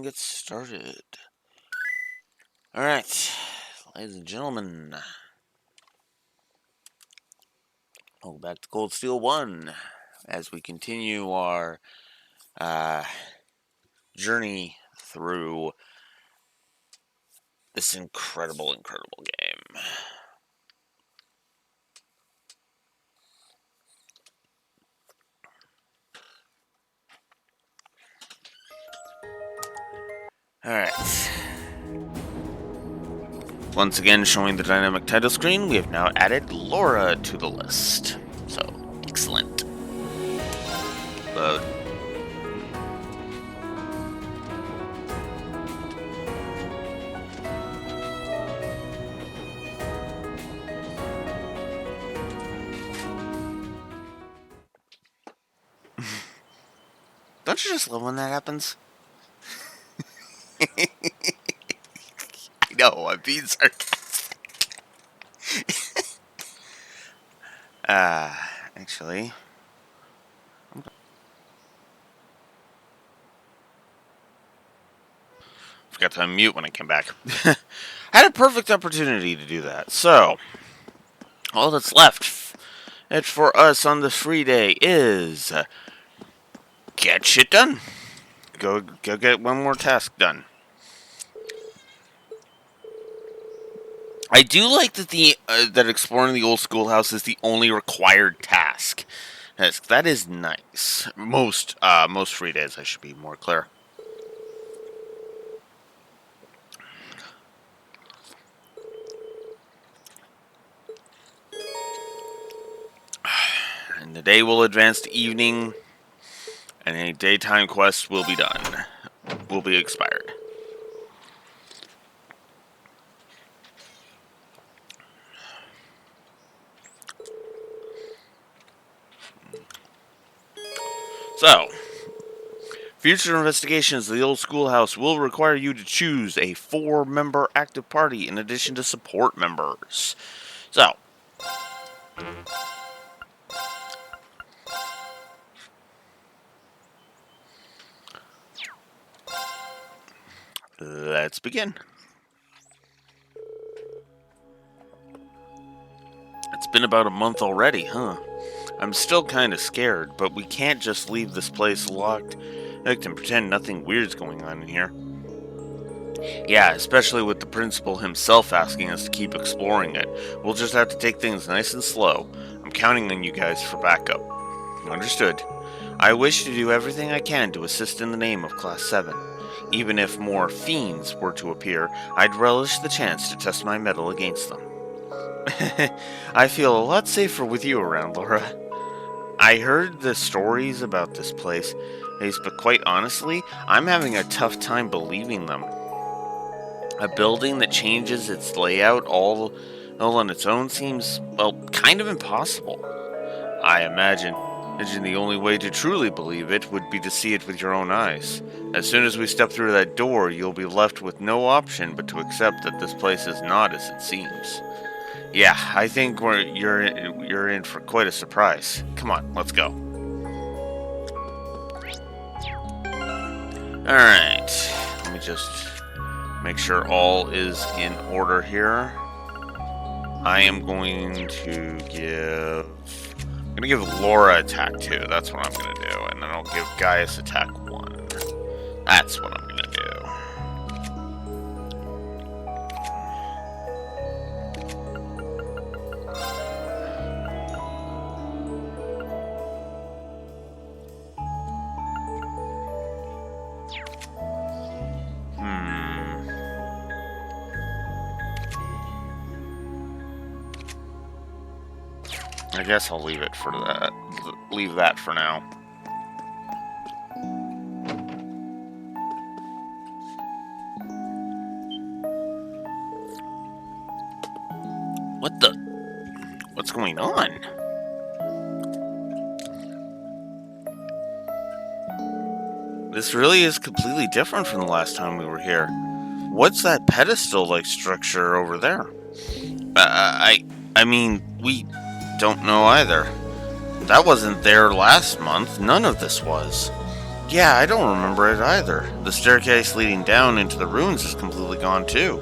Get started. Alright, ladies and gentlemen, welcome back to Cold Steel 1 as we continue our uh, journey through this incredible game. Alright. Once again, showing the dynamic title screen, we have now added Laura to the list. So, excellent. Load. Don't you just love when that happens? I know, I'm being sarcastic. Actually... Forgot to unmute when I came back. I had a perfect opportunity to do that. So, all that's left for us on this free day is get shit done. Go get one more task done. I do like that that exploring the old schoolhouse is the only required task. That is nice. Most free days, I should be more clear. And the day will advance to evening, and any daytime quests will be done. Will be expired. So, future investigations of the old schoolhouse will require you to choose a 4-member active party in addition to support members. So, let's begin. It's been about a month already, huh? I'm still kind of scared, but we can't just leave this place locked and pretend nothing weird's going on in here. Yeah, especially with the principal himself asking us to keep exploring it. We'll just have to take things nice and slow. I'm counting on you guys for backup. Understood. I wish to do everything I can to assist in the name of Class 7. Even if more fiends were to appear, I'd relish the chance to test my mettle against them. I feel a lot safer with you around, Laura. I heard the stories about this place, but quite honestly, I'm having a tough time believing them. A building that changes its layout all on its own seems, well, kind of impossible. I imagine the only way to truly believe it would be to see it with your own eyes. As soon as we step through that door, you'll be left with no option but to accept that this place is not as it seems. Yeah, I think you're in for quite a surprise. Come on, let's go. Alright, let me just make sure all is in order here. I am going to give... I'm going to give Laura attack 2. That's what I'm going to do. And then I'll give Gaius attack 1. That's what I'm going to do. I guess I'll leave it for that. Leave that for now. What the? What's going on? This really is completely different from the last time we were here. What's that pedestal-like structure over there? I mean, we don't know either. That wasn't there last month. None of this was. Yeah, I don't remember it either. The staircase leading down into the ruins is completely gone too.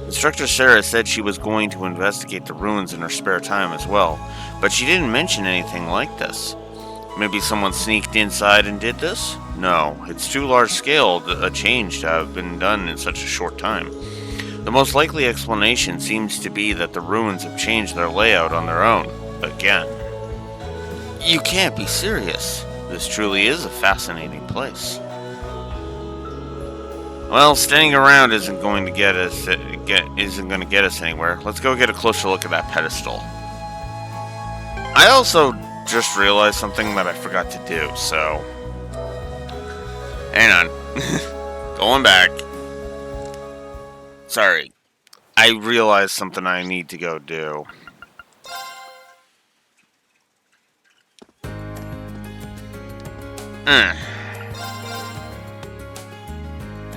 Instructor Sarah said she was going to investigate the ruins in her spare time as well, but she didn't mention anything like this. Maybe someone sneaked inside and did this? No, it's too large scale a change to have been done in such a short time. The most likely explanation seems to be that the ruins have changed their layout on their own, again. You can't be serious. This truly is a fascinating place. Well, standing around isn't going to get us anywhere. Let's go get a closer look at that pedestal. I also just realized something that I forgot to do, so hang on. Going back. Sorry. I realized something I need to go do.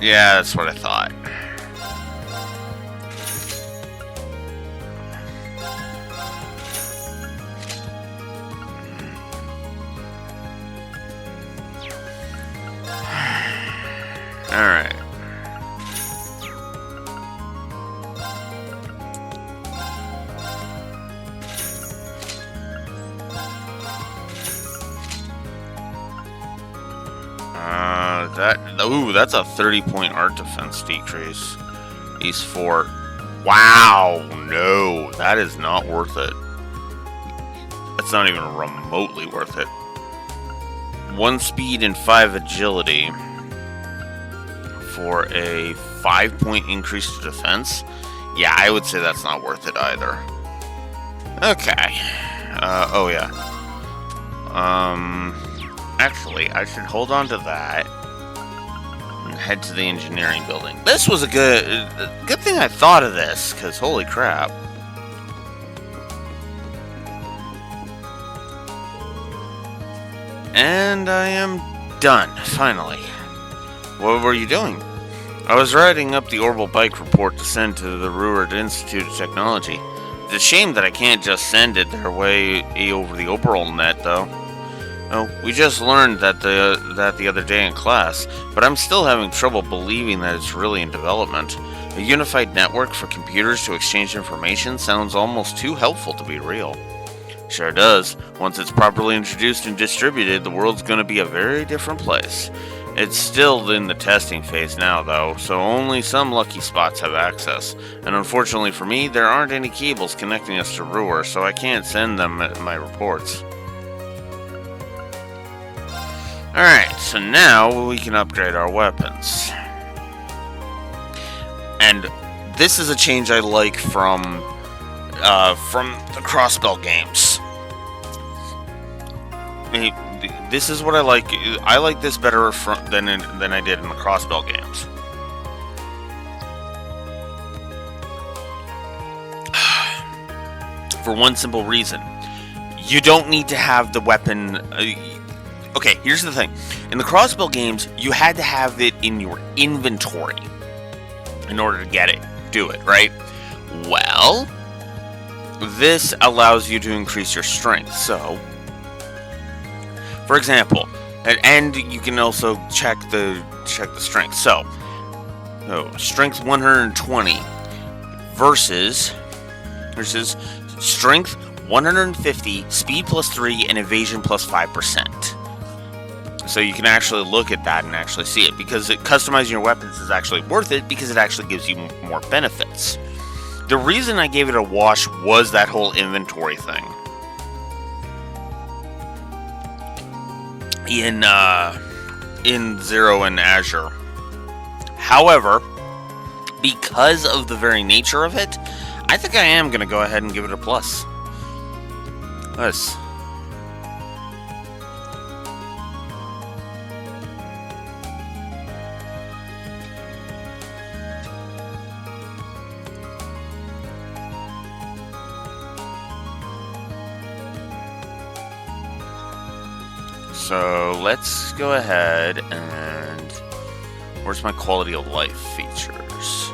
Yeah, that's what I thought. Alright. That's a 30-point art defense decrease. East Fort. Wow, no, that is not worth it. That's not even remotely worth it. 1 speed and 5 agility for a 5-point increase to defense. Yeah, I would say that's not worth it either. Okay. Oh yeah. Actually, I should hold on to that and head to the engineering building. This was a good thing I thought of this, because holy crap. And I am done, finally. What were you doing? I was writing up the orbital bike report to send to the Ruhr Institute of Technology. It's a shame that I can't just send it their way over the orbital net, though. Oh, we just learned that the other day in class, but I'm still having trouble believing that it's really in development. A unified network for computers to exchange information sounds almost too helpful to be real. Sure does. Once it's properly introduced and distributed, the world's going to be a very different place. It's still in the testing phase now, though, so only some lucky spots have access. And unfortunately for me, there aren't any cables connecting us to Ruhr, so I can't send them my reports. Alright, so now we can upgrade our weapons. And this is a change I like from the Crossbell games. This is what I like. I like this better than I did in the Crossbell games. For one simple reason. You don't need to have the weapon... okay, here's the thing. In the Crossbell games, you had to have it in your inventory in order to get it. Do it, right? Well, this allows you to increase your strength. So, for example, and you can also check the strength. So strength 120 versus strength 150, speed plus 3, and evasion plus 5%. So you can actually look at that and actually see it, because customizing your weapons is actually worth it because it actually gives you more benefits. The reason I gave it a wash was that whole inventory thing. In Zero and Azure. However, because of the very nature of it, I think I am going to go ahead and give it a plus. Nice. So let's go ahead and... where's my quality of life features?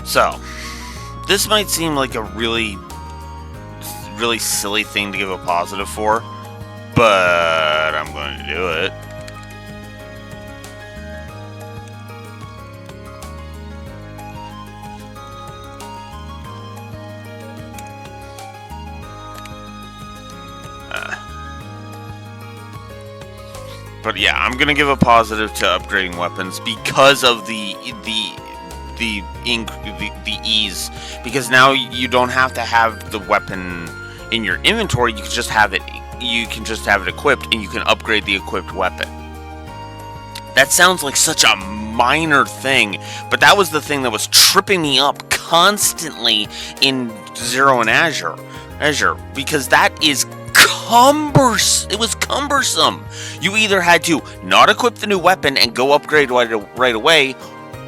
So, this might seem like a really silly thing to give a positive for, but I'm going to do it. But yeah, I'm gonna give a positive to upgrading weapons because of the ease. Because now you don't have to have the weapon in your inventory. You can just have it. You can just have it equipped, and you can upgrade the equipped weapon. That sounds like such a minor thing, but that was the thing that was tripping me up constantly in Zero and Azure, because that is cumbersome. It was cumbersome. You either had to not equip the new weapon and go upgrade right away,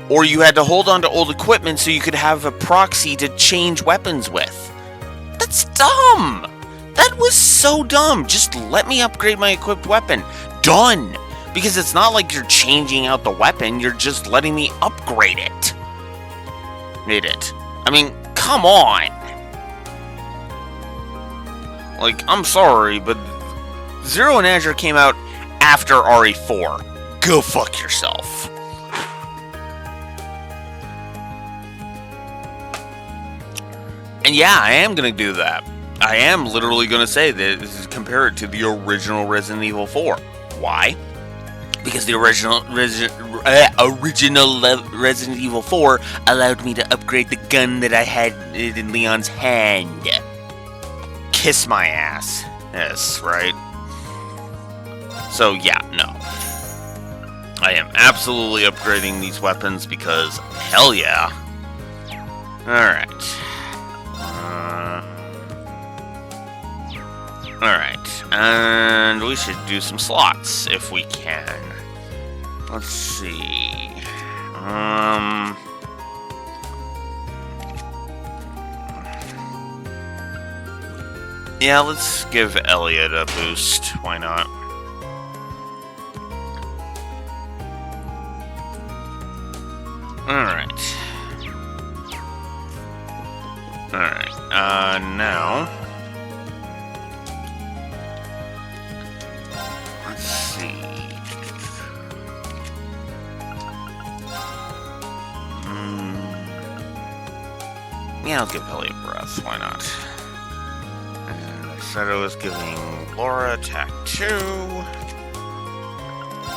or you had to hold on to old equipment so you could have a proxy to change weapons with. That's dumb. That was so dumb. Just let me upgrade my equipped weapon. Done. Because it's not like you're changing out the weapon, you're just letting me upgrade it. I mean, come on. Like, I'm sorry, but Zero and Azure came out after RE4. Go fuck yourself. And yeah, I am gonna do that. I am literally gonna say that compare it to the original Resident Evil 4. Why? Because the original Resident Evil 4 allowed me to upgrade the gun that I had in Leon's hand. Kiss my ass. Yes, right? So yeah, no. I am absolutely upgrading these weapons because hell yeah. Alright. Alright, and we should do some slots if we can. Let's see. Yeah, let's give Elliot a boost. Why not? Alright. Alright, now... Let's see. Yeah, I'll give Elliot breath. Why not? And I said I was giving Laura attack 2.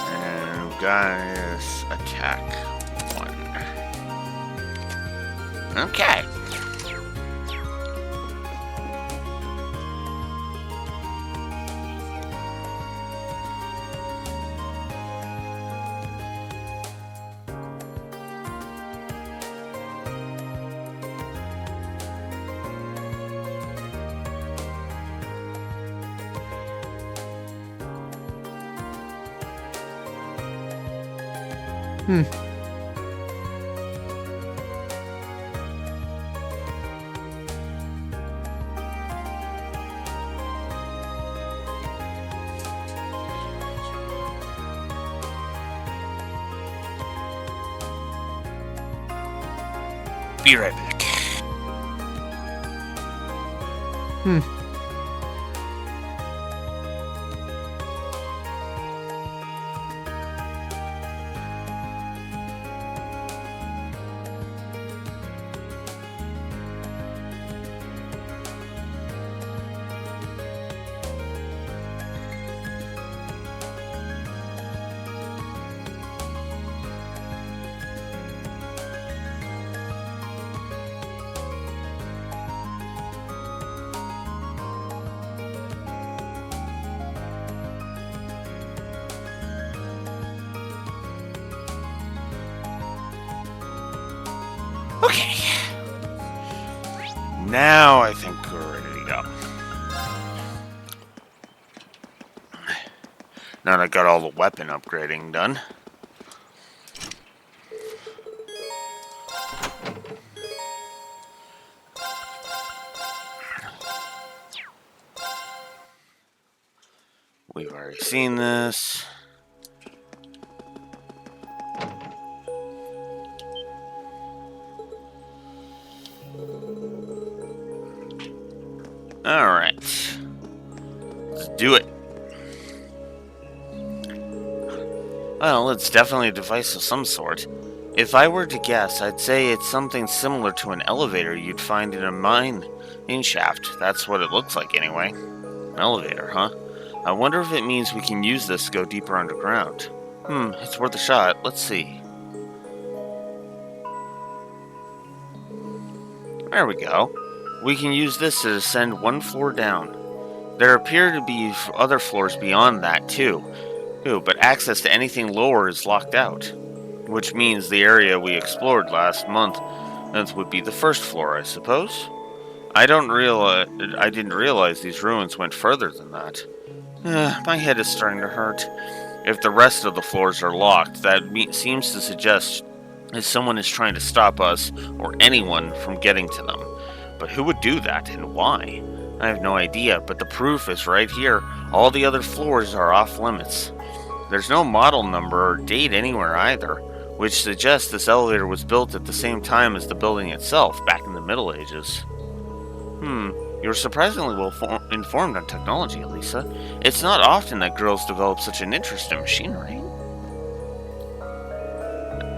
And Gaius attack 1. Okay. Be right back. Okay. Now I think we're ready to go. Now that I got all the weapon upgrading done. We've already seen this. Alright. Let's do it. Well, it's definitely a device of some sort. If I were to guess, I'd say it's something similar to an elevator you'd find in a mine shaft. That's what it looks like anyway. An elevator, huh? I wonder if it means we can use this to go deeper underground. It's worth a shot. Let's see. There we go. We can use this to descend one floor down. There appear to be other floors beyond that too, but access to anything lower is locked out. Which means the area we explored last month would be the first floor, I suppose? I didn't realize these ruins went further than that. My head is starting to hurt. If the rest of the floors are locked, that seems to suggest that someone is trying to stop us or anyone from getting to them. But who would do that and why? I have no idea, but the proof is right here. All the other floors are off limits. There's no model number or date anywhere either, which suggests this elevator was built at the same time as the building itself, back in the Middle Ages. You're surprisingly well informed on technology, Elisa. It's not often that girls develop such an interest in machinery.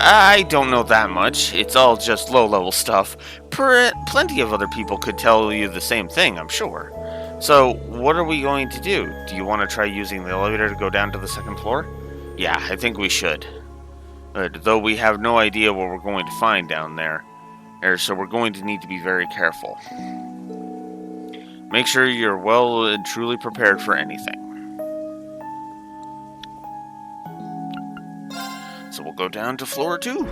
I don't know that much. It's all just low-level stuff. Plenty of other people could tell you the same thing, I'm sure. So, what are we going to do? Do you want to try using the elevator to go down to the second floor? Yeah, I think we should. Though we have no idea what we're going to find down there. So we're going to need to be very careful. Make sure you're well and truly prepared for anything. So we'll go down to floor 2.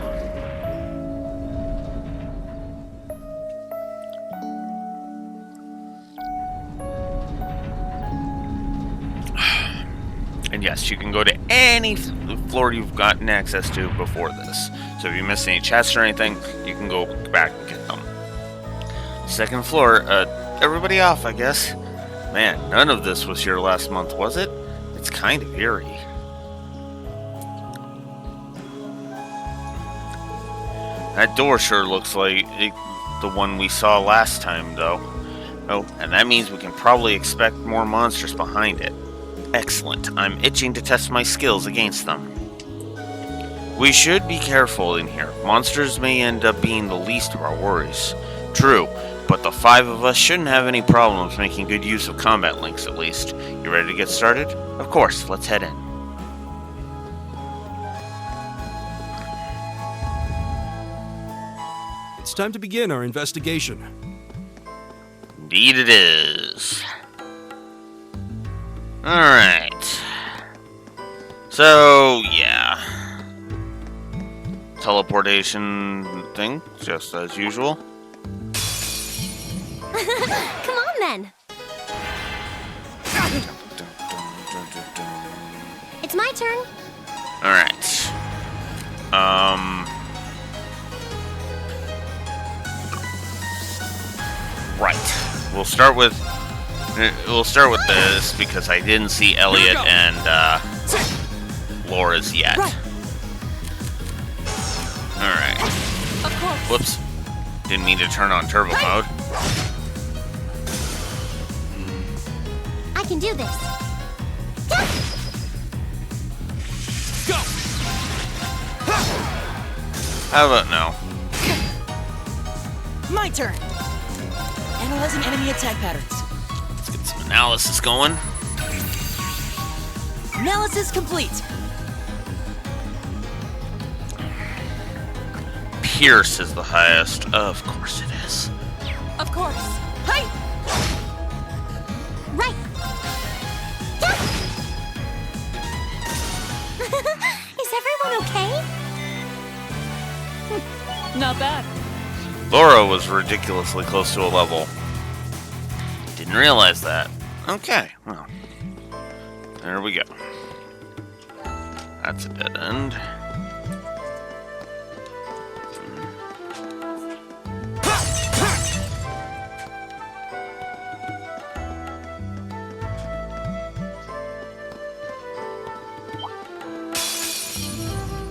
And yes, you can go to any floor you've gotten access to before this. So if you miss any chests or anything, you can go back and get them. Second floor, everybody off, I guess. Man, none of this was here last month, was it? It's kind of eerie. That door sure looks like the one we saw last time, though. Oh, and that means we can probably expect more monsters behind it. Excellent. I'm itching to test my skills against them. We should be careful in here. Monsters may end up being the least of our worries. True, but the 5 of us shouldn't have any problems making good use of combat links, at least. You ready to get started? Of course, let's head in. It's time to begin our investigation. Indeed it is. Alright. So, yeah. Teleportation thing, just as usual. Come on, then. It's my turn. Alright. Right. We'll start with this because I didn't see Elliot and Laura's yet. Alright. Of course. Whoops. Didn't mean to turn on turbo mode. I can do this. Go! How about now? My turn. Analyzing enemy attack patterns. Let's get some analysis going. Analysis complete. Pierce is the highest. Of course it is. Of course. Hi! Right. Is everyone okay? Not bad. Laura was ridiculously close to a level. Didn't realize that. Okay, well. There we go. That's a dead end.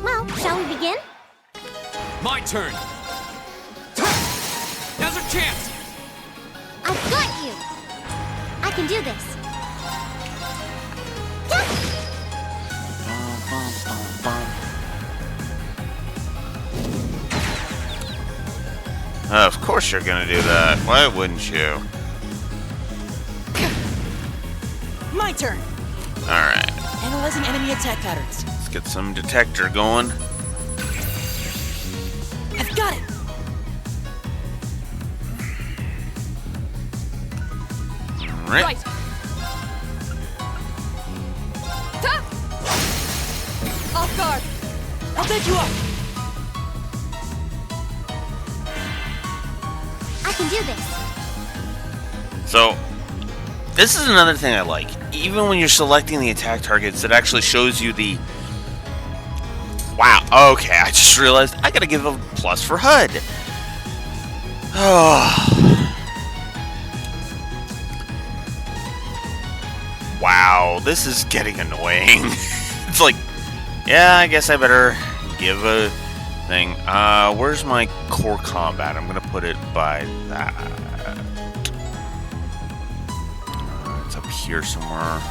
Well, shall we begin? My turn. Now's our chance. I've got you. can do this. Of course you're gonna do that. Why wouldn't you? My turn. Alright, Analyzing enemy attack patterns. let's get some detector going. I've got it. Alright. Right. Ta! Off guard. I'll take you up. I can do this. So, this is another thing I like. Even when you're selecting the attack targets, it actually shows you the... Wow, okay, I just realized I gotta give a plus for HUD. Oh. Wow, this is getting annoying. It's like, yeah, I guess I better give a thing. Where's my core combat? I'm gonna put it by that. It's up here somewhere.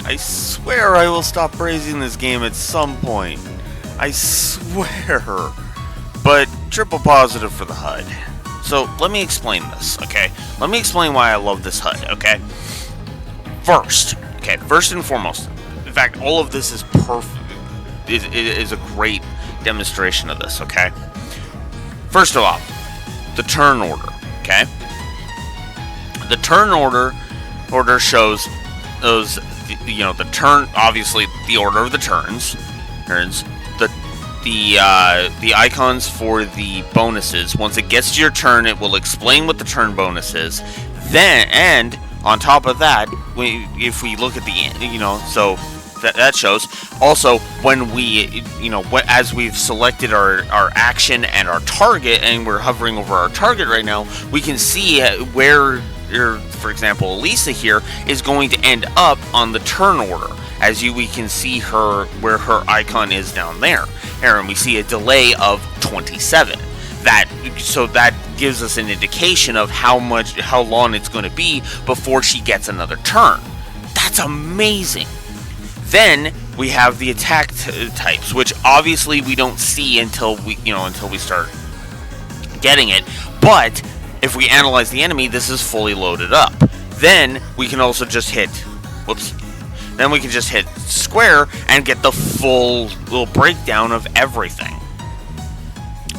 I swear I will stop praising this game at some point. I swear. But triple positive for the HUD. So let me explain this, okay? Let me explain why I love this HUD, okay? First and foremost, in fact, all of this is perfect. Is a great demonstration of this, okay? First of all, the turn order, okay? The turn order shows those, you know, the turn, obviously the order of the turns, the icons for the bonuses. Once it gets to your turn, it will explain what the turn bonus is. Then, and on top of that, if we look at the, you know, so that shows. Also, when we, as we've selected our action and our target, and we're hovering over our target right now, we can see where, for example, Elisa here is going to end up on the turn order. We can see her where her icon is down there. And we see a delay of 27. So that gives us an indication of how long it's going to be before she gets another turn. That's amazing. Then we have the attack types, which obviously we don't see until we start getting it. But if we analyze the enemy, this is fully loaded up. Then we can also just hit, then we can just hit square and get the full little breakdown of everything.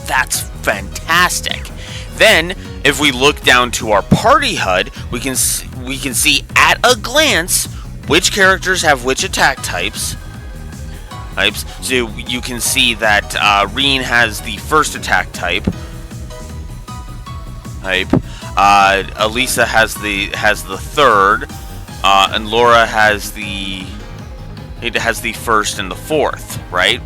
That's fantastic. Then, if we look down to our party HUD, we can see at a glance which characters have which attack types. So you can see that Reen has the first attack type. Elisa has the third, and Laura has the first and the fourth, right?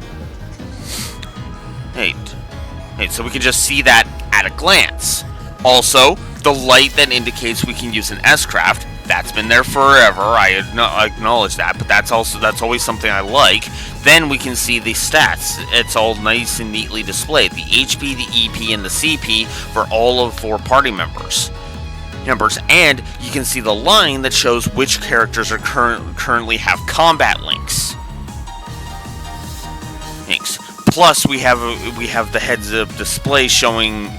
So we can just see that at a glance. Also, the light that indicates we can use an S-Craft, that's been there forever, I acknowledge that, but that's always something I like. Then we can see the stats. It's all nice and neatly displayed. The HP, the EP, and the CP for all of 4 party members. And you can see the line that shows which characters are currently have combat links. Thanks. Plus, we have the heads-up display showing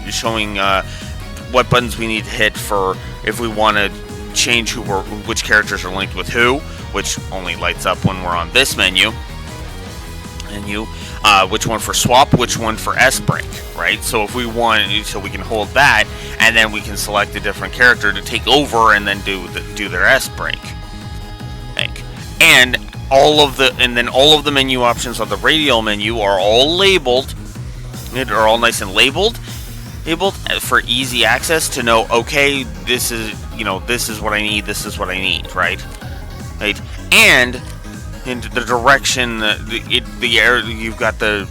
what buttons we need to hit for if we want to change which characters are linked with who, which only lights up when we're on this menu. Which one for swap, which one for S-break, right? So if we want, we can hold that, and then we can select a different character to take over and then do their S-break. And all of the menu options on the radial menu are all labeled. They're all nice and labeled for easy access to know. Okay, this is what I need. This is what I need, right? And in the direction, you've got the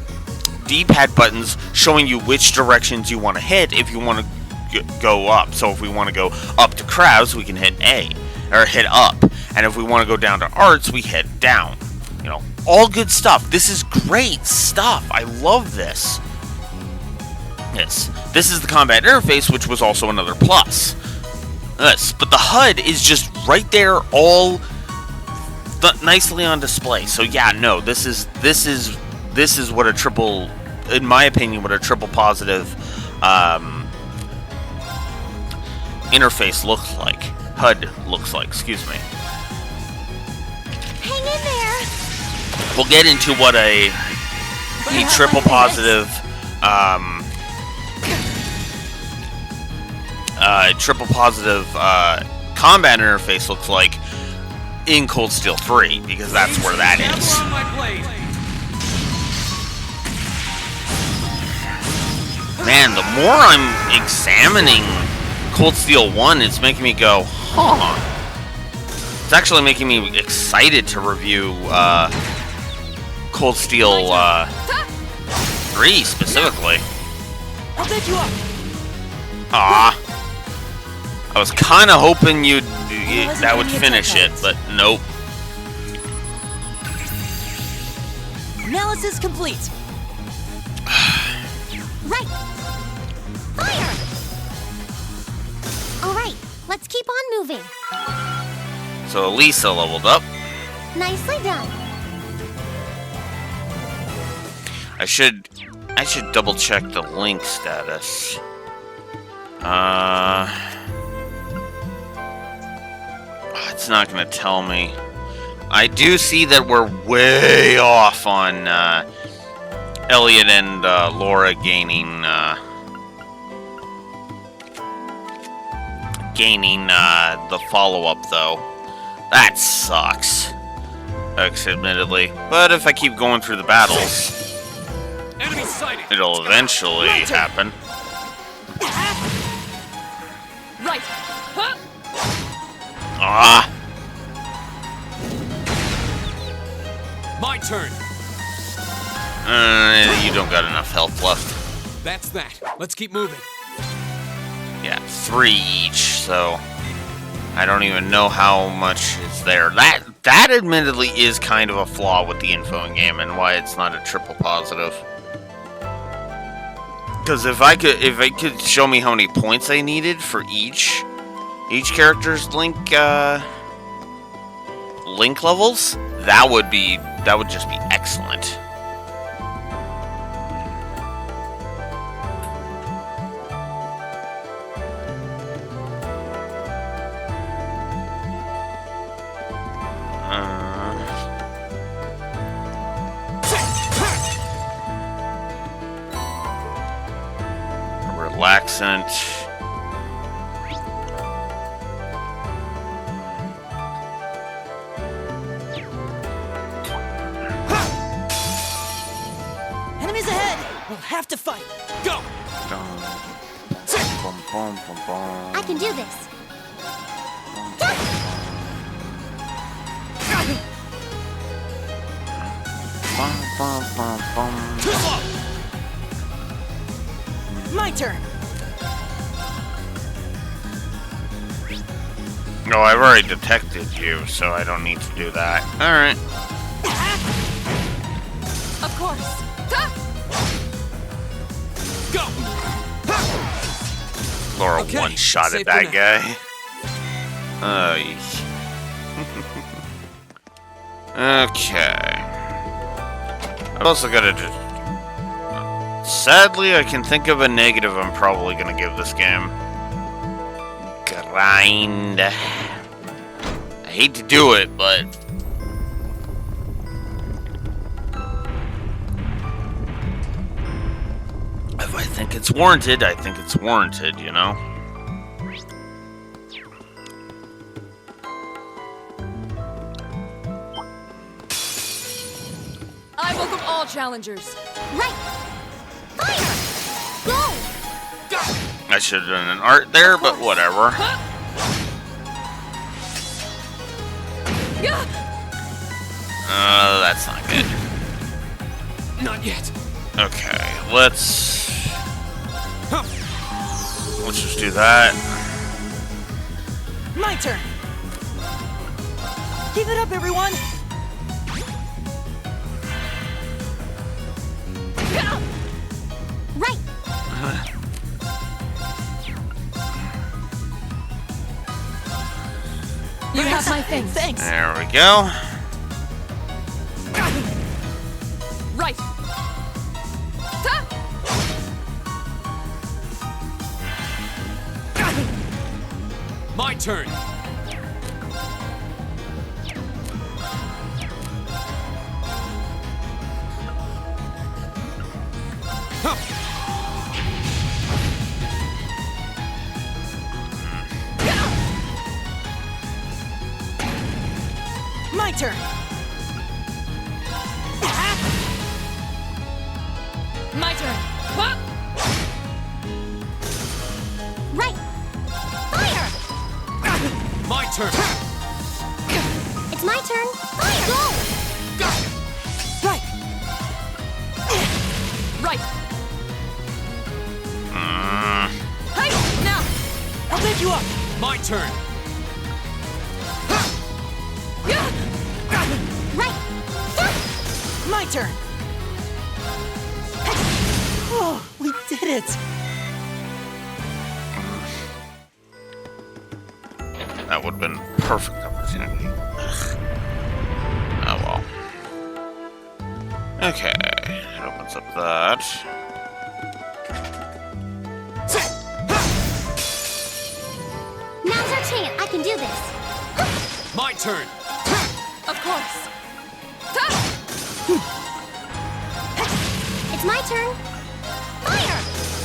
D-pad buttons showing you which directions you want to hit if you want to go up. So if we want to go up to crafts, we can hit A, or hit up. And if we want to go down to arts, we hit down. All good stuff. This is great stuff. I love this. Yes, this is the combat interface, which was also another plus. Yes, but the HUD is just right there, all nicely on display. So yeah, no, this is what a triple, in my opinion, what a triple positive interface looks like. HUD looks like. Excuse me. Hang in there. We'll get into what a triple positive combat interface looks like in Cold Steel 3, because that's where that is. Man, the more I'm examining Cold Steel 1, it's making me go, huh. It's actually making me excited to review Cold Steel 3 specifically. I'll bet you up. Ah, I was kind of hoping that would finish it, but nope. Analysis complete. Right. Fire. All right, let's keep on moving. So Elisa leveled up. Nicely done. I should double check the link status. It's not gonna tell me. I do see that we're way off on Elliot and Laura gaining the follow-up, though. That sucks, admittedly. But if I keep going through the battles, Enemy sighted. it'll eventually happen. Right. Huh? Ah! My turn. You don't got enough health left. That's that. Let's keep moving. Yeah, 3 each, so I don't even know how much is there. That admittedly is kind of a flaw with the info in game and why it's not a triple positive. Because if it could show me how many points I needed for each character's link levels, that would just be excellent. Relaxant. Enemies ahead! We'll have to fight. Go! I can do this. Too slow! My turn. No, I've already detected you, so I don't need to do that. Alright. Of course. Go! Laura Okay, one-shotted safe that for guy. Okay. I've also got to just... Sadly, I can think of a negative I'm probably going to give this game. Grind. I hate to do it, but... If I think it's warranted, I think it's warranted, you know? I welcome all challengers. Right. Fire. Go. I should have done an art there, but whatever. That's not good. Not yet. Okay, let's just do that. My turn. Keep it up, everyone. Right. You have my things. Thanks. There we go. Right. My turn. My turn. My turn. Right. Fire. My turn. It's my turn. Fire. Go. Right. Right. Mm, Hey, now. I'll pick you up. My turn. Right. My turn. Oh, we did it. that would have been a perfect opportunity. Ugh. Oh well. Okay, it opens up that. Now's our chance. I can do this. My turn. Of course. It's my turn. Fire.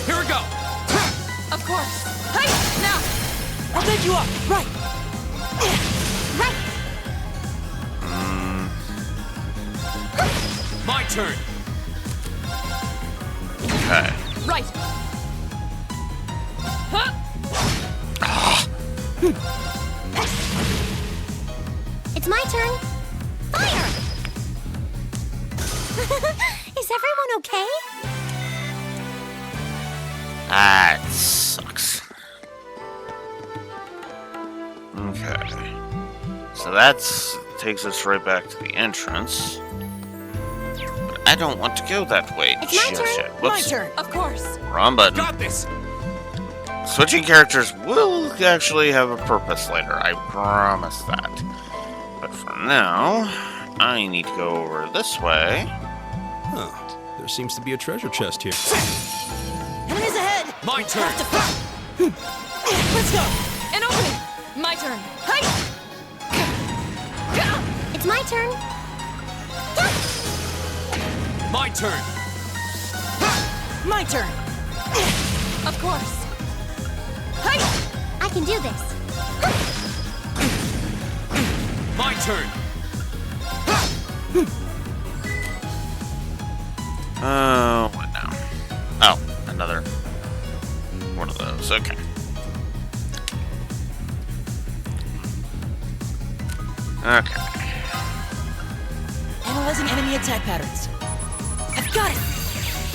Here we go. Of course. Hey, now. I'll pick you up. Right. Right. My turn. Okay. Right. It's my turn. Fire. that takes us right back to the entrance. But I don't want to go that way It's my just turn. yet. My Whoops. turn. Of course. Wrong button. Got this. Switching characters will actually have a purpose later, I promise that. But for now, I need to go over this way. Huh. There seems to be a treasure chest here. Enemies ahead. My turn. Have to fight. Let's go. An opening. My turn. Hey! It's my turn. My turn. My turn. Of course. Hey! I can do this. My turn. What now? Oh, another one of those. Okay. Okay. Analyzing enemy attack patterns. I've got it.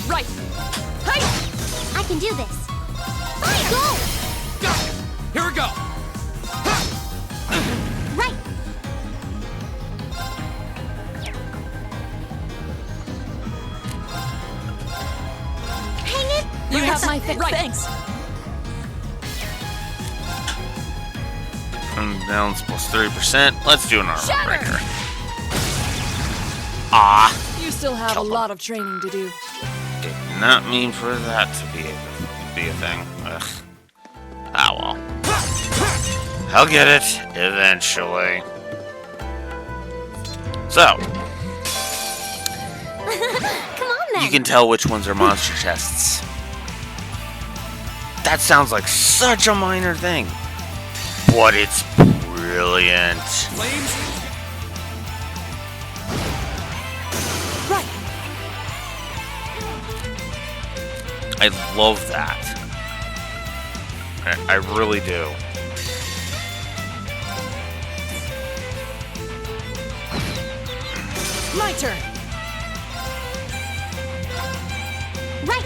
Right. Hey! I can do this. Fire! Go! Got it. Here we go. Right. Hang it. You have my fix. Right. Thanks. Balance plus 30%. Let's do an armor Shatter! breaker. Ah, You still have Kill a them. lot of training to do. did not mean for that to be a thing. Ugh. Ah well. I'll get it eventually. So, Come on then. you can tell which ones are monster chests. That sounds like such a minor thing, but it's brilliant. Flames. Right. I love that. I really do. My turn. Right.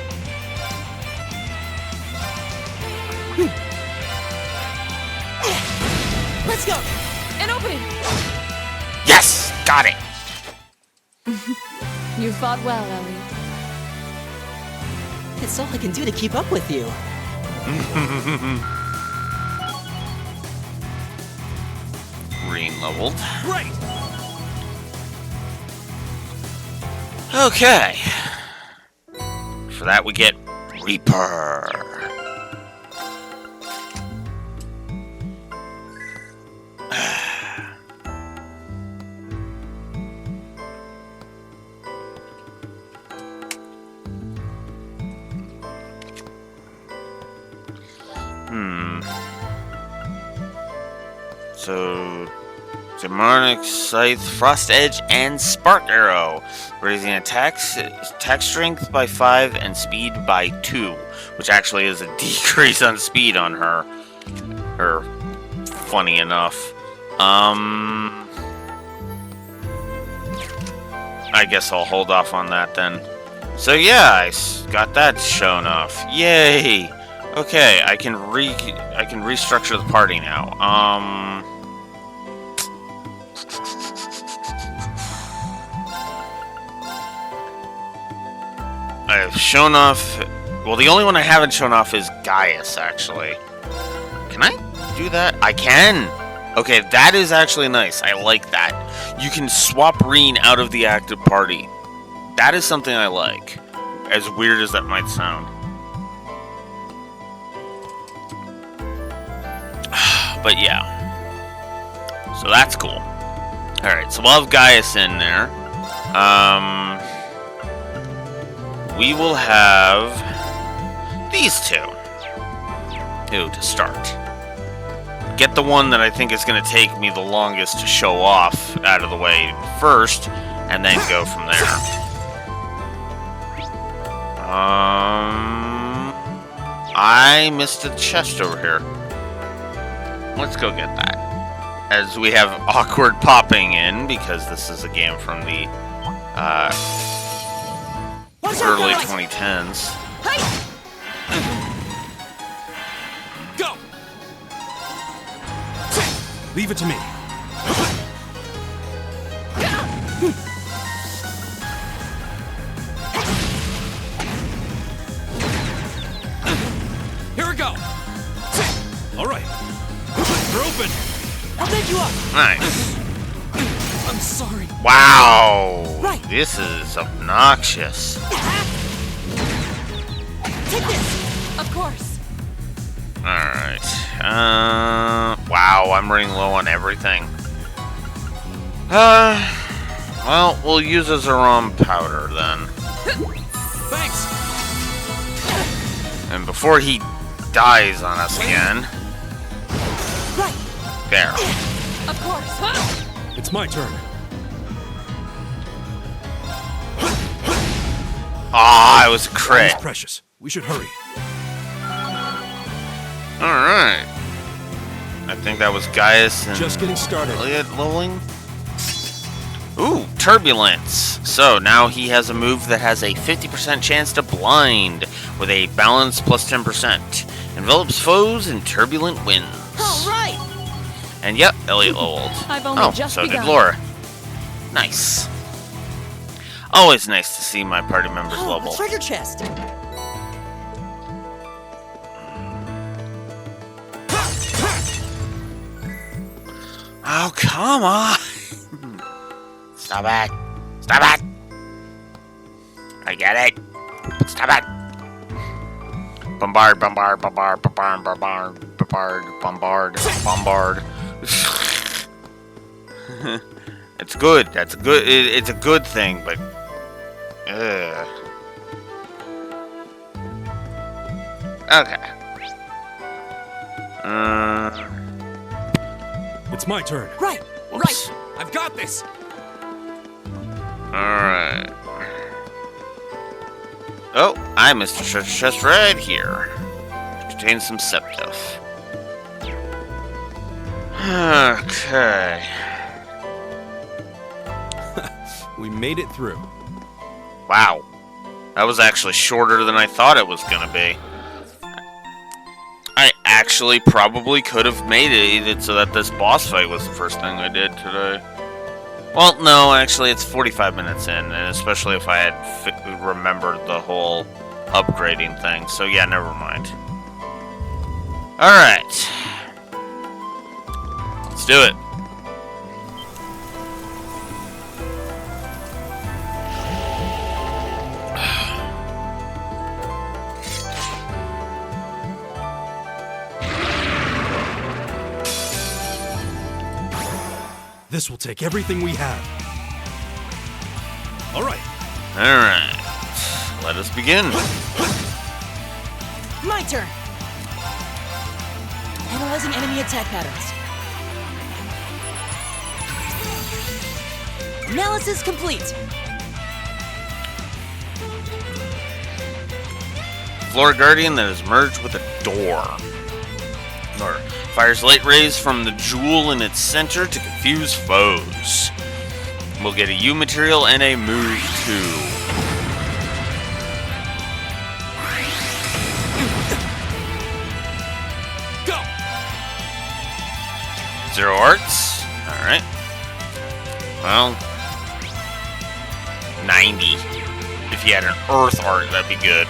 Let's go. An opening. Yes! Got it! You fought well, Ellie. It's all I can do to keep up with you. Green leveled. Great. Okay. For that we get Reaper. So, Demonic Scythe, Frost Edge, and Spark Arrow, raising attack strength by 5 and speed by 2, which actually is a decrease on speed on her. Funny enough. I guess I'll hold off on that then. So yeah, I got that shown off. Yay! Okay, I can restructure the party now. I've shown off. Well, the only one I haven't shown off is Gaius, actually. Can I do that? I can! Okay, that is actually nice. I like that. You can swap Reen out of the active party. That is something I like. As weird as that might sound. But yeah. So that's cool. Alright, so we'll have Gaius in there. We will have these two. To start. Get the one that I think is going to take me the longest to show off out of the way first, and then go from there. I missed a chest over here. Let's go get that. As we have awkward popping in, because this is a game from the early 2010s. Hey! Go. Leave it to me. open! I'll bend you up. Nice. I'm sorry. Wow. Right. This is obnoxious. Take this. Of course. Alright. Wow, I'm running low on everything. Well, we'll use Azaram powder then. Thanks! And before he dies on us again. Right. There. Of course. It's my turn. Ah, it was a crit. It's precious. We should hurry. Alright. I think that was Gaius and Just getting started. Elliot leveling. Ooh, Turbulence. So now he has a move that has a 50% chance to blind with a balance plus 10%. Envelops foes in turbulent winds. All right. And yep, Elliot leveled. I've only Oh, just so begun. did Laura. Nice. Always nice to see my party members Oh, level. a treasure chest. Oh, come on. Stop it. Stop it. I get it. Stop it. Bombard, bombard, bombard, bombard, bombard, bombard, bombard, bombard. It's good. That's good. It's a good thing, but. Okay. It's my turn. Right. Whoops. I've got this! Alright. Oh, I Mr. Treasure Chest right here. Contains some septuff. Okay. We made it through. Wow. That was actually shorter than I thought it was gonna be. I actually probably could have made it so that this boss fight was the first thing I did today. Well, no, actually it's 45 minutes in, and especially if I had remembered the whole upgrading thing. So yeah, never mind. Alright. Let's do it. This will take everything we have. All right. Alright. Let us begin. My turn. Analyzing enemy attack patterns. Analysis complete. Floor Guardian that is merged with a door. Or fires light rays from the jewel in its center to confuse foes. We'll get a U material and a move too. Go! 0 arts. Alright. Well, 90. If you had an earth art, that'd be good.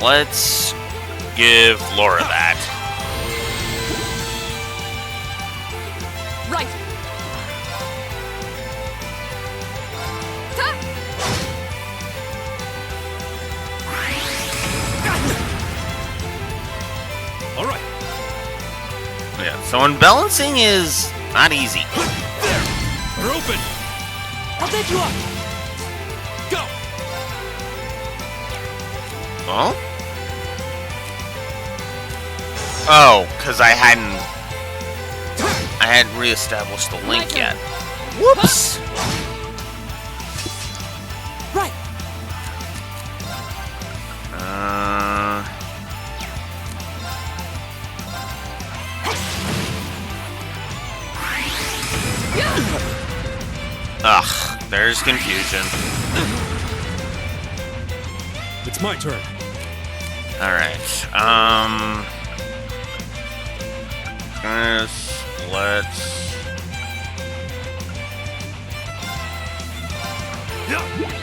Let's give Laura that. Right. All right. Yeah, so unbalancing is not easy. We're open. I'll bend you up. Go! Huh? Oh, because I hadn't reestablished the link yet. Whoops! Right. Ugh, there's confusion. It's my turn. Alright,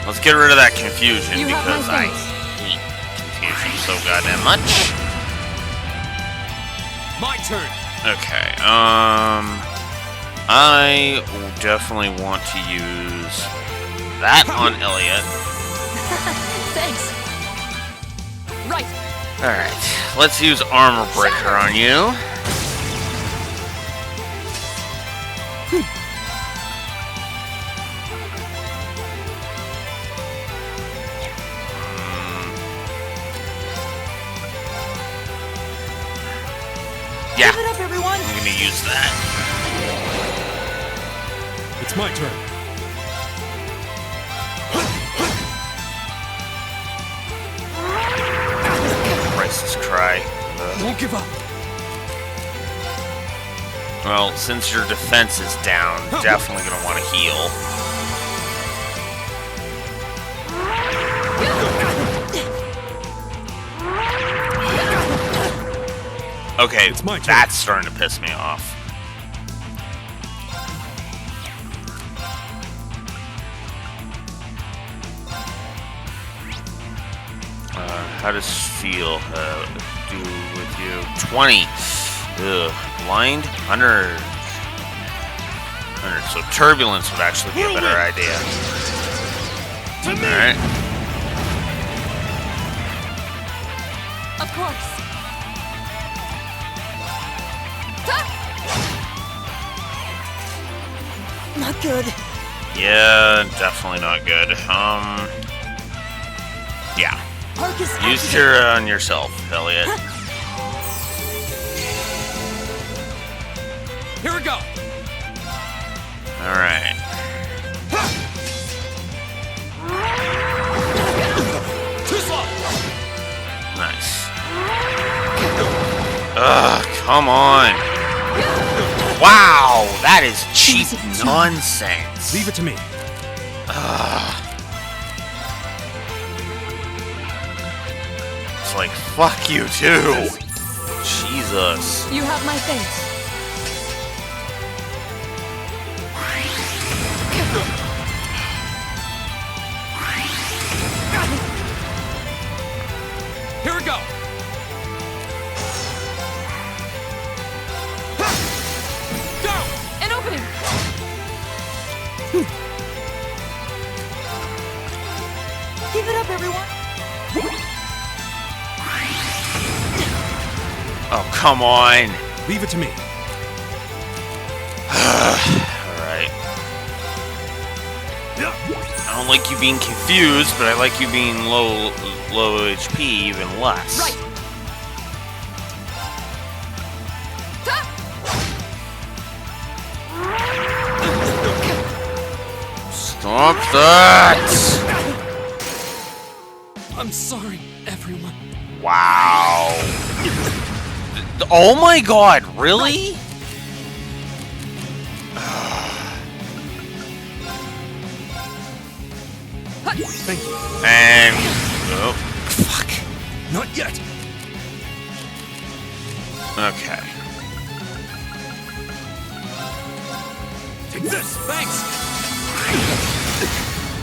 let's get rid of that confusion You have my because I thanks. hate confusion. so goddamn much. My turn. Okay, I definitely want to use that on Elliot. Thanks. Right. Alright, let's use Armor Breaker on you. Yeah, Give it up, everyone. I'm gonna use that. It's my turn. Crisis Cry. Ugh. Don't give up. Well, since your defense is down, definitely gonna want to heal. Okay, It's my turn. that's starting to piss me off. How does feel do with you? 20. Ugh. Blind? 100. 100. So turbulence would actually be a better idea. Alright. Of course. Not good. Yeah, definitely not good. Yeah. Arcus Use activate. Tira on yourself, Elliot. Here we go. Alright. Too slow. Nice. Ugh, come on. Wow, that is cheap nonsense. Leave it to me. It's like, fuck you too. Jesus. You have my thanks. Here we go. Go. An opening. Give it up, everyone. Oh, come on. Leave it to me. Alright. I don't like you being confused, but I like you being low HP even less. Right. Stop that! I'm sorry, everyone. Wow. Oh my god, really? Thank you. And... Oh, fuck. Not yet. Okay. Take this. Thanks.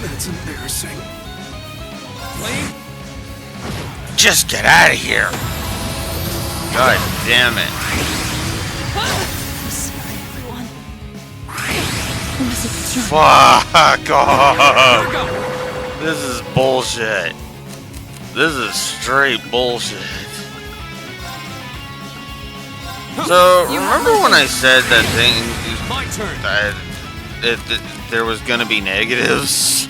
That's embarrassing. Flame. Just get out of here. God damn it. I'm sorry, everyone. Was it true? Fuck Here off. we go. This is bullshit. This is straight bullshit. So, remember when I said that My turn. that there was gonna be negatives?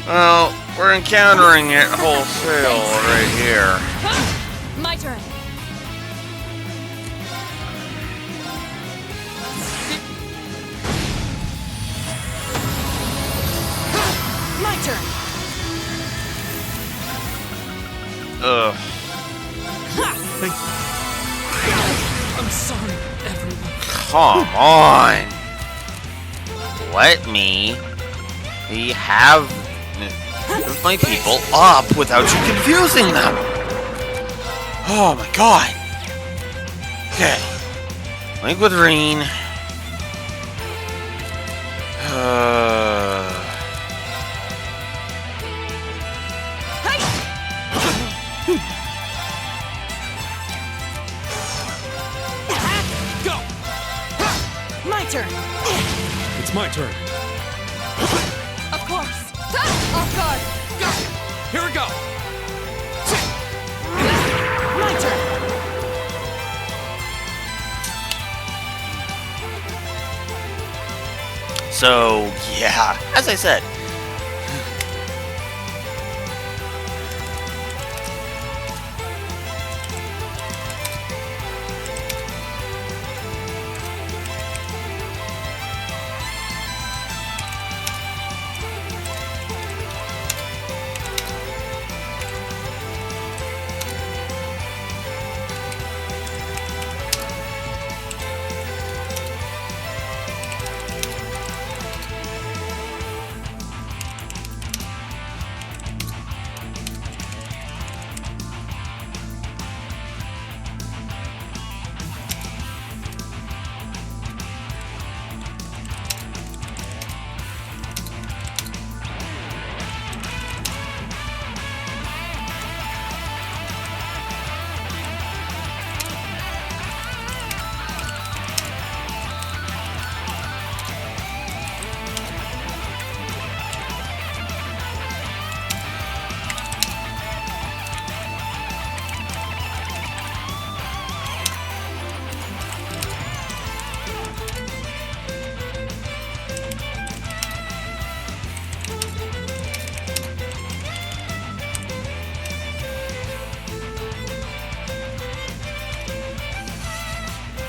Well, we're encountering it wholesale right here. My turn. My turn. Ugh. Thank you. I'm sorry, everyone. Come on. Let me have my people up without you confusing them. Oh my god. Okay. Link with Reen. turn. It's my turn. Of course. Ha! Off guard. Go! Here we go! My turn. So, yeah, as I said.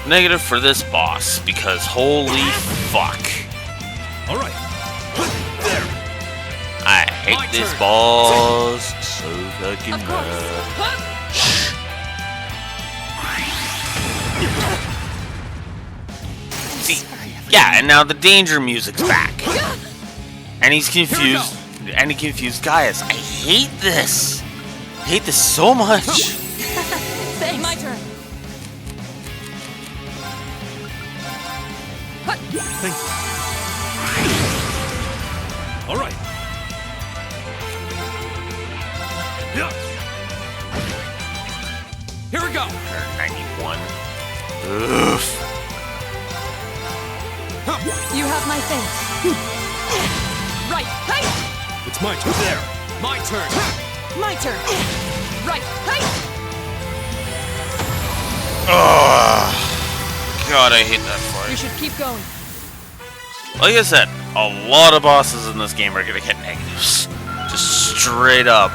Negative for this boss, because holy fuck. Alright. I hate My this turn. boss so fucking Of course. much. See, yeah, and now the danger music's back. And he's confused, and he confused Gaius. I hate this. I hate this so much. Thanks. My turn. Thank you. Alright. Yeah. Here we go. 191. Oof. You have my thanks. Right. Hey. It's my turn. There. My turn. My turn. Right. Hey. Oh, God, I hate that You fight. should keep going. Like I said, a lot of bosses in this game are gonna get negatives. Just straight up,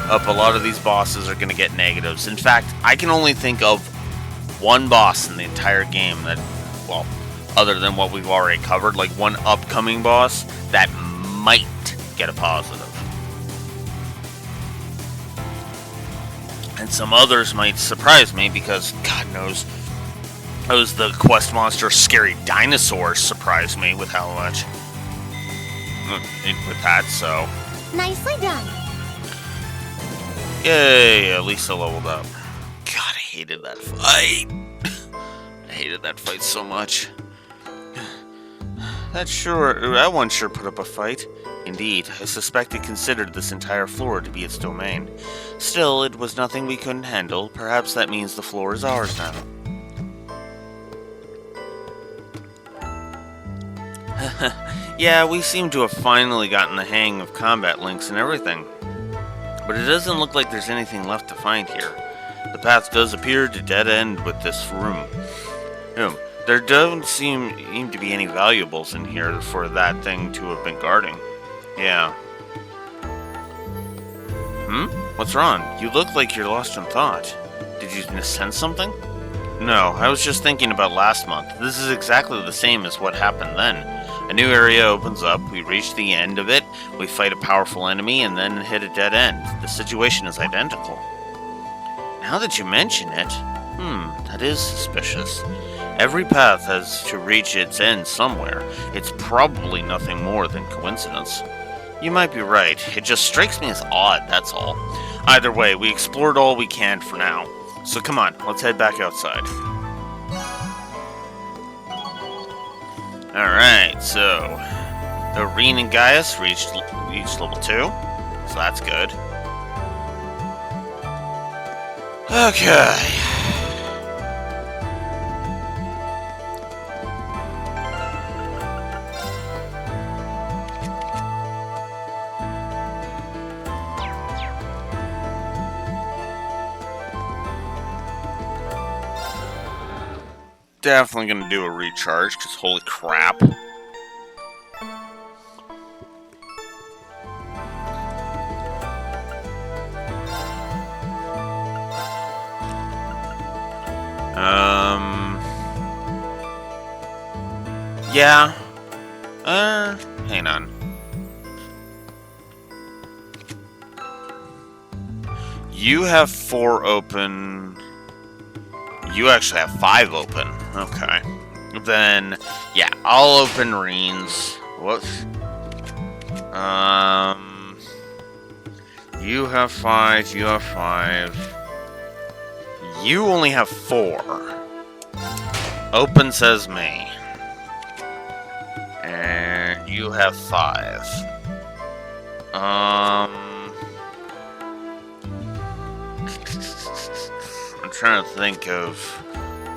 a lot of these bosses are gonna get negatives. In fact, I can only think of one boss in the entire game that, well, other than what we've already covered, like one upcoming boss that might get a positive. And some others might surprise me because, God knows, those the quest monster Scary Dinosaur surprised me with how much. With that, so. Nicely done. Yay, at least I leveled up. God, I hated that fight. I hated that fight so much. That one sure put up a fight. Indeed, I suspect it considered this entire floor to be its domain. Still, it was nothing we couldn't handle. Perhaps that means the floor is ours now. Yeah, we seem to have finally gotten the hang of combat links and everything. But it doesn't look like there's anything left to find here. The path does appear to dead end with this room. There don't seem to be any valuables in here for that thing to have been guarding. Yeah. What's wrong? You look like you're lost in thought. Did you sense something? No, I was just thinking about last month. This is exactly the same as what happened then. A new area opens up, we reach the end of it, we fight a powerful enemy, and then hit a dead end. The situation is identical. Now that you mention it, that is suspicious. Every path has to reach its end somewhere. It's probably nothing more than coincidence. You might be right. It just strikes me as odd, that's all. Either way, we explored all we can for now. So come on, let's head back outside. Alright, so Irene and Gaius reached level 2, so that's good. Okay. definitely gonna do a recharge, because holy crap. Yeah. Hang on. You have 4 open. You actually have 5 open. Okay. Then, yeah, I'll open Reen's. Whoops. You have 5. You have 5. You only have 4. Open says me. And you have 5. I'm trying to think of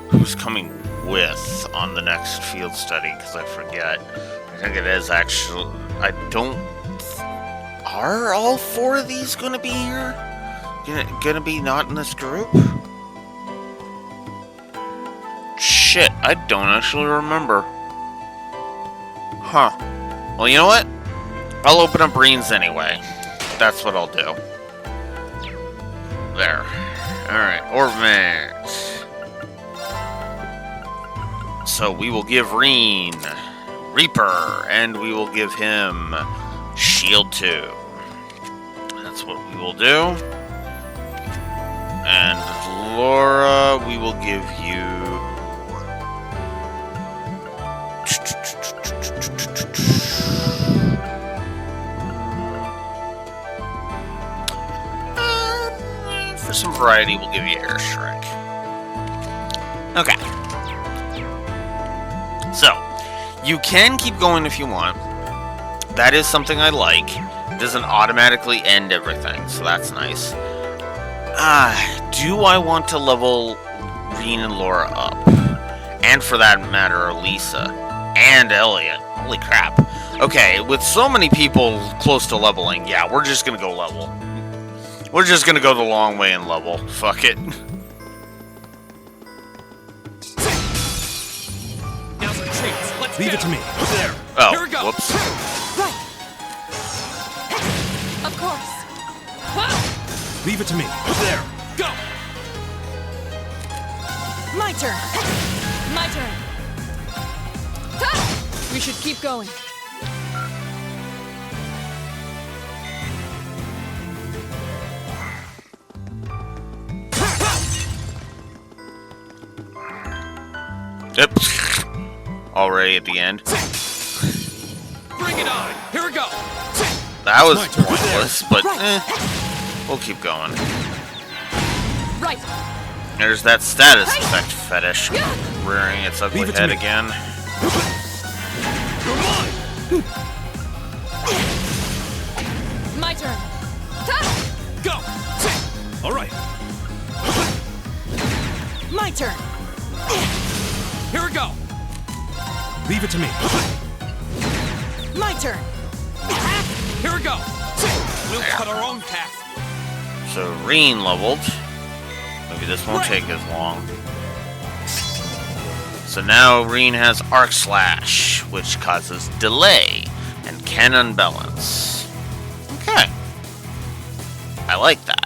who's coming with on the next field study, because I forget. I think it is actually... I don't... Are all 4 of these gonna be here? Gonna be not in this group? Shit, I don't actually remember. Huh. Well, you know what? I'll open up Reen's anyway. That's what I'll do. There. Alright, Orbmans. So we will give Reen Reaper, and we will give him Shield 2. That's what we will do. And Laura, we will give you... For some variety, we'll give you Air Strike. Okay. So, you can keep going if you want. That is something I like. It doesn't automatically end everything, so that's nice. Do I want to level Reen and Laura up? And for that matter, Lisa. And Elliot. Holy crap. Okay, with so many people close to leveling, yeah, we're just gonna go level. We're just gonna go the long way and level. Fuck it. Now's our chance. Let's Leave go. it to me. There. Oh, Here we go. whoops. Right. Of course. Leave it to me. There. Go. My turn. My turn. Ha! We should keep going. Yep. Already at the end. Bring it on. Here we go. That was My turn. pointless, but we'll keep going. Right. There's that status effect fetish rearing its ugly Leave it to head me. again. You're mine. My turn. Ha! Go. All right. My turn. Here we go. Leave it to me. My turn. Here we go. We'll cut our own path. So Reen leveled. Maybe this won't take as long. So now Reen has Arc Slash, which causes delay and can unbalance. Okay. I like that.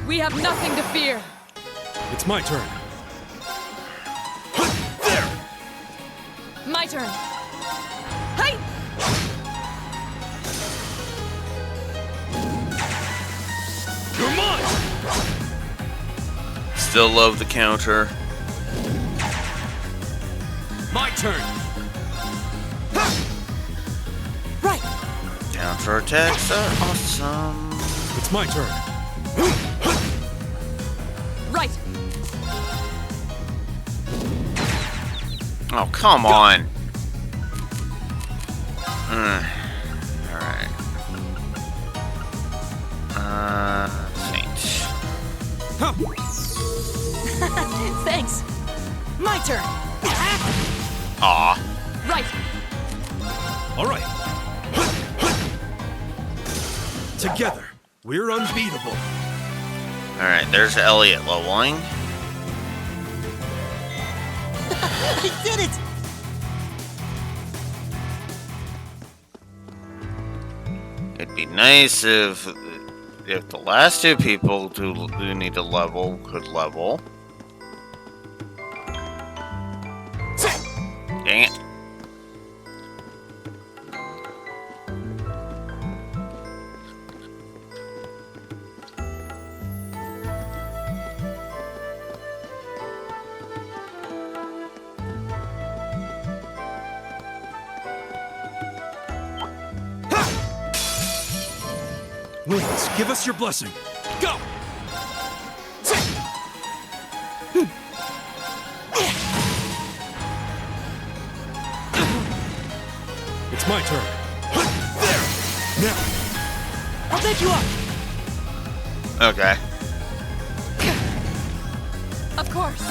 We have nothing to fear. It's my turn. There. My turn. Hey! You're mine. Still love the counter. My turn. Right. Counter attacks are awesome. It's my turn. Right. Oh, come on. Alright. Faint. Huh. Thanks. My turn. Aw. Right. All right. Together. We're unbeatable. Alright, there's Elliot leveling. I did it! It'd be nice if the last two people do need to level could level. Dang it. Lance, give us your blessing. Go! It's my turn. There! Now! I'll back you up! Okay. Of course.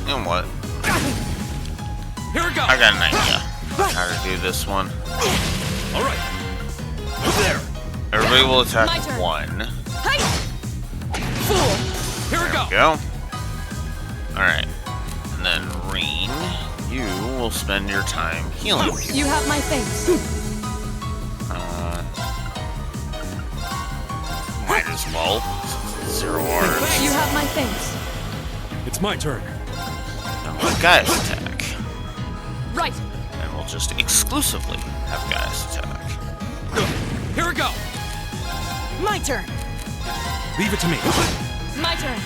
You know what? Here we go! I got an idea how to do this one. All right. There! Everybody will attack My turn. one. Hi! Fool! Here we go! Go. Alright. And then Reen, you will spend your time healing. You have my thanks. Might as well. Zero orbs. You have my thanks. It's my turn. Gaia's attack. Right. And we'll just exclusively have Gaia's attack. Here we go! My turn! Leave it to me. My turn.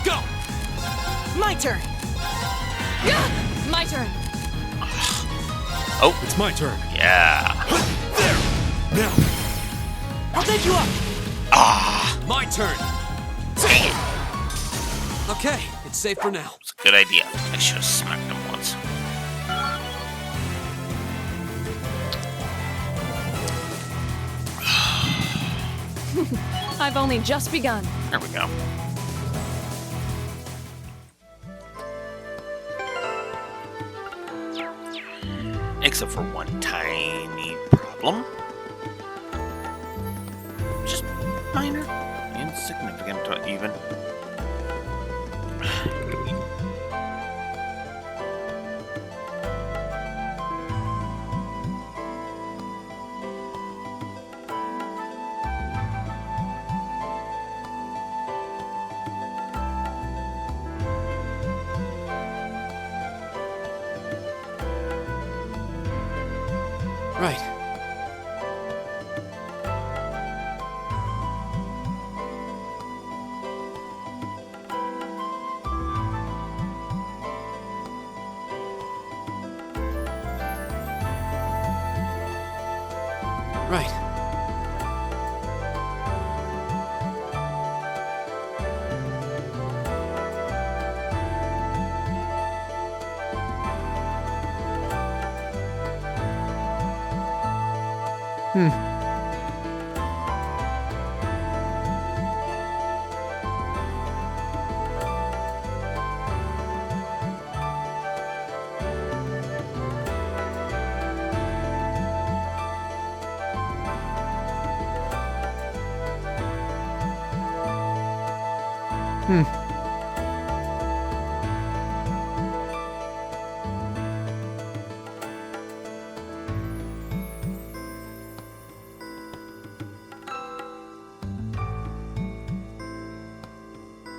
Go! My turn! My turn. Oh, It's my turn. yeah. There! Now. I'll back you up! My turn! Dang it. Okay, it's safe for now. It's a good idea. I should have smacked him once. I've only just begun. There we go. Except for one tiny problem. Just minor. Insignificant, even. Right. Right.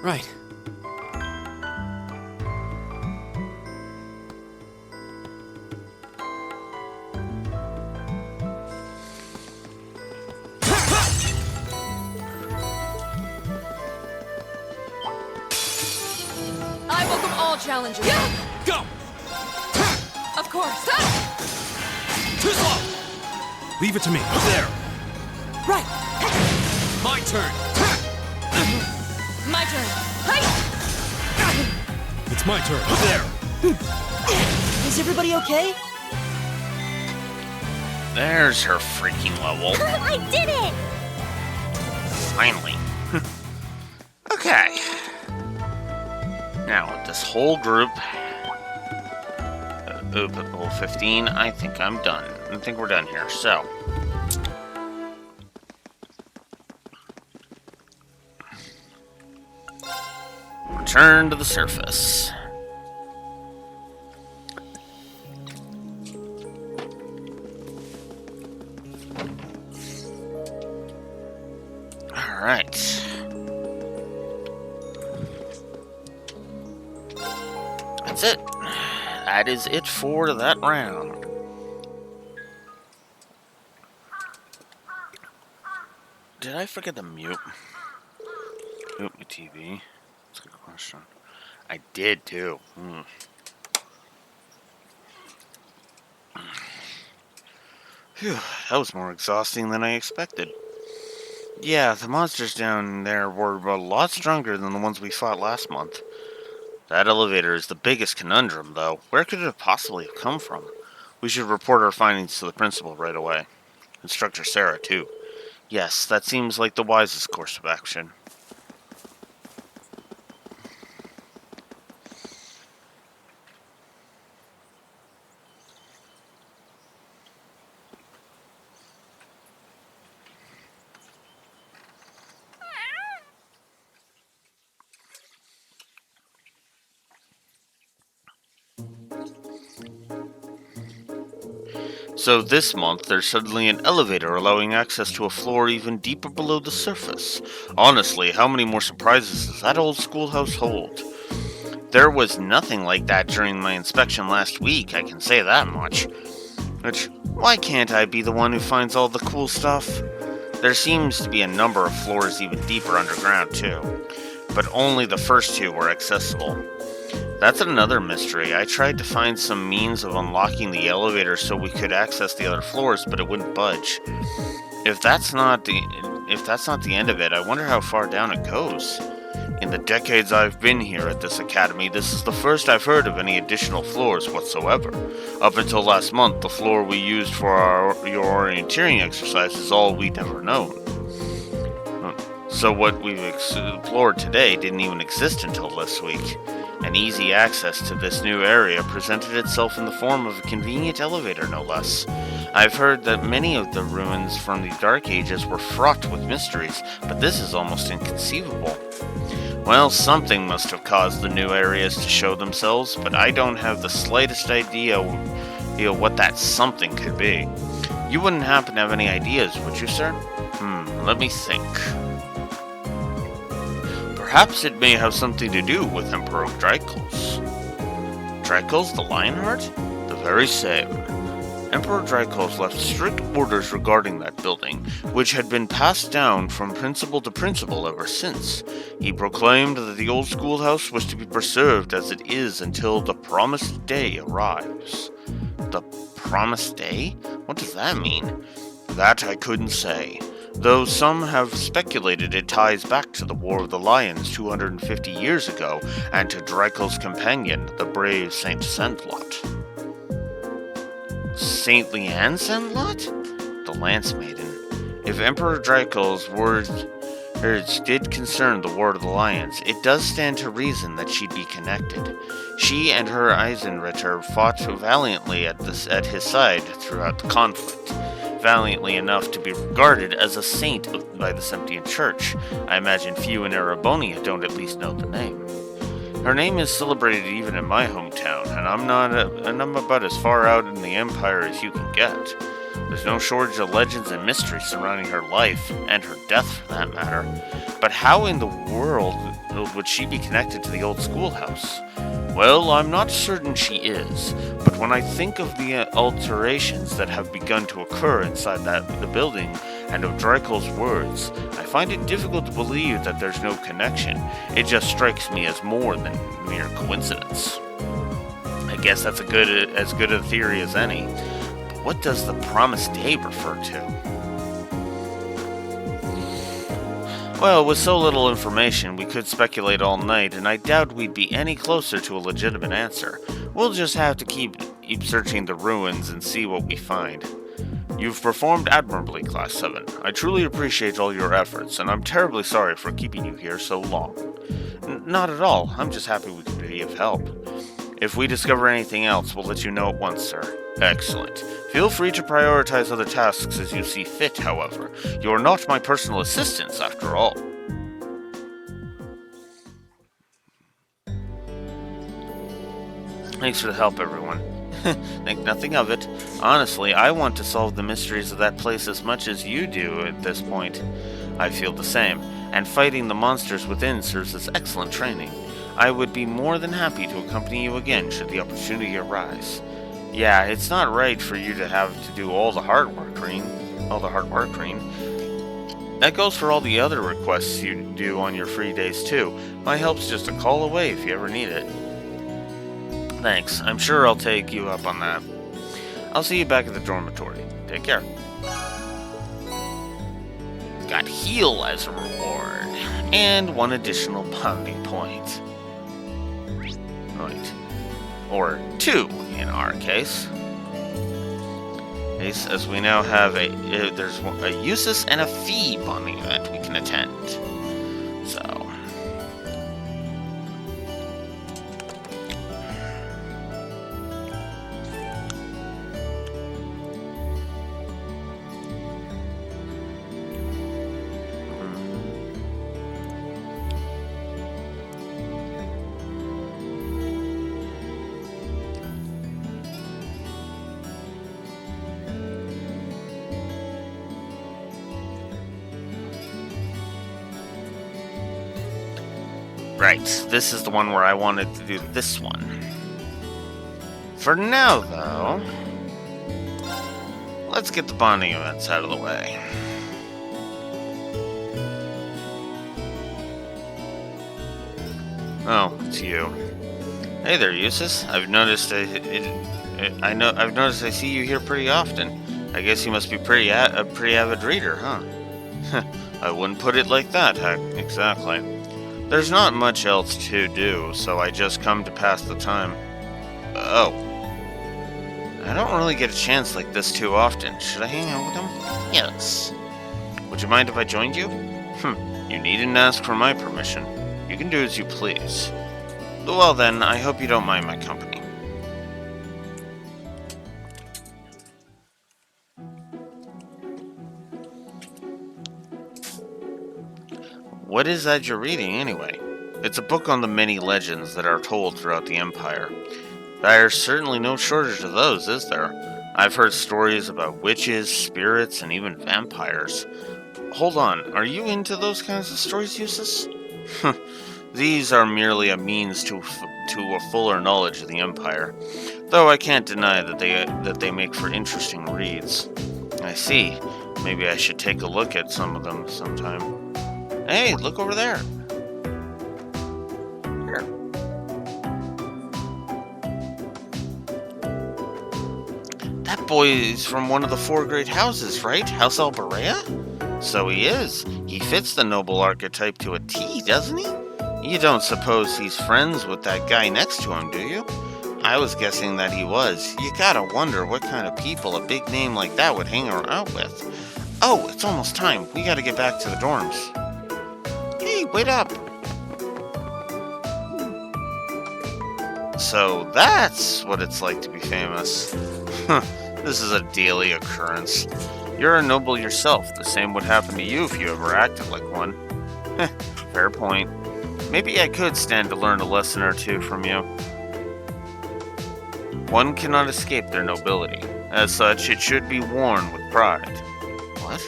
Right. I welcome all challenges. Go! Of course. Too slow! Leave it to me. There! Right! My turn! My turn. Hi! It's my turn. There! Is everybody okay? There's her freaking level. I did it! Finally. Okay. Now, with this whole group Oop, at level 15. I think I'm done. I think we're done here. So, return to the surface. All right. That's it. That is it for that round. Did I forget to mute my TV? That's a good question. I did too. Phew, that was more exhausting than I expected. Yeah, the monsters down there were a lot stronger than the ones we fought last month. That elevator is the biggest conundrum, though. Where could it have possibly have come from? We should report our findings to the principal right away. Instructor Sarah, too. Yes, that seems like the wisest course of action. So this month, there's suddenly an elevator allowing access to a floor even deeper below the surface. Honestly, how many more surprises does that old schoolhouse hold? There was nothing like that during my inspection last week, I can say that much. Which, why can't I be the one who finds all the cool stuff? There seems to be a number of floors even deeper underground, too. But only the first two were accessible. That's another mystery. I tried to find some means of unlocking the elevator so we could access the other floors, but it wouldn't budge. If that's not the end of it, I wonder how far down it goes. In the decades I've been here at this academy, this is the first I've heard of any additional floors whatsoever. Up until last month, the floor we used for your orienteering exercise is all we'd ever known. So what we've explored today didn't even exist until this week. And easy access to this new area presented itself in the form of a convenient elevator, no less. I've heard that many of the ruins from the Dark Ages were fraught with mysteries, but this is almost inconceivable. Well, something must have caused the new areas to show themselves, but I don't have the slightest idea what that something could be. You wouldn't happen to have any ideas, would you, sir? Let me think. Perhaps it may have something to do with Emperor Drycles. Drycles the Lionheart? The very same. Emperor Drycles left strict orders regarding that building, which had been passed down from principal to principal ever since. He proclaimed that the old schoolhouse was to be preserved as it is until the promised day arrives. The promised day? What does that mean? That I couldn't say. Though some have speculated it ties back to the War of the Lions 250 years ago, and to Drycles' companion, the brave Saint Sandlot. Saint Leanne Sandlot? The Lance Maiden. If Emperor Drycles' words did concern the War of the Lions, it does stand to reason that she'd be connected. She and her Eisenritter fought valiantly at his side throughout the conflict. Valiantly enough to be regarded as a saint by the Semptian Church. I imagine few in Erebonia don't at least know the name. Her name is celebrated even in my hometown, and I'm about as far out in the Empire as you can get. There's no shortage of legends and mysteries surrounding her life, and her death for that matter. But how in the world would she be connected to the old schoolhouse? Well, I'm not certain she is, but when I think of the alterations that have begun to occur inside the building, and of Drycles' words, I find it difficult to believe that there's no connection. It just strikes me as more than mere coincidence. I guess that's as good a theory as any. But what does the promised day refer to? Well, with so little information, we could speculate all night, and I doubt we'd be any closer to a legitimate answer. We'll just have to keep searching the ruins and see what we find. You've performed admirably, Class 7. I truly appreciate all your efforts, and I'm terribly sorry for keeping you here so long. Not at all. I'm just happy we could be of help. If we discover anything else, we'll let you know at once, sir. Excellent. Feel free to prioritize other tasks as you see fit, however. You're not my personal assistants, after all. Thanks for the help, everyone. Think nothing of it. Honestly, I want to solve the mysteries of that place as much as you do at this point. I feel the same, and fighting the monsters within serves as excellent training. I would be more than happy to accompany you again should the opportunity arise. Yeah, it's not right for you to have to do all the hard work, Green. That goes for all the other requests you do on your free days too. My help's just a call away if you ever need it. Thanks. I'm sure I'll take you up on that. I'll see you back at the dormitory. Take care. Got heal as a reward. And one additional bonding point. Right. Or 2 in our case. As we now have there's a Eustace and a Fee bonding event we can attend. So. Right, this is the one where I wanted to do this one. For now, though, let's get the bonding events out of the way. Oh, it's you. Hey there, Eustace. I've noticed I see you here pretty often. I guess you must be a pretty avid reader, huh? I wouldn't put it like that, exactly. There's not much else to do, so I just come to pass the time. Oh. I don't really get a chance like this too often. Should I hang out with him? Yes. Would you mind if I joined you? You needn't ask for my permission. You can do as you please. Well then, I hope you don't mind my company. What is that you're reading, anyway? It's a book on the many legends that are told throughout the Empire. There's certainly no shortage of those, is there? I've heard stories about witches, spirits, and even vampires. Hold on, are you into those kinds of stories, Eustace? These are merely a means to a fuller knowledge of the Empire, though I can't deny that they make for interesting reads. I see. Maybe I should take a look at some of them sometime. Hey, look over there. Here. That boy is from one of the 4 great houses, right? House Alberea? So he is. He fits the noble archetype to a T, doesn't he? You don't suppose he's friends with that guy next to him, do you? I was guessing that he was. You gotta wonder what kind of people a big name like that would hang around with. Oh, it's almost time. We gotta get back to the dorms. Hey, wait up! So that's what it's like to be famous. This is a daily occurrence. You're a noble yourself. The same would happen to you if you ever acted like one. Fair point. Maybe I could stand to learn a lesson or two from you. One cannot escape their nobility. As such, it should be worn with pride. What?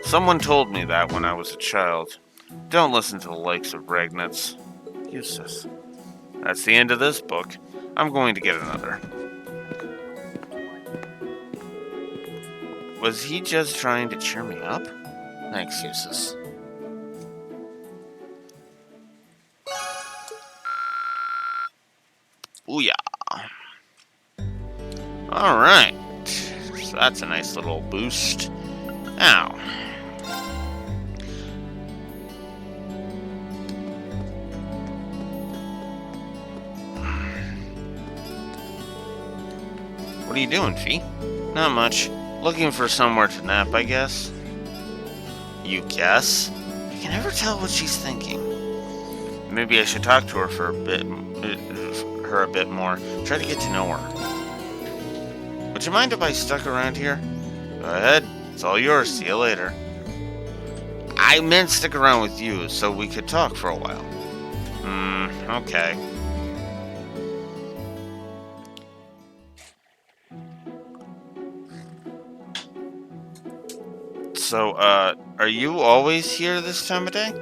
Someone told me that when I was a child. Don't listen to the likes of Ragnitz. Eustace. That's the end of this book. I'm going to get another. Was he just trying to cheer me up? Thanks, Eustace. Ooh yeah. Alright. So that's a nice little boost. Now. What are you doing, Fee? Not much. Looking for somewhere to nap, I guess. You guess? I can never tell what she's thinking. Maybe I should talk to her for a bit. her a bit more. Try to get to know her. Would you mind if I stuck around here? Go ahead. It's all yours. See you later. I meant stick around with you so we could talk for a while. Okay. So, are you always here this time of day?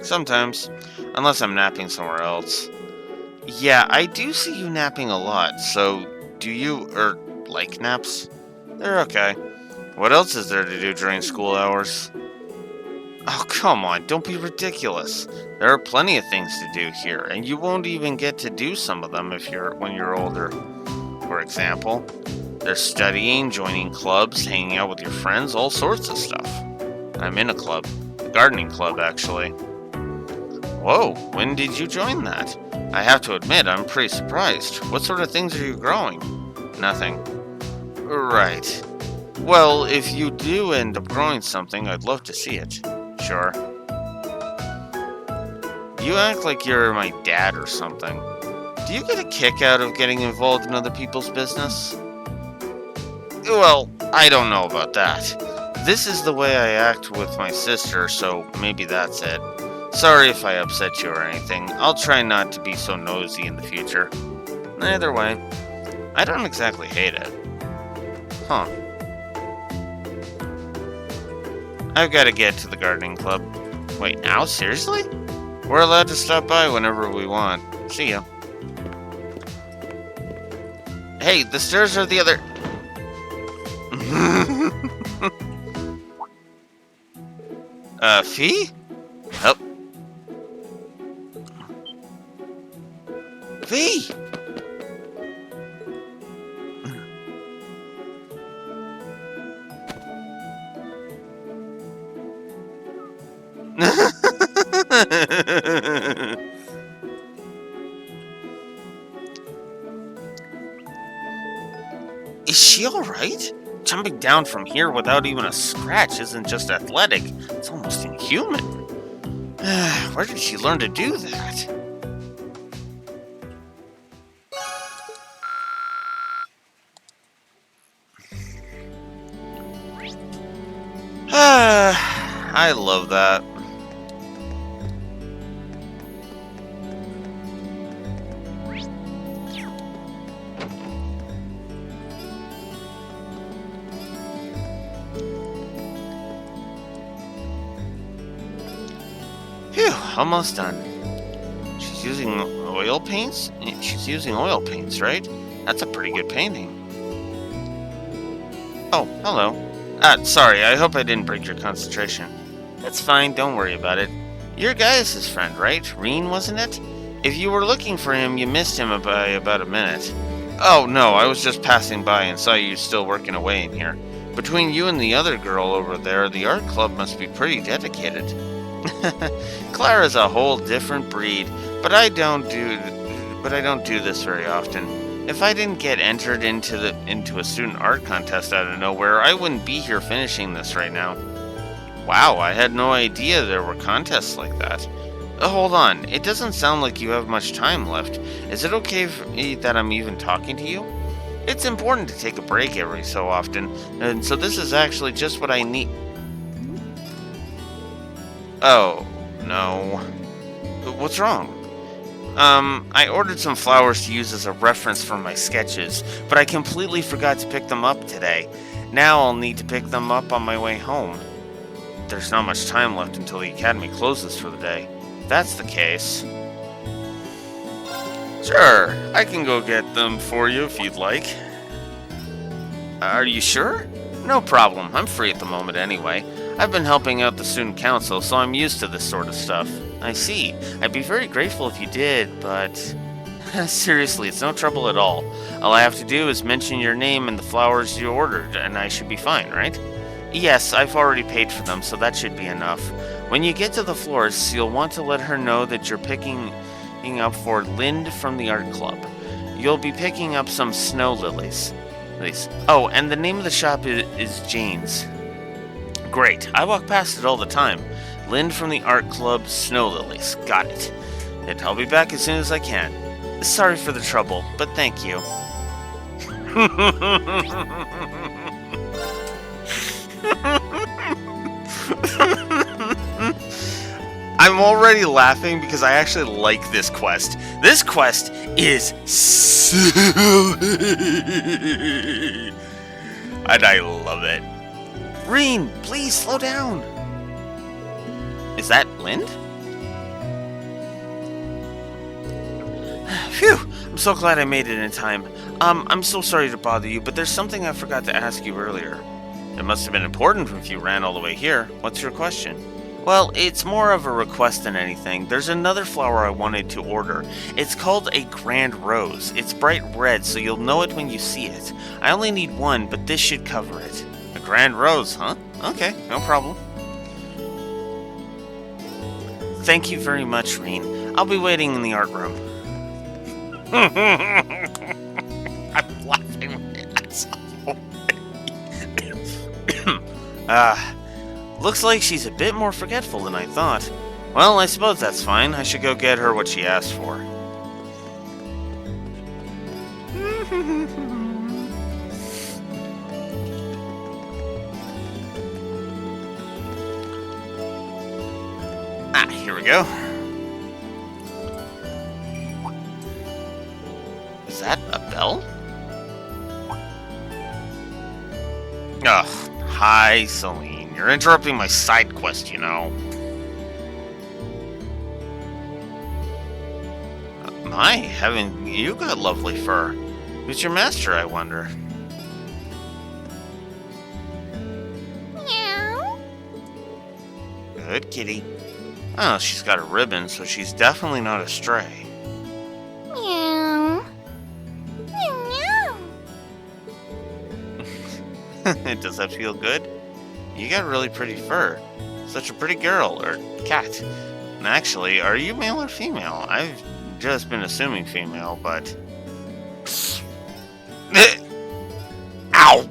Sometimes, unless I'm napping somewhere else. Yeah, I do see you napping a lot, so do you, like naps? They're okay. What else is there to do during school hours? Oh, come on, don't be ridiculous. There are plenty of things to do here, and you won't even get to do some of them when you're older. For example, there's studying, joining clubs, hanging out with your friends, all sorts of stuff. I'm in a club. A gardening club, actually. Whoa, when did you join that? I have to admit, I'm pretty surprised. What sort of things are you growing? Nothing. Right. Well, if you do end up growing something, I'd love to see it. Sure. You act like you're my dad or something. Do you get a kick out of getting involved in other people's business? Well, I don't know about that. This is the way I act with my sister, so maybe that's it. Sorry if I upset you or anything. I'll try not to be so nosy in the future. Either way, I don't exactly hate it. Huh. I've got to get to the gardening club. Wait, now? Seriously? We're allowed to stop by whenever we want. See ya. Hey, the stairs are the other... Fee? Oh. Fee! Is she alright? Jumping down from here without even a scratch isn't just athletic, it's almost inhuman. Where did she learn to do that? I love that. Phew, almost done. She's using oil paints? She's using oil paints, right? That's a pretty good painting. Oh, hello. Sorry, I hope I didn't break your concentration. That's fine, don't worry about it. You're Gaius' friend, right? Reen, wasn't it? If you were looking for him, you missed him by about a minute. Oh, no, I was just passing by and saw you still working away in here. Between you and the other girl over there, the art club must be pretty dedicated. Clara's a whole different breed, but I don't do this very often. If I didn't get entered into a student art contest out of nowhere, I wouldn't be here finishing this right now. Wow, I had no idea there were contests like that. Hold on, it doesn't sound like you have much time left. Is it okay that I'm even talking to you? It's important to take a break every so often, and so this is actually just what I need. Oh, no. What's wrong? I ordered some flowers to use as a reference for my sketches, but I completely forgot to pick them up today. Now I'll need to pick them up on my way home. There's not much time left until the academy closes for the day. If that's the case... Sure, I can go get them for you if you'd like. Are you sure? No problem, I'm free at the moment anyway. I've been helping out the student council, so I'm used to this sort of stuff. I see. I'd be very grateful if you did, but... Seriously, it's no trouble at all. All I have to do is mention your name and the flowers you ordered, and I should be fine, right? Yes, I've already paid for them, so that should be enough. When you get to the florist, you'll want to let her know that you're picking up for Lind from the art club. You'll be picking up some snow lilies. Oh, and the name of the shop is Jane's. Great, I walk past it all the time. Lind from the art club, snow lilies. Got it. I'll be back as soon as I can. Sorry for the trouble, but thank you. I'm already laughing because I actually like this quest. This quest is silly. And I love it. Reen, please slow down. Is that Lind? Phew, I'm so glad I made it in time. I'm so sorry to bother you, but there's something I forgot to ask you earlier. It must have been important if you ran all the way here. What's your question? Well, it's more of a request than anything. There's another flower I wanted to order. It's called a Grand Rose. It's bright red, so you'll know it when you see it. I only need one, but this should cover it. A Grand Rose, huh? Okay, no problem. Thank you very much, Reen. I'll be waiting in the art room. I'm laughing my ass off. Looks like she's a bit more forgetful than I thought. Well, I suppose that's fine. I should go get her what she asked for. Here we go. Is that a bell? Ugh, hi, Celine. You're interrupting my side quest, you know. My heaven, you got lovely fur. Who's your master, I wonder? Meow. Good kitty. Oh, she's got a ribbon, so she's definitely not a stray. Meow. Meow. Does that feel good? You got really pretty fur. Such a pretty girl, or cat. And actually, are you male or female? I've just been assuming female, but... Ow!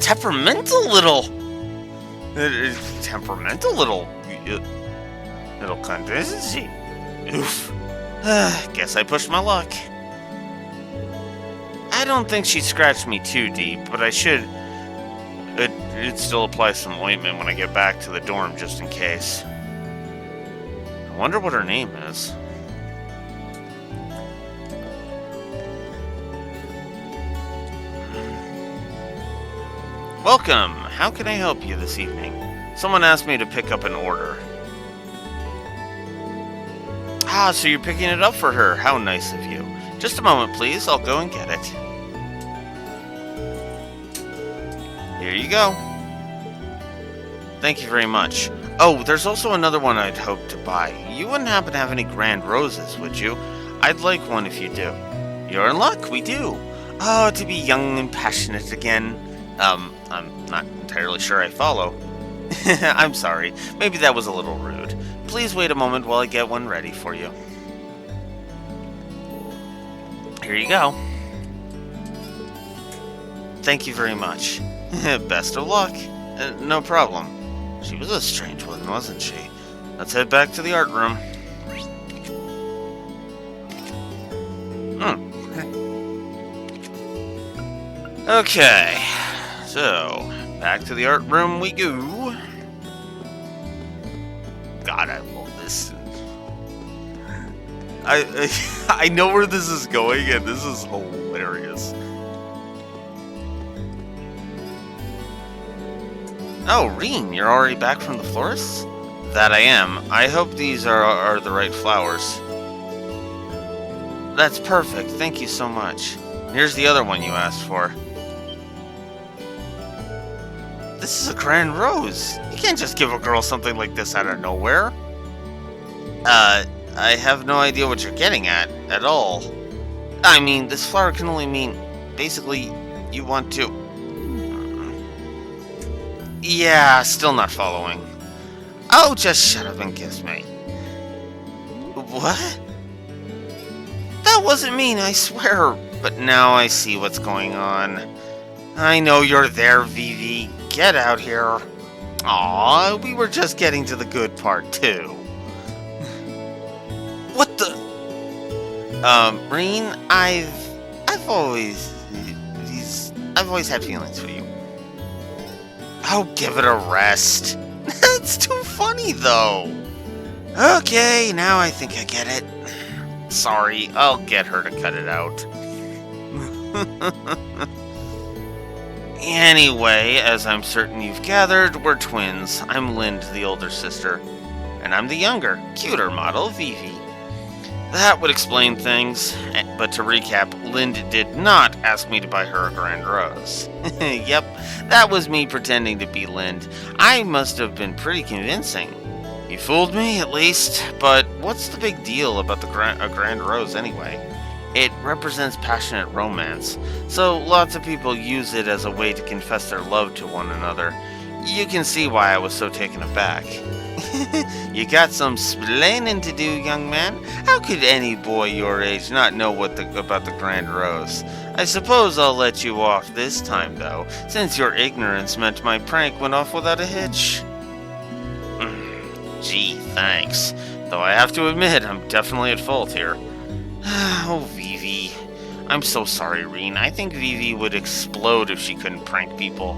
Temperamental little cunt, isn't she? Oof. Guess I pushed my luck. I don't think she scratched me too deep, but I should... It'd still apply some ointment when I get back to the dorm, just in case. I wonder what her name is. Welcome! How can I help you this evening? Someone asked me to pick up an order. Ah, so you're picking it up for her. How nice of you. Just a moment, please. I'll go and get it. Here you go. Thank you very much. Oh, there's also another one I'd hoped to buy. You wouldn't happen to have any Grand Roses, would you? I'd like one if you do. You're in luck, we do. Oh, to be young and passionate again. I'm not entirely sure I follow. I'm sorry. Maybe that was a little rude. Please wait a moment while I get one ready for you. Here you go. Thank you very much. Best of luck. No problem. She was a strange one, wasn't she? Let's head back to the art room. Okay. So, back to the art room we go. God, I love this. I know where this is going, and this is hilarious. Oh, Reen, you're already back from the florist? That I am. I hope these are the right flowers. That's perfect. Thank you so much. Here's the other one you asked for. This is a Grand Rose. You can't just give a girl something like this out of nowhere. I have no idea what you're getting at all. I mean, this flower can only mean, basically, you want to... Yeah, still not following. Oh, just shut up and kiss me. What? That wasn't mean, I swear. But now I see what's going on. I know you're there, Vivi. Get out here. Aw, we were just getting to the good part, too. What the? Reen, I've always had feelings for you. Oh, give it a rest. It's too funny, though. Okay, now I think I get it. Sorry, I'll get her to cut it out. Anyway, as I'm certain you've gathered, we're twins. I'm Lind, the older sister. And I'm the younger, cuter model, Vivi. That would explain things, but to recap, Lind did not ask me to buy her a Grand Rose. Yep, that was me pretending to be Lind. I must have been pretty convincing. You fooled me, at least, but what's the big deal about a Grand Rose anyway? It represents passionate romance, so lots of people use it as a way to confess their love to one another. You can see why I was so taken aback. You got some splaining to do, young man. How could any boy your age not know about the Grand Rose? I suppose I'll let you off this time, though, since your ignorance meant my prank went off without a hitch. Gee, thanks. Though I have to admit, I'm definitely at fault here. Oh, Vivi. I'm so sorry, Reen. I think Vivi would explode if she couldn't prank people.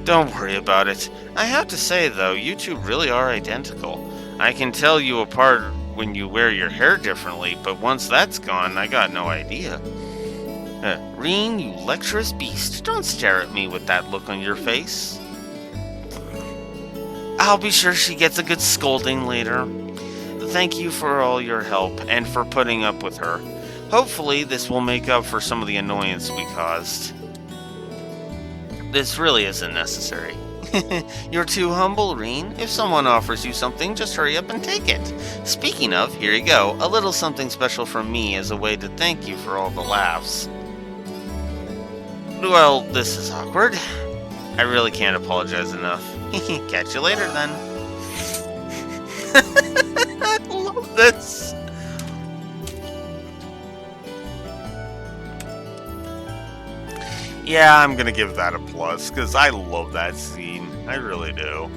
Don't worry about it. I have to say, though, you two really are identical. I can tell you apart when you wear your hair differently, but once that's gone, I got no idea. Reen, you lecherous beast, don't stare at me with that look on your face. I'll be sure she gets a good scolding later. Thank you for all your help and for putting up with her. Hopefully, this will make up for some of the annoyance we caused. This really isn't necessary. You're too humble, Reen. If someone offers you something, just hurry up and take it. Speaking of, here you go. A little something special from me as a way to thank you for all the laughs. Well, this is awkward. I really can't apologize enough. Catch you later, then. I love this. Yeah, I'm gonna give that a plus, because I love that scene. I really do.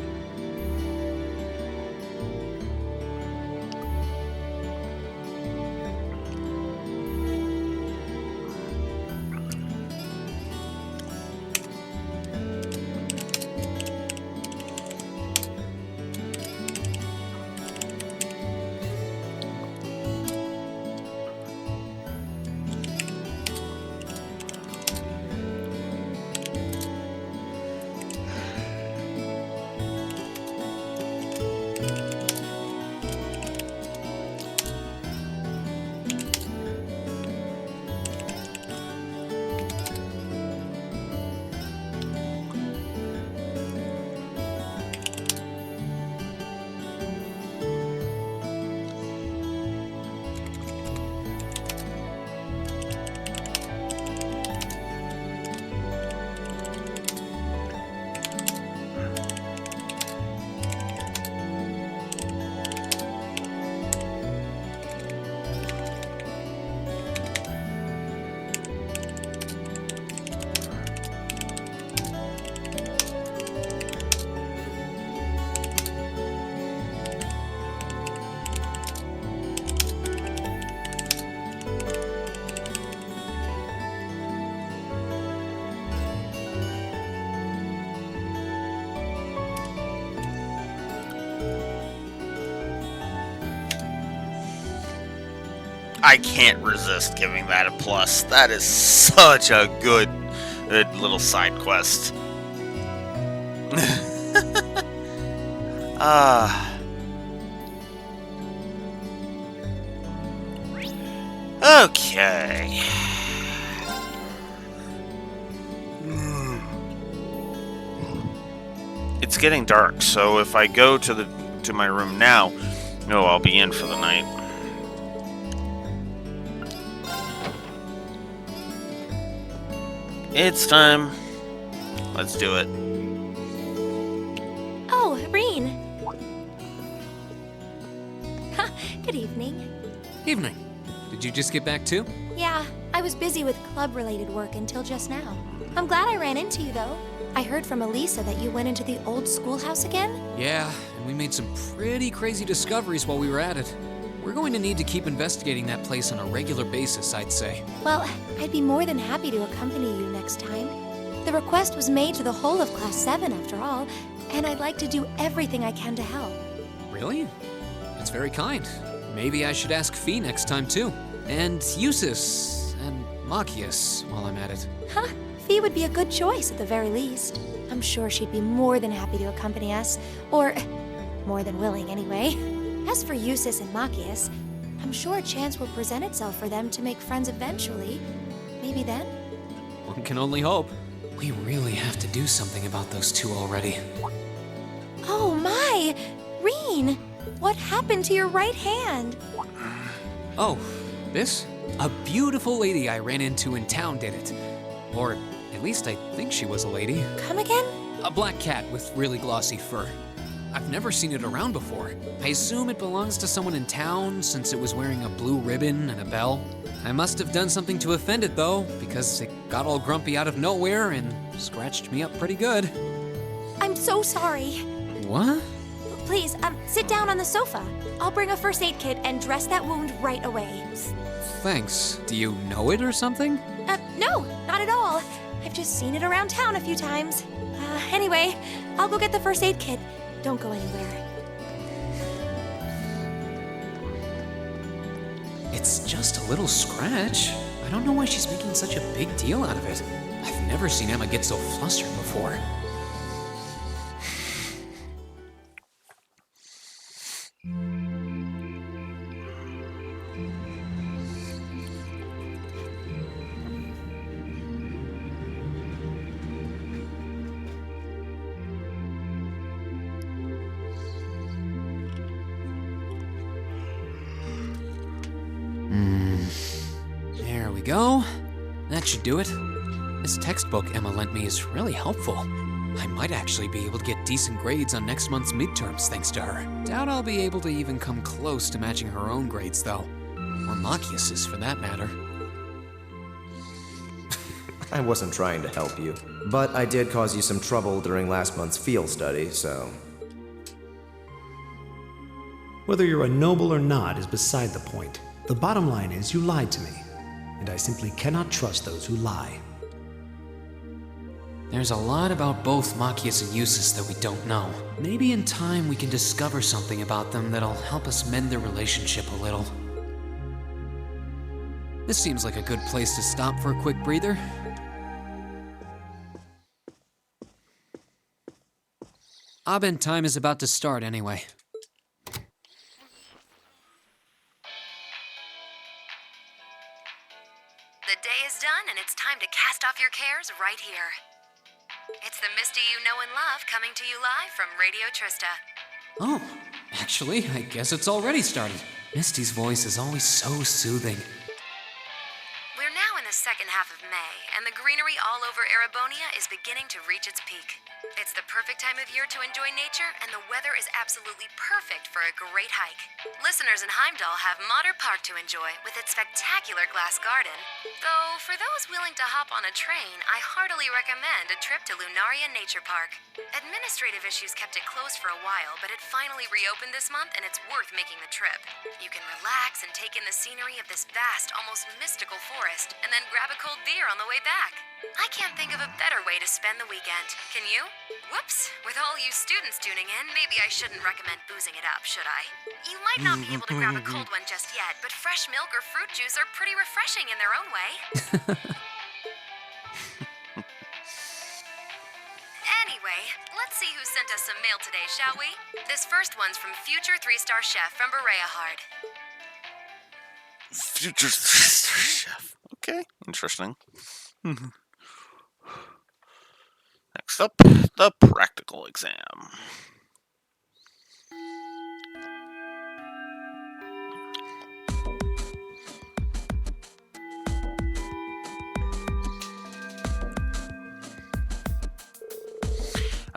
I can't resist giving that a plus. That is such a good little side quest. Okay. It's getting dark, so if I go to my room now, no, I'll be in for the night. It's time. Let's do it. Oh, Reen. Good evening. Evening. Did you just get back too? Yeah, I was busy with club-related work until just now. I'm glad I ran into you, though. I heard from Elisa that you went into the old schoolhouse again? Yeah, and we made some pretty crazy discoveries while we were at it. We're going to need to keep investigating that place on a regular basis, I'd say. Well, I'd be more than happy to accompany you next time. The request was made to the whole of Class 7 after all, and I'd like to do everything I can to help. Really? That's very kind. Maybe I should ask Fee next time too. And Eusis and Machias while I'm at it. Huh? Fee would be a good choice at the very least. I'm sure she'd be more than happy to accompany us, or more than willing anyway. As for Eusis and Machias, I'm sure a chance will present itself for them to make friends eventually. Maybe then? One can only hope. We really have to do something about those two already. Oh my! Reen! What happened to your right hand? Oh, this? A beautiful lady I ran into in town did it. Or at least I think she was a lady. Come again? A black cat with really glossy fur. I've never seen it around before. I assume it belongs to someone in town since it was wearing a blue ribbon and a bell. I must have done something to offend it though, because it got all grumpy out of nowhere and scratched me up pretty good. I'm so sorry. What? Please, sit down on the sofa. I'll bring a first aid kit and dress that wound right away. Thanks. Do you know it or something? No, not at all. I've just seen it around town a few times. Anyway, I'll go get the first aid kit. Don't go anywhere. It's just a little scratch. I don't know why she's making such a big deal out of it. I've never seen Emma get so flustered before. There we go. That should do it. This textbook Emma lent me is really helpful. I might actually be able to get decent grades on next month's midterms thanks to her. Doubt I'll be able to even come close to matching her own grades though. Or Machias's for that matter. I wasn't trying to help you, but I did cause you some trouble during last month's field study, so... Whether you're a noble or not is beside the point. The bottom line is you lied to me, and I simply cannot trust those who lie. There's a lot about both Machias and Eusis that we don't know. Maybe in time we can discover something about them that'll help us mend their relationship a little. This seems like a good place to stop for a quick breather. Abend time is about to start anyway. The day is done, and it's time to cast off your cares right here. It's the Misty you know and love coming to you live from Radio Trista. Oh, actually, I guess it's already started. Misty's voice is always so soothing. We're now in the second half of May, and the greenery all over Erebonia is beginning to reach its peak. It's the perfect time of year to enjoy nature, and the weather is absolutely perfect for a great hike. Listeners in Heimdall have Modder Park to enjoy with its spectacular glass garden. Though, for those willing to hop on a train, I heartily recommend a trip to Lunaria Nature Park. Administrative issues kept it closed for a while, but it finally reopened this month, and it's worth making the trip. You can relax and take in the scenery of this vast, almost mystical forest, and then grab a cold beer on the way back. I can't think of a better way to spend the weekend. Can you? Whoops! With all you students tuning in, maybe I shouldn't recommend boozing it up, should I? You might not be able to grab a cold one just yet, but fresh milk or fruit juice are pretty refreshing in their own way. Anyway, let's see who sent us some mail today, shall we? This first one's from future 3-star chef from Bereahard. Future chef. Okay, interesting. Next up, the practical exam.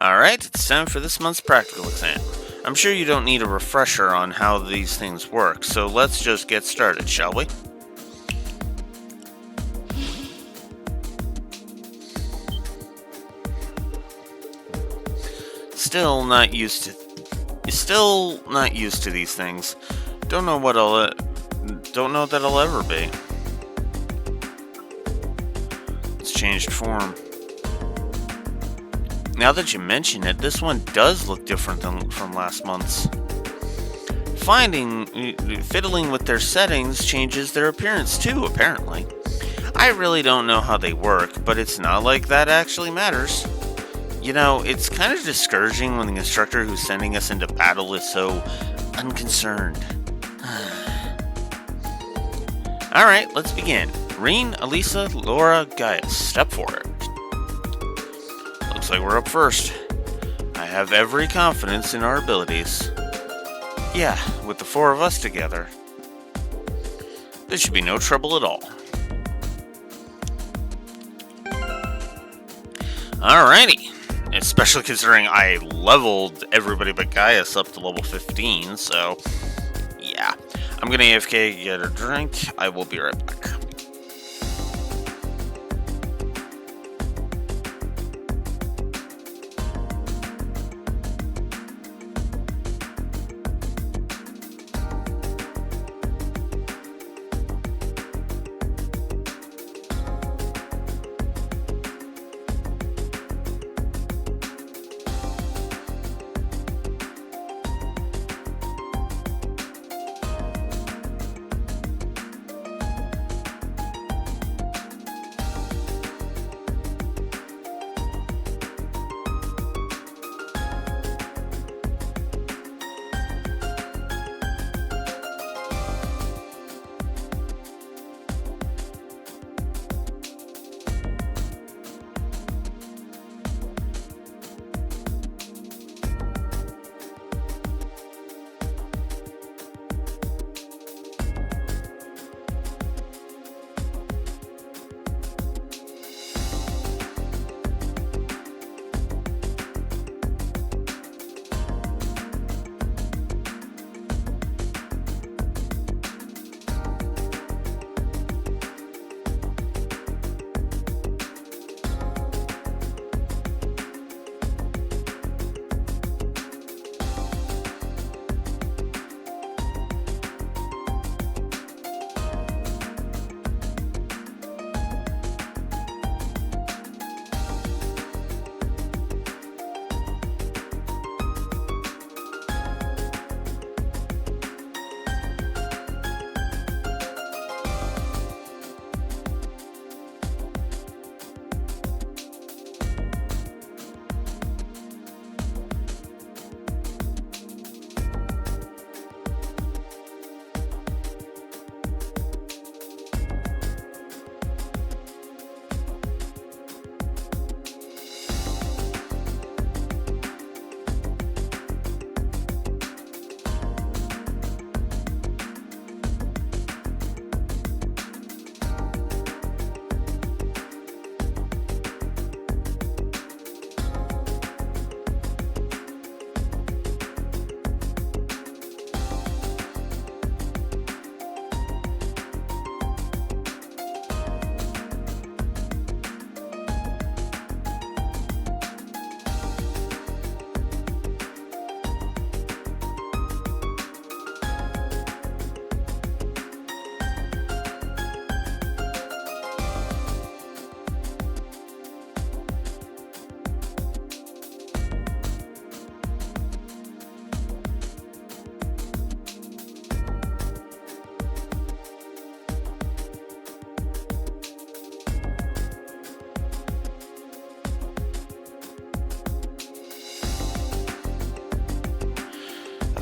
Alright, it's time for this month's practical exam. I'm sure you don't need a refresher on how these things work, so let's just get started, shall we? still not used to these things. Don't know that I'll ever be. It's changed form. Now that you mention it, this one does look different than from last month's. Fiddling with their settings changes their appearance too, apparently. I really don't know how they work, but it's not like that actually matters. You know, it's kind of discouraging when the instructor who's sending us into battle is so unconcerned. Alright, let's begin. Rean, Elisa, Laura, Gaius, step forward. Looks like we're up first. I have every confidence in our abilities. Yeah, with the four of us together. There should be no trouble at all. Alrighty. Especially considering I leveled everybody but Gaius up to level 15, so yeah. I'm gonna AFK, get a drink. I will be right back.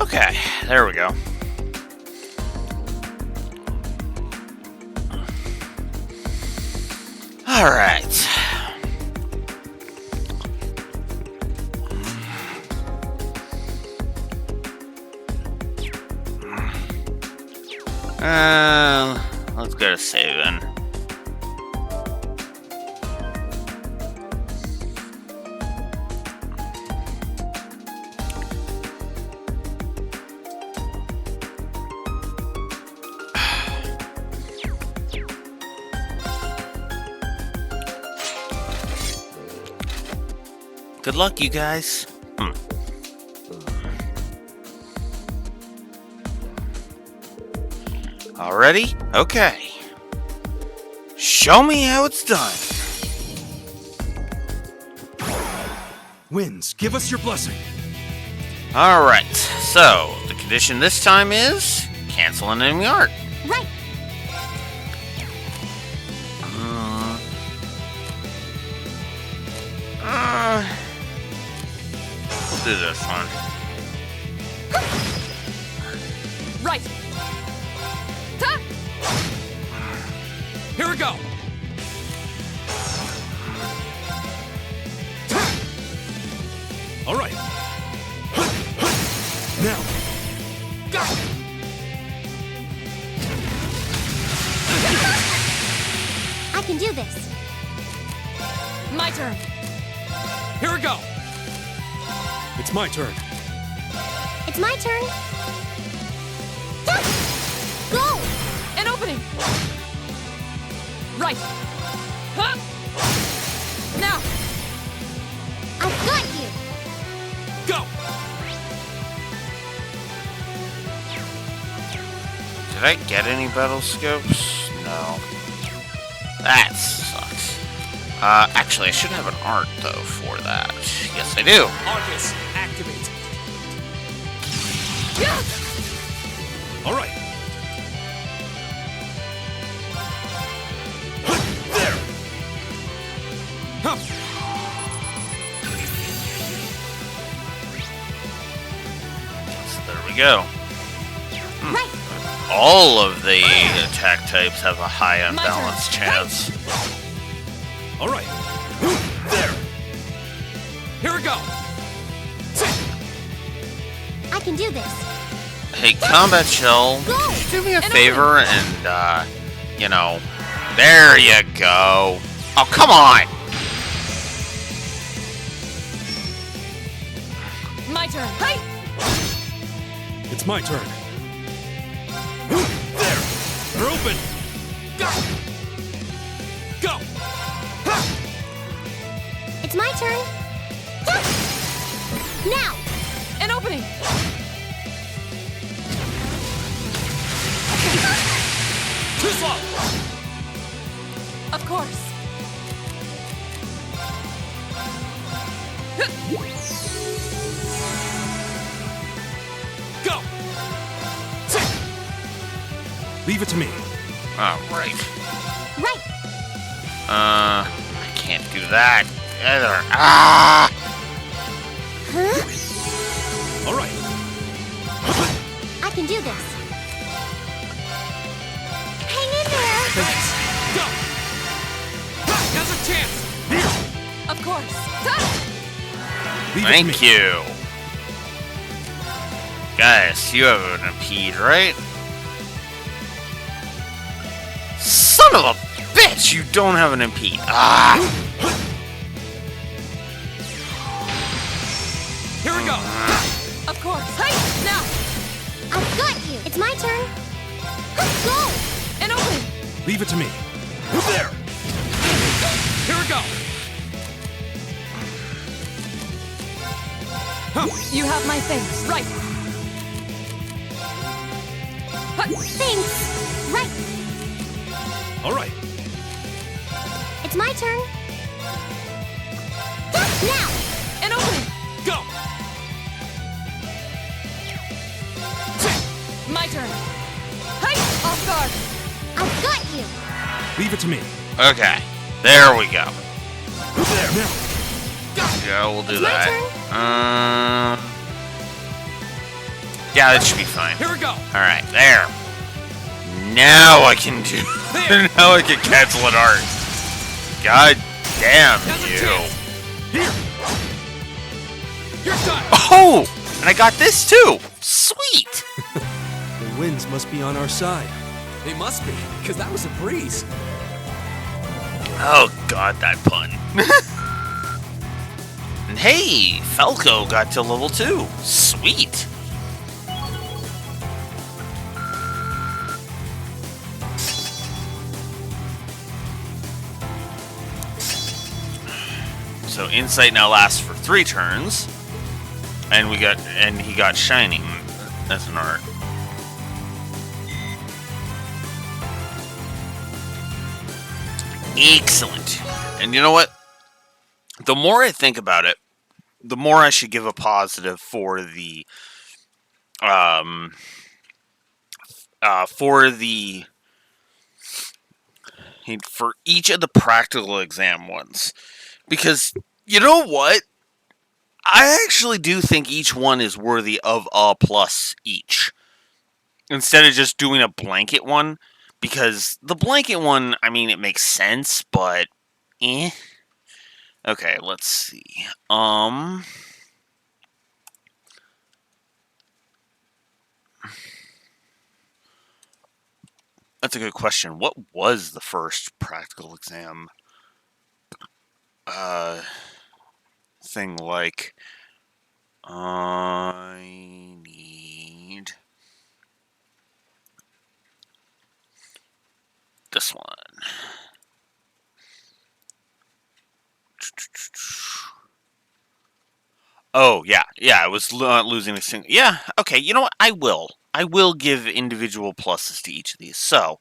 Okay, there we go. All right. Let's go to saving. Good luck, you guys. Already? Okay. Show me how it's done. Winds, give us your blessing. Alright, so the condition this time is cancel an enemy art. Right. We'll do this one. Right. Ta! Here we go. All right. Now. Go! I can do this. My turn. Here we go. It's my turn. It's my turn. Go! An opening. Right. Huh? Now. I've got you. Go. Did I get any battle scopes? No. That sucks. Actually, I should have an art, though, for that. Yes, I do. Arcus, activate. All right. There. Huh. So there we go. Right. All of the attack types have a high My turn. unbalanced chance. All right. There. Here we go. I can do this. Hey, Combat Shell, Go! could you do me a favor and, you know, there you go. Oh, come on! My turn. Hey! It's my turn. There. They're open. Go! Go! It's my turn. Now. An opening. Too slow. Of course. Go. Leave it to me. Oh, right. Right. I can't do that either. Ah! Huh? All right. I can do this. Hang in there. Thanks. Go! Now's a chance. Of course. Leave Thank it to me. you. Guys, you have an impede, right? Son of a bitch, you don't have an impede. Ah! Here we go. Of course. Hey! Now! I've got you. It's my turn. Go. An opening. Leave it to me. There. Here we go. You have my thanks. Right. Thanks. Right. All right. It's my turn. Now. An opening. Go. My turn. Hey! Off guard. I've got you. Leave it to me. Okay, there we go. There. Now. Yeah, we'll do It's my that. Yeah, that should be fine. Here we go. Alright, there. Now I can do. Now I can cancel an art. God damn Now's a you. chance. Here. Your time. Oh! And I got this too! Sweet! The winds must be on our side. They must be, because that was a breeze. Oh god, that pun. And hey, Falco got to level 2. Sweet! So Insight now lasts for 3 turns. And he got Shining as an art. Excellent. And you know what? The more I think about it, the more I should give a positive for the um for the for each of the practical exam ones, because you know what, I actually do think each one is worthy of a plus each instead of just doing a blanket one, because the blanket one, I mean, it makes sense, but eh. Okay, let's see. That's a good question. What was the first practical exam thing like? I need this one. Oh, yeah. Yeah, I was losing a single. Yeah, okay. You know what? I will. I will give individual pluses to each of these. So,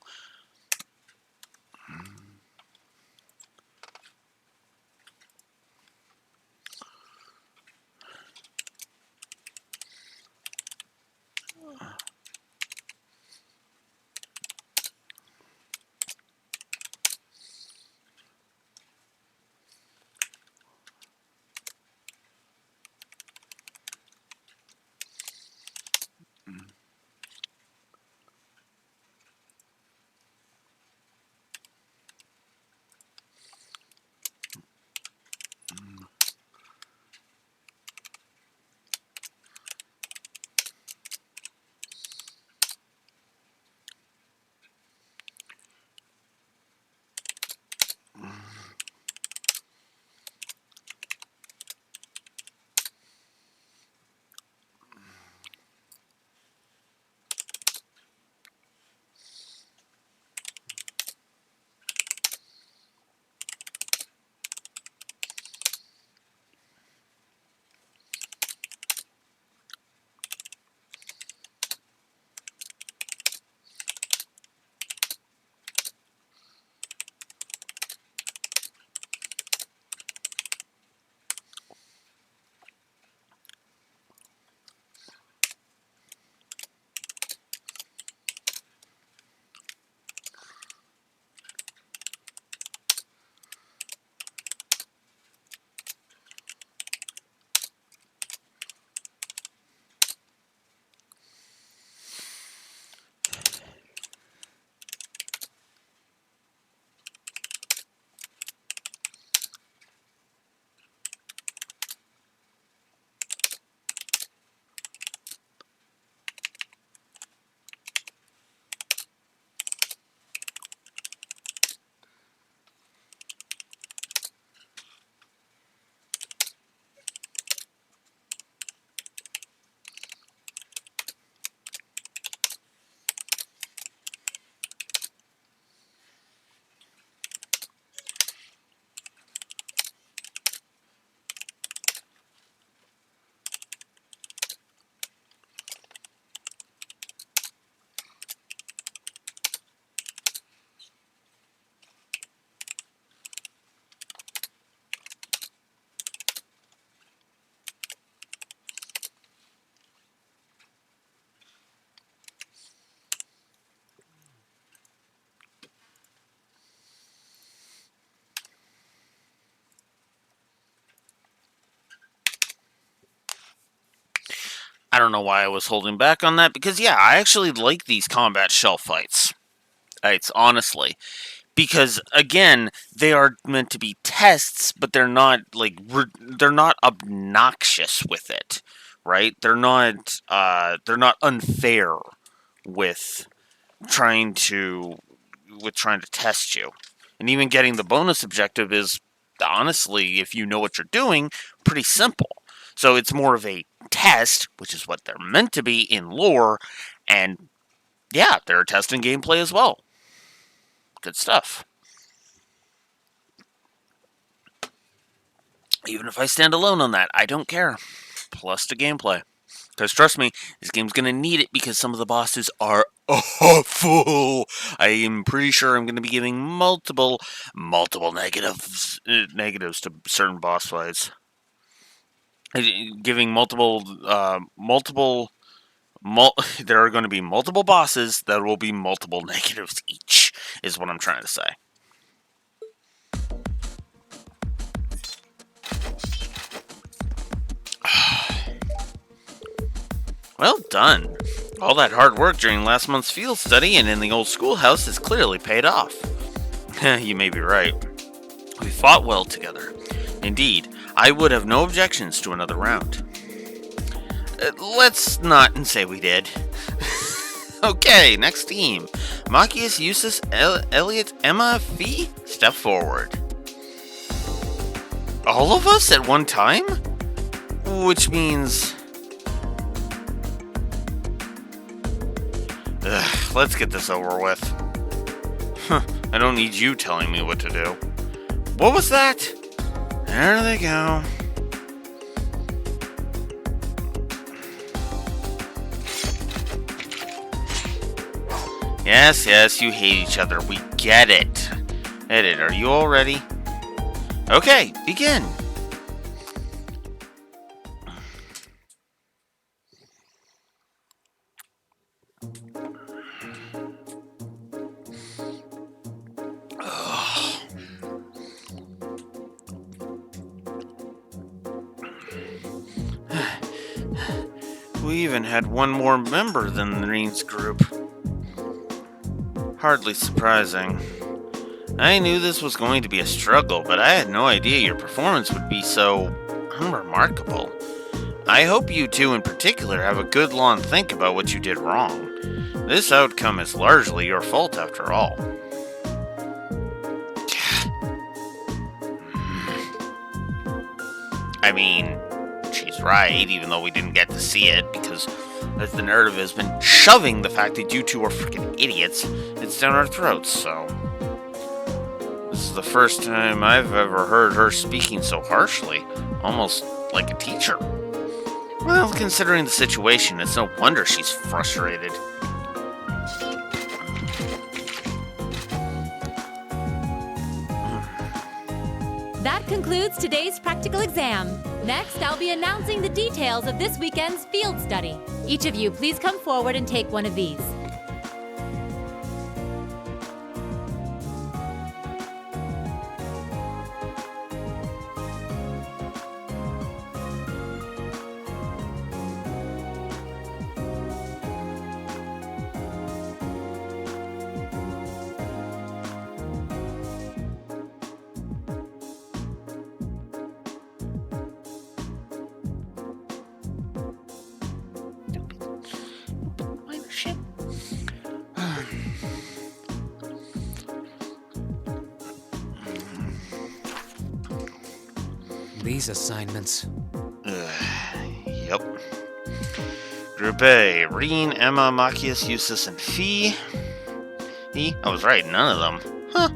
I don't know why I was holding back on that, because, yeah, I actually like these combat shell fights. It's honestly. Because, again, they are meant to be tests, but they're not, like, they're not obnoxious with it, right? They're not unfair with trying to test you. And even getting the bonus objective is, honestly, if you know what you're doing, pretty simple. So it's more of a test, which is what they're meant to be in lore, and yeah, they're a test in gameplay as well. Good stuff. Even if I stand alone on that, I don't care. Plus to gameplay. Because trust me, this game's going to need it, because some of the bosses are Oh, fool! I am pretty sure I'm going to be giving multiple negatives to certain boss fights. Giving there are going to be multiple bosses that will be multiple negatives each, is what I'm trying to say. Well done. All that hard work during last month's field study and in the old schoolhouse has clearly paid off. You may be right. We fought well together. Indeed, I would have no objections to another round. Let's not say we did. Okay, next team. Machias, Eustace, Elliot, Emma, Fee, step forward. All of us at one time? Which means... let's get this over with. I don't need you telling me what to do. What was that? There they go. Yes, you hate each other. We get it. Edit, are you all ready? Okay, begin. We even had one more member than the Reens group. Hardly surprising. I knew this was going to be a struggle, but I had no idea your performance would be so unremarkable. I hope you two in particular have a good long think about what you did wrong. This outcome is largely your fault after all. I mean, she's right, even though we didn't get to see it, because as the narrative has been shoving the fact that you two are freaking idiots, it's down our throats, so... This is the first time I've ever heard her speaking so harshly, almost like a teacher. Well, considering the situation, it's no wonder she's frustrated. That concludes today's practical exam. Next, I'll be announcing the details of this weekend's field study. Each of you, please come forward and take one of these. These assignments. Yep. Group A, Reen, Emma, Machias, Eustace, and Fee. I was right, none of them. Huh.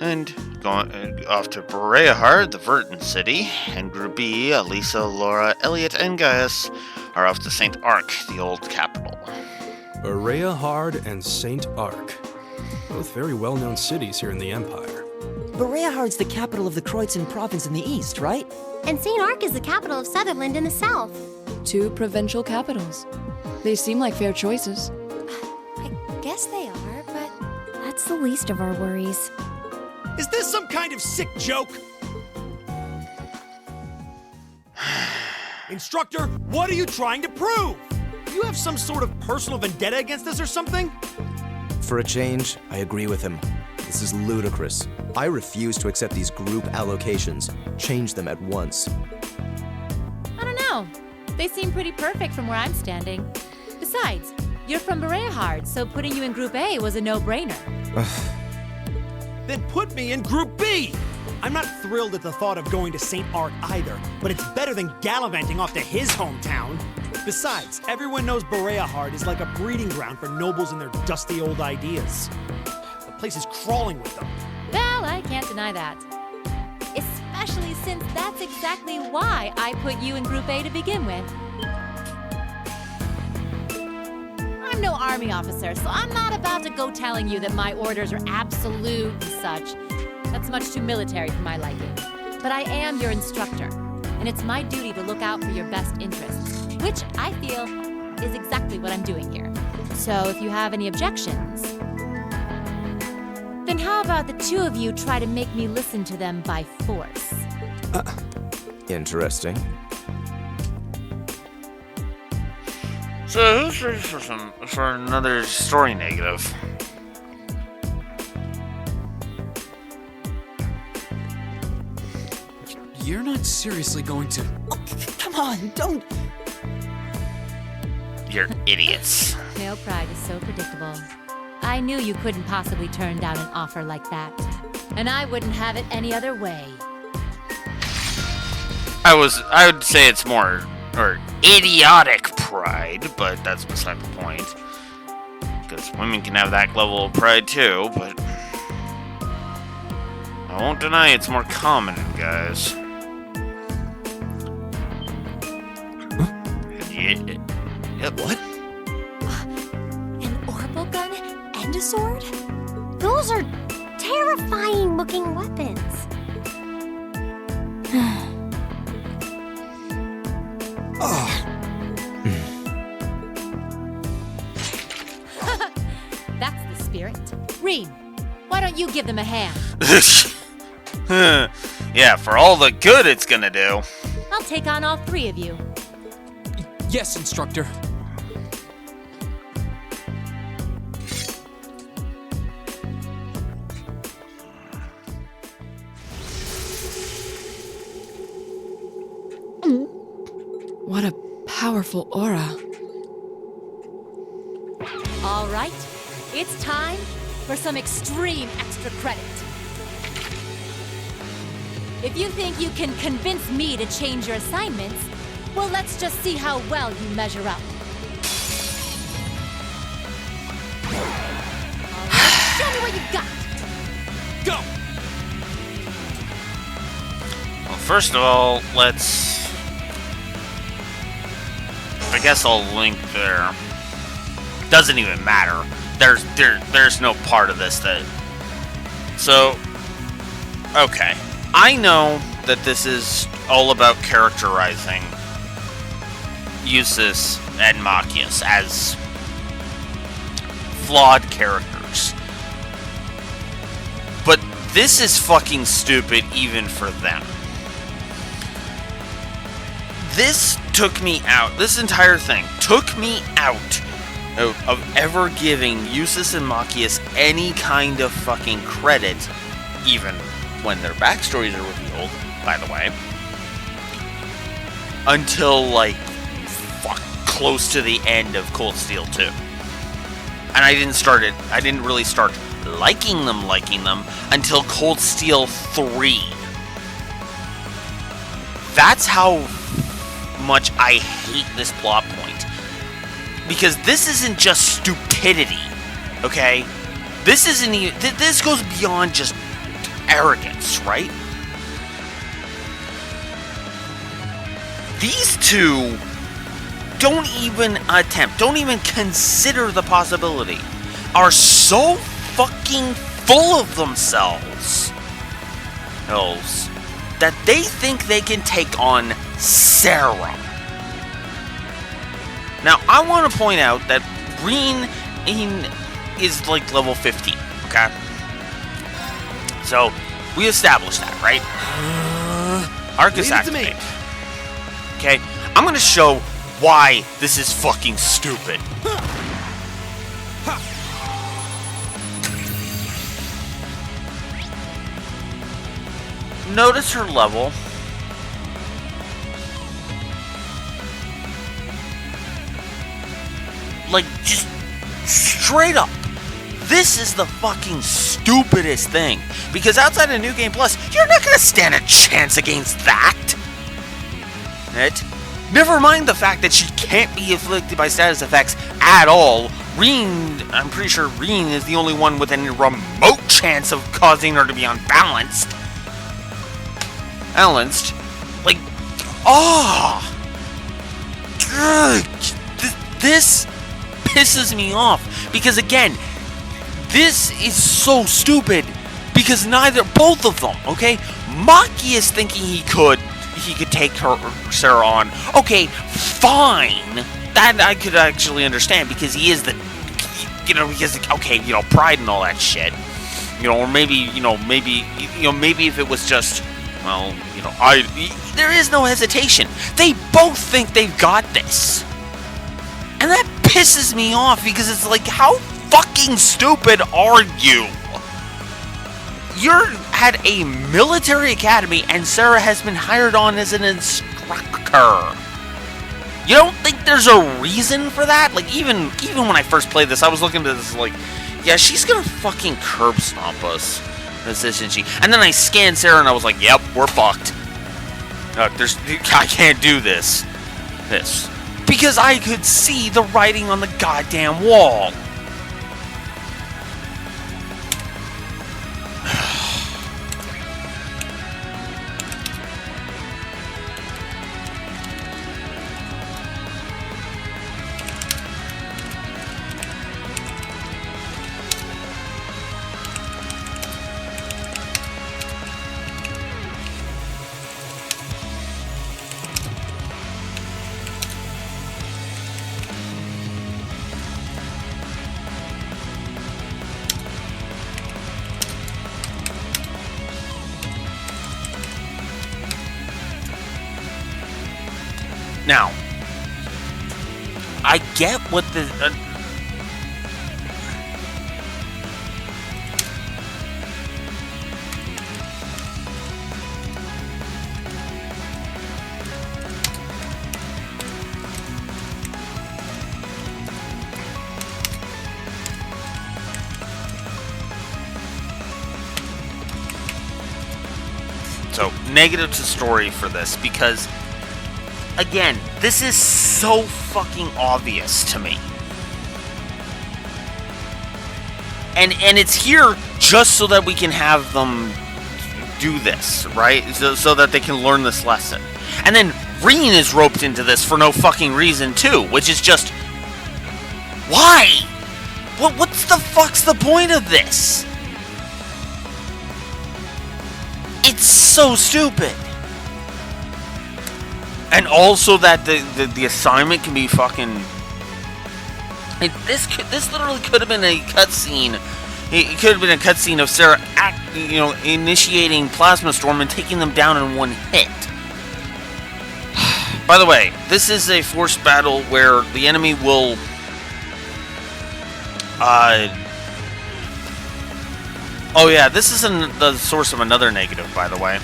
And going off to Bereahard, the Verton city. And Group B, Elisa, Laura, Elliot, and Gaius are off to St. Arc, the old capital. Bereahard and St. Arc. Both very well-known cities here in the Empire. Bereahard's the capital of the Kreutzen province in the east, right? And St. Arc is the capital of Sutherland in the south. 2 provincial capitals. They seem like fair choices. I guess they are, but that's the least of our worries. Is this some kind of sick joke? Instructor, what are you trying to prove? Do you have some sort of personal vendetta against us or something? For a change, I agree with him. This is ludicrous. I refuse to accept these group allocations. Change them at once. I don't know. They seem pretty perfect from where I'm standing. Besides, you're from Bereahard, so putting you in Group A was a no-brainer. Then put me in Group B! I'm not thrilled at the thought of going to St. Arc either, but it's better than gallivanting off to his hometown. Besides, everyone knows Bereahard is like a breeding ground for nobles and their dusty old ideas. The place is crawling with them. Well, I can't deny that. Especially since that's exactly why I put you in Group A to begin with. I'm no army officer, so I'm not about to go telling you that my orders are absolute and such. That's much too military for my liking. But I am your instructor, and it's my duty to look out for your best interests, which I feel is exactly what I'm doing here. So if you have any objections, then how about the two of you try to make me listen to them by force? Interesting. So who's ready for another story negative? You're not seriously going to... Oh, come on, don't. You're idiots. Male pride is so predictable. I knew you couldn't possibly turn down an offer like that. And I wouldn't have it any other way. I would say it's more, or idiotic pride, but that's beside the point. Because women can have that level of pride too, but I won't deny it's more common in guys. Yeah, what? An orbital gun and a sword? Those are terrifying looking weapons. That's the spirit. Rean, why don't you give them a hand? Yeah, for all the good it's gonna do. I'll take on all three of you. Yes, instructor. What a powerful aura. All right, it's time for some extreme extra credit. If you think you can convince me to change your assignments, well, let's just see how well you measure up. All right, show me what you've got. Go! Well, first of all, I guess I'll link there. Doesn't even matter. There's no part of this that... So, okay. I know that this is all about characterizing Eustace and Machias as flawed characters. But this is fucking stupid even for them. This took me out. This entire thing took me out of ever giving Eustace and Machias any kind of fucking credit, even when their backstories are revealed, by the way, until, like, close to the end of Cold Steel 2. And I didn't really start liking them until Cold Steel 3. That's how much I hate this plot point. Because this isn't just stupidity, okay? This isn't even... This goes beyond just arrogance, right? These two don't even attempt, don't even consider the possibility, are so fucking full of themselves that they think they can take on Sarah. Now, I want to point out that Rean is like level 15, okay? So, we established that, right? Arc is activated. Okay, I'm gonna show why this is fucking stupid. Notice her level. Like, just straight up. This is the fucking stupidest thing. Because outside of New Game Plus, you're not gonna stand a chance against that. Right? Never mind the fact that she can't be afflicted by status effects at all. I'm pretty sure Rean is the only one with any remote chance of causing her to be unbalanced. Like, oh! This pisses me off because, again, this is so stupid because both of them, okay? Maki is thinking he could take Sarah on. Okay, fine. That I could actually understand because he is pride and all that shit. Or maybe if it was just, there is no hesitation. They both think they've got this. And that pisses me off because it's like, how fucking stupid are you? You're at a military academy and Sarah has been hired on as an instructor. You don't think there's a reason for that? Like, even when I first played this, I was looking at this like, yeah, she's gonna fucking curb stomp us. This isn't she? And then I scanned Sarah and I was like, yep, we're fucked. I can't do this. Because I could see the writing on the goddamn wall. Now, I get what the... So, negative to story for this, because... Again, this is so fucking obvious to me. And it's here just so that we can have them do this, right? So that they can learn this lesson. And then Reen is roped into this for no fucking reason too, which is just... Why? What's the fuck's the point of this? It's so stupid. And also that the assignment can be fucking... This literally could have been a cutscene. It could have been a cutscene of Sarah initiating Plasma Storm and taking them down in one hit. By the way, this is a forced battle where the enemy will... Oh yeah, this is the source of another negative, by the way.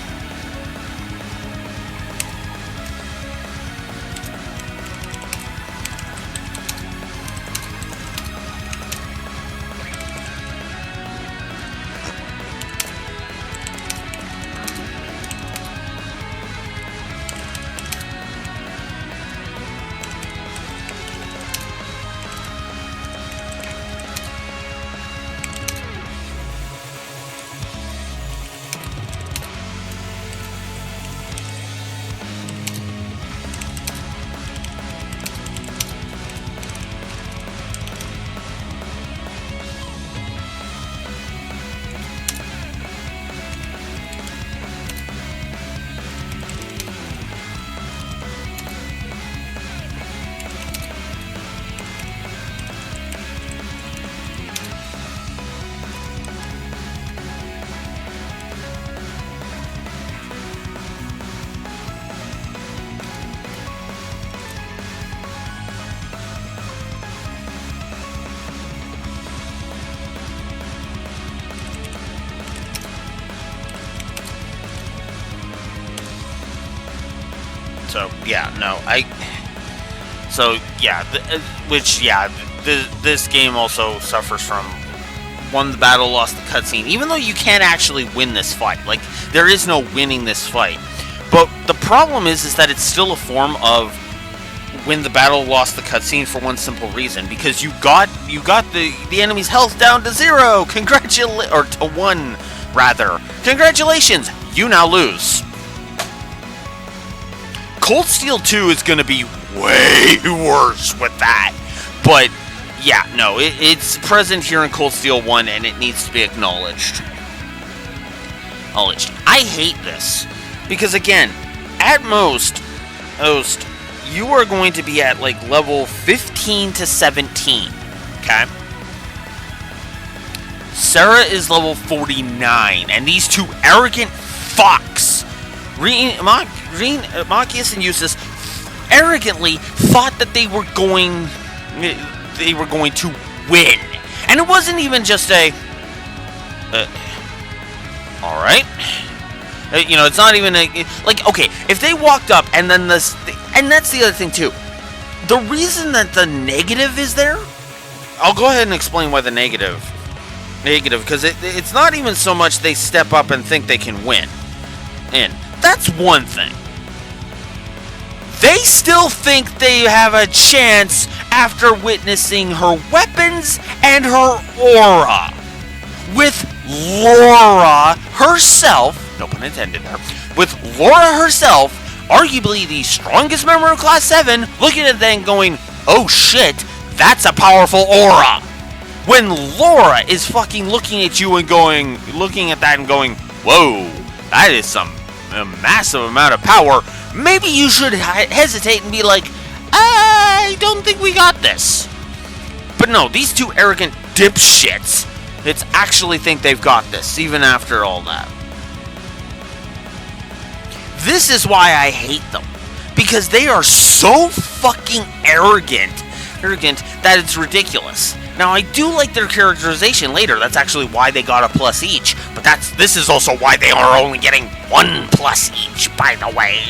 So, yeah, no, this game also suffers from, won the battle, lost the cutscene, even though you can't actually win this fight. Like, there is no winning this fight. But the problem is that it's still a form of win the battle, lost the cutscene for one simple reason, because you got the enemy's health down to 0, or to 1, rather. Congratulations, you now lose. Cold Steel 2 is going to be way worse with that. But, yeah, no, it's present here in Cold Steel 1, and it needs to be acknowledged. I hate this. Because, again, at most, you are going to be at, like, level 15 to 17, okay? Sarah is level 49, and these two arrogant fucks, Machias and Eustace, arrogantly thought that they were going to win. And it wasn't even just a, alright. You know, it's not even a, like, okay, if they walked up and then this, and that's the other thing too. The reason that the negative is there, I'll go ahead and explain why the negative, because it's not even so much they step up and think they can win. And that's one thing. They still think they have a chance after witnessing her weapons and her aura. With Laura herself, no pun intended there, with Laura herself, arguably the strongest member of Class 7, looking at that and going, oh shit, that's a powerful aura. When Laura is fucking looking at you and going, looking at that and going, whoa, that is some massive amount of power, maybe you should hesitate and be like, I don't think we got this. But no, these two arrogant dipshits that actually think they've got this, even after all that. This is why I hate them. Because they are so fucking arrogant that it's ridiculous. Now, I do like their characterization later. That's actually why they got a plus each. But this is also why they are only getting 1 plus each, by the way.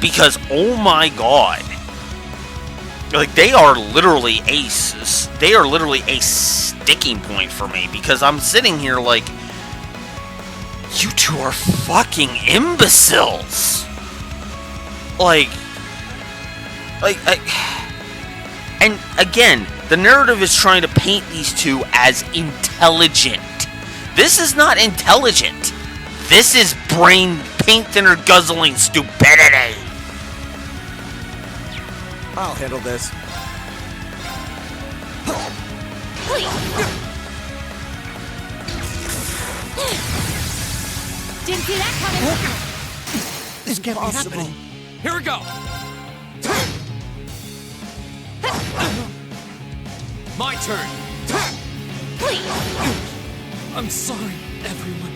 Because, oh my god. Like, they are literally aces. They are literally a sticking point for me. Because I'm sitting here like, you two are fucking imbeciles. And again, the narrative is trying to paint these two as intelligent. This is not intelligent. This is brain paint thinner guzzling stupidity. I'll handle this. Didn't see that coming. This can't be happening. Here we go. My turn. I'm sorry, everyone.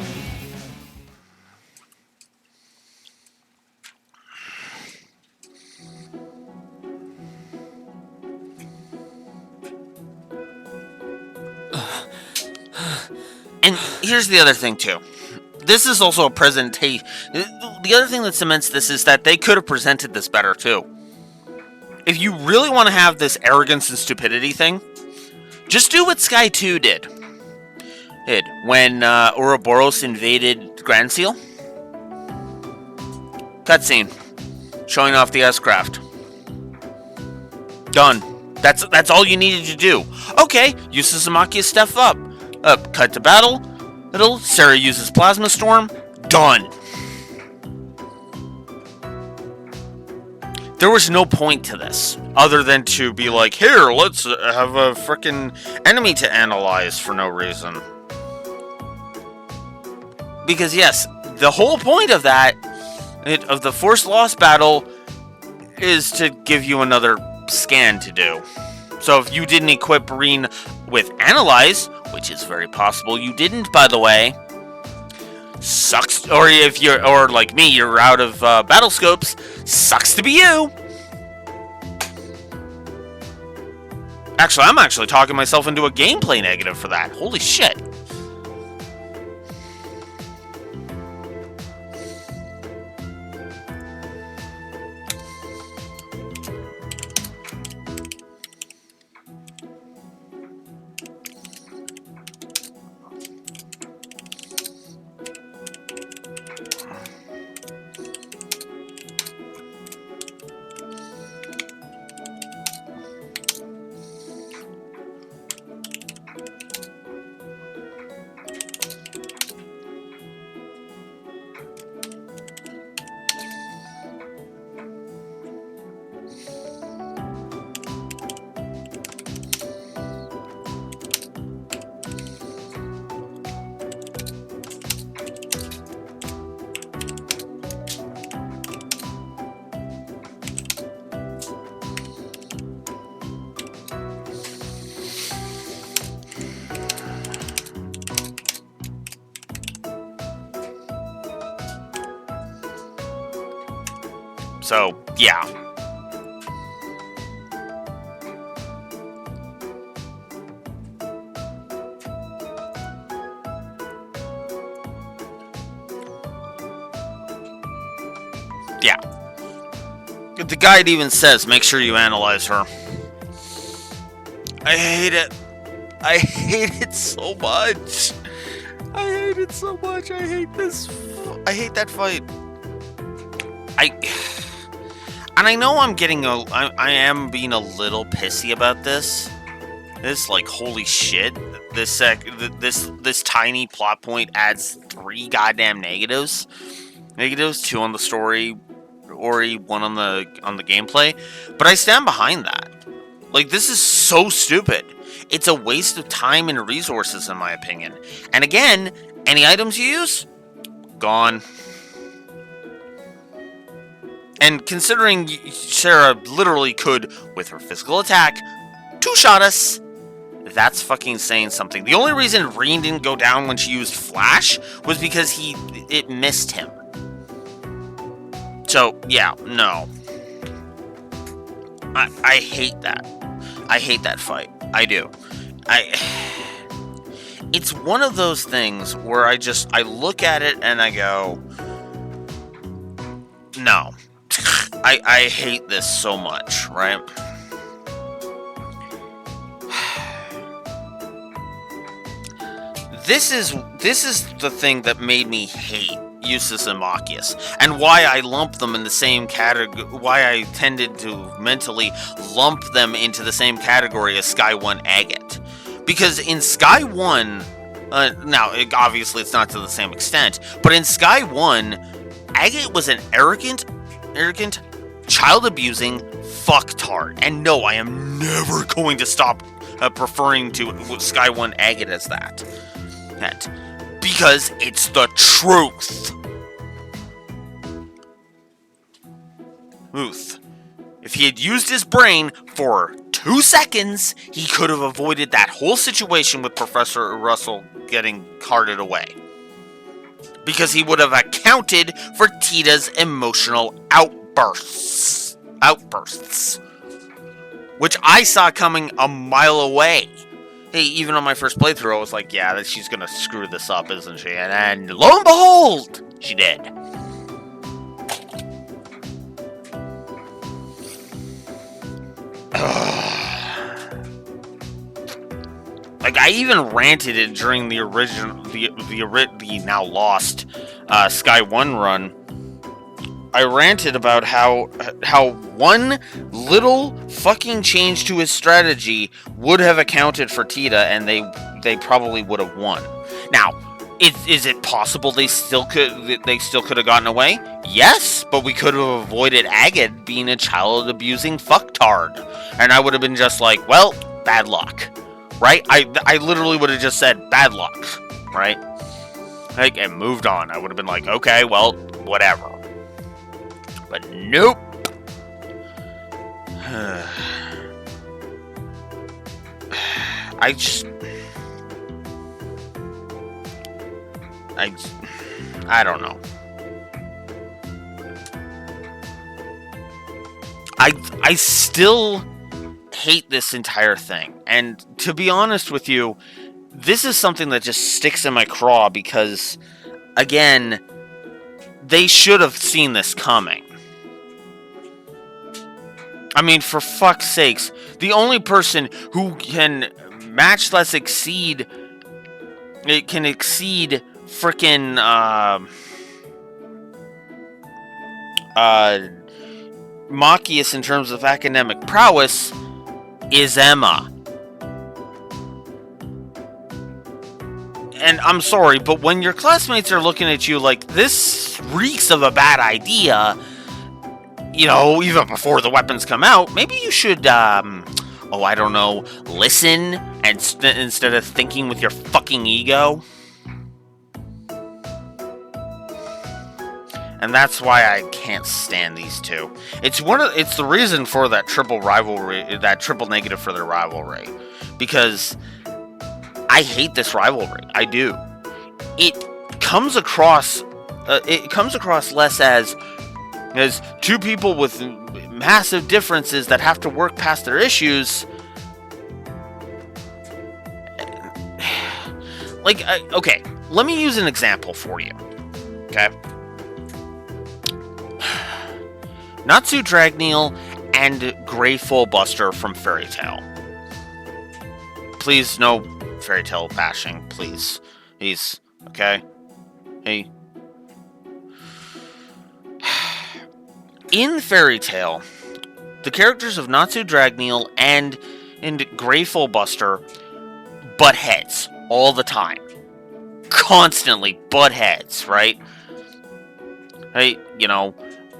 And here's the other thing, too. This is also a presentation. The other thing that cements this is that they could have presented this better, too. If you really want to have this arrogance and stupidity thing, just do what Sky 2 did. When Ouroboros invaded Grand Seal. Cutscene. Showing off the S-Craft. Done. That's all you needed to do. Okay, use Machias stuff up. Cut to battle. Sarah uses Plasma Storm. Done. There was no point to this, other than to be like, here, let's have a frickin' enemy to analyze for no reason. Because yes, the whole point of that, of the Force Lost battle, is to give you another scan to do. So if you didn't equip Breen with Analyze, which is very possible you didn't, by the way, sucks. Or if you're, or like me, you're out of battle scopes, sucks to be you. Actually, I'm actually talking myself into a gameplay negative for that. Holy shit. So, yeah. Yeah. The guide even says, make sure you analyze her. I hate it. I hate it so much. I hate it so much. I hate this. I hate that fight. And I know I'm getting I am being a little pissy about this. This, like, holy shit. This tiny plot point adds 3 goddamn negatives. Negatives, 2 on the story, Ori, 1 on the gameplay. But I stand behind that. Like, this is so stupid. It's a waste of time and resources, in my opinion. And again, any items you use? Gone. And considering Sarah literally could, with her physical attack, 2-shot us, that's fucking saying something. The only reason Reen didn't go down when she used Flash was because it missed him. So, yeah, no. I hate that. I hate that fight. I do. It's one of those things where I look at it and I go, no. I hate this so much, right? This is the thing that made me hate Eustace and Machias, and why I lump them in the same category, why I tended to mentally lump them into the same category as Sky 1 Agate. Because in Sky 1, now, obviously it's not to the same extent, but in Sky 1, Agate was an arrogant, child-abusing fucktard. And no, I am never going to stop preferring to Sky 1 Agate as that. Because it's the truth. If he had used his brain for 2 seconds, he could have avoided that whole situation with Professor Russell getting carted away. Because he would have accounted for Tita's emotional outbursts. Which I saw coming a mile away. Hey, even on my first playthrough, I was like, yeah, she's gonna screw this up, isn't she? And lo and behold, she did. Like, I even ranted it during the original, the now lost Sky 1 run. I ranted about how one little fucking change to his strategy would have accounted for Tita, and they probably would have won. Now, is it possible they still could have gotten away? Yes, but we could have avoided Agate being a child-abusing fucktard, and I would have been just like, well, bad luck, right? I literally would have just said bad luck, right? Like, and moved on. I would have been like, okay, well, whatever. But nope. I don't know. I still hate this entire thing. And to be honest with you, this is something that just sticks in my craw because, again, they should have seen this coming. I mean, for fuck's sakes, the only person who can match less exceed... It can exceed frickin' Machias in terms of academic prowess is Emma. And I'm sorry, but when your classmates are looking at you like, this reeks of a bad idea, you know, even before the weapons come out, maybe you should, I don't know, listen and instead of thinking with your fucking ego. And that's why I can't stand these two. It's the reason for that triple rivalry, that triple negative for their rivalry. Because I hate this rivalry. I do. It comes across less as As two people with massive differences that have to work past their issues. Like, okay, let me use an example for you. Okay? Natsu Dragneel and Grey Fullbuster from Fairy Tail. Please, no Fairy Tail bashing, please. He's, okay? Hey. In Fairy Tail, the characters of Natsu Dragneel and Grey Fullbuster butt heads all the time. Constantly butt heads, right? Hey, you know,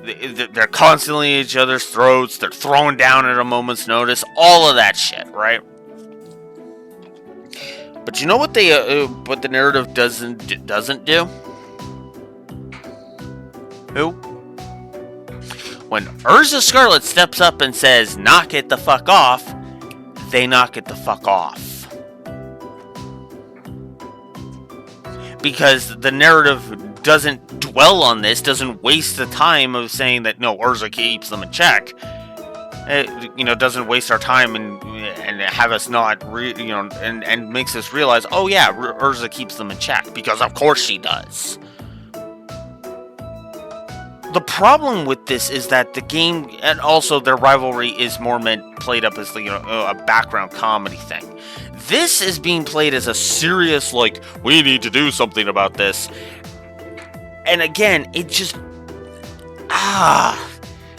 they're constantly at each other's throats, they're thrown down at a moment's notice, all of that shit, right? But you know what what the narrative doesn't do? Who? When Urza Scarlet steps up and says, knock it the fuck off, they knock it the fuck off. Because the narrative doesn't dwell on this, doesn't waste the time of saying that, no, Urza keeps them in check. It, you know, doesn't waste our time and have us not, and makes us realize, oh yeah, Urza keeps them in check, because of course she does. The problem with this is that the game, and also their rivalry, is more played up as, a background comedy thing. This is being played as a serious, like, we need to do something about this. And again, it just,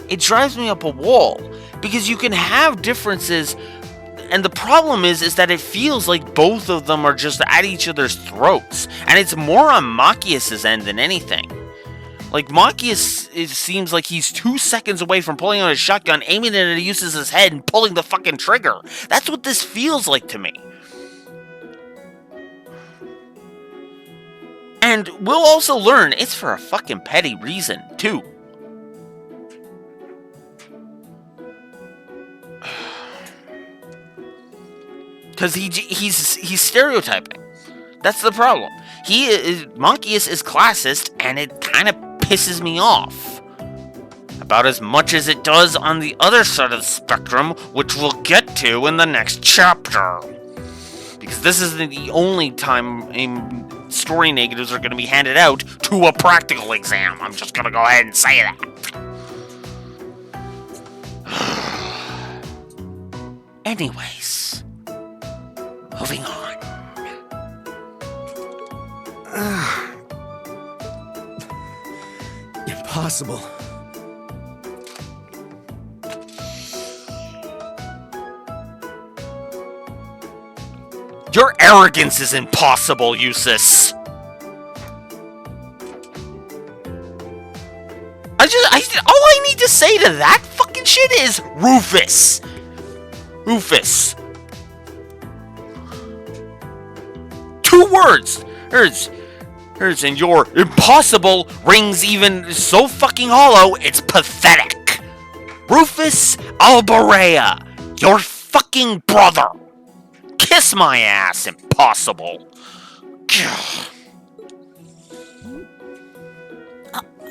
it drives me up a wall. Because you can have differences, and the problem is that it feels like both of them are just at each other's throats. And it's more on Machias' end than anything. Like, Machias, it seems like he's 2 seconds away from pulling out his shotgun, aiming it at Eustace's head, and pulling the fucking trigger. That's what this feels like to me. And we'll also learn it's for a fucking petty reason, too. Because he's stereotyping. That's the problem. Machias is classist, and it kind of pisses me off. About as much as it does on the other side of the spectrum, which we'll get to in the next chapter. Because this is the only time story negatives are going to be handed out to a practical exam. I'm just going to go ahead and say that. Anyways, moving on. Impossible. Your arrogance is impossible, Eustace. All I need to say to that fucking shit is Rufus. Rufus. 2 words. Hers and your impossible rings even so fucking hollow, it's pathetic. Rufus Alborea, your fucking brother. Kiss my ass, impossible.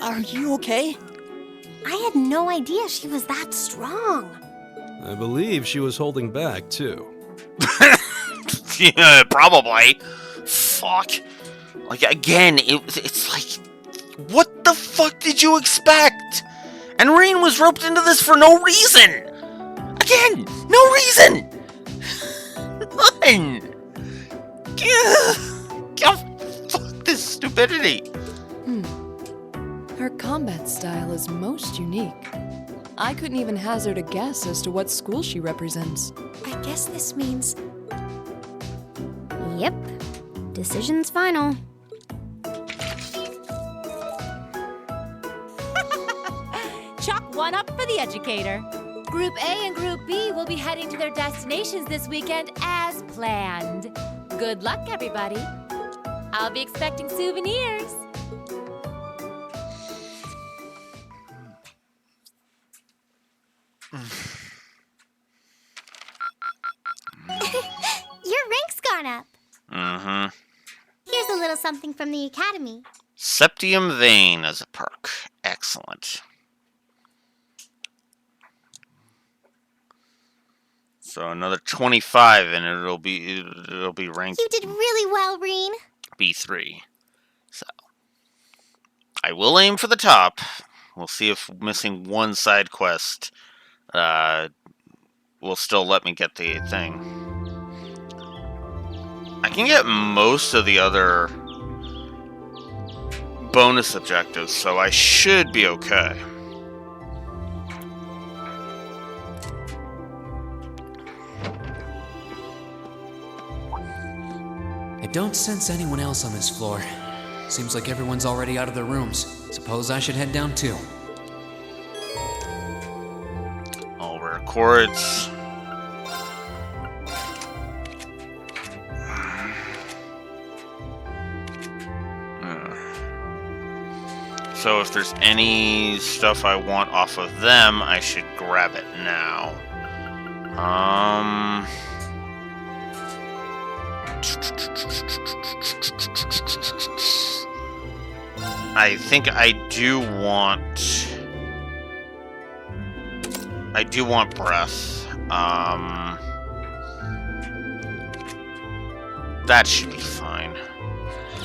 Are you okay? I had no idea she was that strong. I believe she was holding back, too. Yeah, probably. Fuck. Like, again, it's like, what the fuck did you expect? And Rain was roped into this for no reason. Again, no reason. None. Fuck this stupidity. Her combat style is most unique. I couldn't even hazard a guess as to what school she represents. I guess this means... Yep. Decision's final. Chalk one up for the educator. Group A and Group B will be heading to their destinations this weekend as planned. Good luck, everybody. I'll be expecting souvenirs. Your rank's gone up. Mm-hmm. Here's a little something from the Academy. Septium Vein as a perk. Excellent. So another 25, and it'll be ranked You did really well, Reen. B3. So I will aim for the top. We'll see if missing one side quest will still let me get the thing. I can get most of the other bonus objectives, so I should be okay. I don't sense anyone else on this floor. Seems like everyone's already out of their rooms. Suppose I should head down too. All rare quartz. So if there's any stuff I want off of them, I should grab it now. I think I do want breath. That should be fine.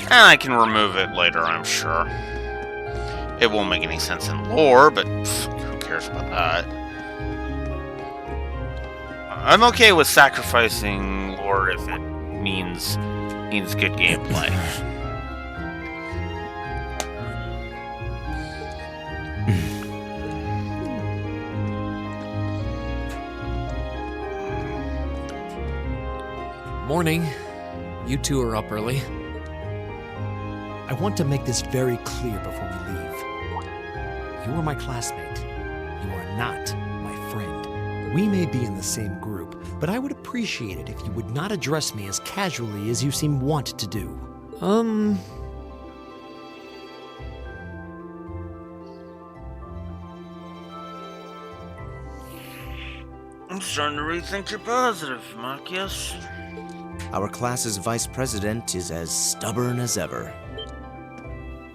And I can remove it later, I'm sure. It won't make any sense in lore, but who cares about that? I'm okay with sacrificing lore if it means good gameplay. Morning. You two are up early. I want to make this very clear before we leave. You are my classmate. You are not my friend. We may be in the same group, but I would appreciate it if you would not address me as casually as you seem want to do. I'm starting to rethink your positive, Marcus. Our class's vice president is as stubborn as ever.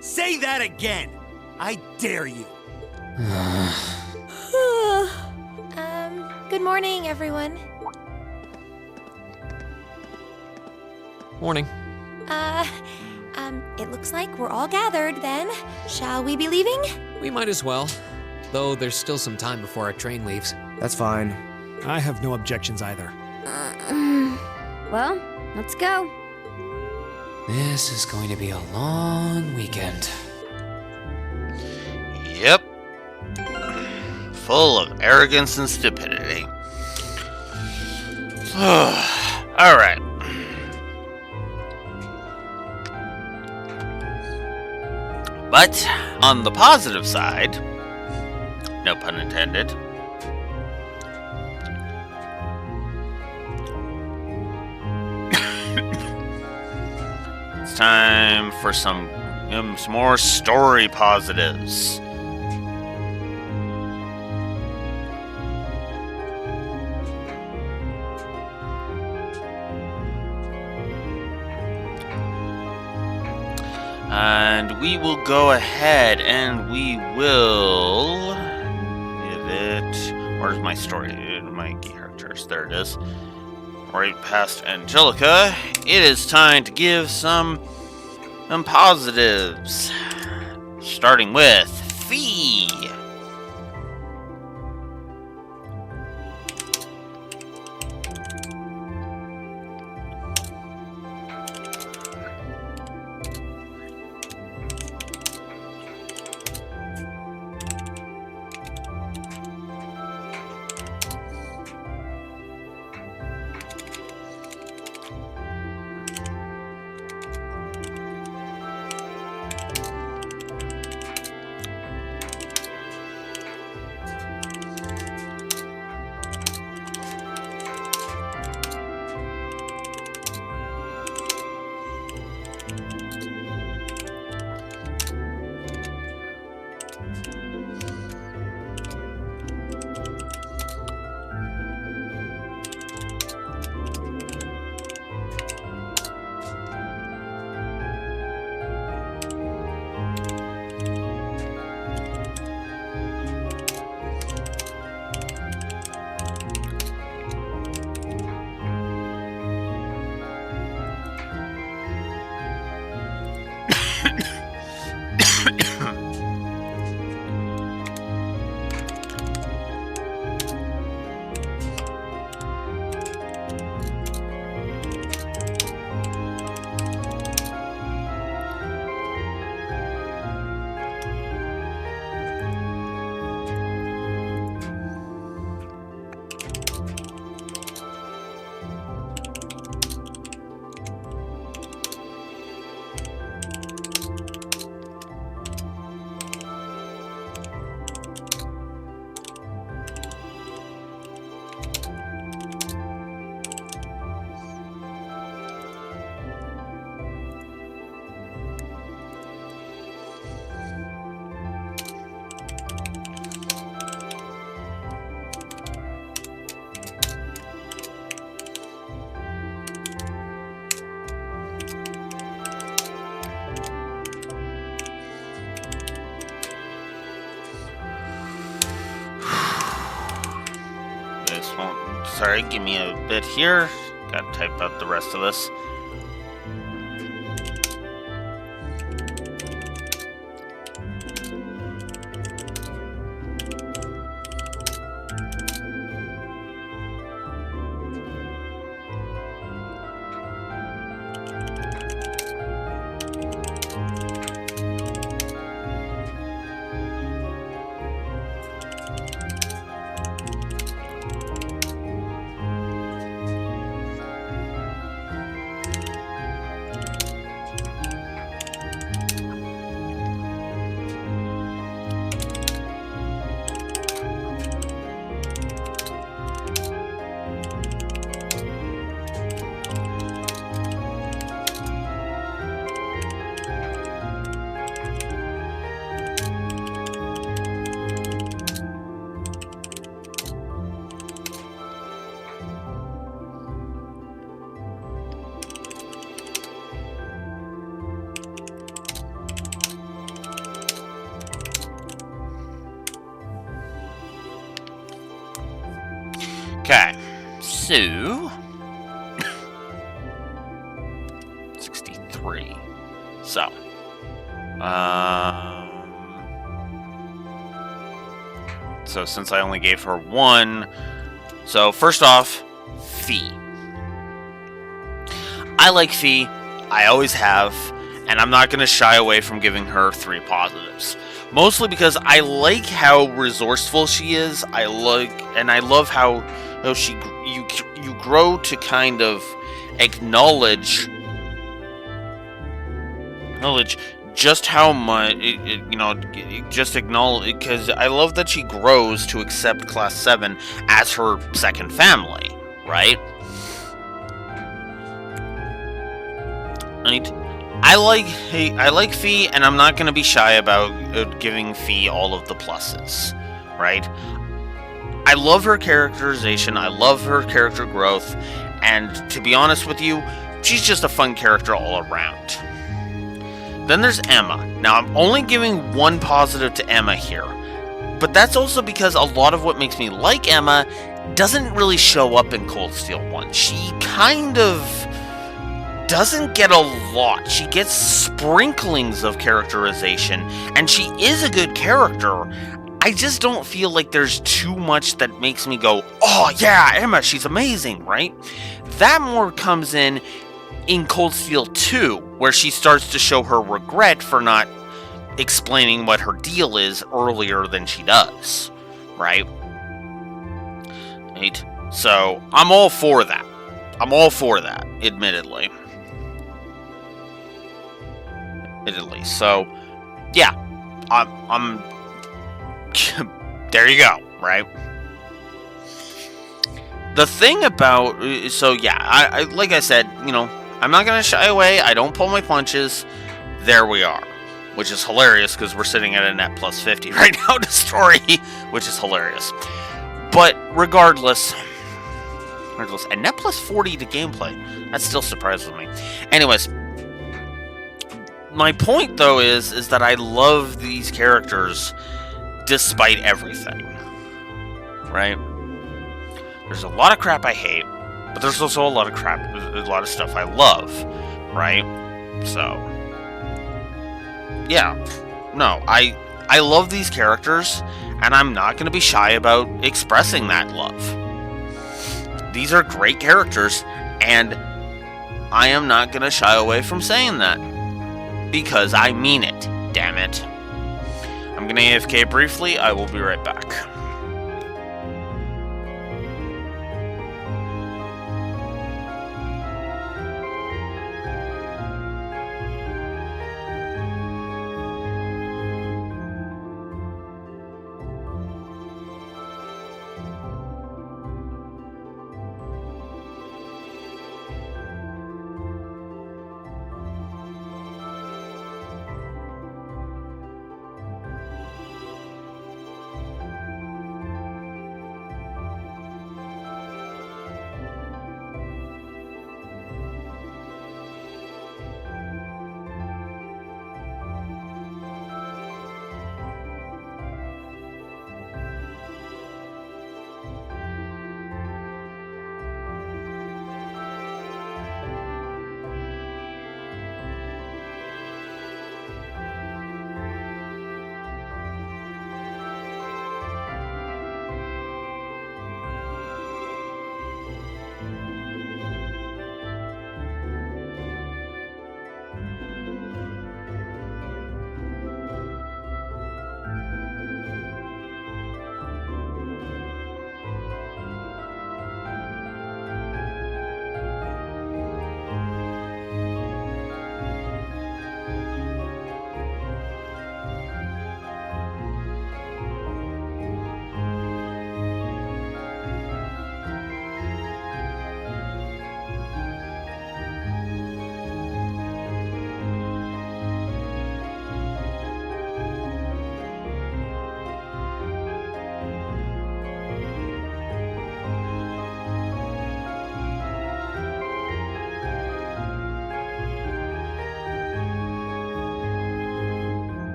Say that again! I dare you! Good morning, everyone. Morning. It looks like we're all gathered then. Shall we be leaving? We might as well. Though there's still some time before our train leaves. That's fine. I have no objections either. Well, let's go. This is going to be a long weekend. Yep. Full of arrogance and stupidity. Alright. But, on the positive side, no pun intended, it's time for some more story positives. And we will go ahead and we will give it. Where's my story? My characters. There it is. Right past Angelica. It is time to give some positives. Starting with Fee. Oh, sorry, give me a bit here. Gotta type out the rest of this. Okay, so 63. So, so since I only gave her one, so first off, Fee. I like Fee. I always have, and I'm not going to shy away from giving her 3 positives. Mostly because I like how resourceful she is. I love how you grow to kind of acknowledge just how much just acknowledge, because I love that she grows to accept Class 7 as her second family, right? Right. I like Fee, and I'm not going to be shy about giving Fee all of the pluses, right? I love her characterization, I love her character growth, and to be honest with you, she's just a fun character all around. Then there's Emma. Now, I'm only giving 1 positive to Emma here, but that's also because a lot of what makes me like Emma doesn't really show up in Cold Steel 1. She kind of doesn't get a lot. She gets sprinklings of characterization, and she is a good character. I just don't feel like there's too much that makes me go, oh yeah, Emma, she's amazing, right? That more comes in Cold Steel 2, where she starts to show her regret for not explaining what her deal is earlier than she does, right? Right? So, I'm all for that. Admittedly. So, yeah, I'm there you go, right? The thing about, so yeah, I like I said, I'm not gonna shy away. I don't pull my punches. There we are, which is hilarious because we're sitting at a net plus 50 right now to story, which is hilarious. But regardless, a net plus 40 to gameplay. That still surprises me. Anyways. My point, though, is that I love these characters despite everything, right? There's a lot of crap I hate, but there's also a lot of stuff I love, right? So, yeah, no, I love these characters, and I'm not going to be shy about expressing that love. These are great characters, and I am not going to shy away from saying that. Because I mean it, damn it. I'm gonna AFK briefly, I will be right back.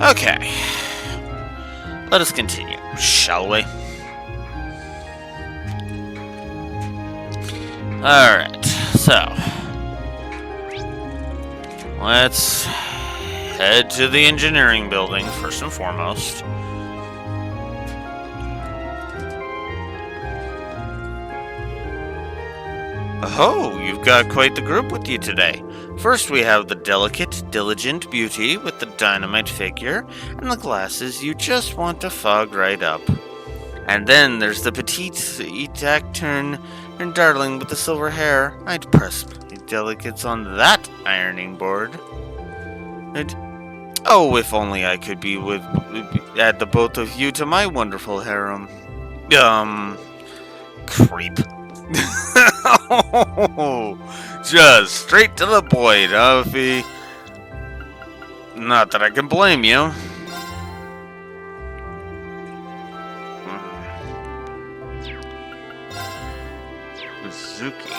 Okay. Let us continue, shall we? Alright, so let's head to the engineering building first and foremost. Oh, you've got quite the group with you today. First we have the delicate, diligent beauty with the dynamite figure and the glasses you just want to fog right up. And then there's the petite taciturn and darling with the silver hair. I'd press my delicates on that ironing board. Oh, if only I could add the both of you to my wonderful harem. Creep. Just straight to the point, huh, Fee? Not that I can blame you. Uzuki.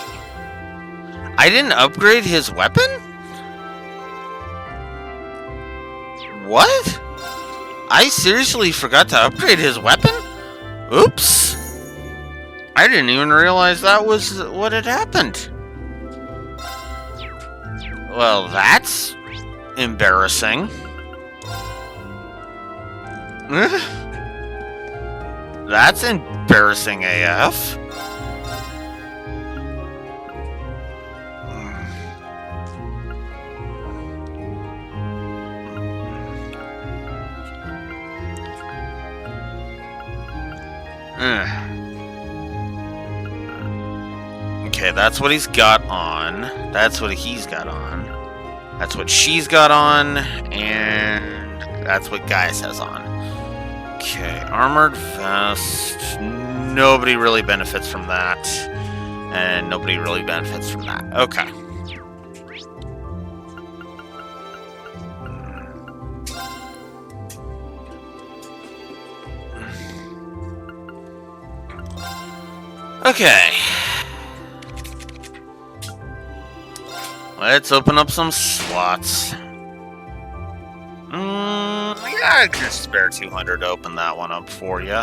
I didn't upgrade his weapon? What? I seriously forgot to upgrade his weapon? Oops. I didn't even realize that was what had happened. Well, that's embarrassing. That's embarrassing AF. Okay, that's what he's got on. That's what he's got on. That's what she's got on. And that's what Gaius has on. Okay, armored vest. Nobody really benefits from that. And nobody really benefits from that. Okay. Okay. Let's open up some slots. Yeah, I can spare 200 to open that one up for you.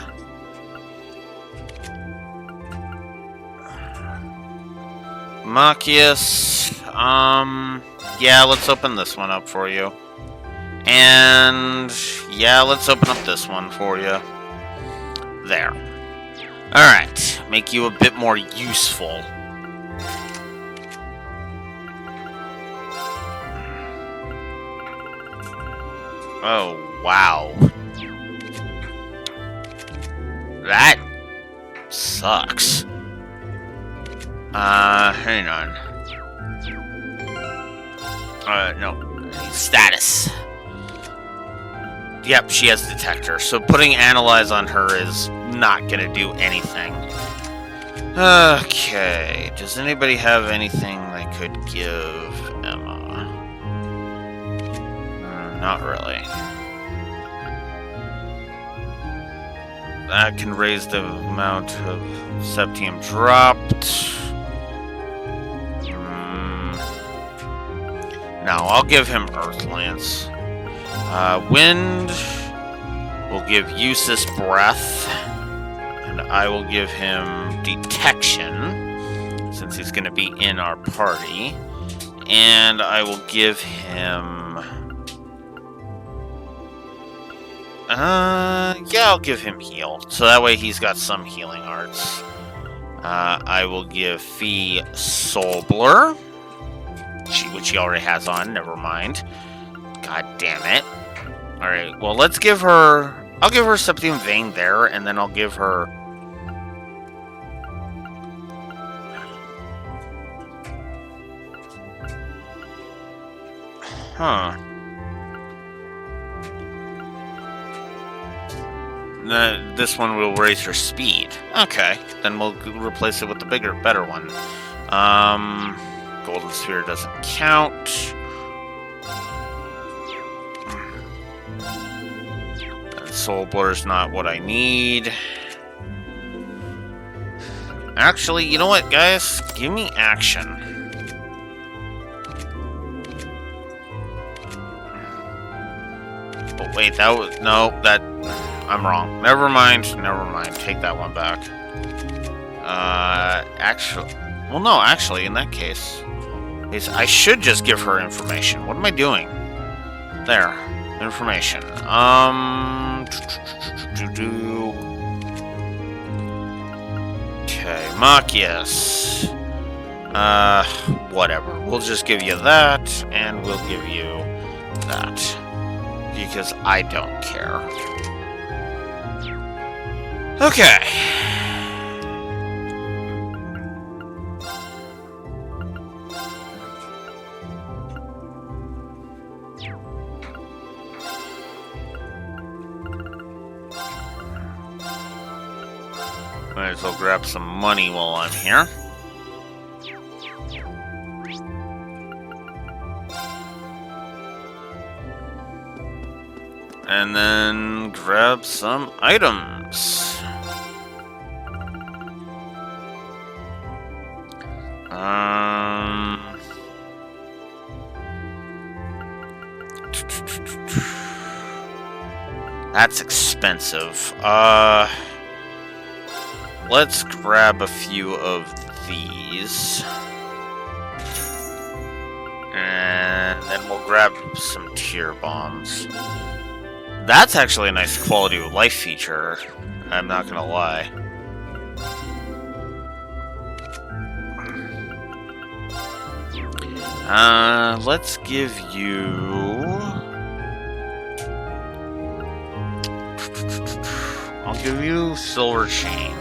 Machias. Yeah, let's open this one up for you. And yeah, let's open up this one for you. There. Alright, make you a bit more useful. Oh, wow. That sucks. Hang on. No. Status. Yep, she has detector, so putting analyze on her is not gonna do anything. Okay, does anybody have anything they could give Emma? Not really. That can raise the amount of septium dropped. No, I'll give him Earth Lance. Wind will give Eusis Breath, and I will give him Detection, since he's going to be in our party, and I will give him... yeah, I'll give him Heal, so that way he's got some healing arts. I will give Fee Soul Blur, which he already has on, never mind. God damn it. Alright, well, let's give her... I'll give her Septium Vein there, and then I'll give her... Huh. This one will raise her speed. Okay, then we'll replace it with the better one. Golden Sphere doesn't count. Soul Blur's not what I need. Actually, you know what, guys? Give me action. Oh, wait, that was... No, that... I'm wrong. Never mind. Take that one back. Actually... Well, no, actually, in that case... I should just give her information. What am I doing? There. Information. Okay, Machias. Whatever. We'll just give you that, and we'll give you that. Because I don't care. Okay. Might as well grab some money while I'm here. And then grab some items. That's expensive. Let's grab a few of these. And then we'll grab some tier bombs. That's actually a nice quality of life feature, I'm not gonna lie. Let's give you... I'll give you silver chain.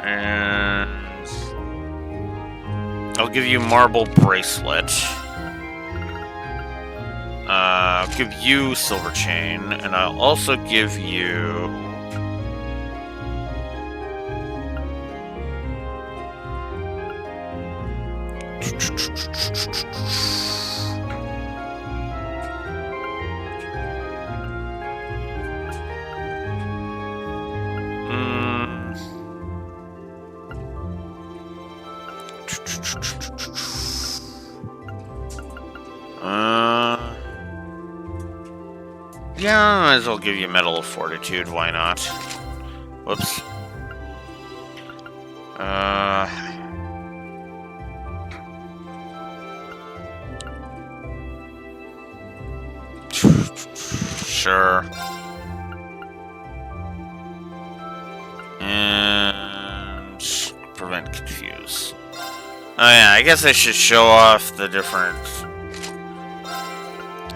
And I'll give you marble bracelet. I'll give you silver chain, and I'll also give you... Yeah, I might as well give you Medal of Fortitude, why not? Whoops. Sure. And prevent confuse. Oh yeah, I guess I should show off the different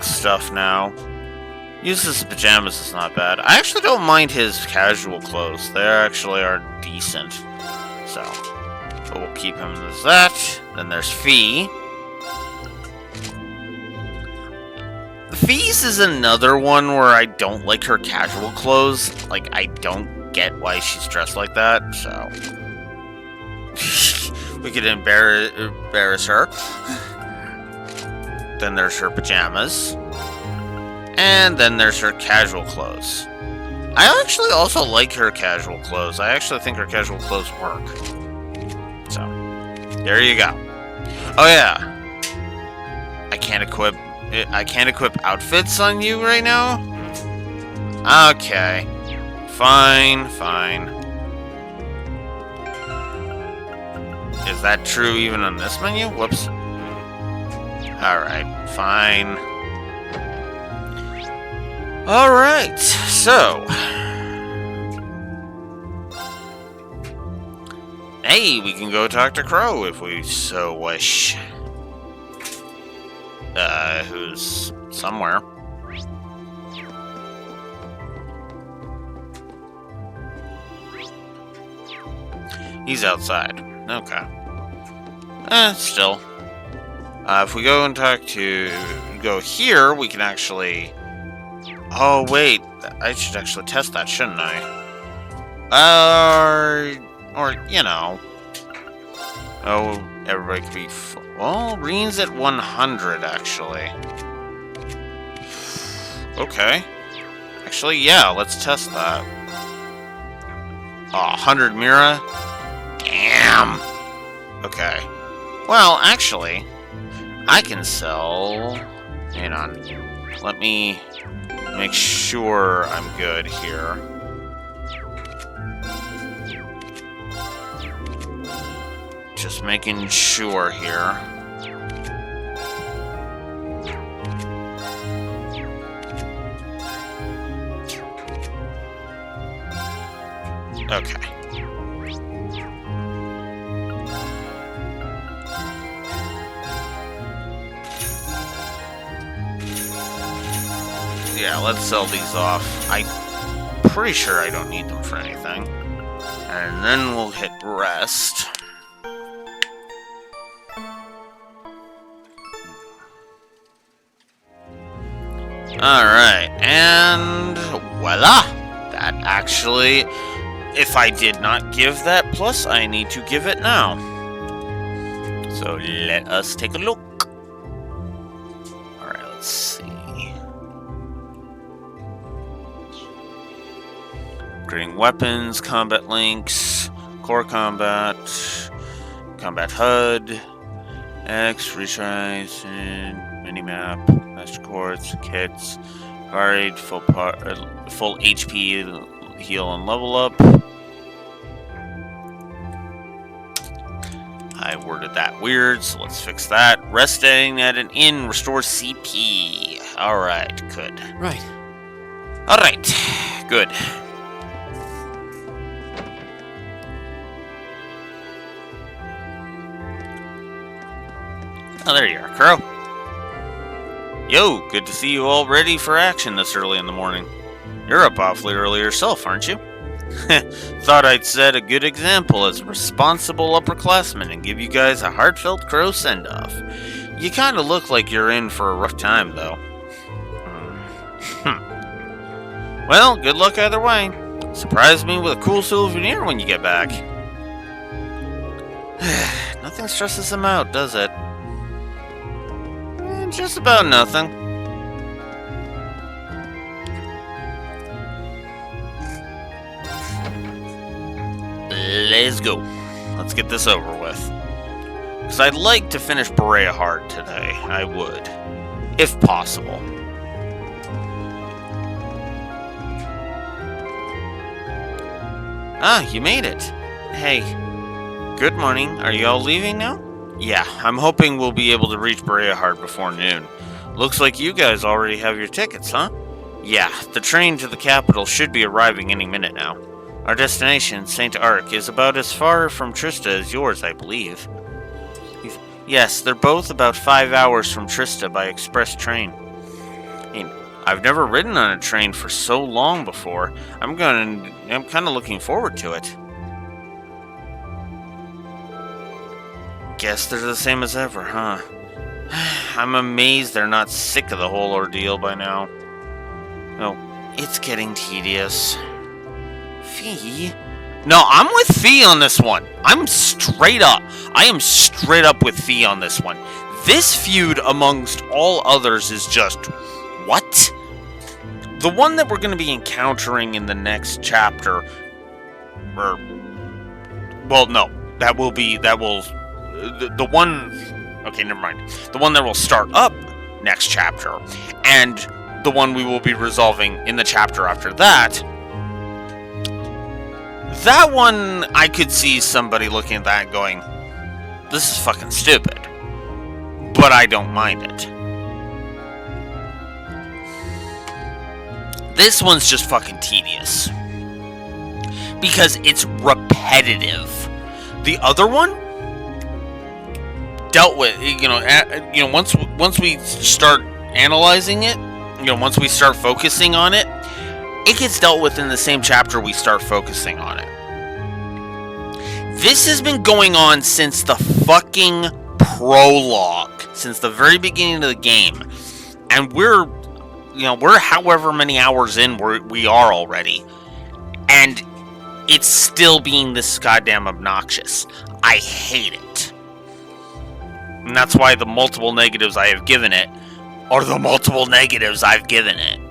stuff now. Uses pajamas is not bad. I actually don't mind his casual clothes. They actually are decent. So, but we'll keep him as that. Then there's Fee. Fee's is another one where I don't like her casual clothes. Like, I don't get why she's dressed like that, so... we could embarrass her. Then there's her pajamas. And then there's her casual clothes. I actually also like her casual clothes. I actually think her casual clothes work. So, there you go. Oh yeah. I can't equip outfits on you right now? Okay. Fine. Is that true even on this menu? Whoops. Alright, fine. Alright, so... Hey, we can go talk to Crow if we so wish. Who's somewhere. He's outside. Okay. Still. If we go and go here, we can actually... Oh, wait. I should actually test that, shouldn't I? Or, you know. Oh, everybody could be... Well, Reen's at 100, actually. Okay. Actually, yeah, let's test that. Oh, 100 Mira? Damn! Okay. Well, actually, I can sell Hang on. Let me make sure I'm good here. Just making sure here. Okay. Yeah, let's sell these off. I'm pretty sure I don't need them for anything. And then we'll hit rest. Alright, and voila! That actually, if I did not give that plus, I need to give it now. So let us take a look. Alright, let's see. Upgrading weapons, combat links, core combat, combat HUD, X, retries, minimap, master quartz, kits, varied, full HP, heal and level up. I worded that weird, so let's fix that. Resting at an inn restores CP. Alright, good. Right. Alright, good. Oh, there you are, Crow. Yo, good to see you all ready for action this early in the morning. You're up awfully early yourself, aren't you? Thought I'd set a good example as a responsible upperclassman and give you guys a heartfelt Crow send-off. You kinda look like you're in for a rough time, though. Well, good luck either way. Surprise me with a cool souvenir when you get back. Nothing stresses him out, does it? Just about nothing. Let's go. Let's get this over with. Because I'd like to finish Berea hard today. I would. If possible. Ah, you made it. Hey. Good morning. Are you all leaving now? Yeah, I'm hoping we'll be able to reach Berea Hard before noon. Looks like you guys already have your tickets, huh? Yeah, the train to the capital should be arriving any minute now. Our destination, St. Arc, is about as far from Trista as yours, I believe. Yes, they're both about 5 hours from Trista by express train. I've never ridden on a train for so long before. I'm kind of looking forward to it. Guess they're the same as ever, huh? I'm amazed they're not sick of the whole ordeal by now. Oh, it's getting tedious. Fee? No, I'm with Fee on this one. I am straight up with Fee on this one. This feud amongst all others is just... what? The one that we're going to be encountering in the next chapter... well, no. The one... okay, never mind. The one that will start up next chapter, and the one we will be resolving in the chapter after that, that one, I could see somebody looking at that and going, this is fucking stupid. But I don't mind it. This one's just fucking tedious. Because it's repetitive. The other one dealt with, once we start analyzing it, once we start focusing on it, it gets dealt with in the same chapter we start focusing on it. This has been going on since the fucking prologue, since the very beginning of the game, and we're however many hours in we are already, and it's still being this goddamn obnoxious. I hate it. And that's why the multiple negatives I have given it are the multiple negatives I've given it.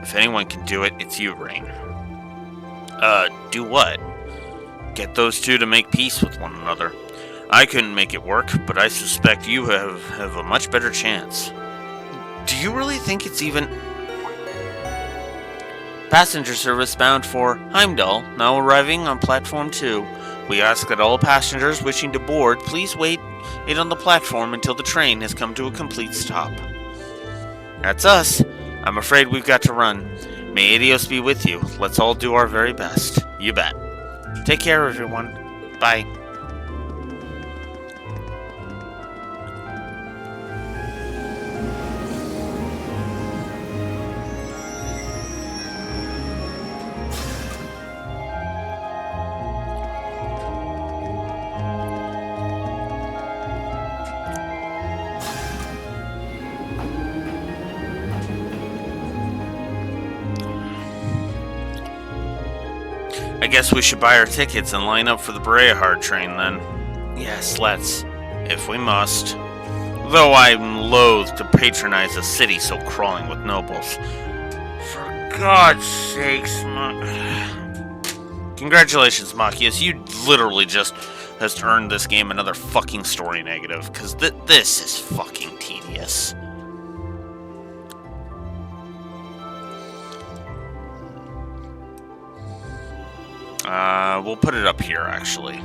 If anyone can do it, it's you, Rain. Do what? Get those two to make peace with one another. I couldn't make it work, but I suspect you have a much better chance. Do you really think it's even... Passenger service bound for Heimdall, now arriving on platform 2. We ask that all passengers wishing to board please wait on the platform until the train has come to a complete stop. That's us. I'm afraid we've got to run. May Adios be with you. Let's all do our very best. You bet. Take care, everyone. Bye. I guess we should buy our tickets and line up for the Breahard train then. Yes, let's. If we must. Though I'm loath to patronize a city so crawling with nobles. For God's sakes, Congratulations, Machias. You literally just earned this game another fucking story negative, because this is fucking tedious. We'll put it up here, actually.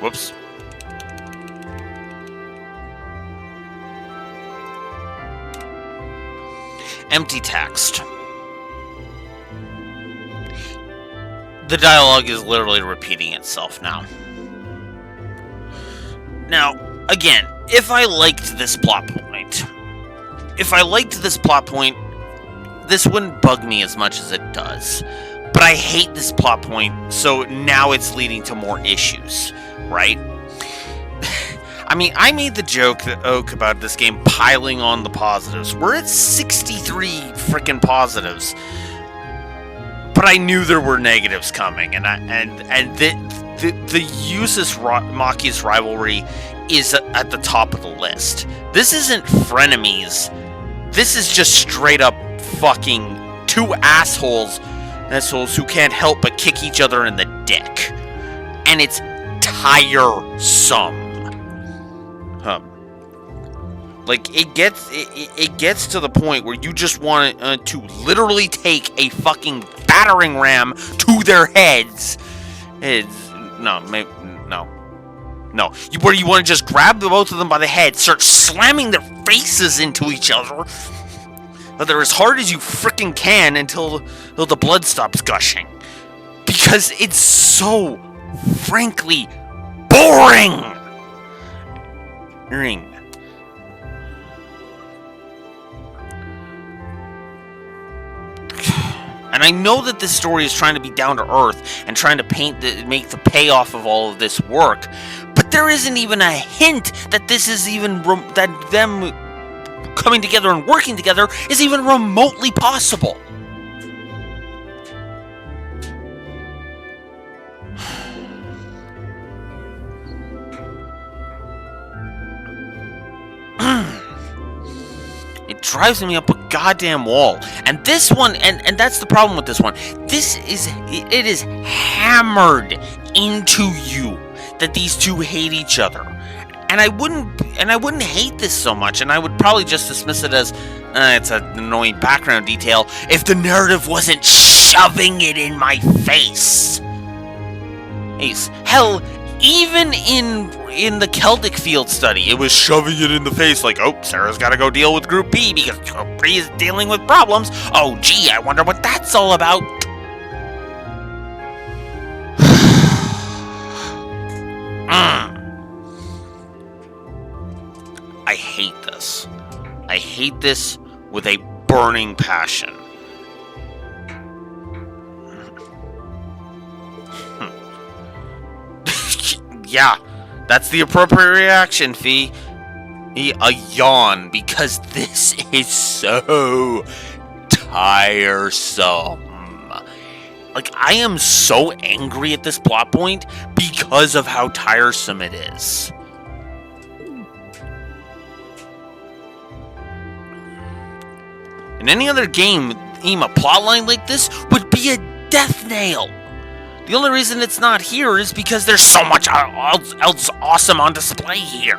Whoops. Empty text. The dialogue is literally repeating itself now. Now, again, if I liked this plot point, this wouldn't bug me as much as it does. But I hate this plot point, so now it's leading to more issues, right? I mean, I made the joke about this game piling on the positives. We're at 63 freaking positives, but I knew there were negatives coming, and the Usus-Machias rivalry is at the top of the list. This isn't frenemies. This is just straight up fucking two assholes who can't help but kick each other in the dick, and it's tiresome. Like, it gets to the point where you just want to literally take a fucking battering ram to their heads. No. Where you want to just grab both of them by the head, start slamming their faces into each other, they're as hard as you freaking can until the blood stops gushing. Because it's so, frankly, boring! And I know that this story is trying to be down to earth and trying to make the payoff of all of this work, but there isn't even a hint that this is even that them coming together and working together is even remotely possible. It drives me up a goddamn wall. And this one, and that's the problem with this one. It is hammered into you that these two hate each other. And I wouldn't hate this so much, and I would probably just dismiss it as it's an annoying background detail if the narrative wasn't shoving it in my face. Ace. Hell, even in the Celtic field study, it was shoving it in the face like, oh, Sarah's got to go deal with Group B because Group B is dealing with problems. Oh, gee, I wonder what that's all about. I hate this. I hate this with a burning passion. Yeah, that's the appropriate reaction, Fee. A yawn, because this is so tiresome. Like, I am so angry at this plot point because of how tiresome it is. In any other game, a plotline like this would be a death nail. The only reason it's not here is because there's so much else awesome on display here.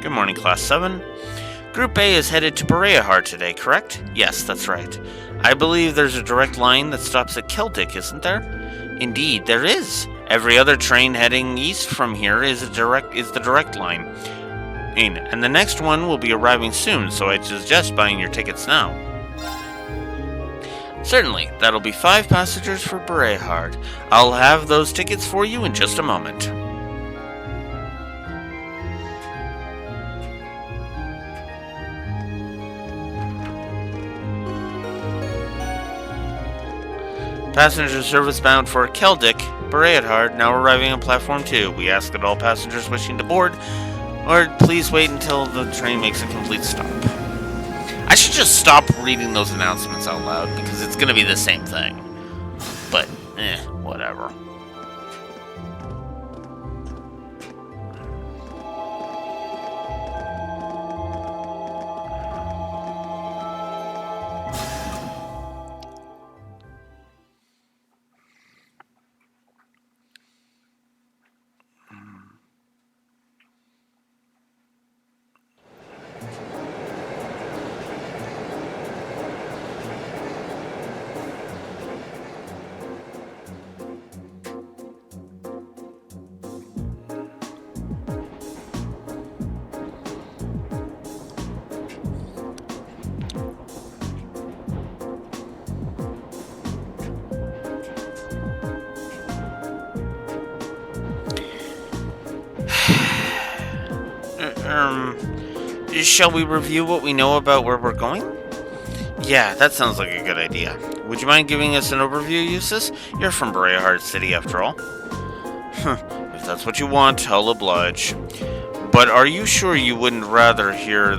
Good morning, Class 7. Group A is headed to Bereahar today, correct? Yes, that's right. I believe there's a direct line that stops at Celtic, isn't there? Indeed, there is. Every other train heading east from here is the direct line. And the next one will be arriving soon, so I suggest buying your tickets now. Certainly, that'll be 5 passengers for Bereahar. I'll have those tickets for you in just a moment. Passenger service bound for Celtic, Bereahar, now arriving on platform 2. We ask that all passengers wishing to board, or please wait until the train makes a complete stop. I should just stop reading those announcements out loud, because it's going to be the same thing. But, whatever. Shall we review what we know about where we're going? Yeah, that sounds like a good idea. Would you mind giving us an overview, Eustace? You're from Bereahar City, after all. If that's what you want, I'll oblige. But are you sure you wouldn't rather hear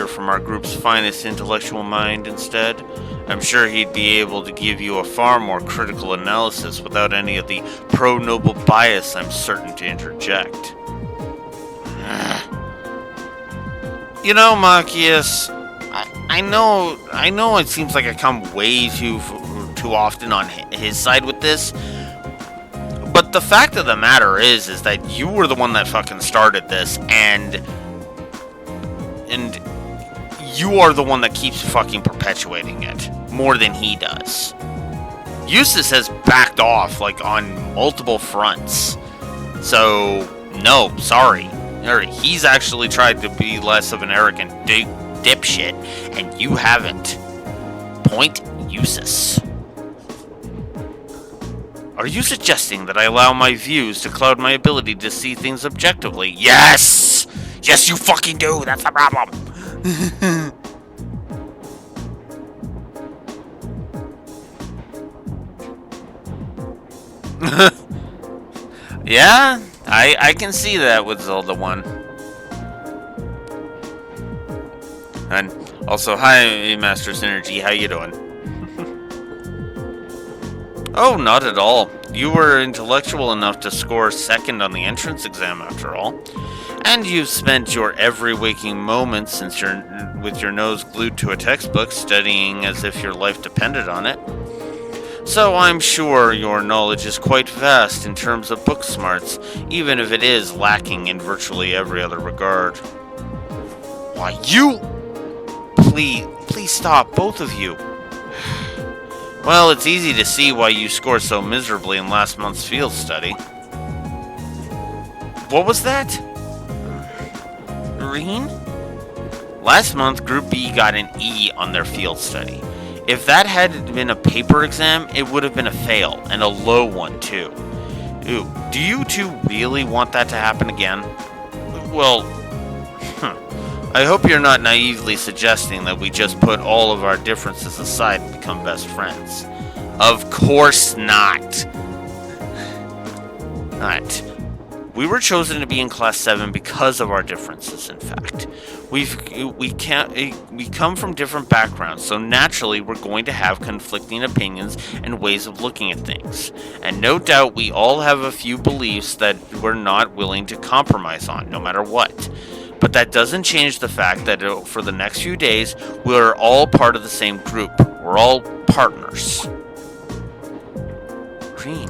from our group's finest intellectual mind instead? I'm sure he'd be able to give you a far more critical analysis without any of the pro-noble bias I'm certain to interject. You know, Machias, I know it seems like I come way too often on his side with this, but the fact of the matter is that you were the one that fucking started this, and you are the one that keeps fucking perpetuating it more than he does. Eustace has backed off, like, on multiple fronts, so no, sorry. He's actually tried to be less of an arrogant dipshit, and you haven't. Point Eustace. Are you suggesting that I allow my views to cloud my ability to see things objectively? Yes! Yes, you fucking do! That's the problem! Yeah? I can see that with Zelda 1. And also, hi, Master Synergy, how you doing? Oh, not at all. You were intellectual enough to score second on the entrance exam, after all. And you've spent your every waking moment since with your nose glued to a textbook, studying as if your life depended on it. So I'm sure your knowledge is quite vast in terms of book smarts, even if it is lacking in virtually every other regard. Why, you... Please stop, both of you. Well, it's easy to see why you scored so miserably in last month's field study. What was that? Reen? Last month, Group B got an E on their field study. If that had been a paper exam, it would have been a fail, and a low one, too. Ooh, do you two really want that to happen again? Well, I hope you're not naively suggesting that we just put all of our differences aside and become best friends. Of course not. Alright. We were chosen to be in Class 7 because of our differences, in fact. We come from different backgrounds, so naturally we're going to have conflicting opinions and ways of looking at things. And no doubt we all have a few beliefs that we're not willing to compromise on, no matter what. But that doesn't change the fact that for the next few days, we're all part of the same group. We're all partners. Green.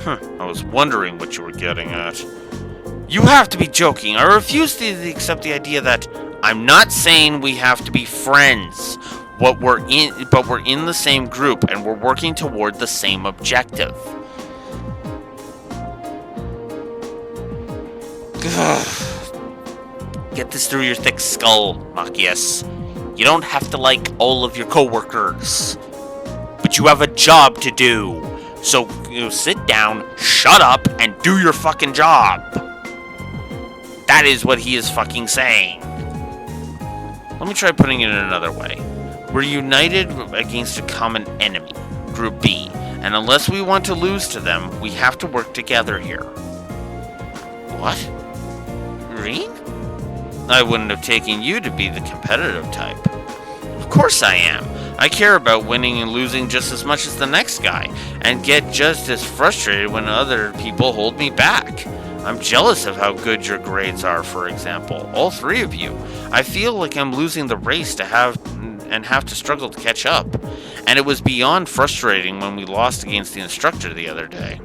I was wondering what you were getting at. You have to be joking. I refuse to accept the idea that I'm not saying we have to be friends. But we're in the same group and we're working toward the same objective. Get this through your thick skull, Machias. You don't have to like all of your coworkers, but you have a job to do. So sit down, shut up, and do your fucking job. That is what he is fucking saying. Let me try putting it in another way. We're united against a common enemy, Group B, and unless we want to lose to them, we have to work together here. What? Green? I wouldn't have taken you to be the competitive type. Of course I am. I care about winning and losing just as much as the next guy, and get just as frustrated when other people hold me back. I'm jealous of how good your grades are, for example. All three of you. I feel like I'm losing the race to have to struggle to catch up. And it was beyond frustrating when we lost against the instructor the other day.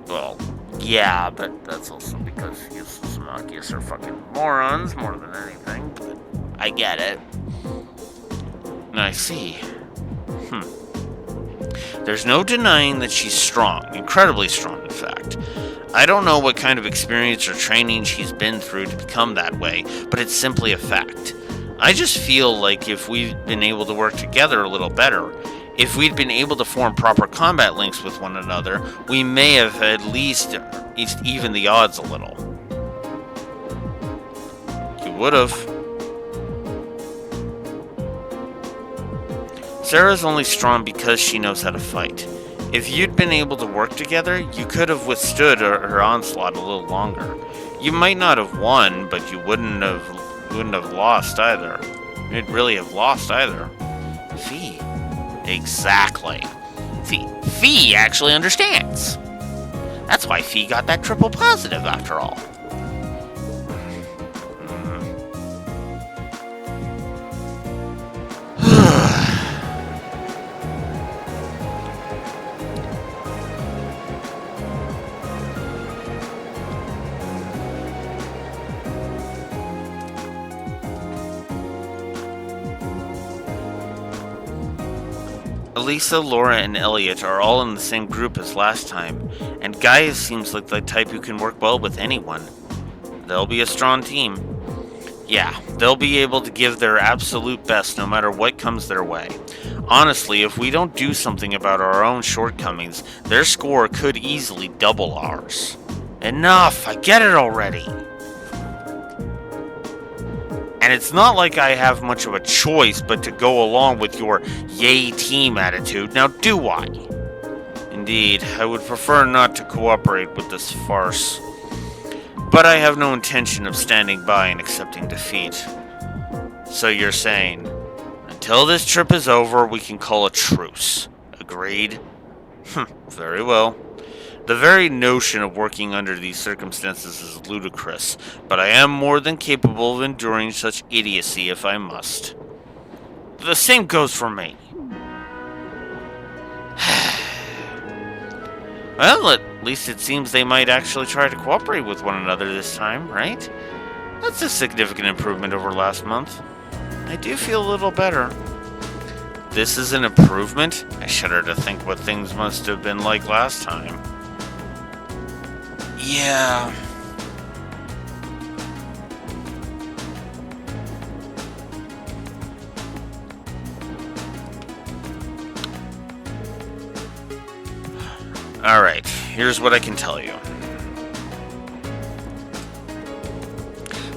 Well, yeah, but that's also because useless and Machias are fucking morons more than anything, but I get it. I see. There's no denying that she's strong, incredibly strong, in fact. I don't know what kind of experience or training she's been through to become that way, but it's simply a fact. I just feel like if we'd been able to work together a little better, if we'd been able to form proper combat links with one another, we may have at least evened the odds a little. You would have. Sarah's only strong because she knows how to fight. If you'd been able to work together, you could have withstood her onslaught a little longer. You might not have won, but you wouldn't have lost either. You'd really have lost either. Fee. Exactly. Fee actually understands. That's why Fee got that triple positive after all. Elisa, Laura, and Elliot are all in the same group as last time, and Gaius seems like the type who can work well with anyone. They'll be a strong team. Yeah, they'll be able to give their absolute best no matter what comes their way. Honestly, if we don't do something about our own shortcomings, their score could easily double ours. Enough! I get it already! And it's not like I have much of a choice but to go along with your yay team attitude, now do I? Indeed, I would prefer not to cooperate with this farce. But I have no intention of standing by and accepting defeat. So you're saying, until this trip is over, we can call a truce. Agreed? Very well. The very notion of working under these circumstances is ludicrous, but I am more than capable of enduring such idiocy if I must. The same goes for me. Well, at least it seems they might actually try to cooperate with one another this time, right? That's a significant improvement over last month. I do feel a little better. This is an improvement? I shudder to think what things must have been like last time. Yeah. Alright, here's what I can tell you.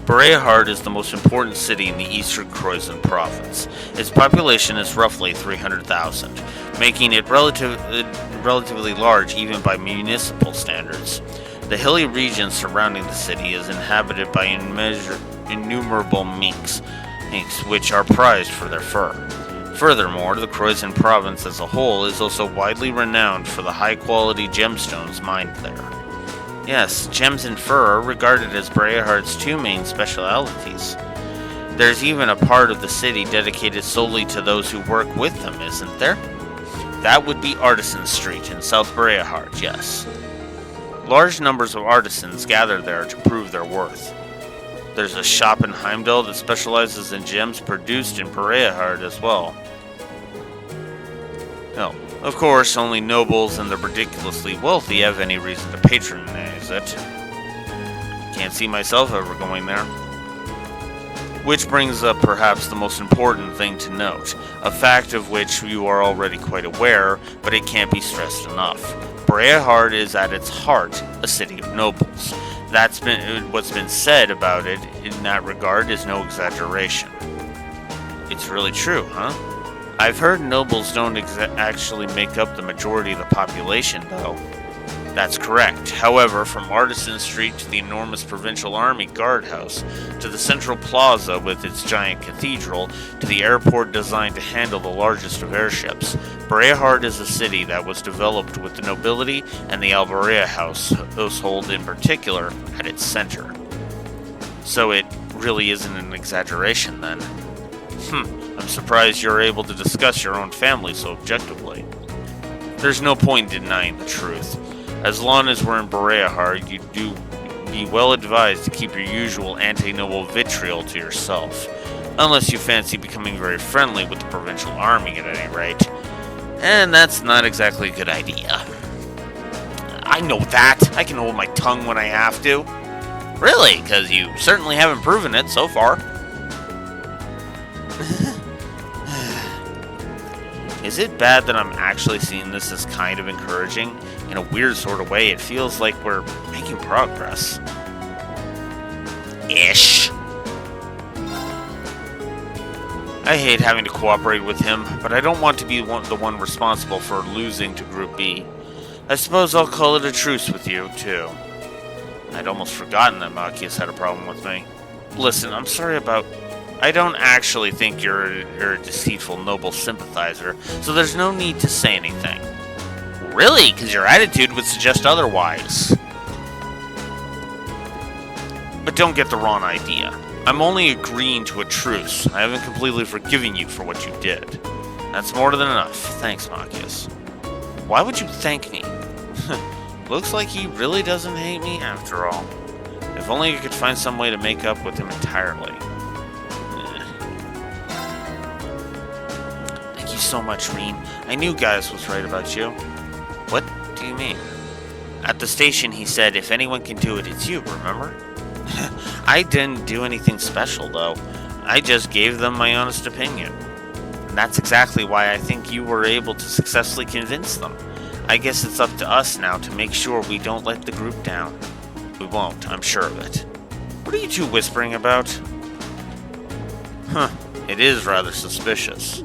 Berea-Hard is the most important city in the eastern Croizon province. Its population is roughly 300,000, making it relatively large even by municipal standards. The hilly region surrounding the city is inhabited by innumerable minks, which are prized for their fur. Furthermore, the Croydon province as a whole is also widely renowned for the high-quality gemstones mined there. Yes, gems and fur are regarded as Breahard's two main specialities. There's even a part of the city dedicated solely to those who work with them, isn't there? That would be Artisan Street in South Breahard, yes. Large numbers of artisans gather there to prove their worth. There's a shop in Heimdall that specializes in gems produced in Breahard as well. No, of course, only nobles and the ridiculously wealthy have any reason to patronize it. Can't see myself ever going there. Which brings up perhaps the most important thing to note, a fact of which you are already quite aware, but it can't be stressed enough. Breahard is at its heart a city of nobles. What's been said about it in that regard is no exaggeration. It's really true, huh? I've heard nobles don't actually make up the majority of the population, though. That's correct. However, from Artisan Street to the enormous Provincial Army guardhouse, to the central plaza with its giant cathedral, to the airport designed to handle the largest of airships, Breahard is a city that was developed with the nobility and the Alvaria household in particular at its center. So it really isn't an exaggeration then. I'm surprised you're able to discuss your own family so objectively. There's no point in denying the truth. As long as we're in Breahard, you do be well advised to keep your usual anti-noble vitriol to yourself. Unless you fancy becoming very friendly with the Provincial Army at any rate. And that's not exactly a good idea. I know that! I can hold my tongue when I have to. Really? Because you certainly haven't proven it so far. Is it bad that I'm actually seeing this as kind of encouraging? In a weird sort of way, it feels like we're making progress. Ish. I hate having to cooperate with him, but I don't want to be the one responsible for losing to Group B. I suppose I'll call it a truce with you, too. I'd almost forgotten that Machias had a problem with me. Listen, I'm sorry about... I don't actually think you're a deceitful noble sympathizer, so there's no need to say anything. Really? Because your attitude would suggest otherwise. But don't get the wrong idea. I'm only agreeing to a truce. I haven't completely forgiven you for what you did. That's more than enough. Thanks, Machias. Why would you thank me? Looks like he really doesn't hate me after all. If only I could find some way to make up with him entirely. Thank you so much, Rean. I knew Gaius was right about you. What do you mean? At the station he said, if anyone can do it, it's you, remember? I didn't do anything special, though. I just gave them my honest opinion. And that's exactly why I think you were able to successfully convince them. I guess it's up to us now to make sure we don't let the group down. We won't, I'm sure of it. What are you two whispering about? It is rather suspicious.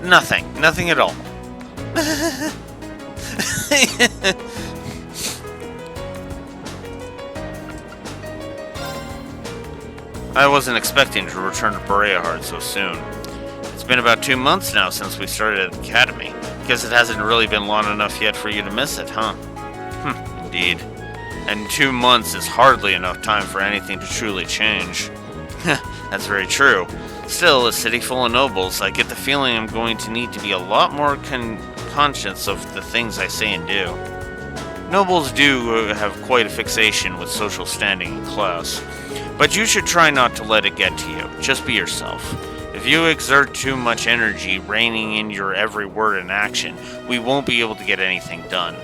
Nothing at all. I wasn't expecting to return to Breahard so soon. It's been about 2 months now since we started at the academy. Guess it hasn't really been long enough yet for you to miss it, huh? Indeed. And 2 months is hardly enough time for anything to truly change. That's very true. Still, a city full of nobles, I get the feeling I'm going to need to be a lot more conscious of the things I say and do. Nobles do have quite a fixation with social standing and class, but you should try not to let it get to you. Just be yourself. If you exert too much energy reining in your every word and action, we won't be able to get anything done.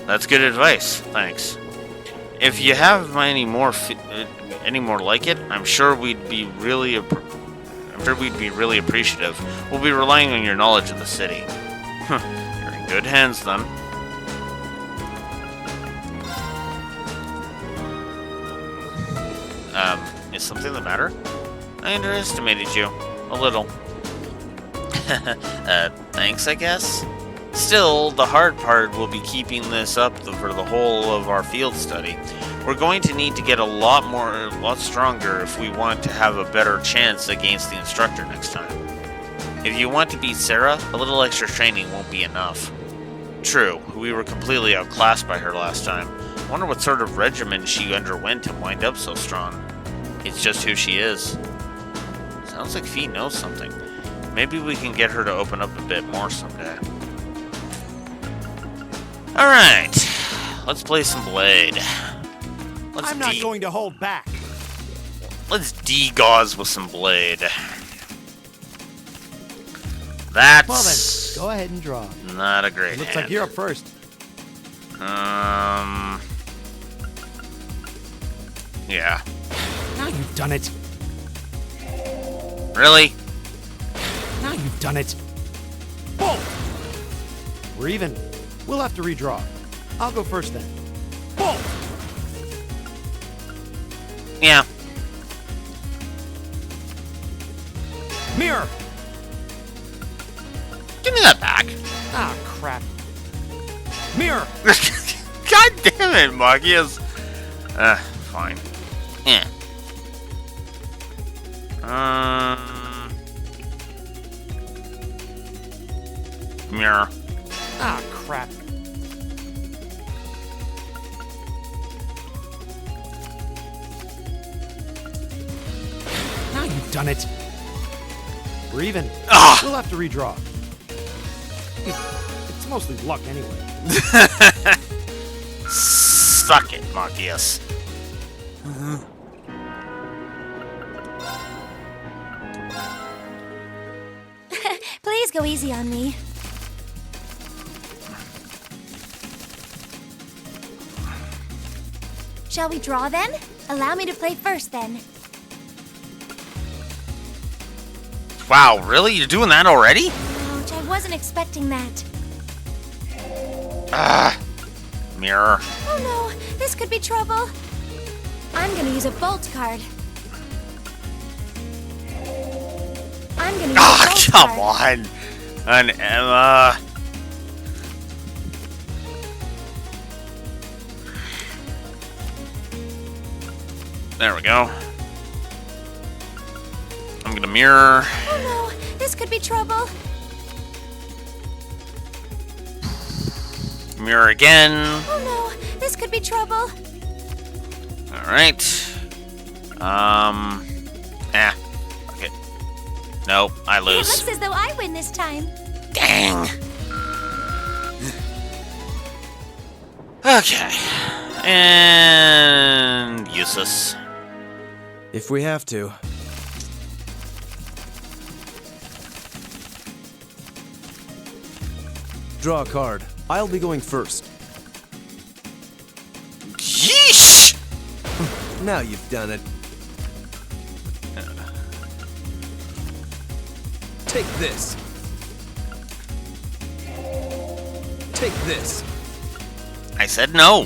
That's good advice, thanks. If you have any more like it, I'm sure we'd be really appreciative. We'll be relying on your knowledge of the city. You're in good hands then. Is something the matter? I underestimated you. A little. Thanks, I guess? Still, the hard part will be keeping this up for the whole of our field study. We're going to need to get a lot stronger if we want to have a better chance against the instructor next time. If you want to beat Sarah, a little extra training won't be enough. True, we were completely outclassed by her last time. Wonder what sort of regimen she underwent to wind up so strong. It's just who she is. Sounds like Fee knows something. Maybe we can get her to open up a bit more someday. Alright, let's play some Blade. I'm not going to hold back. Let's de-gauze with some Blade. That's... Well then, go ahead and draw. Not a great Looks hand. like you're up first. Yeah. Now you've done it. Really? Now you've done it. Whoa! We're even. We'll have to redraw. I'll go first then. Whoa! Yeah. Mirror! Give me that back. Ah, crap. Mirror! God damn it, Machias. Fine. Yeah. Mirror. Ah, crap. Now you've done it. We're even. Ah! We'll have to redraw. It's mostly luck anyway. Suck it, Machias. Please go easy on me. Shall we draw then? Allow me to play first then. Wow, really? You're doing that already? Ouch, I wasn't expecting that. Mirror. Oh no, this could be trouble. I'm gonna use a bolt card. I'm gonna use a bolt Come card. on. An Emma. There we go. I'm gonna mirror. Oh no, this could be trouble. Mirror again. Oh no, this could be trouble. Alright. Okay. Nope, I It lose. looks as though I win this time. Dang. Okay. And useless. If we have to. Draw a card. I'll be going first. Yeesh! Now you've done it. Take this. Take this. I said no.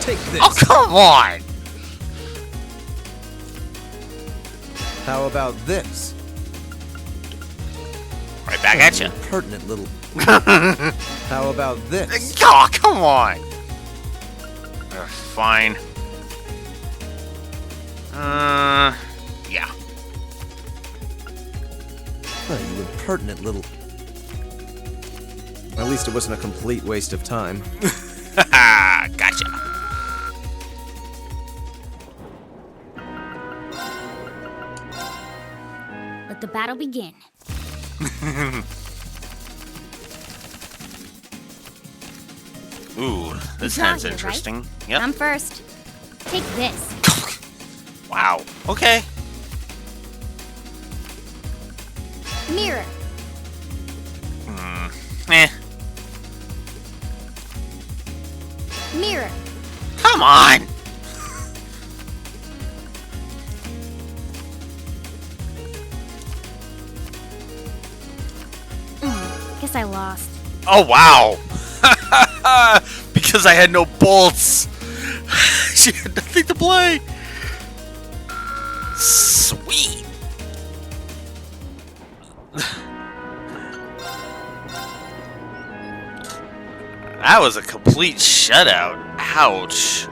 Take this. Oh, come on! How about this? Right back at you. Pertinent little. How about this? Oh, come on! Fine. Yeah. Oh, you impertinent little. At least it wasn't a complete waste of time. Gotcha. Let the battle begin. Ooh, this Draw hand's here, right? interesting. Yep. I'm first. Take this. Wow. Okay. Mirror. Eh. Mirror. Come on! Guess I lost. Oh, wow! Because I had no bolts! She had nothing to play! Sweet! That was a complete shutout. Ouch.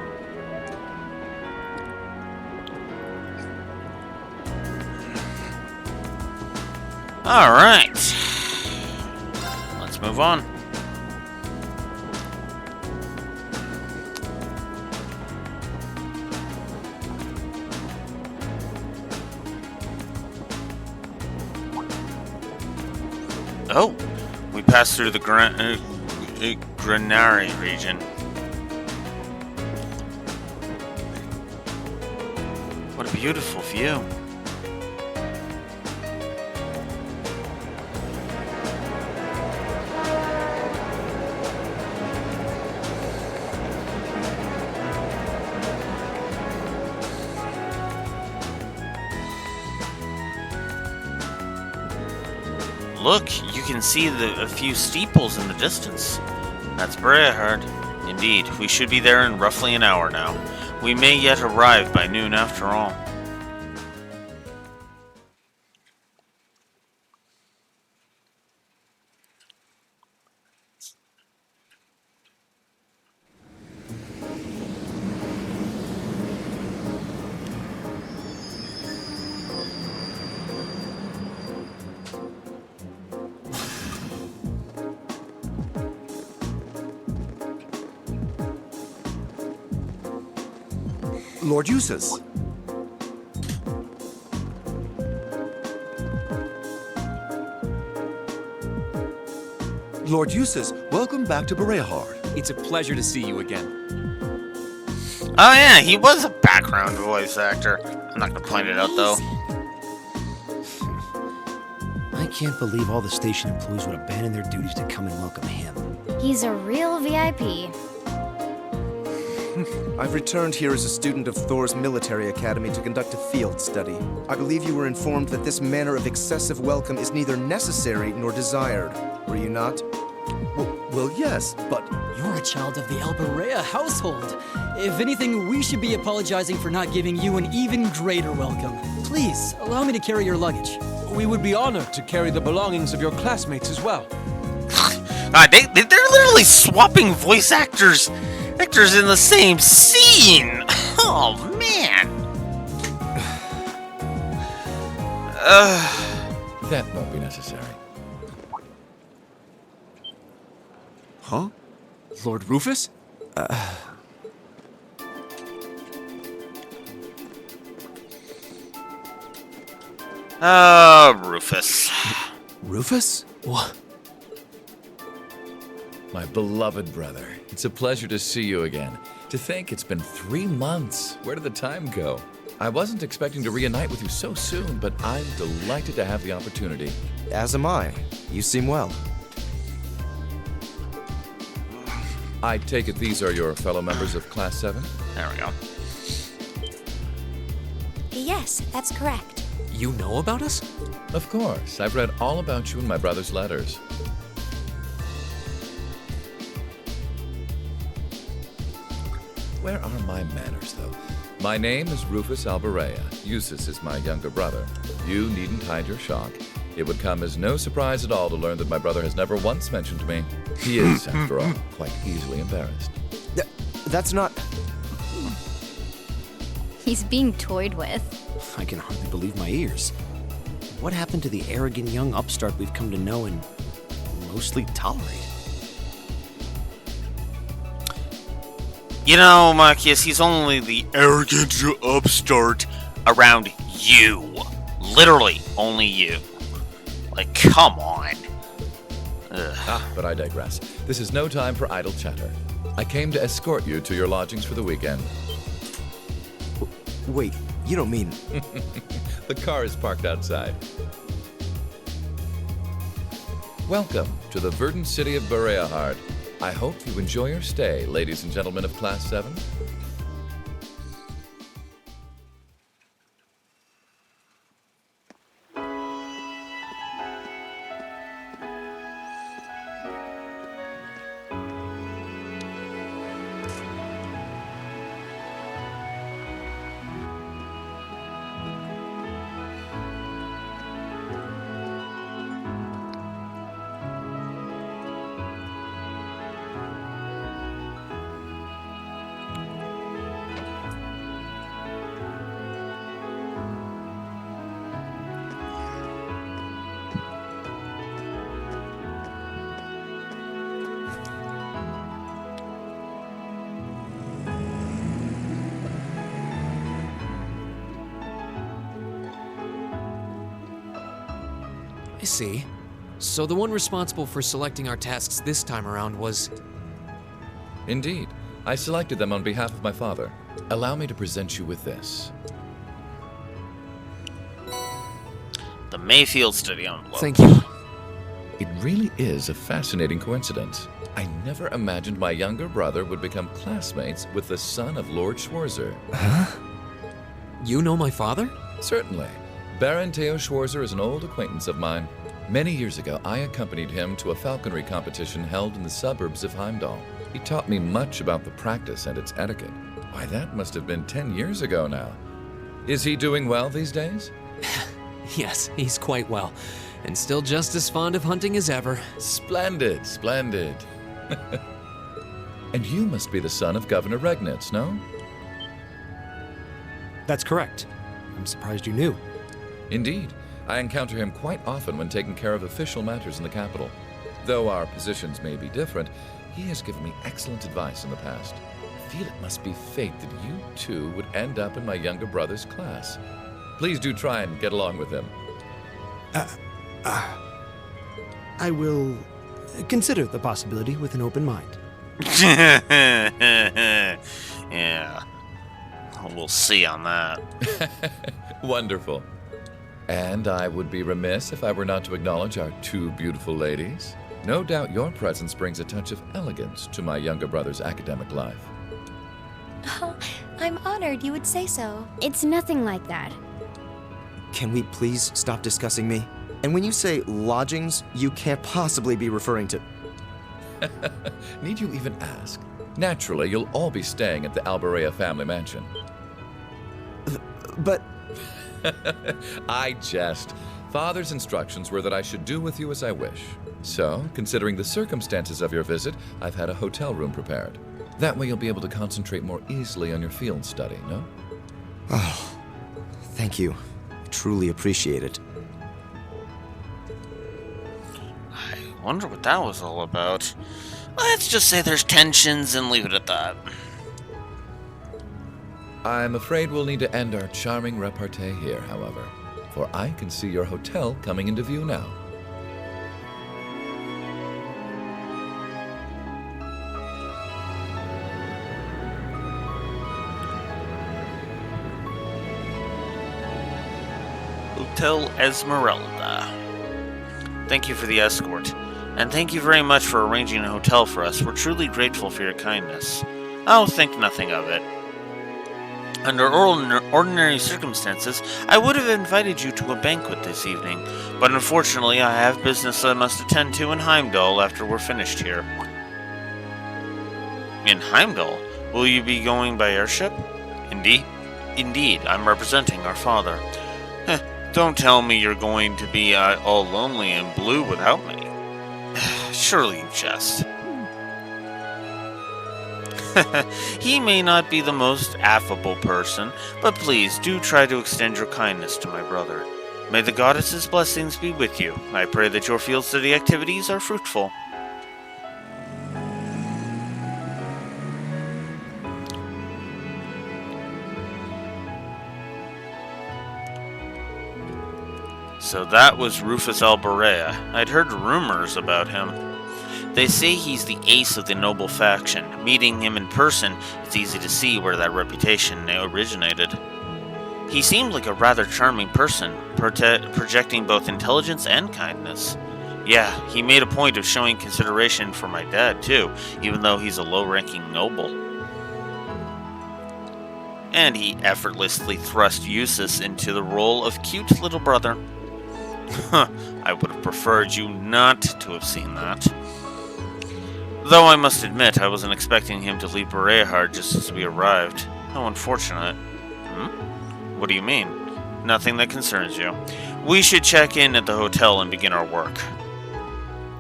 Alright. Let's move on. Oh, we passed through the Granary region. What a beautiful view. Look, you can see a few steeples in the distance. That's Breahard. Indeed, we should be there in roughly an hour now. We may yet arrive by noon after all. Lord Eustace. Lord Eustace, welcome back to Breahard. It's a pleasure to see you again. Oh yeah, he was a background voice actor. I'm not gonna point it out though. I can't believe all the station employees would abandon their duties to come and welcome him. He's a real VIP. I've returned here as a student of Thor's military academy to conduct a field study. I believe you were informed that this manner of excessive welcome is neither necessary nor desired. Were you not? Well, yes, but... You're a child of the Alberea household. If anything, we should be apologizing for not giving you an even greater welcome. Please, allow me to carry your luggage. We would be honored to carry the belongings of your classmates as well. They're literally swapping voice actors in the same scene. Oh man. That won't be necessary. Huh? Lord Rufus? Rufus. Rufus? What? My beloved brother. It's a pleasure to see you again. To think it's been 3 months. Where did the time go? I wasn't expecting to reunite with you so soon, but I'm delighted to have the opportunity. As am I. You seem well. I take it these are your fellow members of Class 7? There we go. Yes, that's correct. You know about us? Of course. I've read all about you in my brother's letters. Where are my manners, though? My name is Rufus Alberea. Eustace is my younger brother. You needn't hide your shock. It would come as no surprise at all to learn that my brother has never once mentioned me. He is, after all, quite easily embarrassed. That's not... He's being toyed with. I can hardly believe my ears. What happened to the arrogant young upstart we've come to know and mostly tolerate? You know, Marcus, he's only the arrogant upstart around you. Literally, only you. Like, come on. But I digress. This is no time for idle chatter. I came to escort you to your lodgings for the weekend. Wait, you don't mean... The car is parked outside. Welcome to the verdant city of Breahard. I hope you enjoy your stay, ladies and gentlemen of Class 7. I see. So the one responsible for selecting our tasks this time around was... Indeed. I selected them on behalf of my father. Allow me to present you with this. The Mayfield Study envelope. Thank you. It really is a fascinating coincidence. I never imagined my younger brother would become classmates with the son of Lord Schwarzer. Huh? You know my father? Certainly. Baron Theo Schwarzer is an old acquaintance of mine. Many years ago, I accompanied him to a falconry competition held in the suburbs of Heimdall. He taught me much about the practice and its etiquette. Why, that must have been 10 years ago now. Is he doing well these days? Yes, he's quite well, and still just as fond of hunting as ever. Splendid, splendid. And you must be the son of Governor Regnitz, no? That's correct. I'm surprised you knew. Indeed. I encounter him quite often when taking care of official matters in the capital. Though our positions may be different, he has given me excellent advice in the past. I feel it must be fate that you two would end up in my younger brother's class. Please do try and get along with him. I will consider the possibility with an open mind. Yeah. We'll see on that. Wonderful. And I would be remiss if I were not to acknowledge our two beautiful ladies. No doubt your presence brings a touch of elegance to my younger brother's academic life. Oh, I'm honored you would say so. It's nothing like that. Can we please stop discussing me? And when you say lodgings, you can't possibly be referring to... Need you even ask? Naturally, you'll all be staying at the Alberea family mansion. But... I jest. Father's instructions were that I should do with you as I wish. So, considering the circumstances of your visit, I've had a hotel room prepared. That way you'll be able to concentrate more easily on your field study, no? Oh, thank you. I truly appreciate it. I wonder what that was all about. Let's just say there's tensions and leave it at that. I'm afraid we'll need to end our charming repartee here, however, for I can see your hotel coming into view now. Hotel Esmeralda. Thank you for the escort, and thank you very much for arranging a hotel for us. We're truly grateful for your kindness. I'll think nothing of it. Under ordinary circumstances, I would have invited you to a banquet this evening, but unfortunately I have business I must attend to in Heimdall after we're finished here. In Heimdall? Will you be going by airship? Indeed, I'm representing our father. Don't tell me you're going to be all lonely and blue without me. Surely you jest. He may not be the most affable person, but please do try to extend your kindness to my brother. May the goddess's blessings be with you. I pray that your field study activities are fruitful. So that was Rufus Alberea. I'd heard rumors about him. They say he's the ace of the noble faction. Meeting him in person, it's easy to see where that reputation originated. He seemed like a rather charming person, projecting both intelligence and kindness. Yeah, he made a point of showing consideration for my dad, too, even though he's a low-ranking noble. And he effortlessly thrust Eustace into the role of cute little brother. I would have preferred you not to have seen that. Though I must admit, I wasn't expecting him to leave Berehard just as we arrived. How unfortunate. What do you mean? Nothing that concerns you. We should check in at the hotel and begin our work.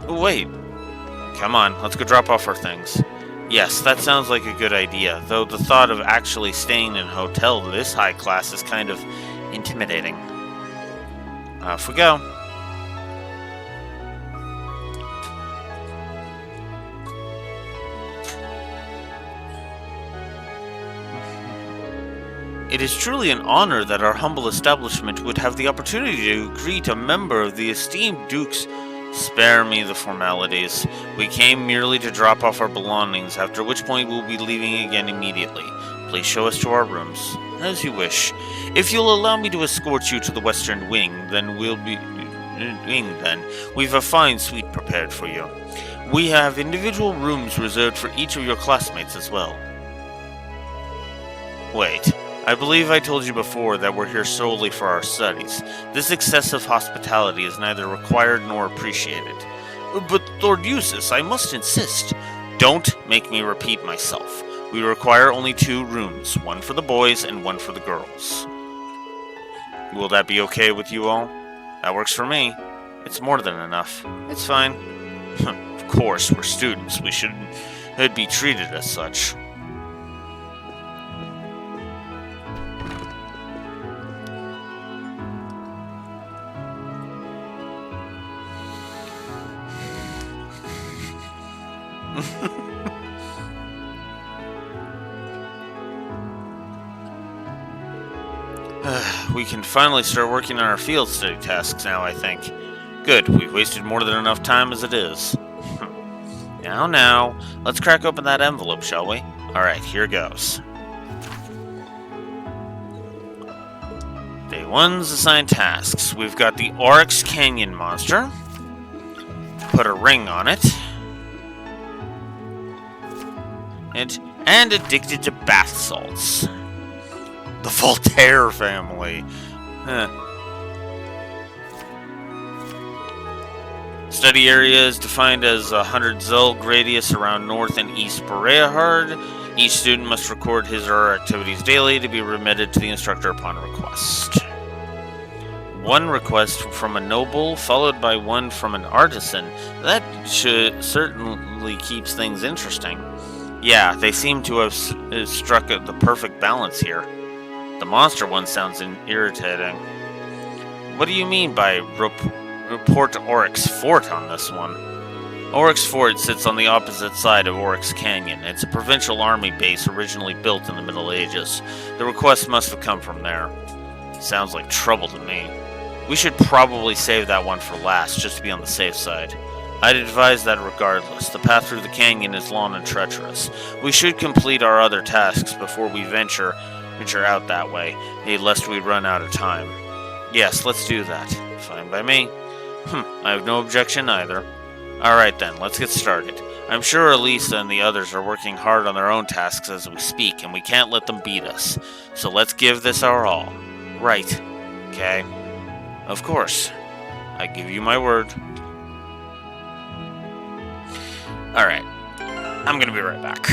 Wait. Come on, let's go drop off our things. Yes, that sounds like a good idea, though the thought of actually staying in a hotel this high class is kind of intimidating. Off we go. It is truly an honor that our humble establishment would have the opportunity to greet a member of the esteemed Dukes. Spare me the formalities. We came merely to drop off our belongings, after which point we'll be leaving again immediately. Please show us to our rooms. As you wish. If you'll allow me to escort you to the western wing, then we've a fine suite prepared for you. We have individual rooms reserved for each of your classmates as well. Wait, I believe I told you before that we're here solely for our studies. This excessive hospitality is neither required nor appreciated. But Lord Eustace, I must insist. Don't make me repeat myself. We require only 2 rooms, one for the boys and one for the girls. Will that be okay with you all? That works for me. It's more than enough. It's fine. Of course, we're students. We should be treated as such. We can finally start working on our field study tasks now, I think. Good, we've wasted more than enough time as it is. Now, let's crack open that envelope, shall we? Alright, here goes. Day 1's assigned tasks. We've got the Oryx Canyon monster. Put a ring on it. And addicted to bath salts. The Voltaire family. Study area is defined as a 100 Zulg radius around North and East Bereahard. Each student must record his or her activities daily to be remitted to the instructor upon request. 1 request from a noble, followed by 1 from an artisan. That certainly keeps things interesting. Yeah, they seem to have struck the perfect balance here. The monster one sounds irritating. What do you mean by report Oryx Fort on this one? Oryx Fort sits on the opposite side of Oryx Canyon. It's a provincial army base originally built in the Middle Ages. The request must have come from there. Sounds like trouble to me. We should probably save that one for last, just to be on the safe side. I'd advise that regardless. The path through the canyon is long and treacherous. We should complete our other tasks before we venture out that way, lest we run out of time. Yes, let's do that. Fine by me. I have no objection either. Alright then, let's get started. I'm sure Elisa and the others are working hard on their own tasks as we speak, and we can't let them beat us. So let's give this our all. Right. Okay. Of course. I give you my word. Alright. I'm gonna be right back.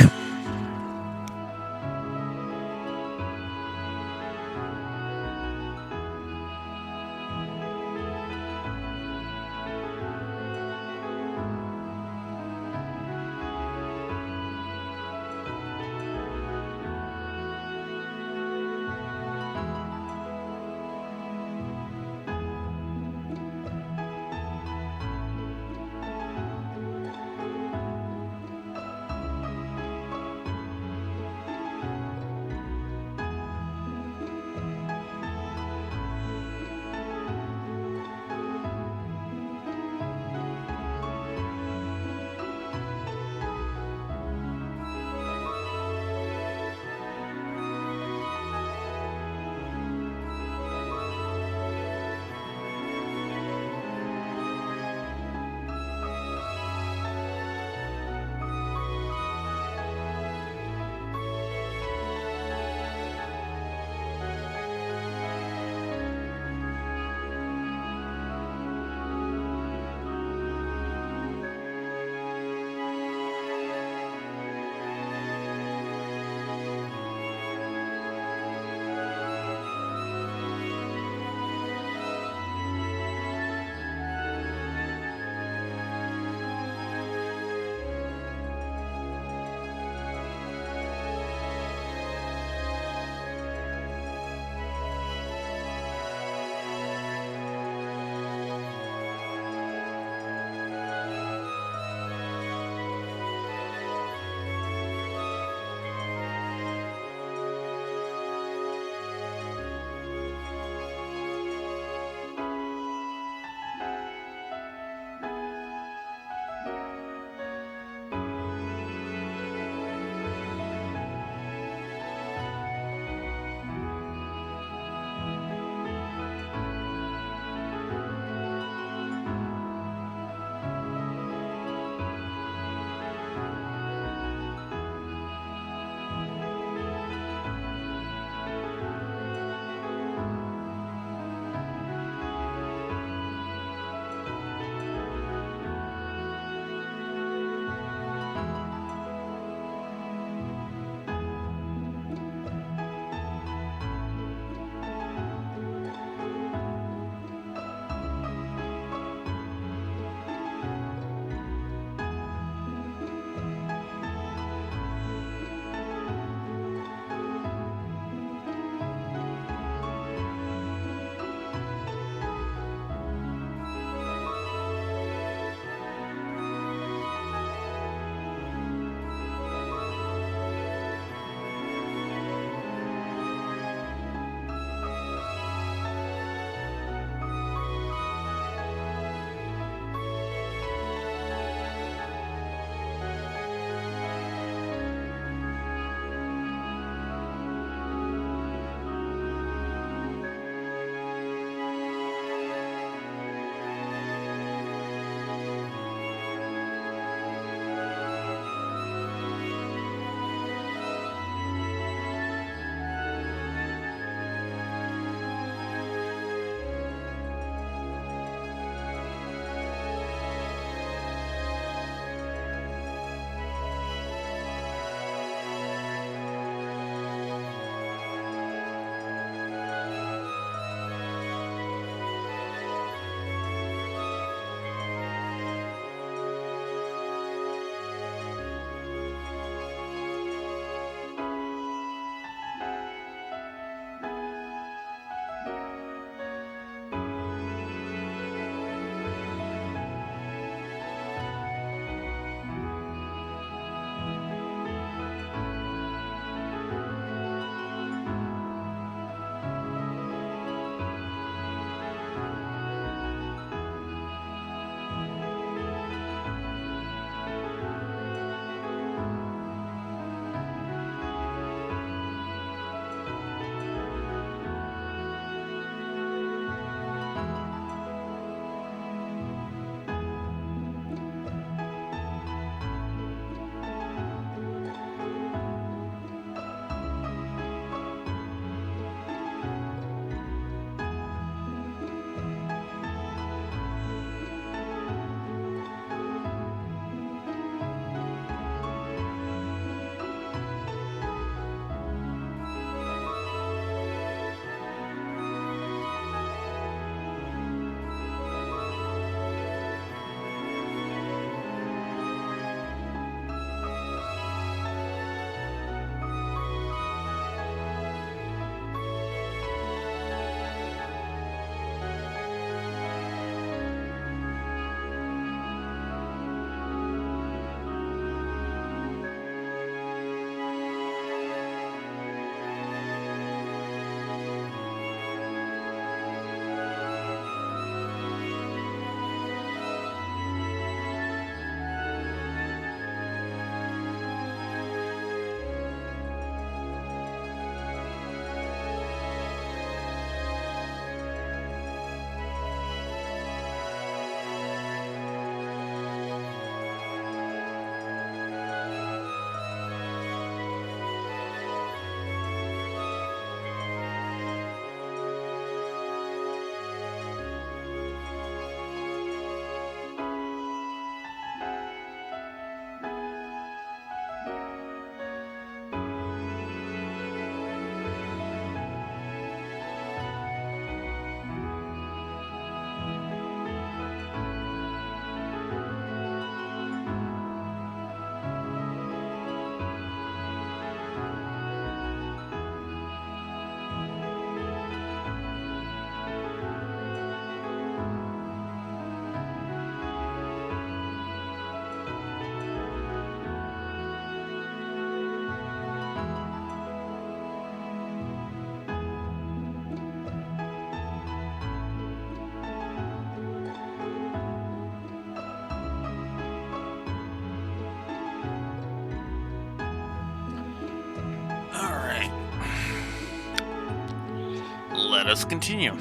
us continue.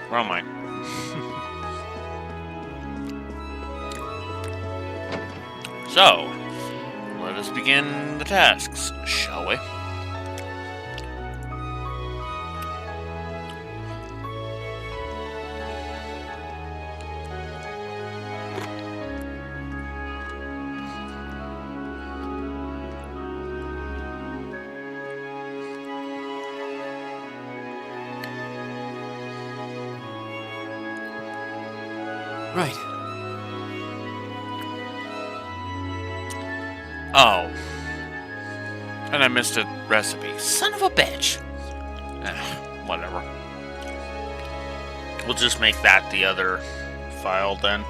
Where am I? So, let us begin the tasks, shall we? Right. Oh. And I missed a recipe. Son of a bitch. Whatever. We'll just make that the other file then.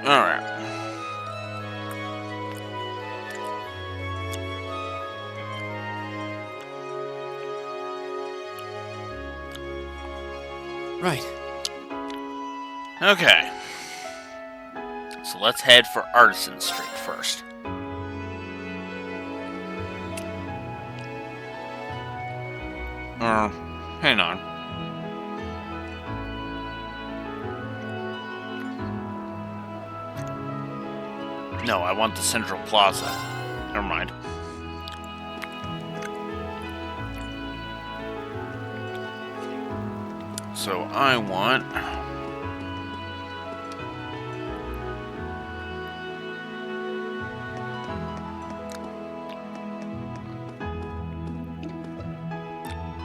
Alright. Right. Okay. So let's head for Artisan Street first. Hang on. No, I want the Central Plaza. Never mind. So I want...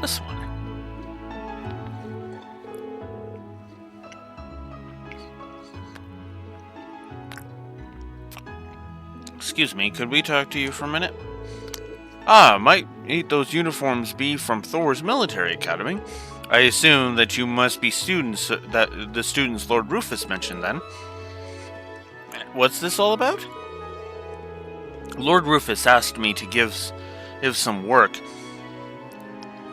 this one. Excuse me, could we talk to you for a minute? Might those uniforms be from Thor's military academy? I assume that you must be students, that the students Lord Rufus mentioned then. What's this all about? Lord Rufus asked me to give some work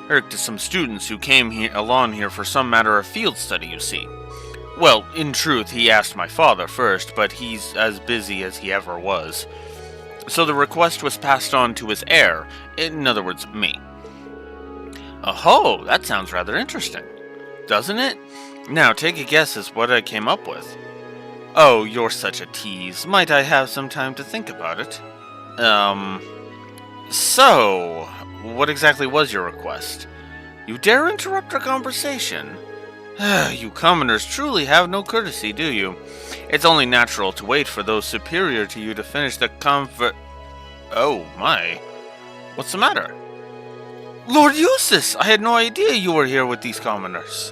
to some students who came along here for some matter of field study, you see. Well, in truth, he asked my father first, but he's as busy as he ever was. So the request was passed on to his heir, in other words, me. Oh, that sounds rather interesting, doesn't it? Now, take a guess as what I came up with. Oh, you're such a tease. Might I have some time to think about it? So, what exactly was your request? You dare interrupt our conversation? You commoners truly have no courtesy, do you? It's only natural to wait for those superior to you to finish the Oh, my. What's the matter? Lord Eustace! I had no idea you were here with these commoners.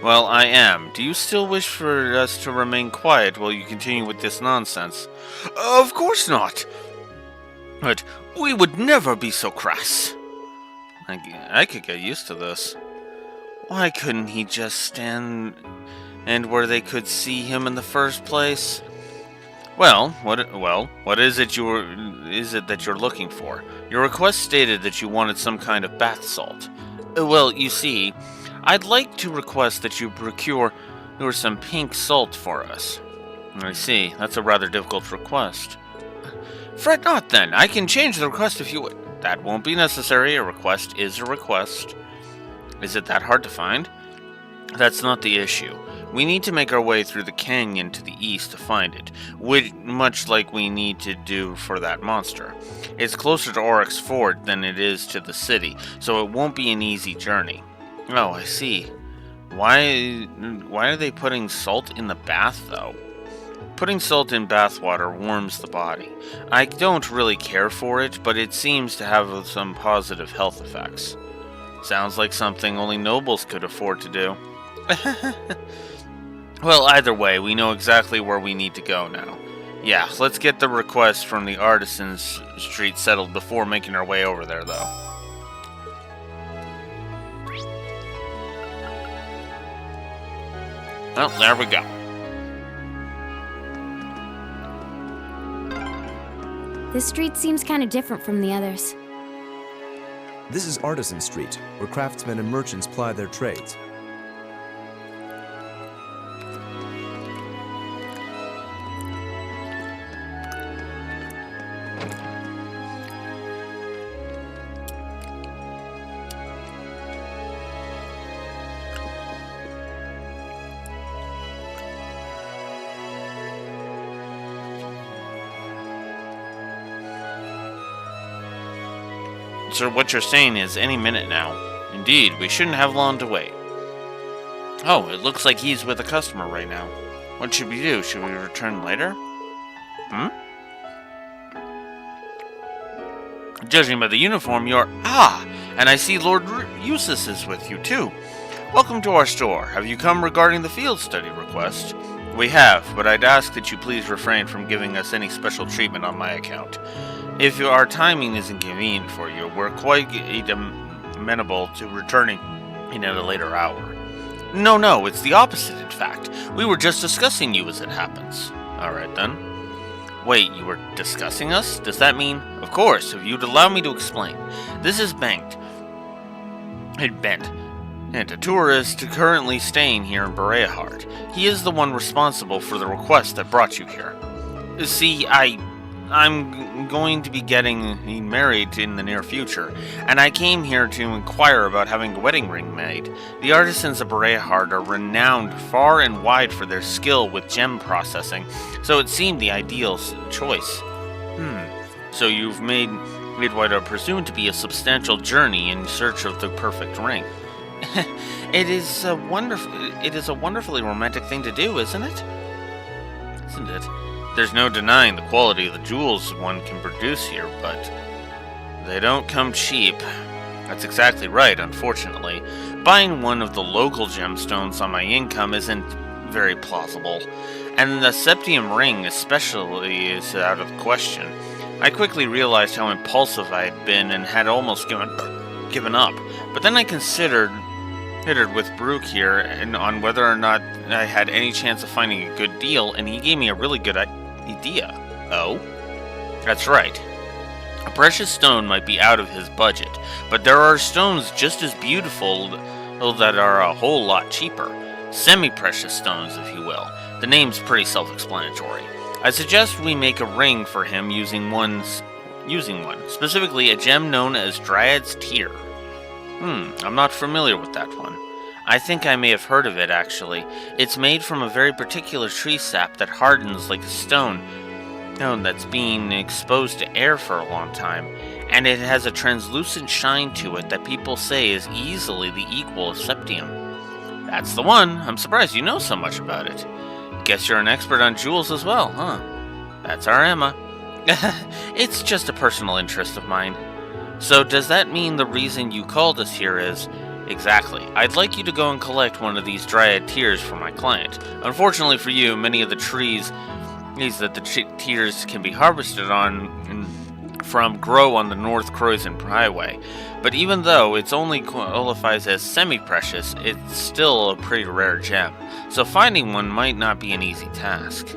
Well, I am. Do you still wish for us to remain quiet while you continue with this nonsense? Of course not! But we would never be so crass. I could get used to this. Why couldn't he just stand and where they could see him in the first place? Well, what is it that you're looking for? Your request stated that you wanted some kind of bath salt. Well, you see, I'd like to request that you procure some pink salt for us. I see, that's a rather difficult request. Fret not then, I can change the request if you would. That won't be necessary, a request is a request. Is it that hard to find? That's not the issue. We need to make our way through the canyon to the east to find it, much like we need to do for that monster. It's closer to Oryx Ford than it is to the city, so it won't be an easy journey. Oh, I see. Why are they putting salt in the bath, though? Putting salt in bath water warms the body. I don't really care for it, but it seems to have some positive health effects. Sounds like something only nobles could afford to do. Well, either way, we know exactly where we need to go now. Yeah, let's get the request from the Artisan Street settled before making our way over there, though. Well, there we go. This street seems kind of different from the others. This is Artisan Street, where craftsmen and merchants ply their trades. So what you're saying is any minute now. Indeed, we shouldn't have long to wait. Oh, it looks like he's with a customer right now. What should we do? Should we return later? Hmm? Judging by the uniform, you're... Ah! And I see Lord Eustace is with you, too. Welcome to our store. Have you come regarding the field study request? We have, but I'd ask that you please refrain from giving us any special treatment on my account. If our timing isn't convenient for you, we're quite amenable to returning in at a later hour. No, it's the opposite, in fact. We were just discussing you as it happens. Alright then. Wait, you were discussing us? Does that mean... Of course, if you'd allow me to explain. This is Bent, and a tourist currently staying here in Bereahard. He is the one responsible for the request that brought you here. See, I'm going to be getting married in the near future, and I came here to inquire about having a wedding ring made. The artisans of Bereahard are renowned far and wide for their skill with gem processing, so it seemed the ideal choice. So you've made what I presume to be a substantial journey in search of the perfect ring. It is a wonderfully romantic thing to do, isn't it? Isn't it? There's no denying the quality of the jewels one can produce here, but they don't come cheap. That's exactly right, unfortunately. Buying one of the local gemstones on my income isn't very plausible, and the septium ring especially is out of the question. I quickly realized how impulsive I had been and had almost given up, but then I considered with Brooke here and on whether or not I had any chance of finding a good deal, and he gave me a really good idea. Oh? That's right. A precious stone might be out of his budget, but there are stones just as beautiful that are a whole lot cheaper. Semi-precious stones, if you will. The name's pretty self-explanatory. I suggest we make a ring for him using one, specifically a gem known as Dryad's Tear. I'm not familiar with that one. I think I may have heard of it, actually. It's made from a very particular tree sap that hardens like a stone that's been exposed to air for a long time, and it has a translucent shine to it that people say is easily the equal of septium. That's the one. I'm surprised you know so much about it. Guess you're an expert on jewels as well, huh? That's our Emma. It's just a personal interest of mine. So does that mean the reason you called us here is... Exactly. I'd like you to go and collect one of these Dryad Tears for my client. Unfortunately for you, many of the trees that the tears can be harvested from grow on the North Croydon Highway. But even though it only qualifies as semi-precious, it's still a pretty rare gem. So finding one might not be an easy task.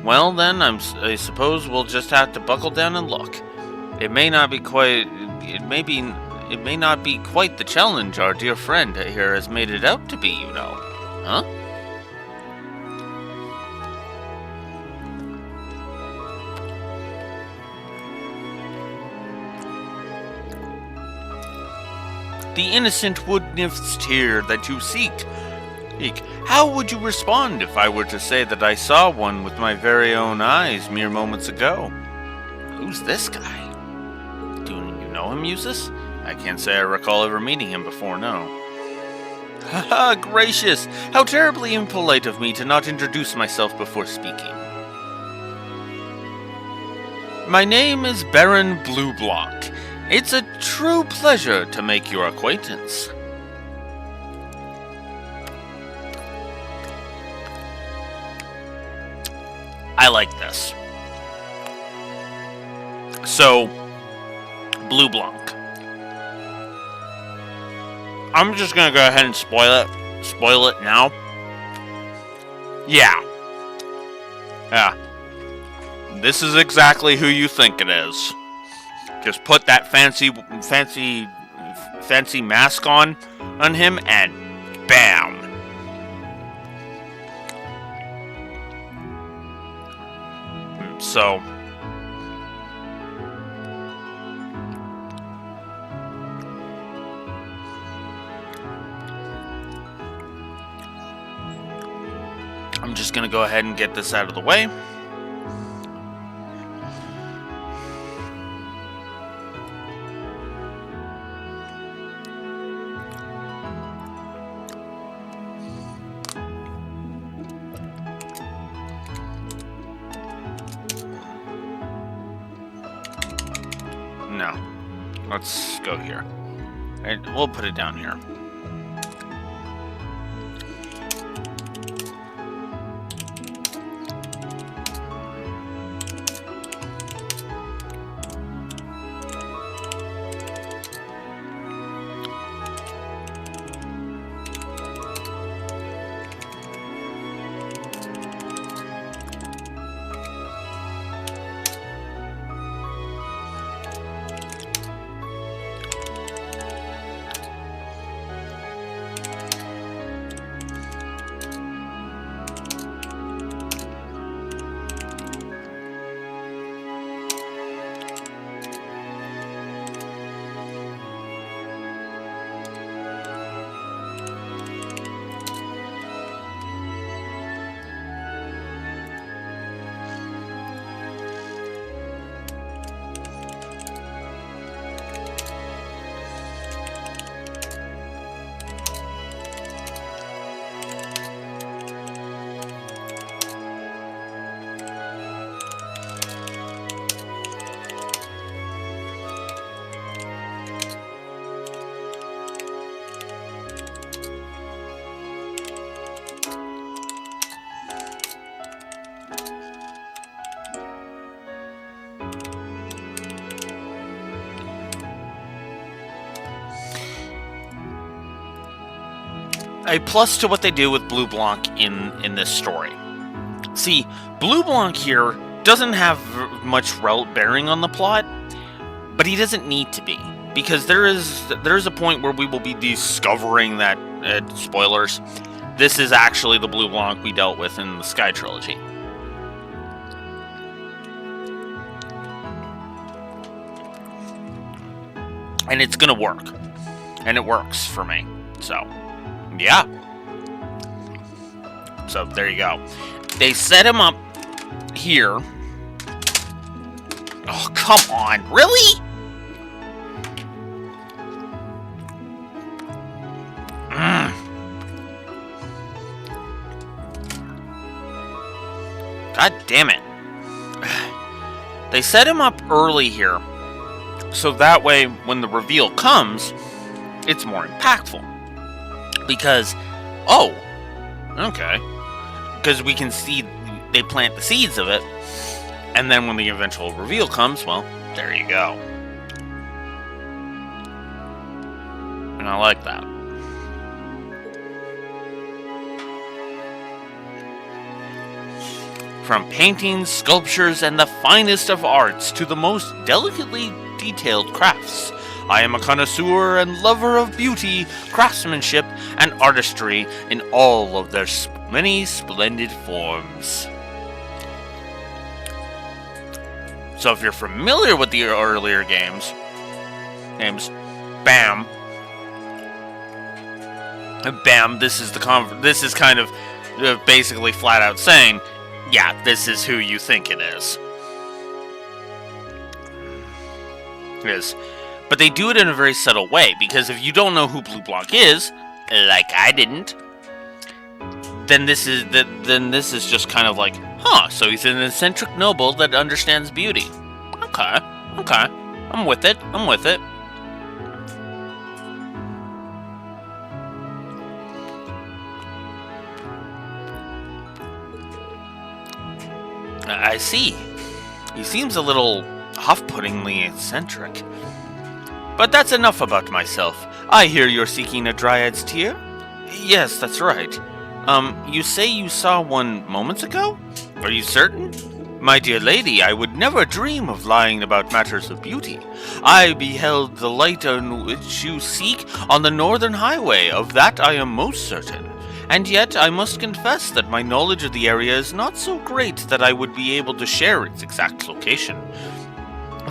Well then, I suppose we'll just have to buckle down and look. It may not be quite the challenge our dear friend here has made it out to be, you know. Huh? The innocent wood nymph's tear that you seek. How would you respond if I were to say that I saw one with my very own eyes mere moments ago? Who's this guy? Do you know him, Eustace? I can't say I recall ever meeting him before, no. Haha, gracious! How terribly impolite of me to not introduce myself before speaking. My name is Baron Blueblock. It's a true pleasure to make your acquaintance. I like this. So, Blueblock. I'm just gonna go ahead and spoil it now. Yeah. This is exactly who you think it is. Just put that fancy mask on him and bam. So I'm just gonna go ahead and get this out of the way. No. Let's go here. And we'll put it down here. A plus to what they do with Blue Blanc in this story. See, Blue Blanc here doesn't have much bearing on the plot, but he doesn't need to be, because there is a point where we will be discovering that, spoilers, this is actually the Blue Blanc we dealt with in the Sky Trilogy. And it's gonna work. And it works for me. So, yeah. So, there you go. They set him up here. Oh, come on. Really? God damn it. They set him up early here. So that way, when the reveal comes, it's more impactful. Because, oh, okay. Because we can see they plant the seeds of it. And then when the eventual reveal comes, well, there you go. And I like that. From paintings, sculptures, and the finest of arts to the most delicately detailed crafts, I am a connoisseur and lover of beauty, craftsmanship, and artistry in all of their many splendid forms. So if you're familiar with the earlier games, bam, this is this is kind of basically flat out saying, yeah, this is who you think it is. But they do it in a very subtle way, because if you don't know who Blue Blanc is, like I didn't, then this is just kind of like, huh, so he's an eccentric noble that understands beauty. Okay. I'm with it. I see. He seems a little off-puttingly eccentric. But that's enough about myself. I hear you're seeking a Dryad's tear? Yes, that's right. You say you saw one moments ago? Are you certain? My dear lady, I would never dream of lying about matters of beauty. I beheld the light on which you seek on the northern highway, of that I am most certain. And yet, I must confess that my knowledge of the area is not so great that I would be able to share its exact location.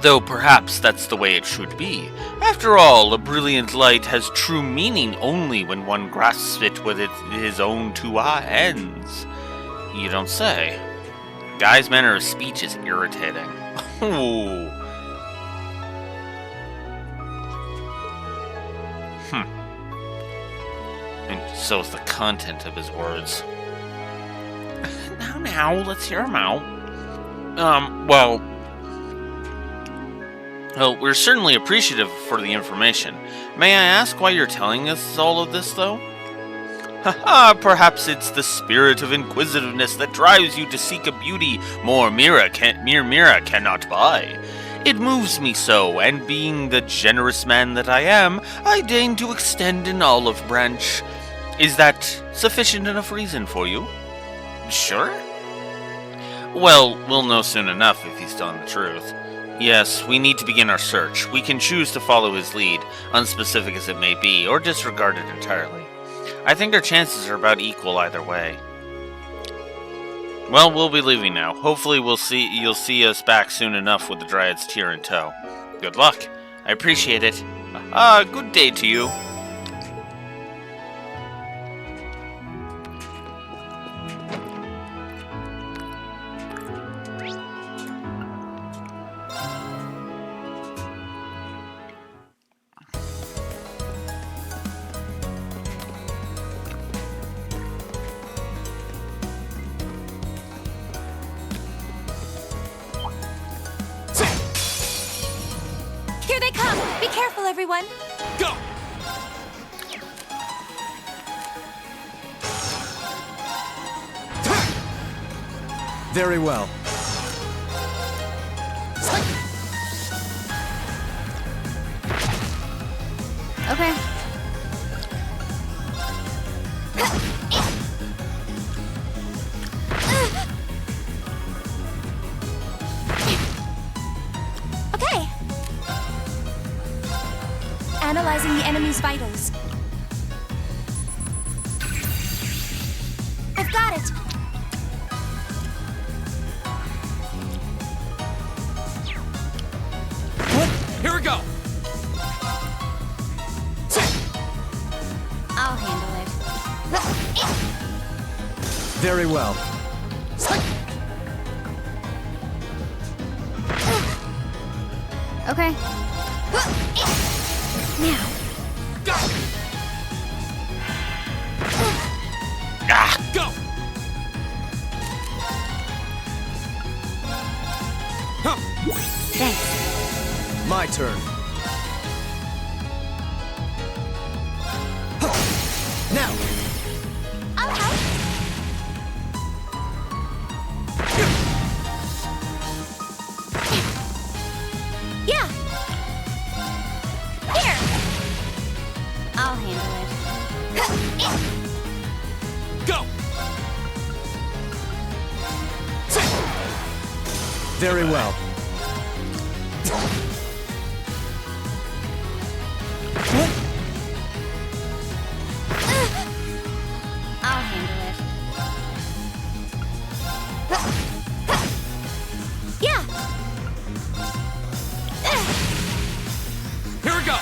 Though perhaps that's the way it should be. After all, a brilliant light has true meaning only when one grasps it with his own two hands. You don't say. Guy's manner of speech is irritating. Ooh. And so is the content of his words. Now, let's hear him out. Well, Well, we're certainly appreciative for the information. May I ask why you're telling us all of this, though? Haha, perhaps it's the spirit of inquisitiveness that drives you to seek a beauty mere Mira cannot buy. It moves me so, and being the generous man that I am, I deign to extend an olive branch. Is that sufficient enough reason for you? Sure? Well, we'll know soon enough if he's telling the truth. Yes, we need to begin our search. We can choose to follow his lead, unspecific as it may be, or disregard it entirely. I think our chances are about equal either way. Well, we'll be leaving now. Hopefully you'll see us back soon enough with the Dryad's Tear in tow. Good luck. I appreciate it. Good day to you. Here they come! Be careful, everyone! Go! Very well. Okay. Okay. Analyzing the enemy's vitals. I've got it. Here we go! I'll handle it. Very well. Okay. Now. Go! Thanks. My turn. Now. I'll help. Yeah. Here. I'll handle it. Go! Very well. I'll handle it. Yeah. Here we go!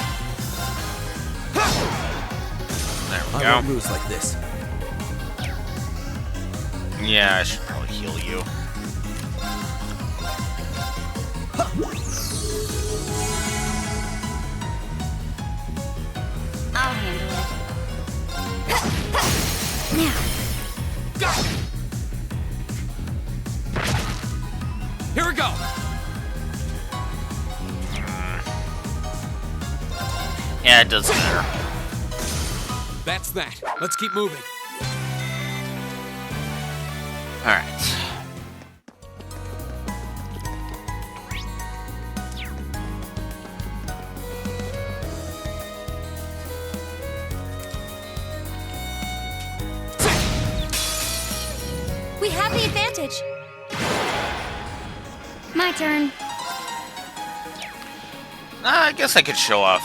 There we I go. won't lose like this. Yeah, I should probably heal you. I'll handle it. Now. Go! Here we go! Yeah, it doesn't matter. That's that. Let's keep moving. Alright. We have the advantage. My turn. I guess I could show off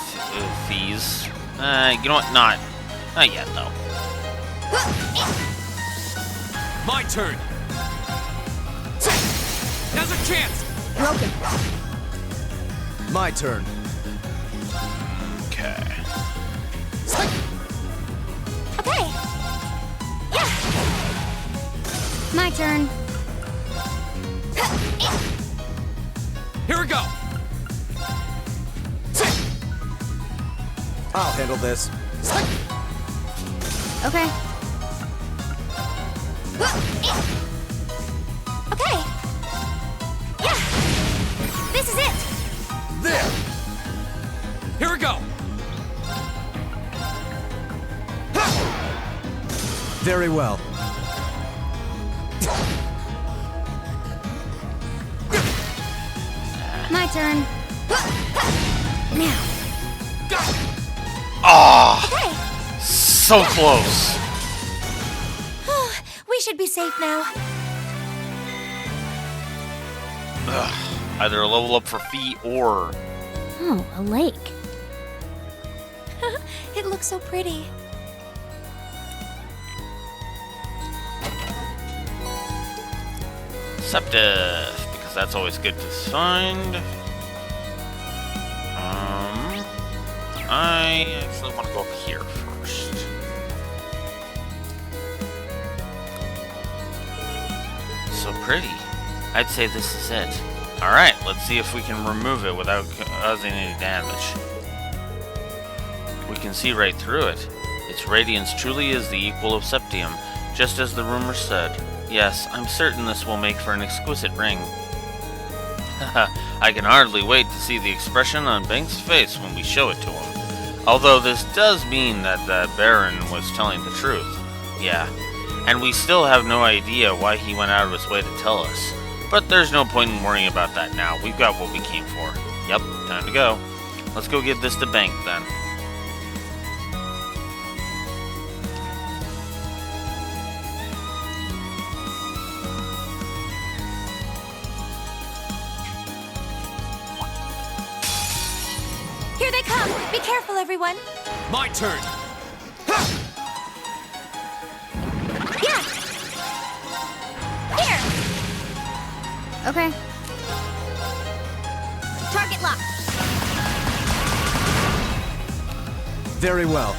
these. You know what? Not yet, though. My turn! Now's a chance! Broken. My turn. Okay. Okay. Yeah. My turn. Here we go! I'll handle this. Okay. Okay. Yeah. This is it. There! Very well. My turn. Now. Ah! So close. We should be safe now. Ugh. Either a level up for Fee or... Oh, a lake. It looks so pretty. Septus, because that's always good to find. I actually want to go up here first. So pretty. I'd say this is it. Alright, let's see if we can remove it without causing any damage. We can see right through it. Its radiance truly is the equal of Septium, just as the rumor said. Yes, I'm certain this will make for an exquisite ring. I can hardly wait to see the expression on Banks' face when we show it to him. Although this does mean that that Baron was telling the truth. Yeah, and we still have no idea why he went out of his way to tell us. But there's no point in worrying about that now. We've got what we came for. Yep, time to go. Let's go give this to Bank then. Here they come! Be careful, everyone! My turn! Yeah! Here! Okay. Target locked! Very well.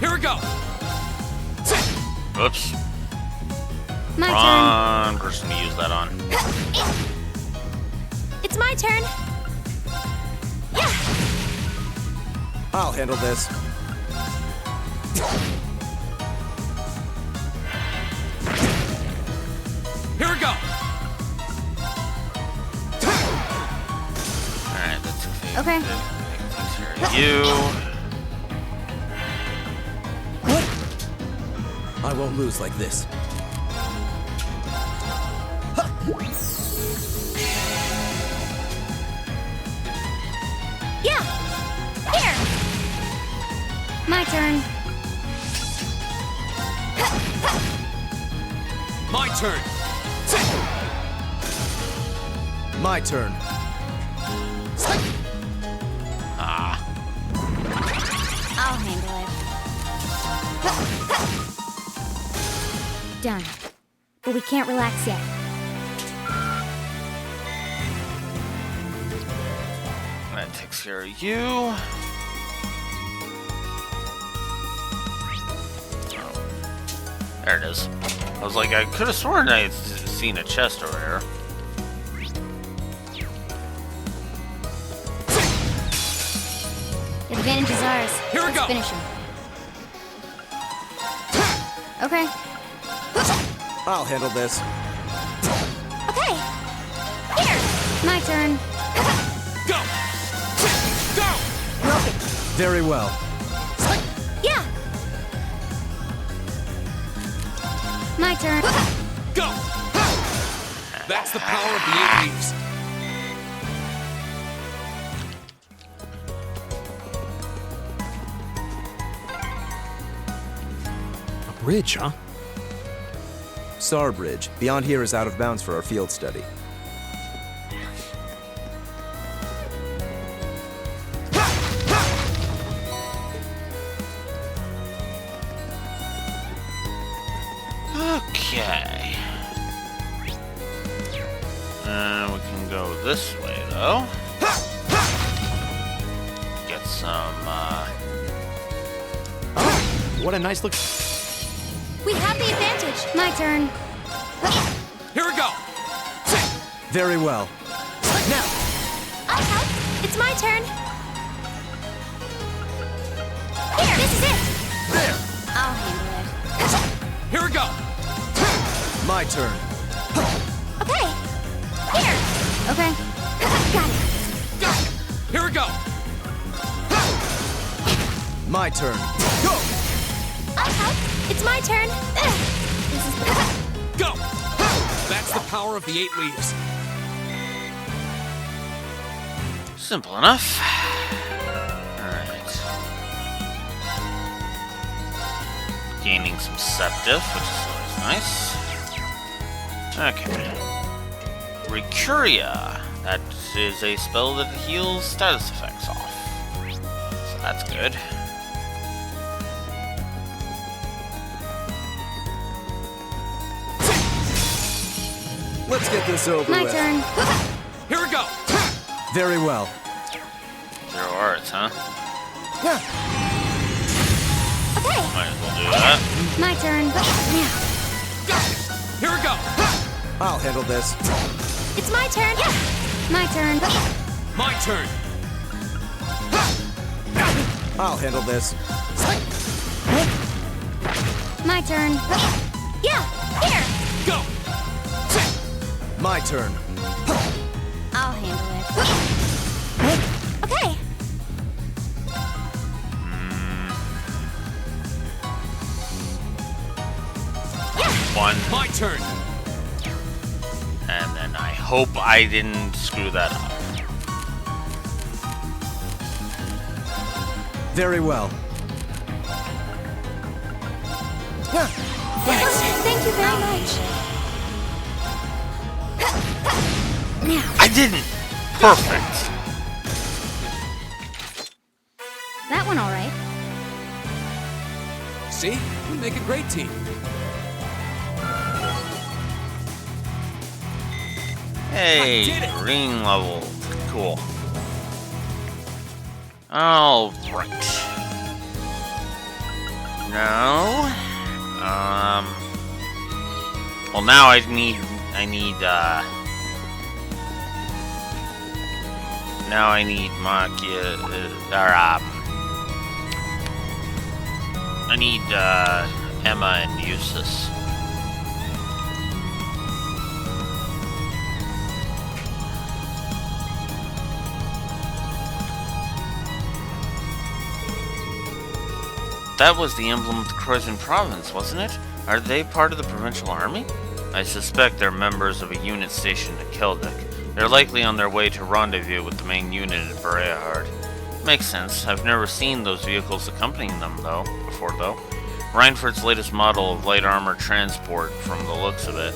Here we go! Oops. My Wrong person to use that on. It's my turn! Yeah! I'll handle this. Here we go! Alright, that's okay. Okay. You. I won't lose like this. Yeah! Here! My turn. My turn! My turn. Ah. I'll handle it. Done. But we can't relax yet. That takes care of you. Oh. There it is. I was like, I could have sworn I had seen a chest over here. The advantage is ours. Here we Let's go. finish him. Okay. I'll handle this. Okay! Here! My turn. Go! Go! Very well. Yeah! My turn. Go! That's the power of the 8 leaves. A bridge, huh? Sar Bridge. Beyond here is out of bounds for our field study. Okay. We can go this way, though. Get some, What a nice look. We have the advantage! My turn. Here we go! Very well. Now! I'll help! It's my turn! Here! This is it! There! I'll handle it. Here we go! My turn. Okay! Here! Okay. Got it! Go! My turn. Go! It's my turn. This is Go! That's the power of the 8 leaves. Simple enough. Alright. Gaining some Septif, which is always nice. Okay. Recuria. That is a spell that heals status effects off. So that's good. Let's get this over My with. turn. Here we go. Very well. 0 arts, huh? Okay. Might as well do that. My turn. Now. Here we go. I'll handle this. It's my turn. My turn. My turn. I'll handle this. My turn. Yeah, here. Go. My turn. I'll handle it. Okay. One. My turn. And then I hope I didn't screw that up. Very well. Thank you very much. Now. I didn't! Perfect! That one all right. See? We make a great team. Hey, green level. Cool. Alright. Now, well, now I need, now I need Makia, I need, Emma and Eustace. That was the emblem of the Croydon province, wasn't it? Are they part of the provincial army? I suspect they're members of a unit stationed at Keldic. They're likely on their way to rendezvous with the main unit in Bereahard. Makes sense. I've never seen those vehicles accompanying them, before. Reinford's latest model of light armor transport, from the looks of it.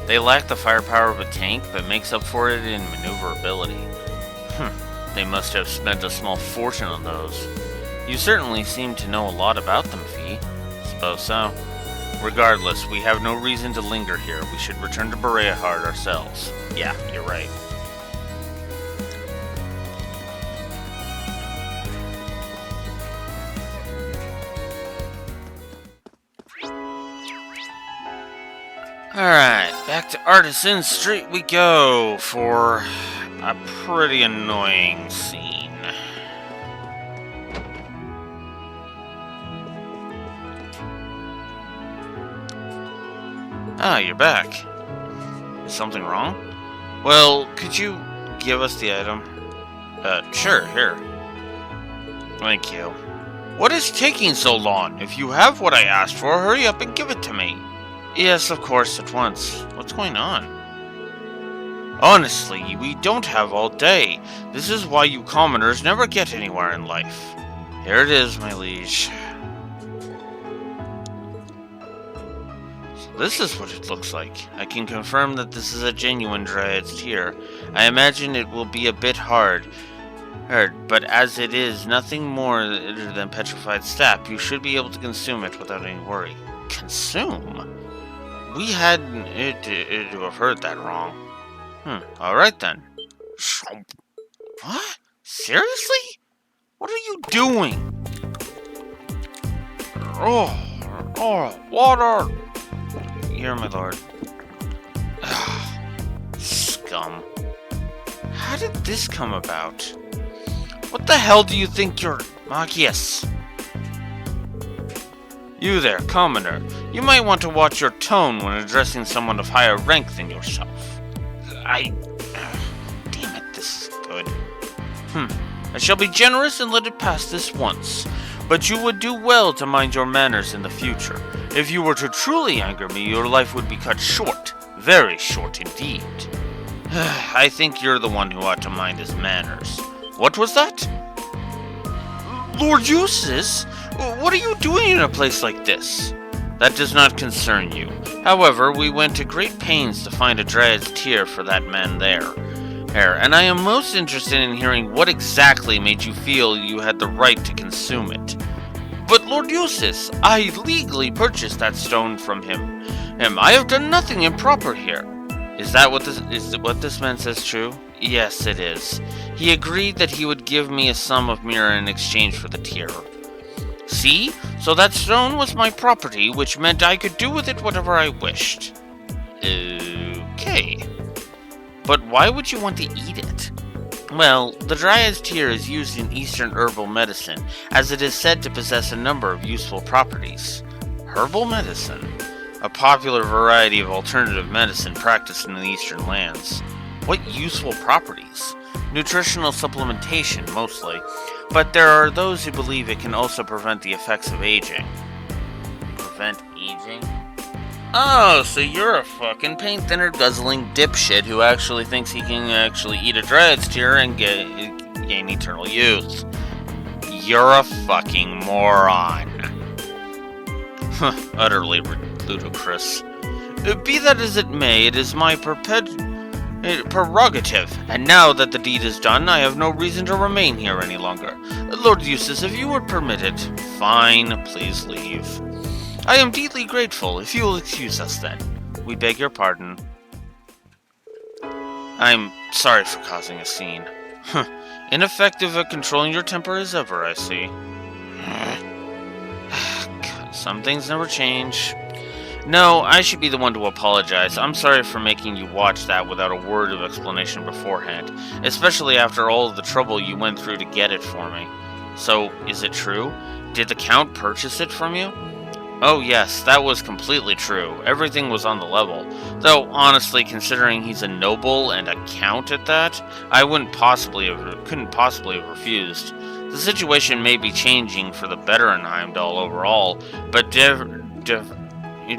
They lack the firepower of a tank, but makes up for it in maneuverability. They must have spent a small fortune on those. You certainly seem to know a lot about them, Fee. Suppose so. Regardless, we have no reason to linger here. We should return to Bereahard ourselves. Yeah, you're right. Alright, back to Artisan Street we go for a pretty annoying scene. Ah, you're back. Is something wrong? Well, could you give us the item? Sure, here. Thank you. What is taking so long? If you have what I asked for, hurry up and give it to me. Yes, of course, at once. What's going on? Honestly, we don't have all day. This is why you commoners never get anywhere in life. Here it is, my liege. This is what it looks like. I can confirm that this is a genuine Dryad's tear. I imagine it will be a bit hard, but as it is nothing more than petrified sap, you should be able to consume it without any worry. Consume? We had to have heard that wrong. Alright then. What? Seriously? What are you doing? Oh, water! Here, my lord. Scum. How did this come about? What the hell do you think you're... Machias? You there, commoner. You might want to watch your tone when addressing someone of higher rank than yourself. Damn it, this is good. I shall be generous and let it pass this once. but you would do well to mind your manners in the future. If you were to truly anger me, your life would be cut short. Very short indeed. I think you're the one who ought to mind his manners. What was that? Lord Eustace? What are you doing in a place like this? That does not concern you. However, we went to great pains to find a Dryad's Tear for that man there. And I am most interested in hearing what exactly made you feel you had the right to consume it. But Lord Eustace, I legally purchased that stone from him. I have done nothing improper here. Is what this man says true? Yes, it is. He agreed that he would give me a sum of myrrh in exchange for the tear. See? So that stone was my property, which meant I could do with it whatever I wished. Okay. But why would you want to eat it? Well, the Dryad's Tear is used in Eastern herbal medicine, as it is said to possess a number of useful properties. Herbal medicine? A popular variety of alternative medicine practiced in the Eastern lands. What useful properties? Nutritional supplementation, mostly, but there are those who believe it can also prevent the effects of aging. Prevent aging? Oh, so you're a fucking paint thinner guzzling dipshit who actually thinks he can actually eat a Dryad's Tear and gain eternal youth. You're a fucking moron. Utterly ludicrous. Be that as it may, it is my prerogative, and now that the deed is done, I have no reason to remain here any longer. Lord Eustace, if you would permit it, fine, please leave. I am deeply grateful, if you will excuse us then. We beg your pardon. I'm sorry for causing a scene. Ineffective at controlling your temper as ever, I see. Some things never change. No, I should be the one to apologize. I'm sorry for making you watch that without a word of explanation beforehand, especially after all of the trouble you went through to get it for me. So, is it true? Did the Count purchase it from you? Oh yes, that was completely true. Everything was on the level. Though, honestly, considering he's a noble and a count at that, I couldn't possibly have refused. The situation may be changing for the better in Heimdall overall, but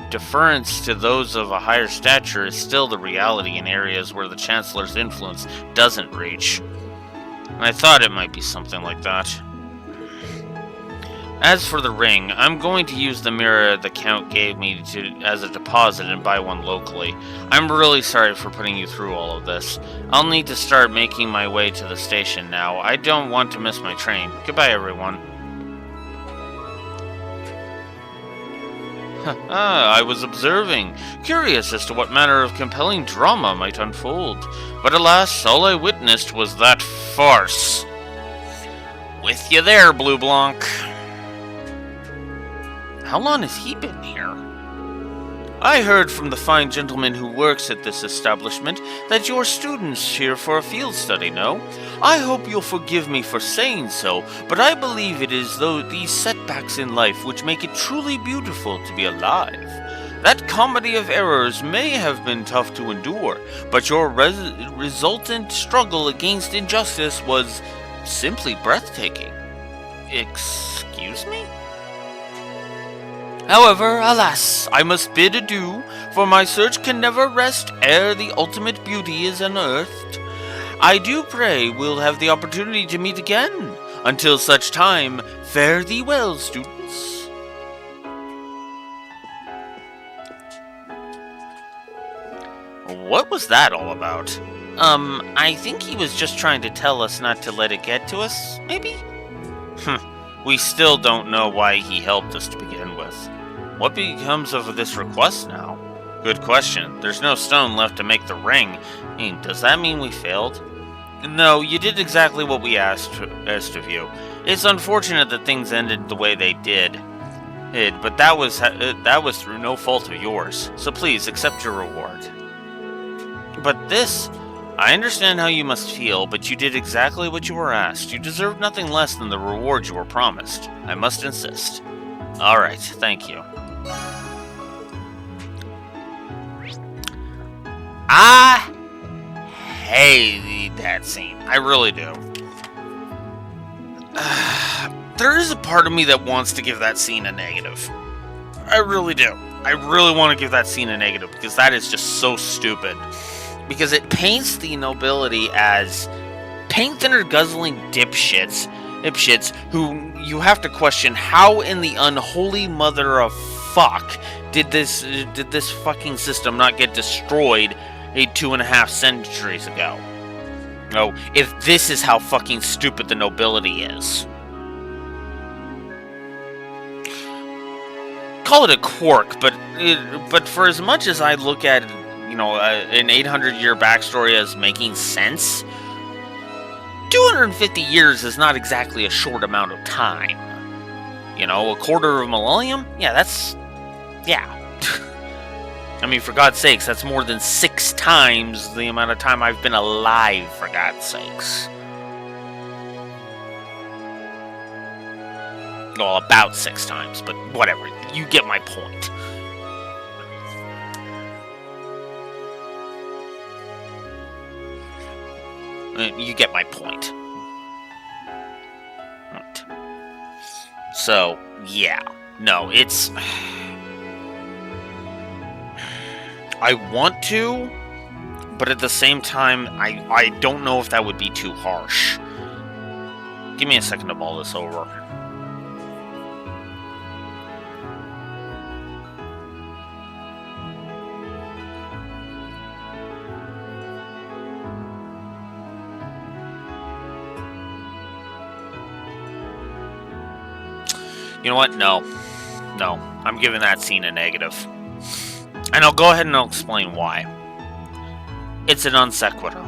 deference to those of a higher stature is still the reality in areas where the Chancellor's influence doesn't reach. I thought it might be something like that. As for the ring, I'm going to use the mirror the Count gave me as a deposit and buy one locally. I'm really sorry for putting you through all of this. I'll need to start making my way to the station now. I don't want to miss my train. Goodbye, everyone. I was observing, curious as to what manner of compelling drama might unfold. But alas, all I witnessed was that farce. With you there, Blue Blanc. How long has he been here? I heard from the fine gentleman who works at this establishment that you're students here for a field study, no? I hope you'll forgive me for saying so, but I believe it is these setbacks in life which make it truly beautiful to be alive. That comedy of errors may have been tough to endure, but your resultant struggle against injustice was simply breathtaking. Excuse me? However, alas, I must bid adieu, for my search can never rest ere the ultimate beauty is unearthed. I do pray we'll have the opportunity to meet again. Until such time, fare thee well, students. What was that all about? I think he was just trying to tell us not to let it get to us, maybe? We still don't know why he helped us to begin with. What becomes of this request now? Good question. There's no stone left to make the ring. Does that mean we failed? No, you did exactly what we asked of you. It's unfortunate that things ended the way they did. But that was through no fault of yours. So please, accept your reward. But this... I understand how you must feel, but you did exactly what you were asked. You deserve nothing less than the reward you were promised. I must insist. Alright, thank you. I hate that scene. I really do. there is a part of me that wants to give that scene a negative. I really do. I really want to give that scene a negative because that is just so stupid. Because it paints the nobility as paint thinner guzzling dipshits who you have to question how in the unholy mother of fuck did this fucking system not get destroyed 2.5 centuries ago. No, if this is how fucking stupid the nobility is. Call it a quirk, but for as much as I look at, you know, an 800-year backstory as making sense, 250 years is not exactly a short amount of time. You know, a quarter of a millennium? Yeah, that's... yeah. I mean, for God's sakes, that's more than 6 times the amount of time I've been alive, for God's sakes. Well, about 6 times, but whatever. You get my point. You get my point. Right. So, yeah. No, it's... I want to, but at the same time, I don't know if that would be too harsh. Give me a second to mull this over. You know what? No. I'm giving that scene a negative. And I'll go ahead and I'll explain why. It's a non sequitur.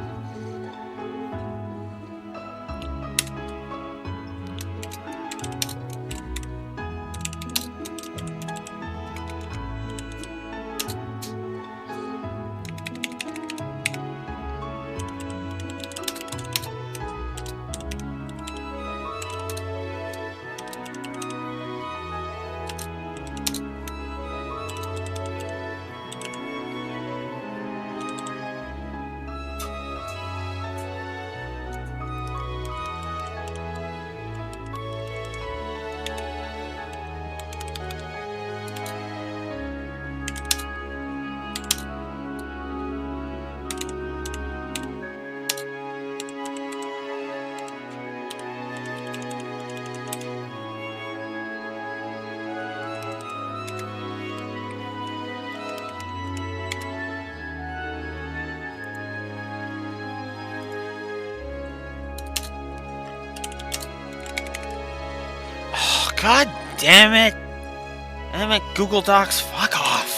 God damn it! Damn it, Google Docs, fuck off!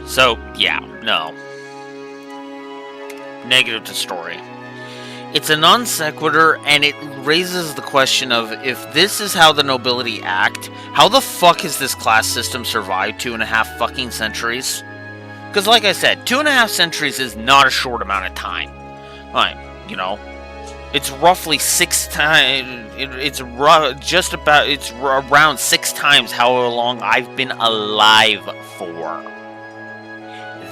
So, yeah, no. Negative to story. It's a non sequitur, and it raises the question of if this is how the nobility act, How the fuck has this class system survived 2.5 fucking centuries? Because like I said, 2.5 centuries is not a short amount of time. Like, you know, it's roughly 6 times. It's around 6 times how long I've been alive for.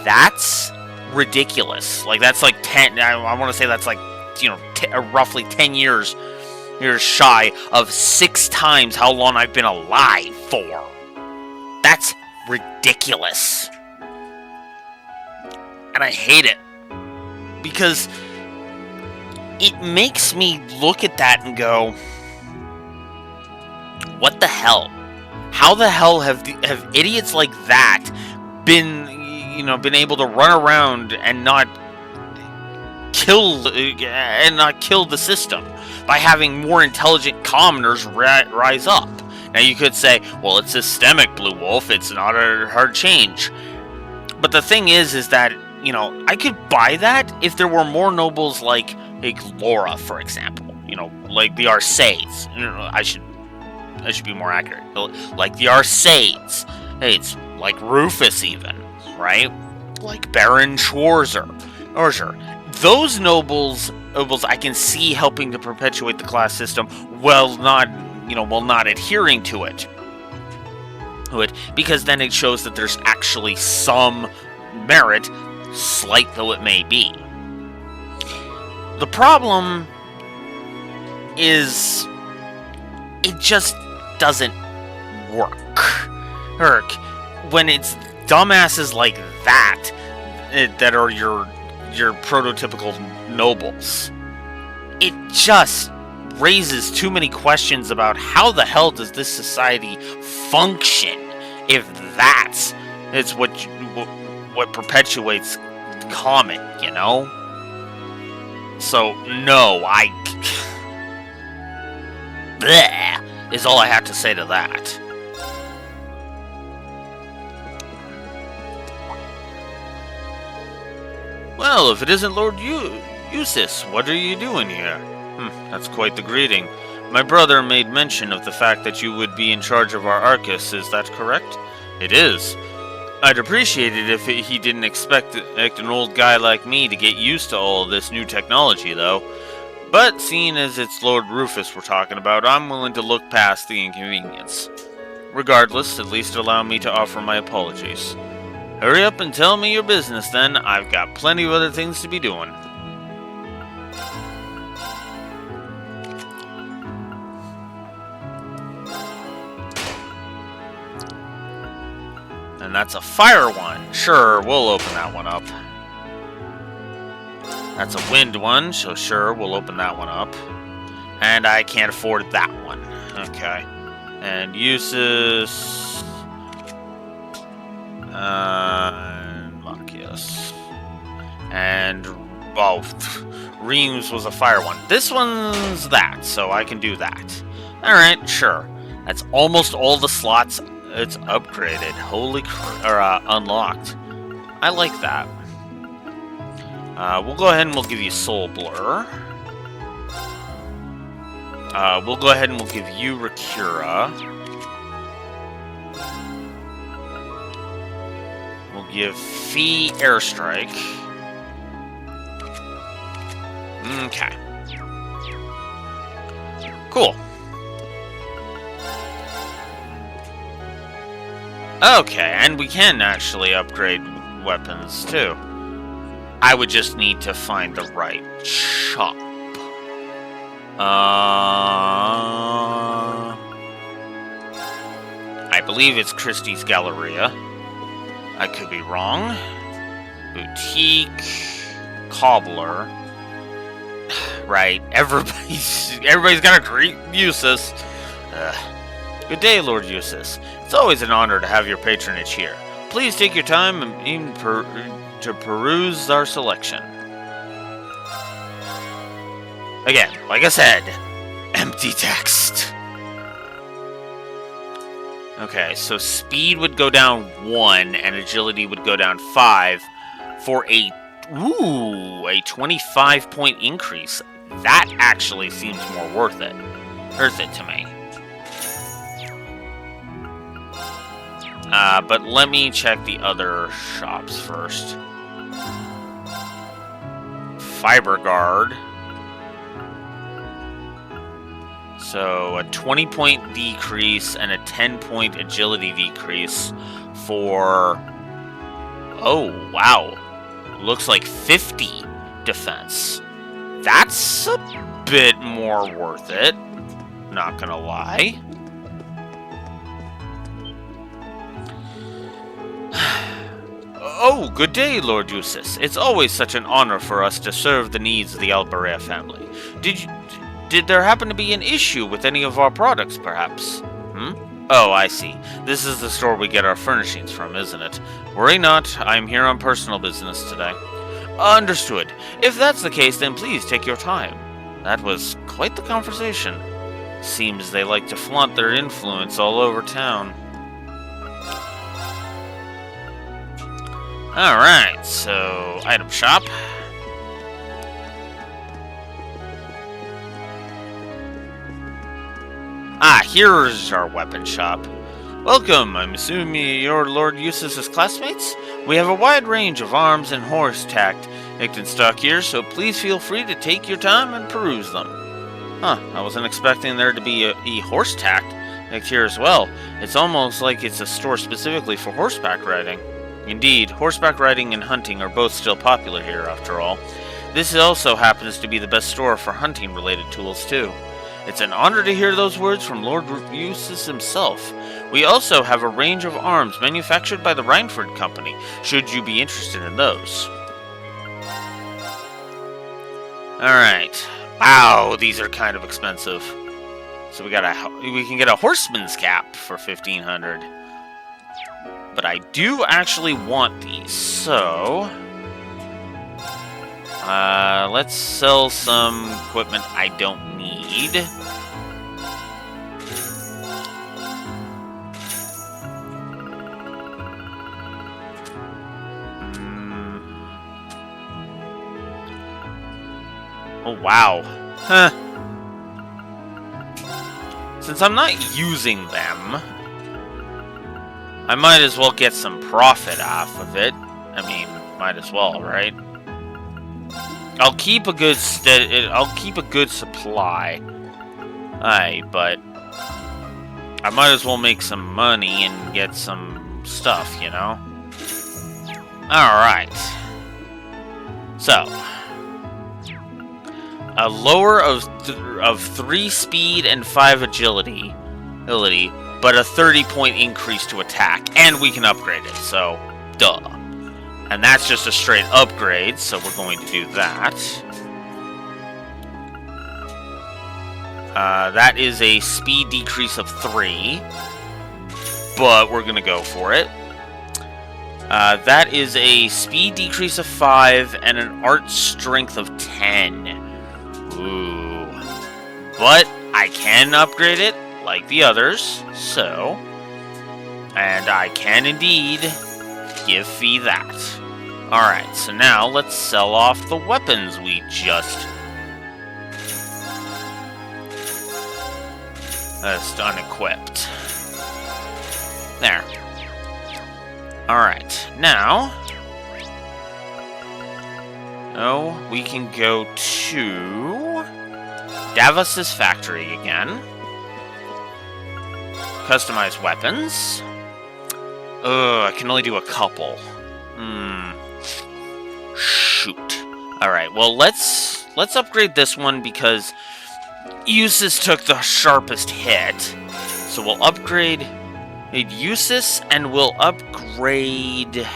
That's ridiculous. Like, that's like 10. I want to say that's like, you know, roughly 10 years shy of 6 times how long I've been alive for. That's ridiculous. And I hate it. Because it makes me look at that and go, what the hell? How the hell have idiots like that been able to run around and not kill the system by having more intelligent commoners rise up? Now you could say, well, it's systemic, Blue Wolf. It's not a hard change. But the thing is that, you know, I could buy that if there were more nobles like Laura, for example. You know, like the Arsacids. I should be more accurate. Like the Arsacids. Hey, it's like Rufus even, right? Like Baron Schwarzer. Those nobles I can see helping to perpetuate the class system while not adhering to it. Because then it shows that there's actually some merit, slight though it may be. The problem is it just doesn't work. When it's dumbasses like that that are your prototypical nobles, it just raises too many questions about how the hell does this society function if it's what perpetuates common, you know? So, no, bleh, is all I have to say to that. Well, if it isn't Lord Eustace, what are you doing here? That's quite the greeting. My brother made mention of the fact that you would be in charge of our Arcus, is that correct? It is. I'd appreciate it if he didn't expect an old guy like me to get used to all this new technology, though. But seeing as it's Lord Rufus we're talking about, I'm willing to look past the inconvenience. Regardless, at least allow me to offer my apologies. Hurry up and tell me your business, then. I've got plenty of other things to be doing. And that's a fire one. Sure, we'll open that one up. That's a wind one, so sure, we'll open that one up. And I can't afford that one. Okay. And uses... Machias. And... oh, Reams was a fire one. This one's that, so I can do that. Alright, sure. That's almost all the slots it's upgraded. Holy crap. Unlocked. I like that. We'll go ahead and we'll give you Soul Blur. We'll go ahead and we'll give you Rakura. We'll give Fee Airstrike. Okay. Cool. Okay, and we can actually upgrade weapons, too. I would just need to find the right shop. I believe it's Christie's Galleria. I could be wrong. Boutique. Cobbler. Right, everybody's got to greet Eustace. Good day, Lord Eustace. It's always an honor to have your patronage here. Please take your time to peruse our selection. Again, like I said, empty text. Okay, so speed would go down 1 and agility would go down 5 for a 25-point increase. That actually seems more worth it to me. But let me check the other shops first. Fiber Guard. So a 20-point decrease and a 10-point agility decrease for... Oh, wow. Looks like 50 defense. That's a bit more worth it. Not gonna lie. Oh, good day, Lord Eustace. It's always such an honor for us to serve the needs of the Albarea family. Did there happen to be an issue with any of our products, perhaps? Oh, I see. This is the store we get our furnishings from, isn't it? Worry not, I'm here on personal business today. Understood. If that's the case, then please take your time. That was quite the conversation. Seems they like to flaunt their influence all over town. Alright, so item shop. Here's our weapon shop. Welcome, I'm assuming you're Lord Eustace's classmates? We have a wide range of arms and horse tacked in stock here, so please feel free to take your time and peruse them. I wasn't expecting there to be a horse tacked here as well. It's almost like it's a store specifically for horseback riding. Indeed, horseback riding and hunting are both still popular here, after all. This also happens to be the best store for hunting-related tools, too. It's an honor to hear those words from Lord Eustace himself. We also have a range of arms manufactured by the Reinford Company, should you be interested in those. Alright. Wow, these are kind of expensive. So we can get a horseman's cap for 1,500. But I do actually want these, so... let's sell some equipment I don't need. Oh, wow. Huh. Since I'm not using them, I might as well get some profit off of it. I mean, might as well, right? I'll keep a good supply. But I might as well make some money and get some stuff, you know? Alright. So, a lower of 3 speed and 5 agility, but a 30-point increase to attack, and we can upgrade it, so duh. And that's just a straight upgrade, so we're going to do that. That is a speed decrease of 3, but we're going to go for it. That is a speed decrease of 5 and an art strength of 10. Ooh. But I can upgrade it like the others, so... And I can indeed give Fee that. Alright, so now let's sell off the weapons we just... unequipped. There. Alright, now... Oh, we can go to... Davos's factory again. Customize weapons. I can only do a couple. Shoot. Alright, well, let's upgrade this one because Eustace took the sharpest hit. So we'll upgrade Eustace and we'll upgrade...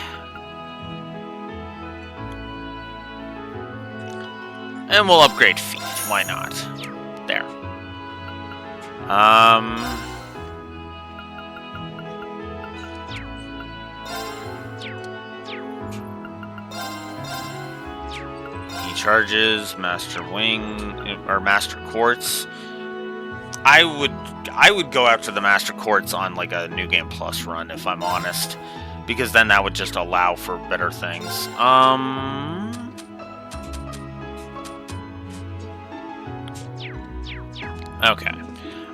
And we'll upgrade Fee. Why not? There. He charges Master Wing or Master Quartz. I would go after the Master Quartz on like a New Game Plus run, if I'm honest, because then that would just allow for better things. Okay.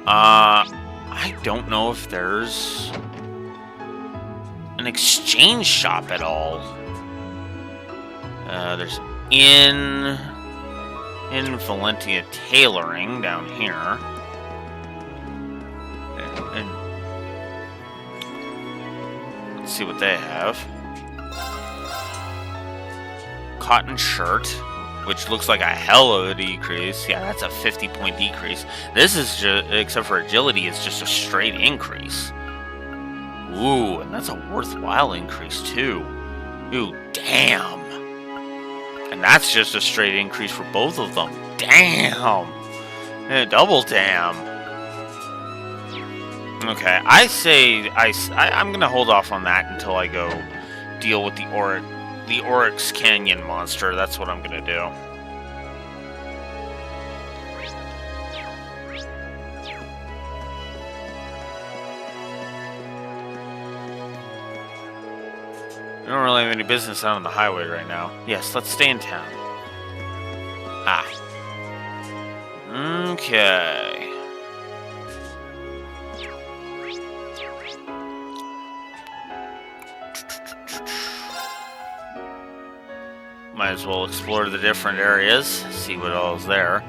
I don't know if there's... an exchange shop at all. There's in Valentia Tailoring down here. And let's see what they have. Cotton shirt, which looks like a hell of a decrease. Yeah, that's a 50-point decrease. This is just, except for agility, it's just a straight increase. Ooh, and that's a worthwhile increase too. Ooh, damn. And that's just a straight increase for both of them. Damn. Yeah, double damn. Okay, I say I'm gonna hold off on that until I go deal with the Oryx Canyon monster. That's what I'm gonna do. We don't really have any business out on the highway right now. Yes, let's stay in town. Ah. Okay. Might as well explore the different areas, see what all is there.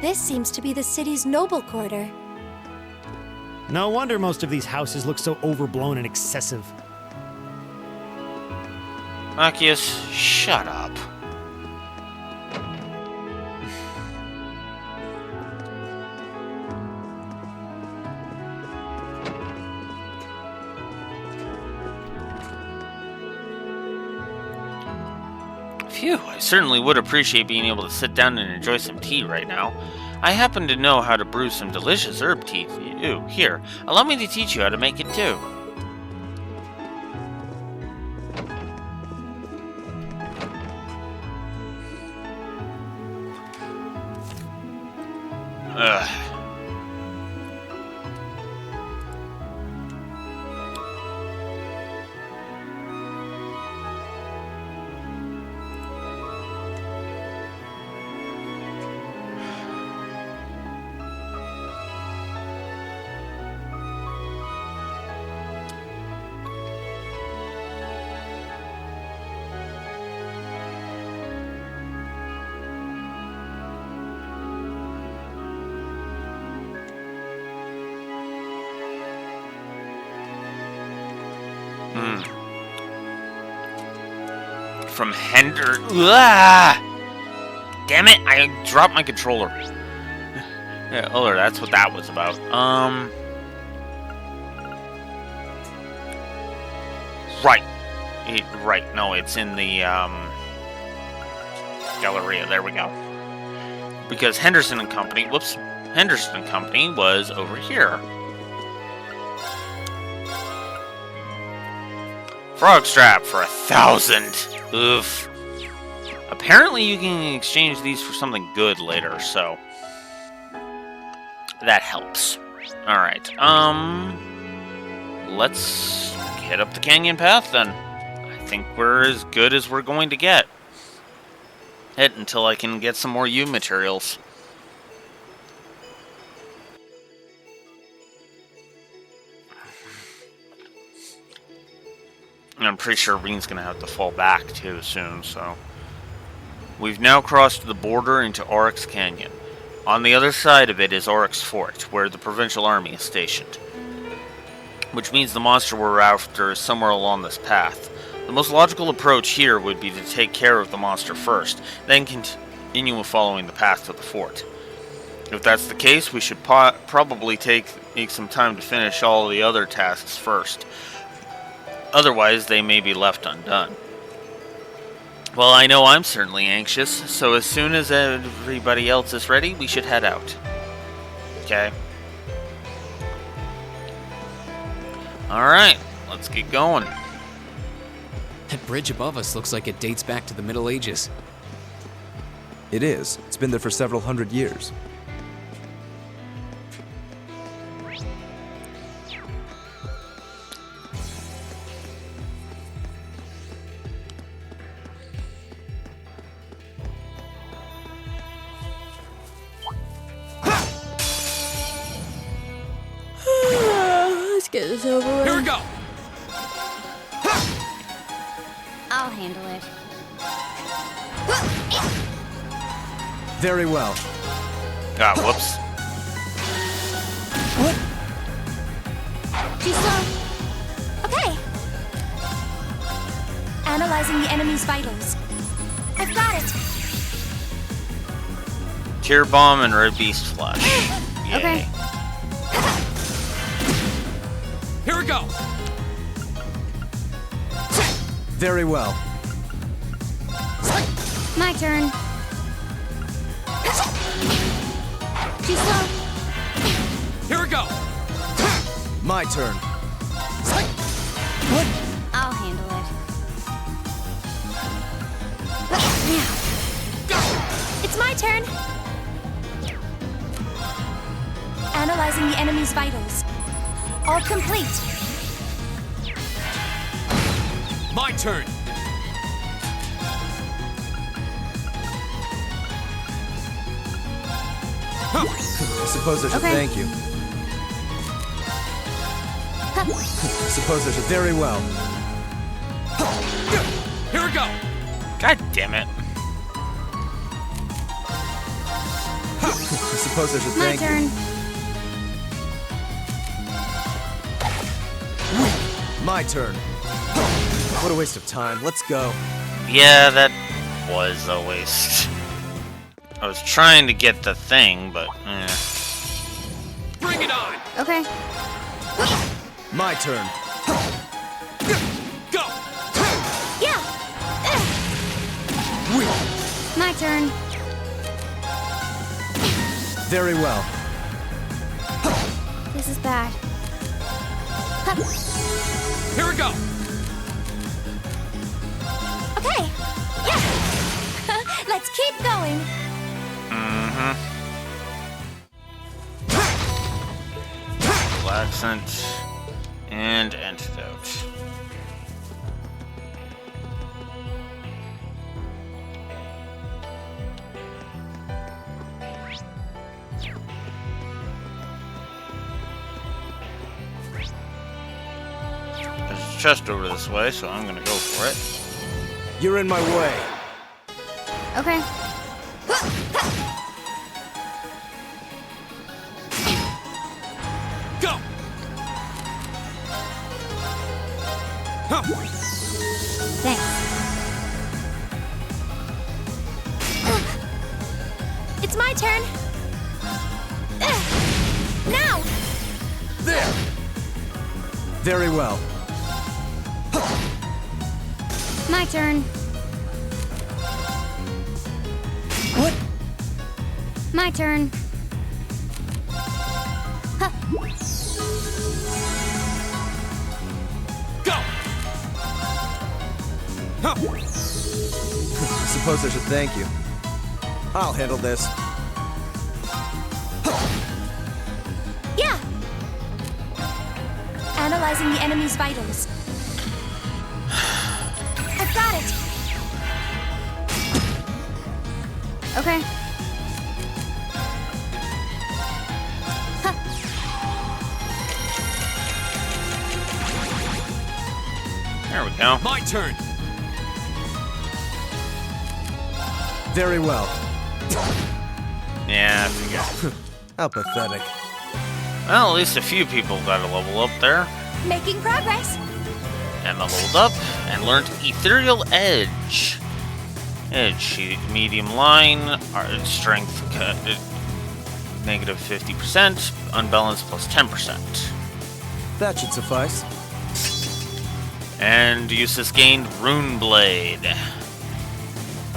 This seems to be the city's noble quarter. No wonder most of these houses look so overblown and excessive. Machias, shut up. Phew, I certainly would appreciate being able to sit down and enjoy some tea right now. I happen to know how to brew some delicious herb tea for you. Here, allow me to teach you how to make it too. Ugh. From Hender. Ah! Damn it! I dropped my controller. Yeah, oh, that's what that was about. Right. Right. No, it's in the Galleria. There we go. Because Henderson and Company. Whoops. Henderson and Company was over here. Frog strap for 1,000. Oof. Apparently you can exchange these for something good later, so that helps. Alright, let's head up the canyon path then. I think we're as good as we're going to get. It until I can get some more U materials. And I'm pretty sure Reen's gonna have to fall back too soon, so. We've now crossed the border into Oryx Canyon. On the other side of it is Oryx Fort, where the Provincial Army is stationed. Which means the monster we're after is somewhere along this path. The most logical approach here would be to take care of the monster first, then continue following the path to the fort. If that's the case, we should probably take some time to finish all the other tasks first. Otherwise, they may be left undone. Well, I know I'm certainly anxious, so as soon as everybody else is ready, we should head out. Okay? Alright, let's get going. That bridge above us looks like it dates back to the Middle Ages. It is. It's been there for several hundred years. Let's get this over with. Here we go! handle it. Very well. Ah, whoops. Too slow. Okay. Analyzing the enemy's vitals. I've got it. Tear bomb and red beast flash. Yay. Okay. Here we go. Very well. My turn. Too slow. Here we go. My turn. I'll handle it. It's my turn. Analyzing the enemy's vitals. All complete. My turn. I suppose I should Okay. thank you. I suppose I should. Very well. Here we go. God damn it. I suppose I should My thank turn. you. My turn. What a waste of time. Let's go. Yeah, that was a waste. I was trying to get the thing, but Bring it on. Okay. My turn. Go. Yeah. My turn. Very well. This is bad. Here we go. Okay. Yeah. Let's keep going. Laxant and antidote. There's a chest over this way, so I'm gonna go for it. You're in my way. Okay. Go. Thanks. It's my turn. Now. There. Very well. My turn. What? My turn. Go. I suppose I should thank you. I'll handle this. Yeah. Analyzing the enemy's vitals. I've got it. Okay. There we go. My turn. Very well. Yeah, I figured. How pathetic. Well, at least a few people got a level up there. Making progress. Emma leveled up and learned Ethereal Edge. Medium line, strength negative 50%, unbalanced plus 10%. That should suffice. And Eustace gained Rune Blade.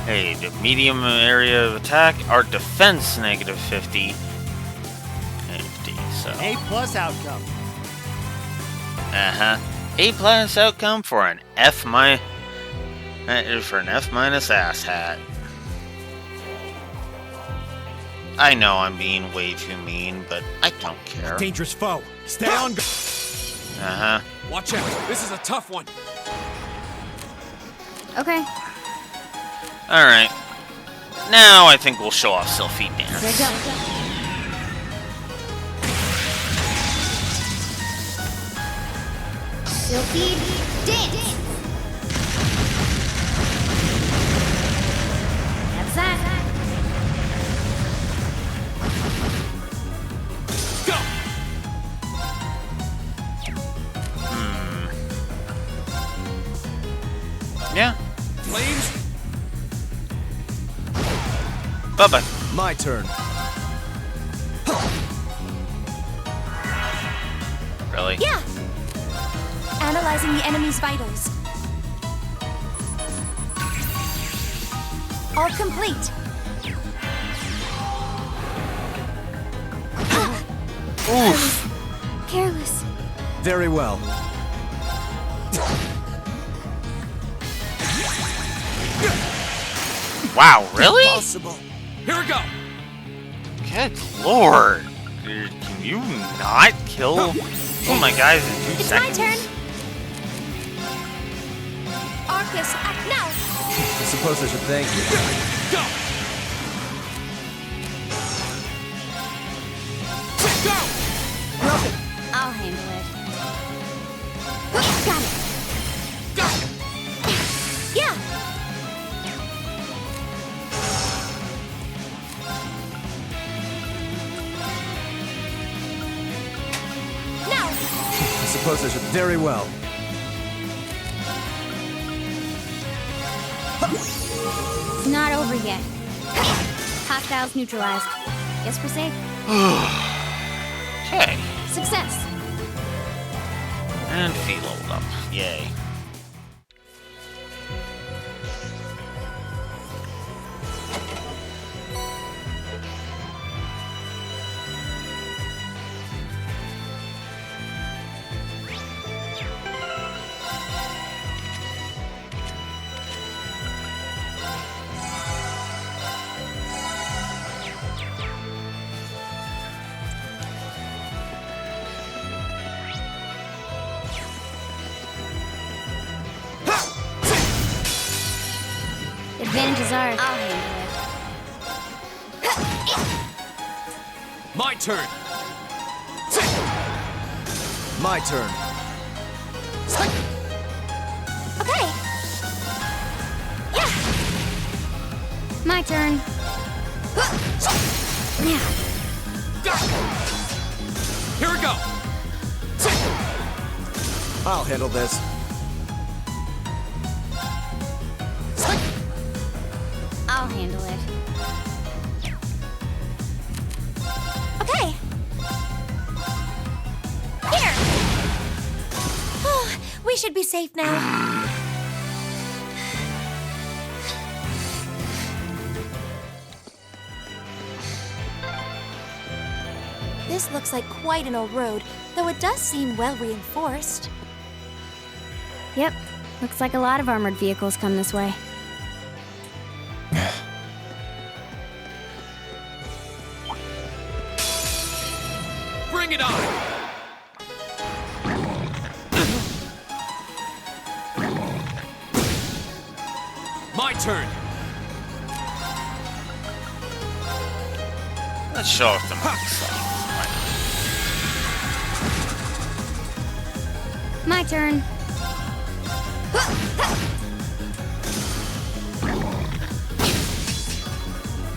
Hey, the medium area of attack, our defense negative 50. 50, so. A+ outcome. A+ outcome for an F- for an F- asshat. I know I'm being way too mean, but I don't care. Dangerous foe. Stay on. Watch out. This is a tough one. Okay. Alright. Now I think we'll show off Sylphie Dance. Here we go. Sylphie Dance. Bye-bye. My turn. Really? Yeah! Analyzing the enemy's vitals. All complete. Oof. Careless. Very well. Wow, really? Impossible. Here we go. Good lord. Dude, can you not kill all my guys in 2 It's seconds? my turn. Arcus, act now. I suppose I should thank you. Go. Go. I'll handle it. Got it. Go. Yeah. Now. I suppose I should. Very well. It's not over yet. Hostiles neutralized. Guess we're safe. Okay. Success. And feet leveled up. Yay. Advantage is ours. I'll handle it. My turn. My turn. Okay. Yeah. My turn. Yeah. Here we go. I'll handle this. I'll handle it. Okay. Here. Oh, we should be safe now. This looks like quite an old road, though it does seem well reinforced. Yep. Looks like a lot of armored vehicles come this way. Bring it on. My turn. Let's show off the My turn.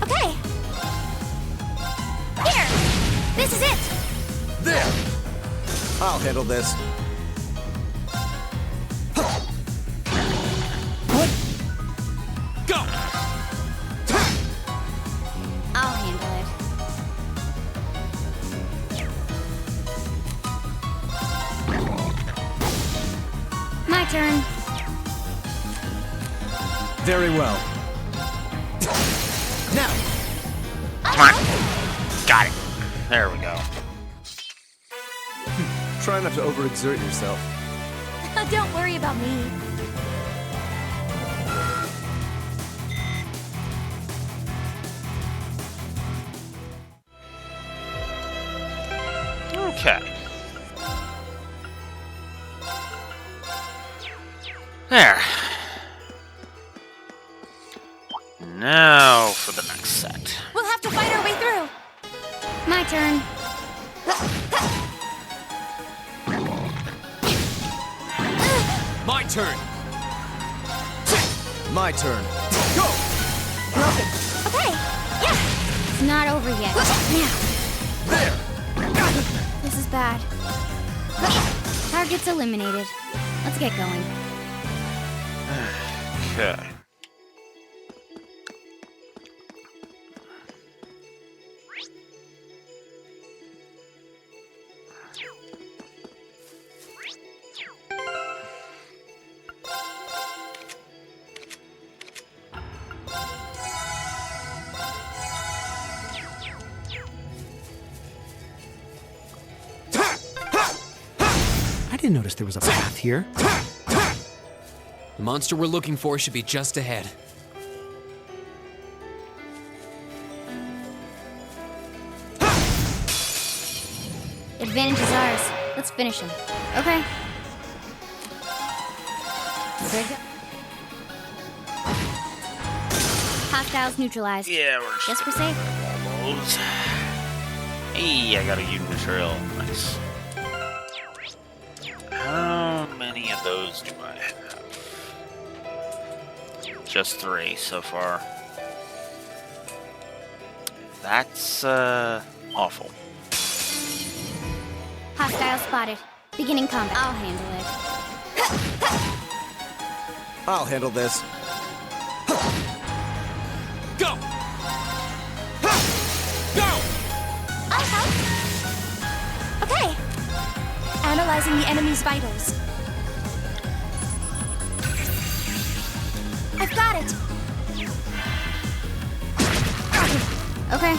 Okay. Here. This is it. There! I'll handle this. Go! I'll handle it. My turn. Very well. Now! Come on. Got it. There we go. Try not to overexert yourself. Don't worry about me. Okay. There. Now for the next set. We'll have to fight our way through. My turn. My turn. My turn. Go! Okay. Yeah. It's not over yet. Now. There! This is bad. Target's eliminated. Let's get going. Okay. didn't notice there was a path here. The monster we're looking for should be just ahead. Advantage is ours. Let's finish him. Okay. There you go. Hostiles neutralized. Yeah, we're Guess we're safe. those. Hey, I got a U material. Nice. How many of those do I have? Just 3 so far. That's awful. Hostile spotted. Beginning combat. I'll handle it. I'll handle this. Go! Go! I'll help. Okay. Analyzing the enemy's vitals. I've got it. Okay.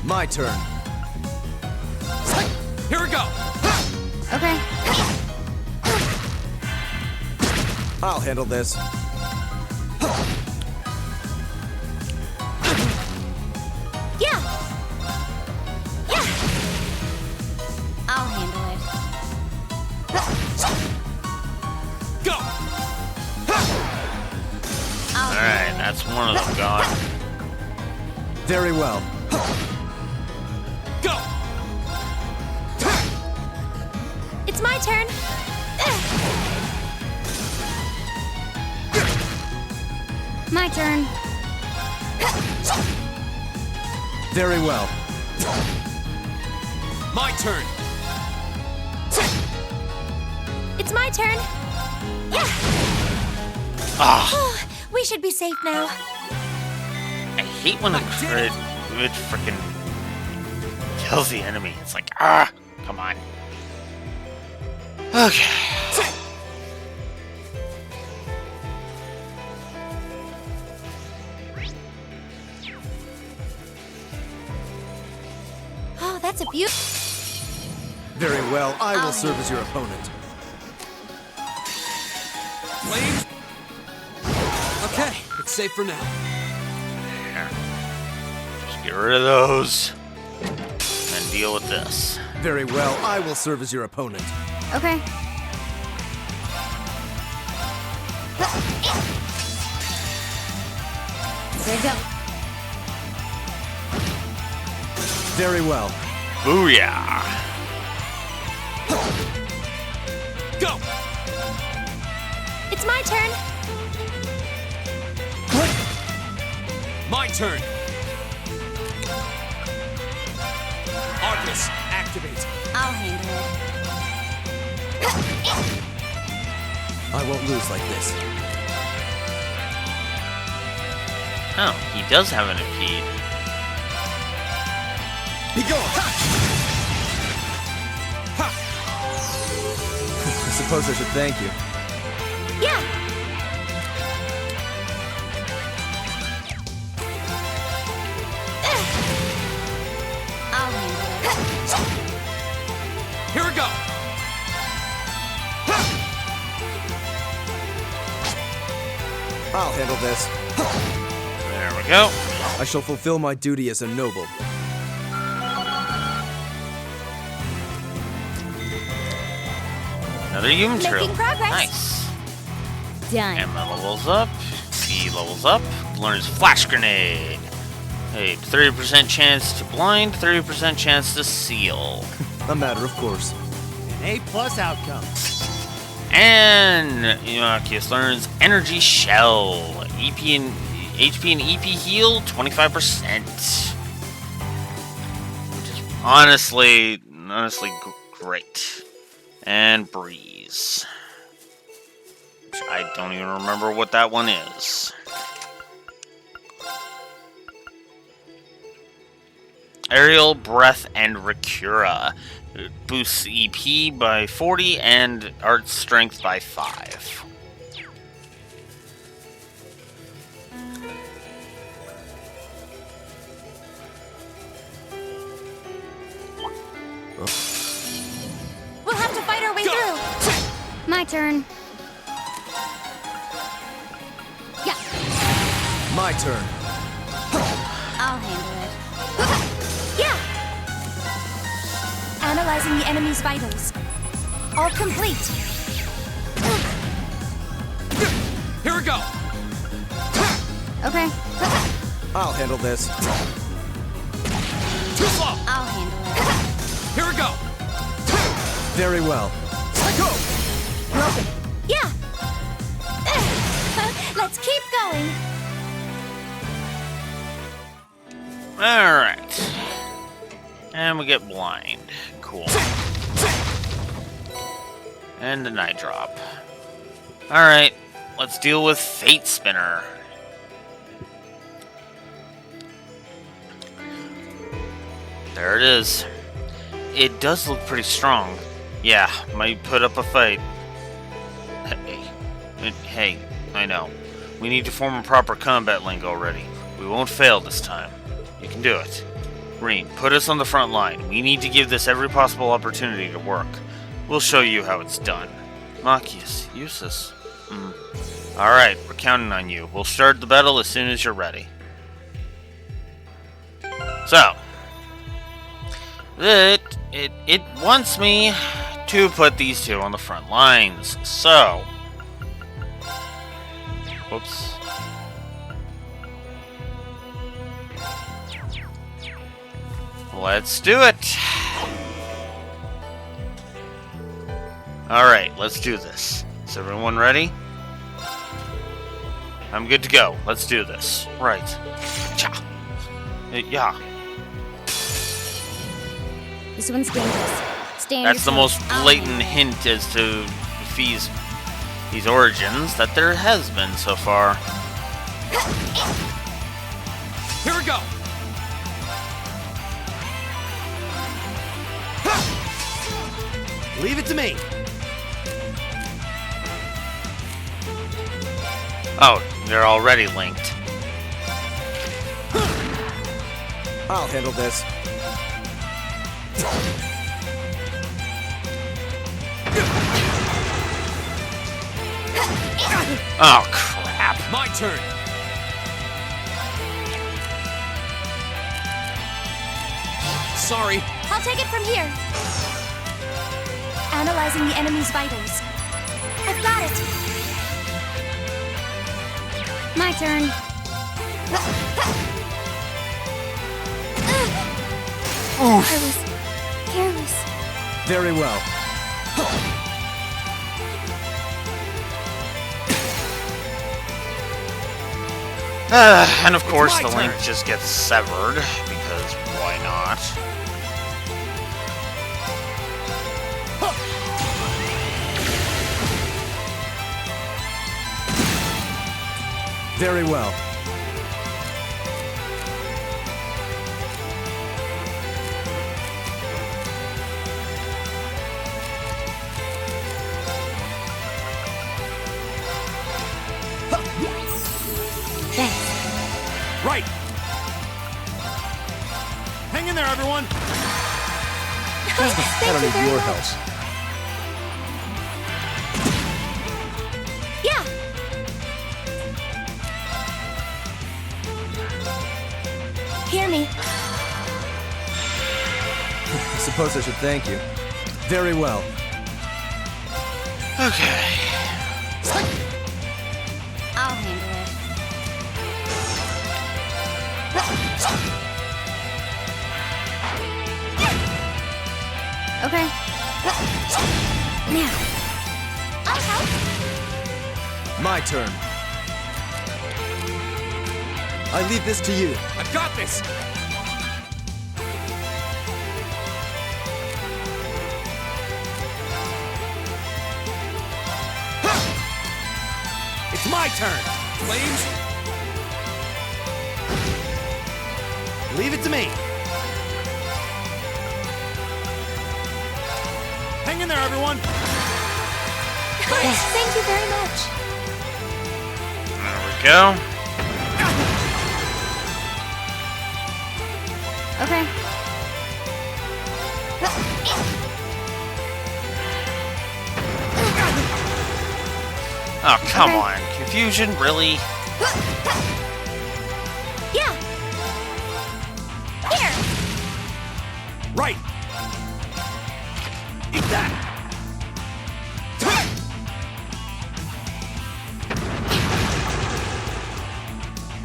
My turn. Here we go! Okay. I'll handle this. Yeah. Yeah. I'll handle it. Go! Alright, that's one of them gone. Very well. Go! It's my turn. My turn. Very well. My turn! It's my turn. Yeah. Ah, We should be safe now. I hate when a crit frickin' kills the enemy. It's like, ah, come on. Okay. Oh, that's a beaut. Very well. I will serve as your opponent. Flames? Okay, it's safe for now. Just get rid of those. And deal with this. Very well. I will serve as your opponent. Okay. There you go. Very well. Booyah! Go! It's my turn. My turn! Arcus, activate. I'll handle it. I won't lose like this. Oh, he does have an impede. Be gone! I suppose I should thank you. Yeah. I'll handle it. Here we go! I'll handle this. There we go. I shall fulfill my duty as a noble. Another human drill. Making progress. Nice. Done. Emma levels up. He levels up. Learns Flash Grenade. Hey, 30% chance to blind, 30% chance to seal. A matter of course. An A+ outcome. And Marcus learns Energy Shell. HP and EP heal 25%. Which is honestly great. And Breeze. Which I don't even remember what that one is. Aerial, Breath, and Recura. Boosts EP by 40 and Art Strength by 5. We'll have to turn. Yeah, My turn. I'll handle it. Yeah! Analyzing the enemy's vitals. All complete. Here we go! Okay, I'll handle this. Too slow! I'll handle it. Here we go! Very well. Go! Yeah! Let's keep going. Alright. And we get blind. Cool. And a night drop. Alright, let's deal with Fate Spinner. There it is. It does look pretty strong. Yeah, might put up a fight. Hey, I know. We need to form a proper combat link already. We won't fail this time. You can do it. Rean, put us on the front line. We need to give this every possible opportunity to work. We'll show you how it's done. Machias, Eustace. Alright, we're counting on you. We'll start the battle as soon as you're ready. So, it wants me to put these two on the front lines. So, whoops. Let's do it. Alright, let's do this. Is everyone ready? I'm good to go. Let's do this. Right. Cha. Yeah. This one's dangerous. Stay on That's the your most toes. I'll blatant hint as to Fee's origins that there has been so far. Here we go! Leave it to me. Oh, they're already linked. I'll handle this. Oh, crap. My turn! Sorry. I'll take it from here. Analyzing the enemy's vitals. I've got it. My turn. I was careless. Very well. And of course the link just gets severed, because why not? Very well. Thanks. Right. Hang in there, everyone. I don't need your help. Yeah. Hear me. I suppose I should thank you. Very well. Okay. I'll handle it. Okay. Now. I'll help. My turn. I leave this to you. I've got this! It's my turn. Flames? Leave it to me. Hang in there, everyone. Thank you very much. There we go. Okay. Oh, come on. Confusion, really? Yeah. Here. Right. Eat that.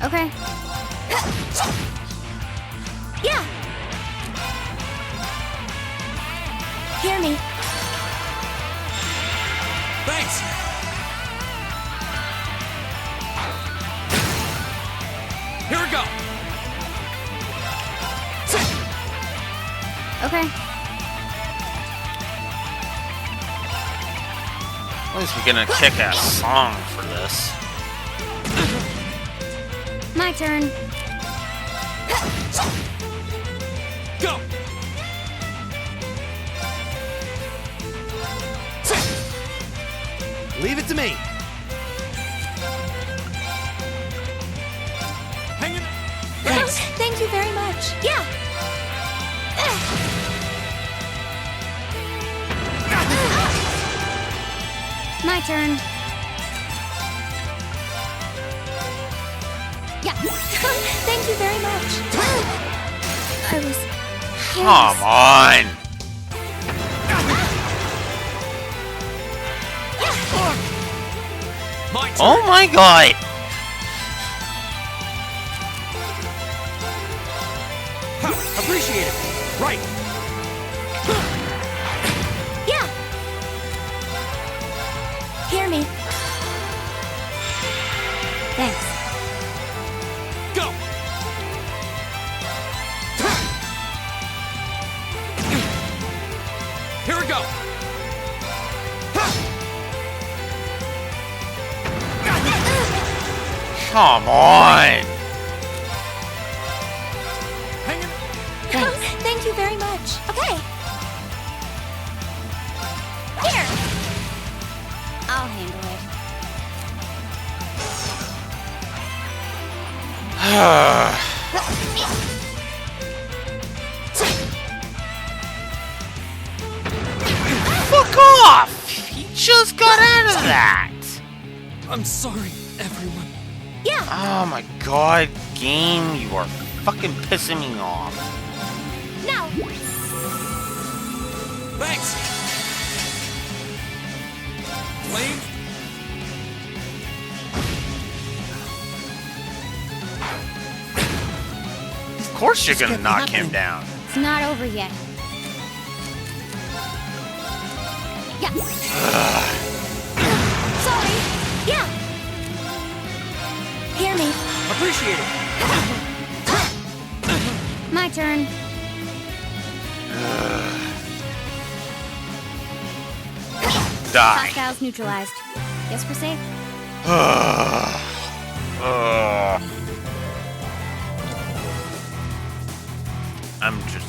Okay. Yeah. Hear me. Thanks. Here we go. Okay. At least we get a kick-ass song for this. My turn. Go. Leave it to me. Hang in. Thanks. Thank you very much. Yeah. My turn. Yeah. Thank you very much. I was. Come on! My turn. Oh my god! Appreciate it. Right. Yeah. Hear me. Thanks. Go. Here we go. Come on! Hang in. Thank you very much. Okay. Here. I'll handle it. Fuck off! He just got out of that! I'm sorry, everyone. Yeah. Oh my god, game, you are fucking pissing me off. Now. Thanks. Flame. Of course you're gonna knock him down. It's not over yet. Yeah. Sorry. Yeah. Hear me. Appreciate it. My turn. Die. Hostiles neutralized. Guess we're safe. I'm just...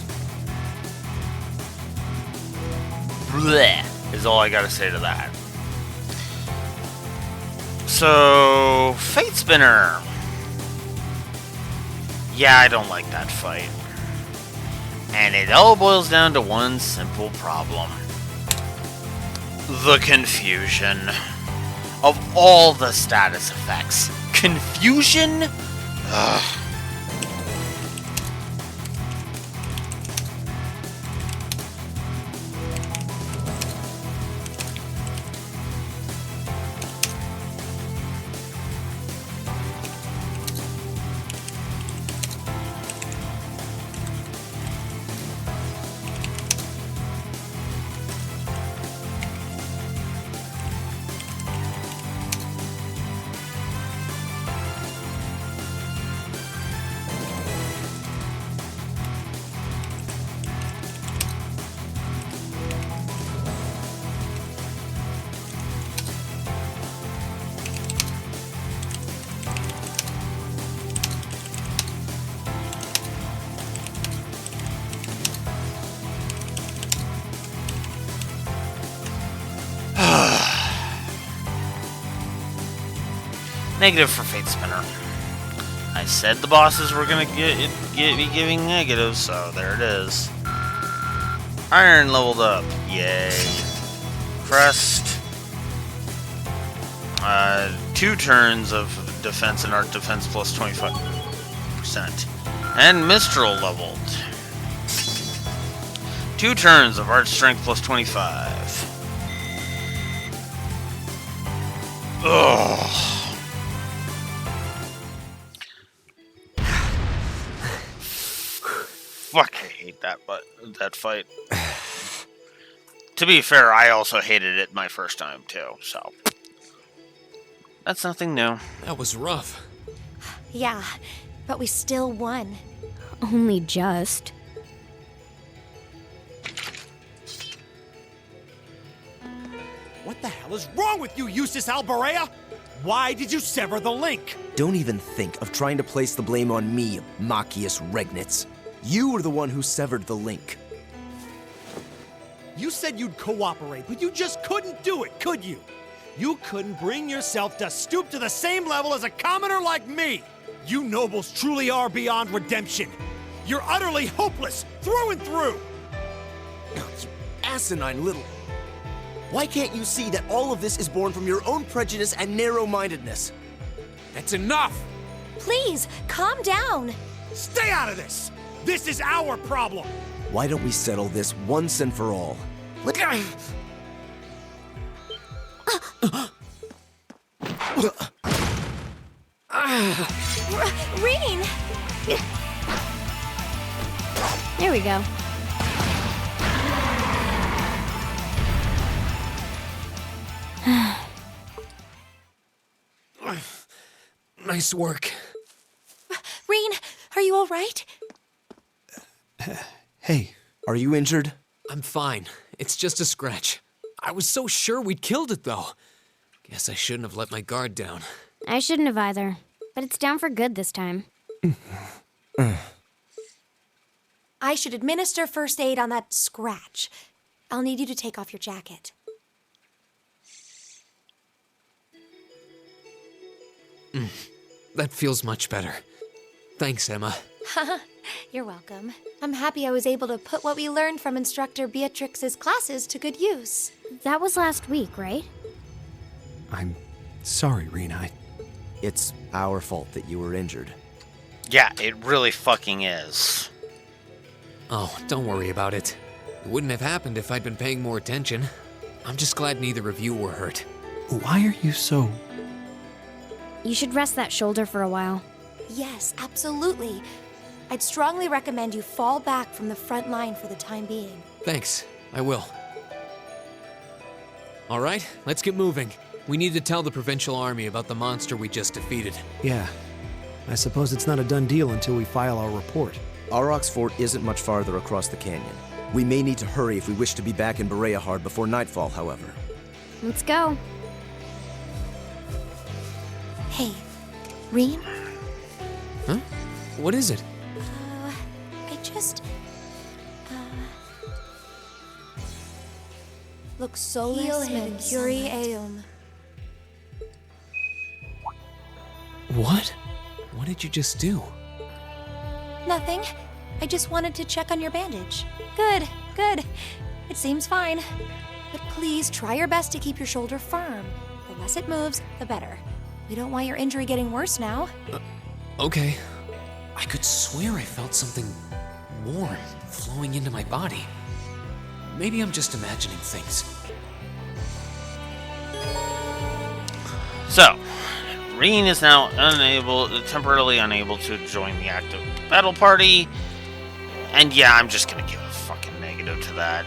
Blech, is all I gotta say to that. So... Fate Spinner. Yeah, I don't like that fight. And it all boils down to one simple problem. The confusion of all the status effects. Confusion? Ugh. Negative for Fate Spinner. I said the bosses were gonna be giving negatives, so there it is. Iron leveled up. Yay. Crest. 2 turns of defense and art defense plus 25%. And Mistral leveled. 2 turns of art strength plus 25. Ugh. Fuck, I hate that fight. To be fair, I also hated it my first time too, so that's nothing new. That was rough. Yeah, but we still won. Only just. What the hell is wrong with you, Eustace Alberea? Why did you sever the link? Don't even think of trying to place the blame on me, Machias Regnitz. You were the one who severed the link. You said you'd cooperate, but you just couldn't do it, could you? You couldn't bring yourself to stoop to the same level as a commoner like me. You nobles truly are beyond redemption. You're utterly hopeless, through and through. You asinine little... Why can't you see that all of this is born from your own prejudice and narrow-mindedness? That's enough! Please, calm down. Stay out of this! This is our problem! Why don't we settle this once and for all? Reen! There we go. Nice work. Reen, are you all right? Hey, are you injured? I'm fine. It's just a scratch. I was so sure we'd killed it, though. Guess I shouldn't have let my guard down. I shouldn't have either. But it's down for good this time. I should administer first aid on that scratch. I'll need you to take off your jacket. That feels much better. Thanks, Emma. You're welcome. I'm happy I was able to put what we learned from Instructor Beatrix's classes to good use. That was last week, right? I'm sorry, Rena. It's our fault that you were injured. Yeah, it really fucking is. Oh, don't worry about it. It wouldn't have happened if I'd been paying more attention. I'm just glad neither of you were hurt. Why are you so... You should rest that shoulder for a while. Yes, absolutely. I'd strongly recommend you fall back from the front line for the time being. Thanks, I will. All right, let's get moving. We need to tell the Provincial Army about the monster we just defeated. Yeah. I suppose it's not a done deal until we file our report. Aurochs Fort isn't much farther across the canyon. We may need to hurry if we wish to be back in Bereahard before nightfall, however. Let's go. Hey, Reen? Huh? What is it? I just... Lux solus Mercuri eum. What? What did you just do? Nothing. I just wanted to check on your bandage. Good, good. It seems fine. But please try your best to keep your shoulder firm. The less it moves, the better. We don't want your injury getting worse now. Okay. I could swear I felt something warm flowing into my body. Maybe I'm just imagining things. So, Reen is now temporarily unable to join the active battle party. And yeah, I'm just gonna give a fucking negative to that.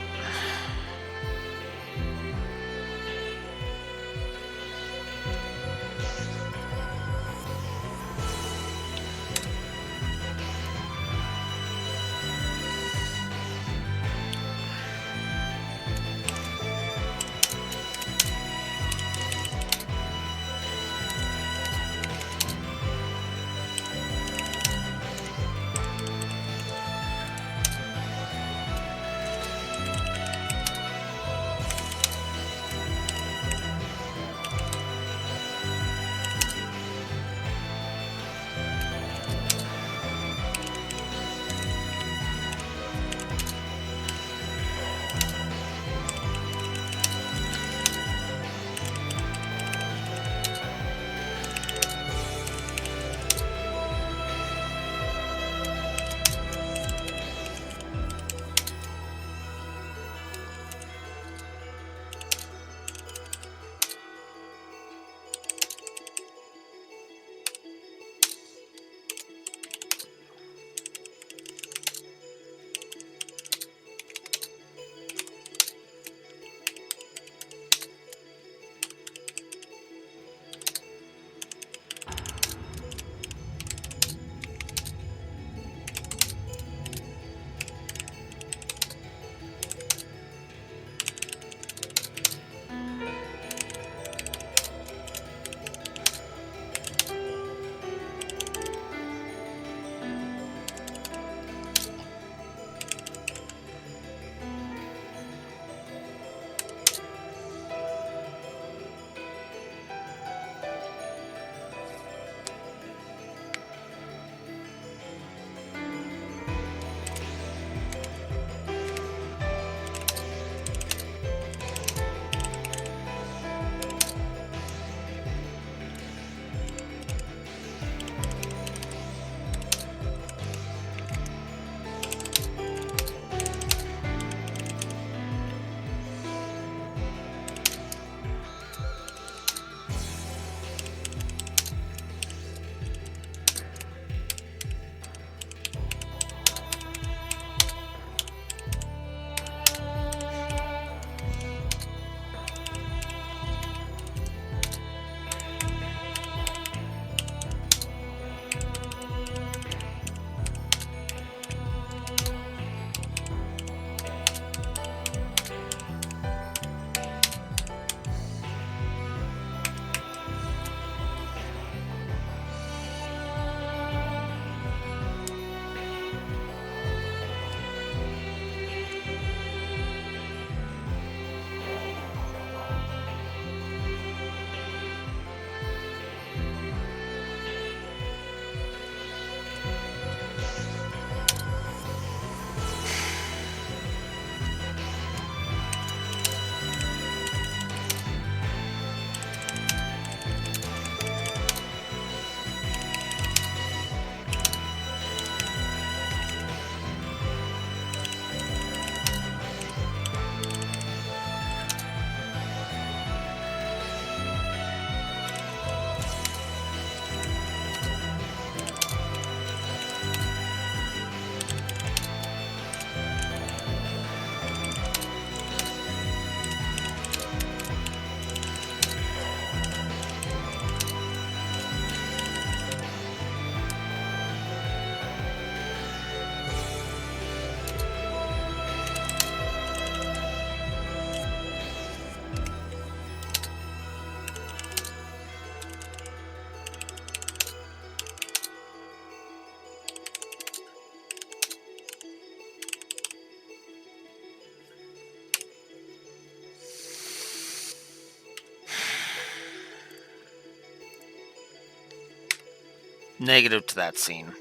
negative to that scene.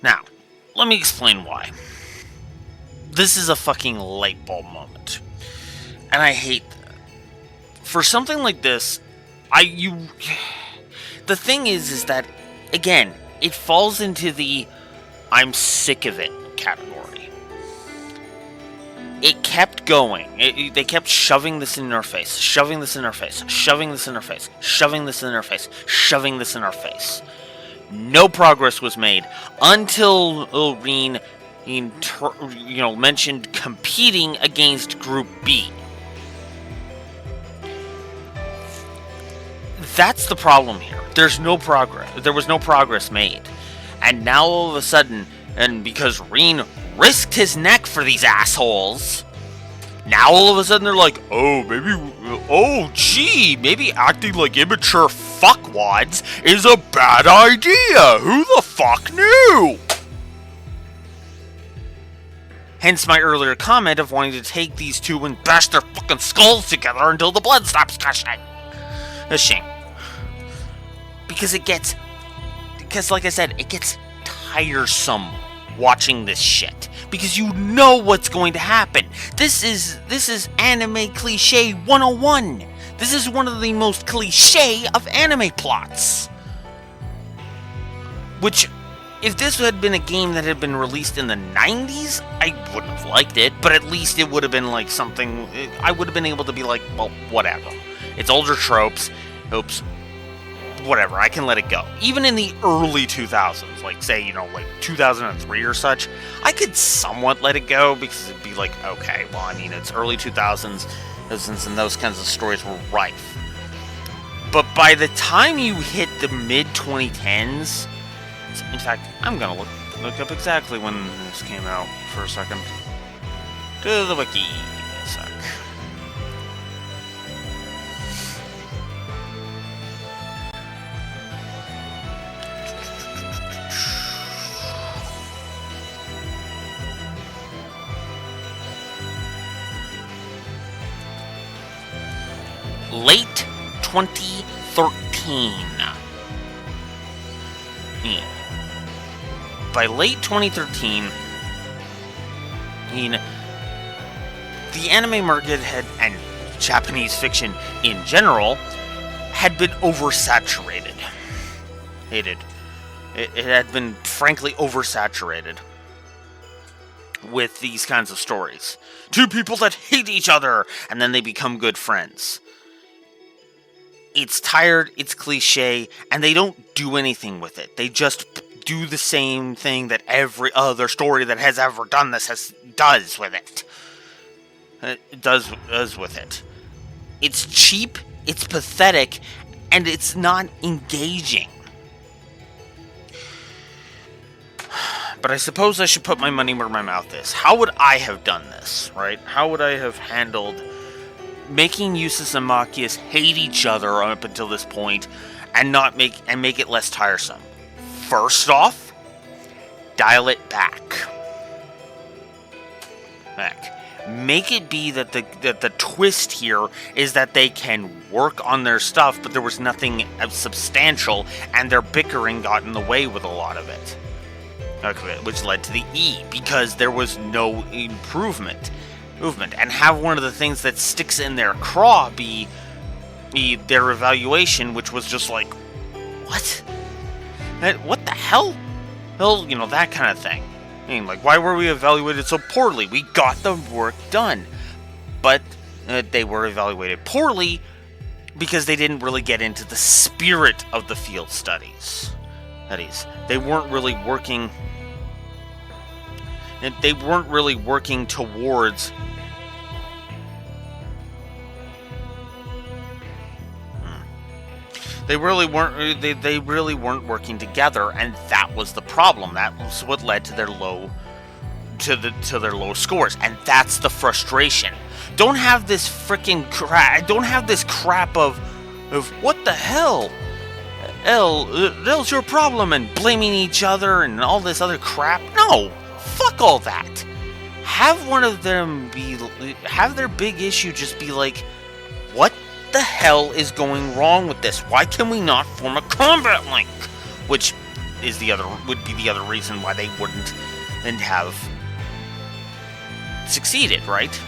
Now, let me explain why. This is a fucking light bulb moment. And I hate that. For something like this, the thing is that, again, it falls into the I'm sick of it category. It kept going. They kept shoving this in our face, shoving this in our face, shoving this in our face, shoving this in our face, shoving this in our face. No progress was made until Irene, mentioned competing against Group B. That's the problem here. There's no progress. There was no progress made. And now all of a sudden, and because Reen risked his neck for these assholes, now all of a sudden they're like, maybe acting like immature fuckwads is a bad idea. Who the fuck knew? Hence my earlier comment of wanting to take these two and bash their fucking skulls together until the blood stops gushing. A shame. Because like I said, it gets tiresome watching this shit. Because you know what's going to happen. This is anime cliche 101. This is one of the most cliche of anime plots. Which, if this had been a game that had been released in the 90s, I wouldn't have liked it. But at least it would have been like something, I would have been able to be like, well, whatever. It's older tropes. Oops. Whatever, I can let it go. Even in the early 2000s, like say, like 2003 or such, I could somewhat let it go because it'd be like, okay, well, I mean, it's early 2000s, and those kinds of stories were rife. But by the time you hit the mid-2010s, in fact, I'm gonna look up exactly when this came out for a second. To the wiki, a sec. Late 2013. By late 2013, the anime market and Japanese fiction in general had been oversaturated. It had been frankly oversaturated with these kinds of stories. Two people that hate each other and then they become good friends. It's tired, it's cliche, and they don't do anything with it. They just do the same thing that every other story that has ever done this does with it. It does with it. It's cheap, it's pathetic, and it's not engaging. But I suppose I should put my money where my mouth is. How would I have done this, right? How would I have handled making Eustace and Machias hate each other up until this point and make it less tiresome? First off, dial it back. Make it be that the twist here is that they can work on their stuff, but there was nothing substantial, and their bickering got in the way with a lot of it. Okay, which led to the E, because there was no movement, and have one of the things that sticks in their craw be their evaluation, which was just like, what? What the hell? Well, that kind of thing. I mean, like, why were we evaluated so poorly? We got the work done. But they were evaluated poorly because they didn't really get into the spirit of the field studies. That is, they weren't really working... They weren't really working towards... They really weren't working together, and that was the problem. That was what led to their low scores, and that's the frustration. Don't have this freaking crap. Don't have this crap of what the hell? That's your problem, and blaming each other and all this other crap. No, fuck all that. Have one of them have their big issue just be like, what the hell is going wrong with this? Why can we not form a combat link? Which would be the other reason why they wouldn't and have succeeded, right?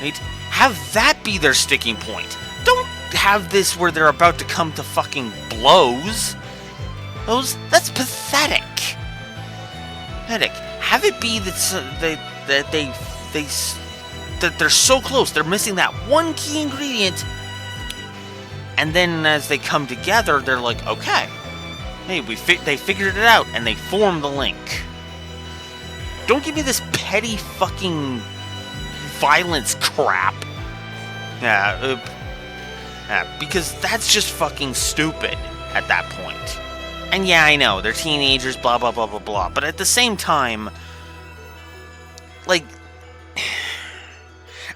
Right? Have that be their sticking point. Don't have this where they're about to come to fucking blows. That's pathetic. Pathetic. Have it be that they're so close, they're missing that one key ingredient, and then as they come together, they're like, okay, hey, they figured it out, and they form the link. Don't give me this petty fucking violence crap. Yeah, because that's just fucking stupid at that point. And yeah, I know, they're teenagers, blah, blah, blah, blah, blah. But at the same time, like...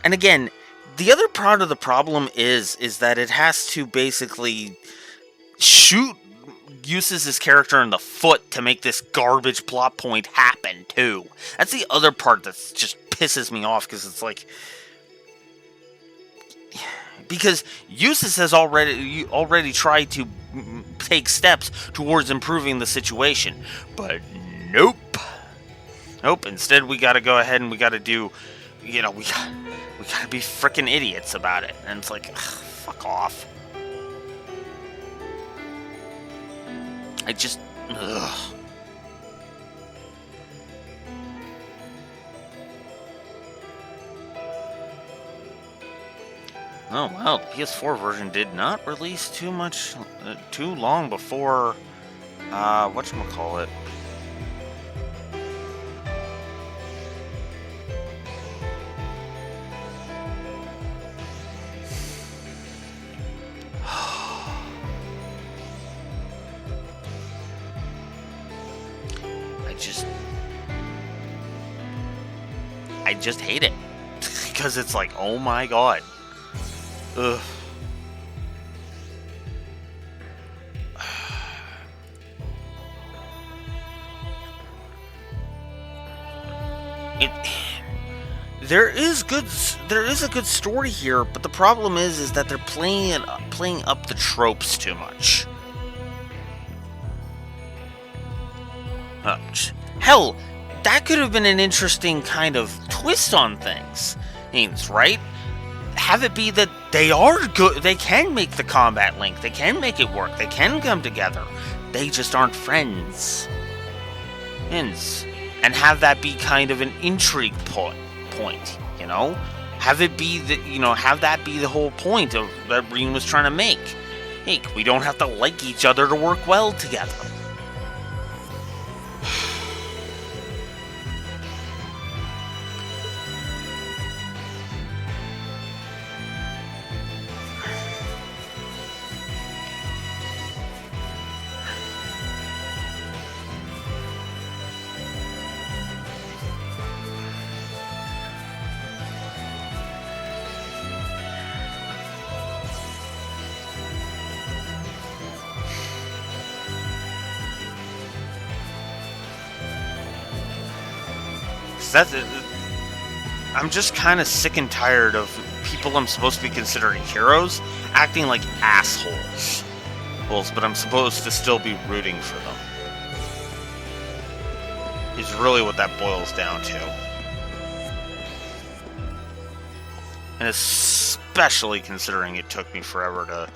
And again, the other part of the problem is that it has to basically shoot Eustace's character in the foot to make this garbage plot point happen, too. That's the other part that just pisses me off, because it's like... Because Eustace has already tried to take steps towards improving the situation. But nope. Nope, instead we gotta go ahead and we gotta do... You know, we gotta be frickin' idiots about it. And it's like, ugh, fuck off. I just... Ugh. Oh, well, the PS4 version did not release too long before, whatchamacallit. I just hate it. Because it's like, oh my god. Ugh. There is a good story here, but the problem is that they're playing up the tropes too much. Hell, that could have been an interesting kind of twist on things, right? Have it be that they are good, they can make the combat link, they can make it work, they can come together, they just aren't friends. And have that be kind of an intrigue point, you know? Have it be have that be the whole point of that Rean was trying to make. Hey, we don't have to like each other to work well together. I'm just kind of sick and tired of people I'm supposed to be considering heroes acting like assholes. But I'm supposed to still be rooting for them. Is really what that boils down to. And especially considering it took me forever to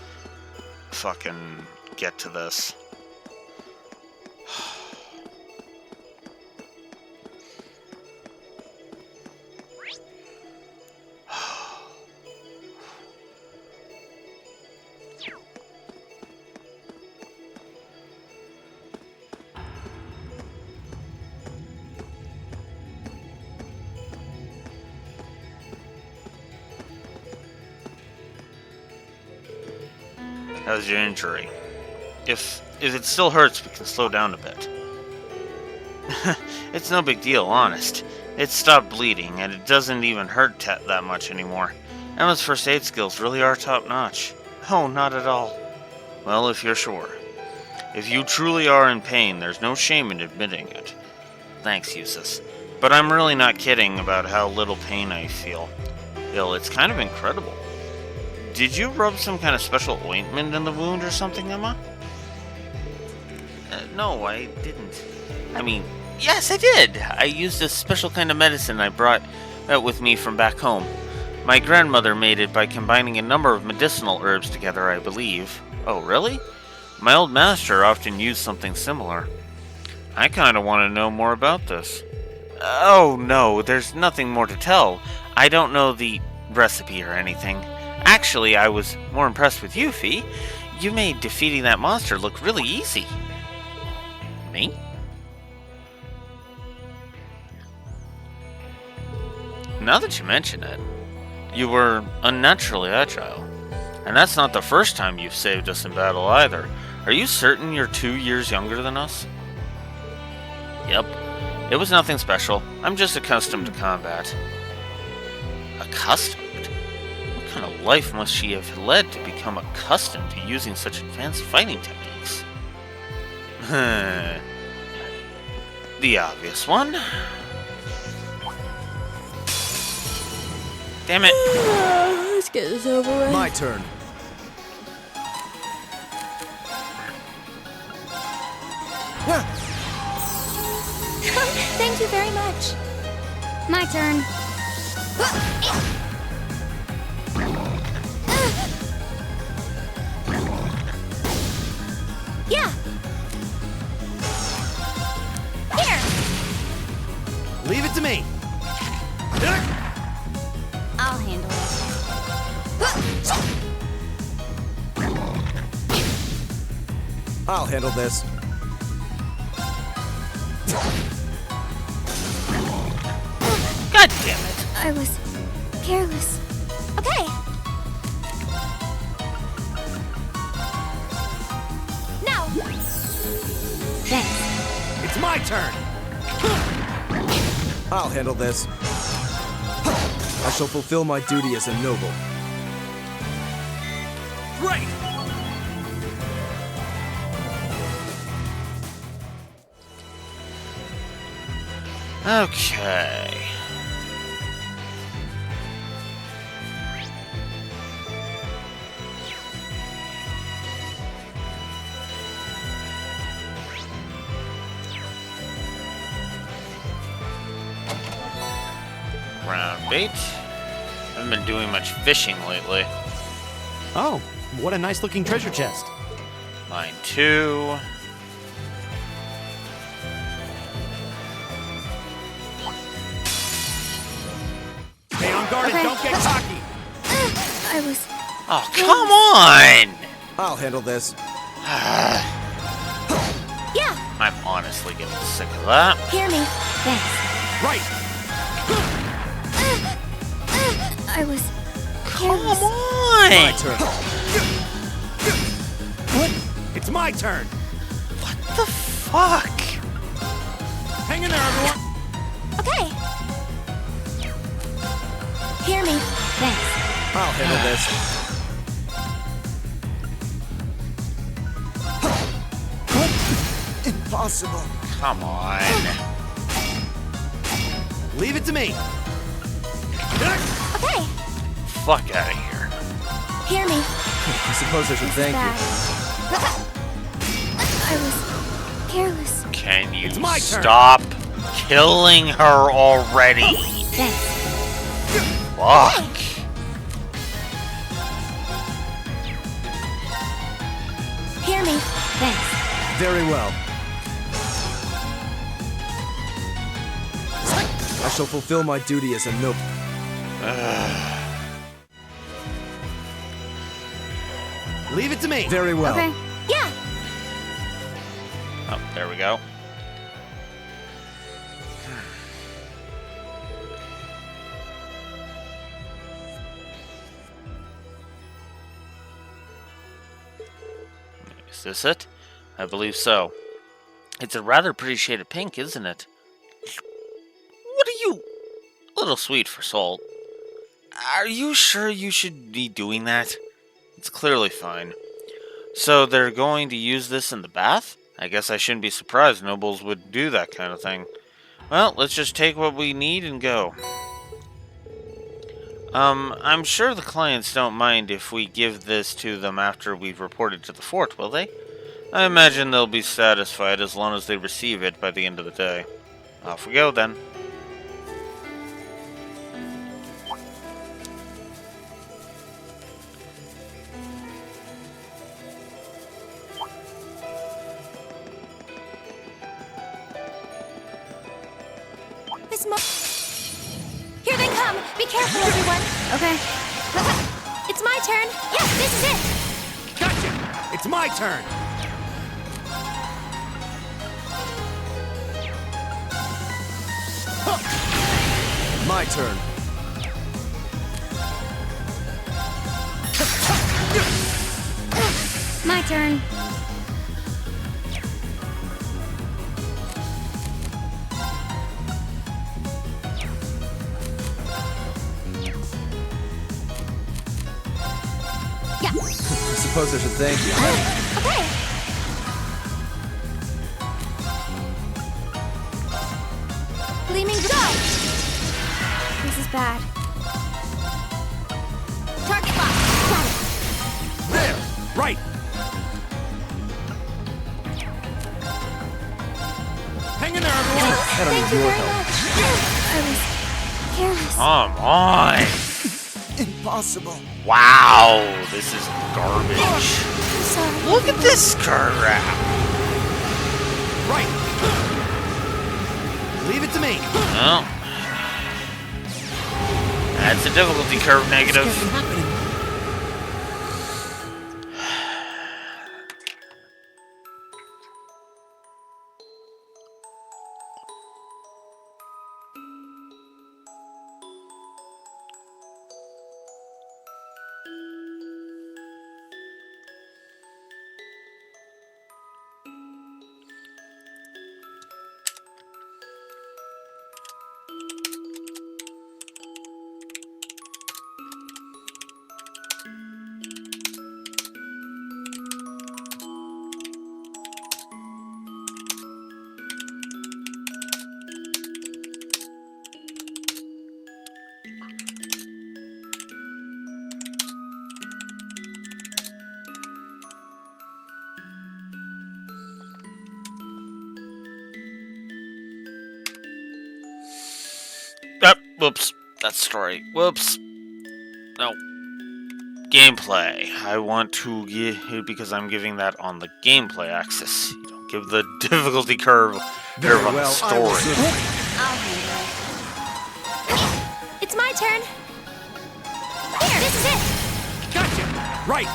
fucking get to this. How's your injury? If it still hurts, we can slow down a bit. It's no big deal, honest. It stopped bleeding, and it doesn't even hurt that much anymore. Emma's first aid skills really are top-notch. Oh, not at all. Well, if you're sure. If you truly are in pain, there's no shame in admitting it. Thanks, Eustace. But I'm really not kidding about how little pain I feel. It's kind of incredible. Did you rub some kind of special ointment in the wound or something, Emma? no, I didn't. I mean, yes, I did. I used a special kind of medicine I brought with me from back home. My grandmother made it by combining a number of medicinal herbs together, I believe. Oh, really? My old master often used something similar. I kind of want to know more about this. Oh, no, there's nothing more to tell. I don't know the recipe or anything. Actually, I was more impressed with you, Fee. You made defeating that monster look really easy. Me? Now that you mention it, you were unnaturally agile. And that's not the first time you've saved us in battle either. Are you certain you're 2 years younger than us? Yep. It was nothing special. I'm just accustomed to combat. Accustomed? What kind of life must she have led to become accustomed to using such advanced fighting techniques? The obvious one. Damn it. Let's get this over with. My turn. Thank you very much. My turn. Yeah. Here. Leave it to me. I'll handle it. I'll handle this. God damn it. I was careless. Okay. Now. Thanks. It's my turn. I'll handle this. I shall fulfill my duty as a noble. Great. Okay. Ground bait. Haven't been doing much fishing lately. Oh, what a nice looking treasure chest. Mine too. Stay on guard and don't get cocky. I was. Oh, come on! I'll handle this. Yeah. I'm honestly getting sick of that. Hear me. Thanks. Right. I was. Come careless. on! My turn. What? It's my turn. What the fuck? Hang in there, everyone. Okay. Hear me. Thanks. I'll handle this. What? Impossible. Come on. Leave it to me. Okay. Fuck out of here. Hear me. I suppose I should thank I was careless. Can you It's my turn. stop killing her already? Thanks. Fuck. Hear me. Thanks. you. Very well. I shall fulfill my duty as a noble. Leave it to me. Very well. Okay. Yeah. Oh, there we go. Is this it? I believe so. It's a rather pretty shade of pink, isn't it? What are you? A little sweet for salt. Are you sure you should be doing that? It's clearly fine. So they're going to use this in the bath? I guess I shouldn't be surprised nobles would do that kind of thing. Well, let's just take what we need and go. I'm sure the clients don't mind if we give this to them after we've reported to the fort, will they? I imagine they'll be satisfied as long as they receive it by the end of the day. Off we go then. Here they come! Be careful, everyone! Okay. It's my turn! Yes, this is it! Gotcha! It's my turn! My turn. My turn. Yeah. I suppose I should thank you. Okay. Gleaming go! This is bad. Target lock. Got it. There! Right! Hang in there, everyone! Thank you very much. I was careless. Come on! Impossible. Wow, this is garbage. I'm sorry. Look at this crap. Right! Leave it to me! Well, that's a difficulty curve negative. Whoops. That's story. Whoops. No. Gameplay. I want to give, because I'm giving that on the gameplay axis. You don't give the difficulty curve on the story. I'll handle it. It's my turn. Here, this is it. Gotcha! Right!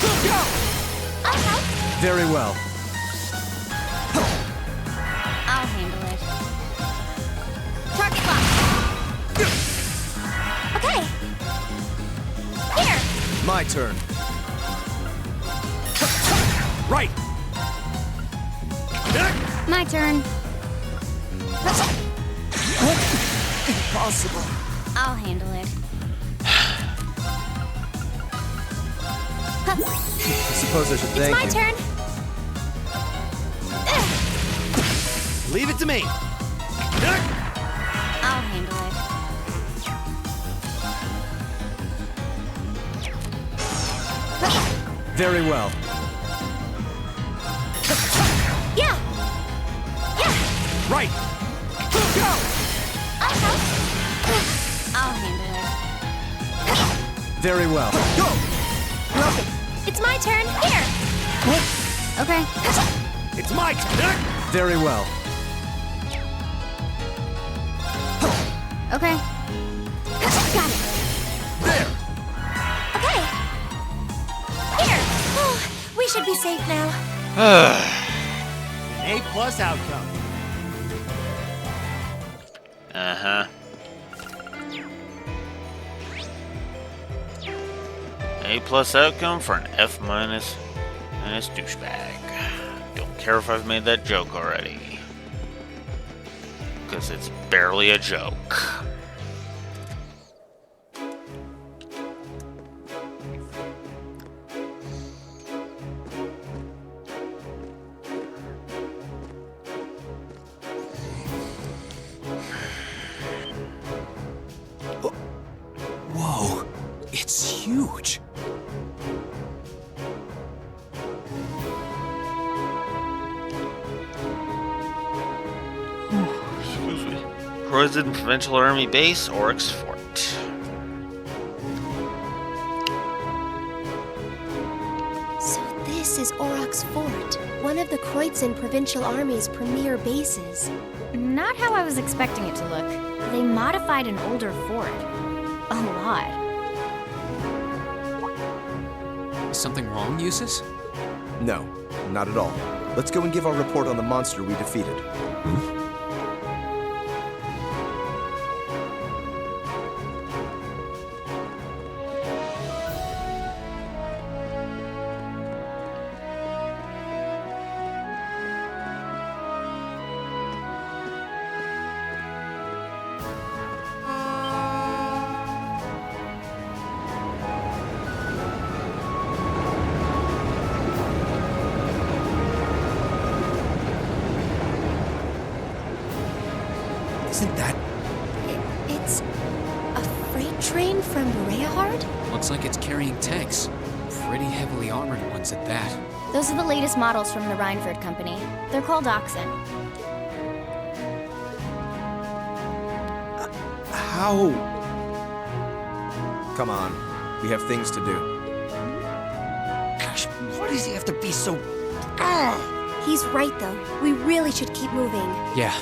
Go! I'll help. Very well. I'll handle it. Target lock. Okay. Here. My turn. Right! My turn. Impossible. I'll handle it. I suppose I should It's thank my you. turn. Leave it to me! I'll handle it. Very well. Yeah. Yeah. Right! Go! I'll help. I'll handle it. Very well. Go! It's my turn. Here. Okay. It's my turn! Very well. Okay. Got it. There! Okay. Here. Oh, we should be safe now. An A+ outcome. Uh-huh. A+ outcome for an F- and it's douchebag. Don't care if I've made that joke already. Because it's barely a joke. Whoa, it's huge. Croydon Provincial Army Base, Oryx Fort. So this is Aurochs Fort, one of the Kreutzen Provincial Army's premier bases. Not how I was expecting it to look. They modified an older fort. A lot. Is something wrong, Eustace? No, not at all. Let's go and give our report on the monster we defeated. Isn't that... It's a freight train from Bereahard? Looks like it's carrying tanks. Pretty heavily armored ones at that. Those are the latest models from the Reinford Company. They're called Oxen. How? Come on. We have things to do. Gosh, why does he have to be so... He's right, though. We really should keep moving. Yeah.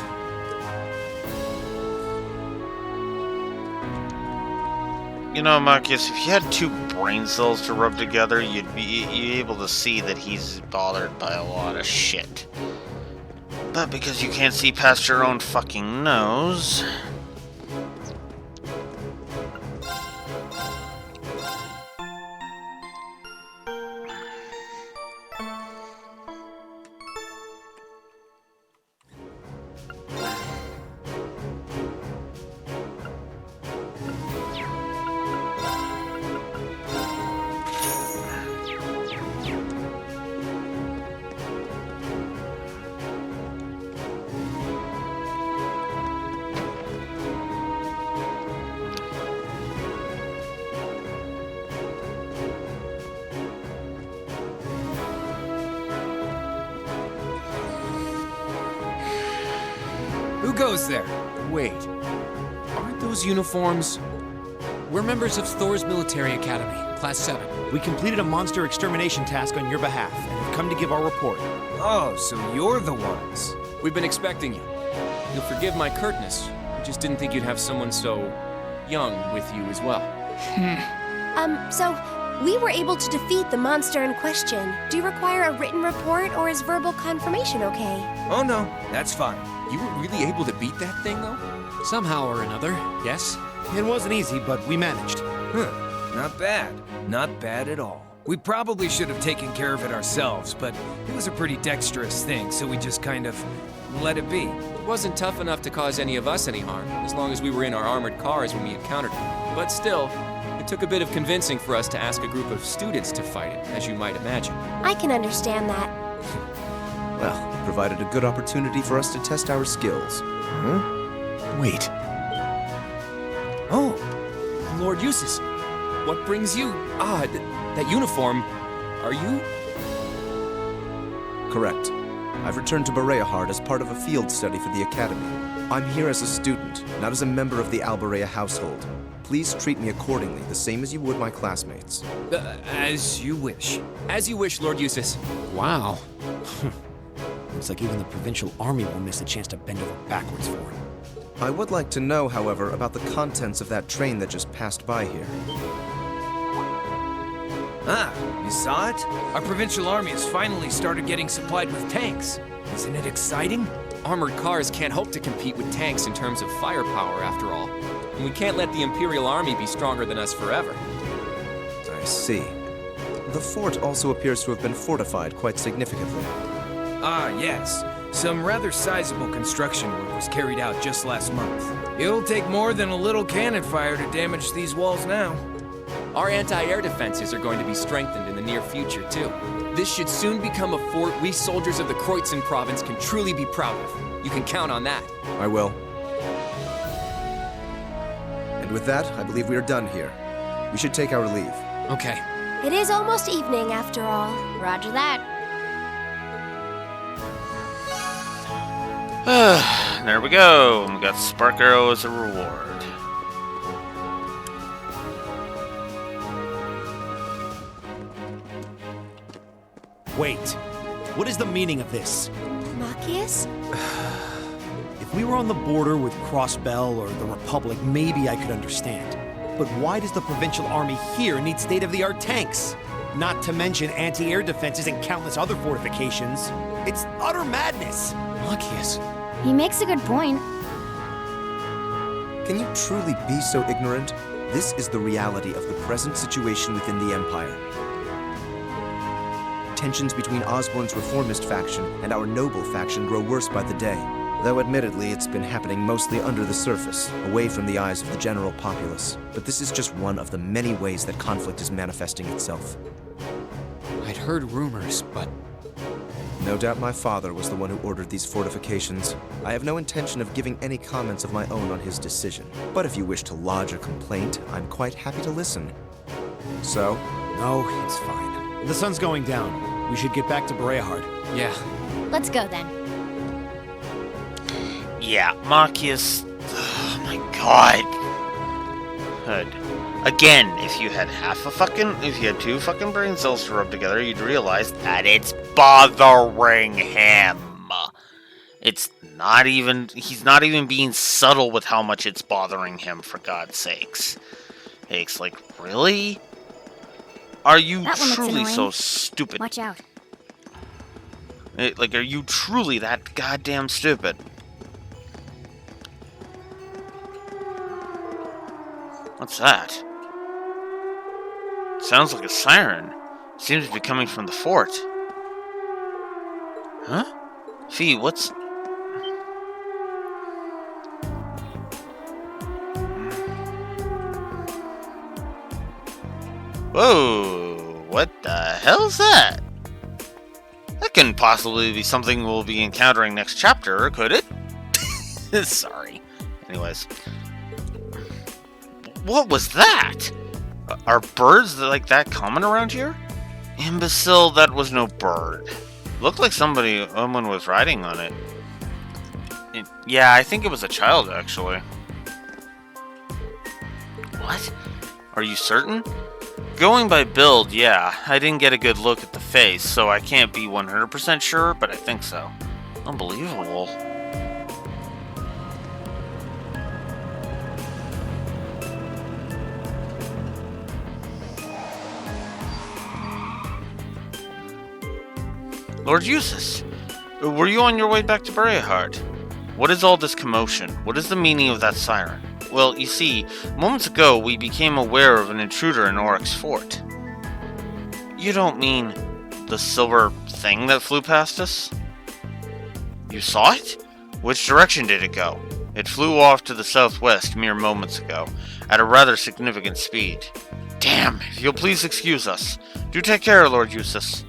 You know, Marcus, if you had two brain cells to rub together, you'd be able to see that he's bothered by a lot of shit. But because you can't see past your own fucking nose... Who goes there? Wait. Aren't those uniforms? We're members of Thor's Military Academy, Class 7. We completed a monster extermination task on your behalf and have come to give our report. Oh, so you're the ones. We've been expecting you. You'll forgive my curtness. I just didn't think you'd have someone so young with you as well. So, we were able to defeat the monster in question. Do you require a written report, or is verbal confirmation okay? Oh no, that's fine. You were really able to beat that thing, though? Somehow or another, yes. It wasn't easy, but we managed. Huh, not bad. Not bad at all. We probably should have taken care of it ourselves, but it was a pretty dexterous thing, so we just kind of let it be. It wasn't tough enough to cause any of us any harm, as long as we were in our armored cars when we encountered it. But still, it took a bit of convincing for us to ask a group of students to fight it, as you might imagine. I can understand that. Well, it provided a good opportunity for us to test our skills. Huh? Wait. Oh, Lord Eustace, what brings you? That uniform. Are you? Correct. I've returned to Bereahard as part of a field study for the Academy. I'm here as a student, not as a member of the Alberea household. Please treat me accordingly, the same as you would my classmates. As you wish. As you wish, Lord Eustace. Wow. Looks like even the Provincial Army will miss a chance to bend over backwards for him. I would like to know, however, about the contents of that train that just passed by here. Ah, you saw it? Our Provincial Army has finally started getting supplied with tanks. Isn't it exciting? Armored cars can't hope to compete with tanks in terms of firepower, after all. And we can't let the Imperial Army be stronger than us forever. I see. The fort also appears to have been fortified quite significantly. Ah, yes. Some rather sizable construction work was carried out just last month. It'll take more than a little cannon fire to damage these walls now. Our anti-air defenses are going to be strengthened in the near future, too. This should soon become a fort we soldiers of the Kreutzen province can truly be proud of. You can count on that. I will. And with that, I believe we are done here. We should take our leave. Okay. It is almost evening, after all. Roger that. there we go. We got Spark Arrow as a reward. Wait, what is the meaning of this? Machias? If we were on the border with Crossbell or the Republic, maybe I could understand. But why does the Provincial Army here need state-of-the-art tanks? Not to mention anti-air defenses and countless other fortifications. It's utter madness! Machias. He makes a good point. Can you truly be so ignorant? This is the reality of the present situation within the Empire. Tensions between Osborn's reformist faction and our noble faction grow worse by the day. Though admittedly, it's been happening mostly under the surface, away from the eyes of the general populace. But this is just one of the many ways that conflict is manifesting itself. I'd heard rumors, but... No doubt my father was the one who ordered these fortifications. I have no intention of giving any comments of my own on his decision. But if you wish to lodge a complaint, I'm quite happy to listen. So? No, it's fine. The sun's going down. We should get back to Bereahard. Yeah. Let's go then. Yeah, Machias. Oh my god. Hood. Again, if you had if you had 2 fucking brain cells to rub together, you'd realize that it's bothering him. It's not even, he's not even being subtle with how much it's bothering him, for God's sakes. It's like, really? Are you truly so stupid? Watch out. Like, are you truly that goddamn stupid? What's that? Sounds like a siren. Seems to be coming from the fort. Huh? Fee, what's... Whoa! What the hell's that? That couldn't possibly be something we'll be encountering next chapter, could it? Sorry. Anyways. What was that? Are birds like that common around here? Imbecile, that was no bird. Looked like someone was riding on it. Yeah, I think it was a child, actually. What? Are you certain? Going by build, yeah. I didn't get a good look at the face, so I can't be 100% sure, but I think so. Unbelievable. Lord Eustace, were you on your way back to Bereahard? What is all this commotion? What is the meaning of that siren? Well, you see, moments ago we became aware of an intruder in Oryx's fort. You don't mean the silver thing that flew past us? You saw it? Which direction did it go? It flew off to the southwest mere moments ago, at a rather significant speed. Damn, if you'll please excuse us. Do take care, Lord Eustace.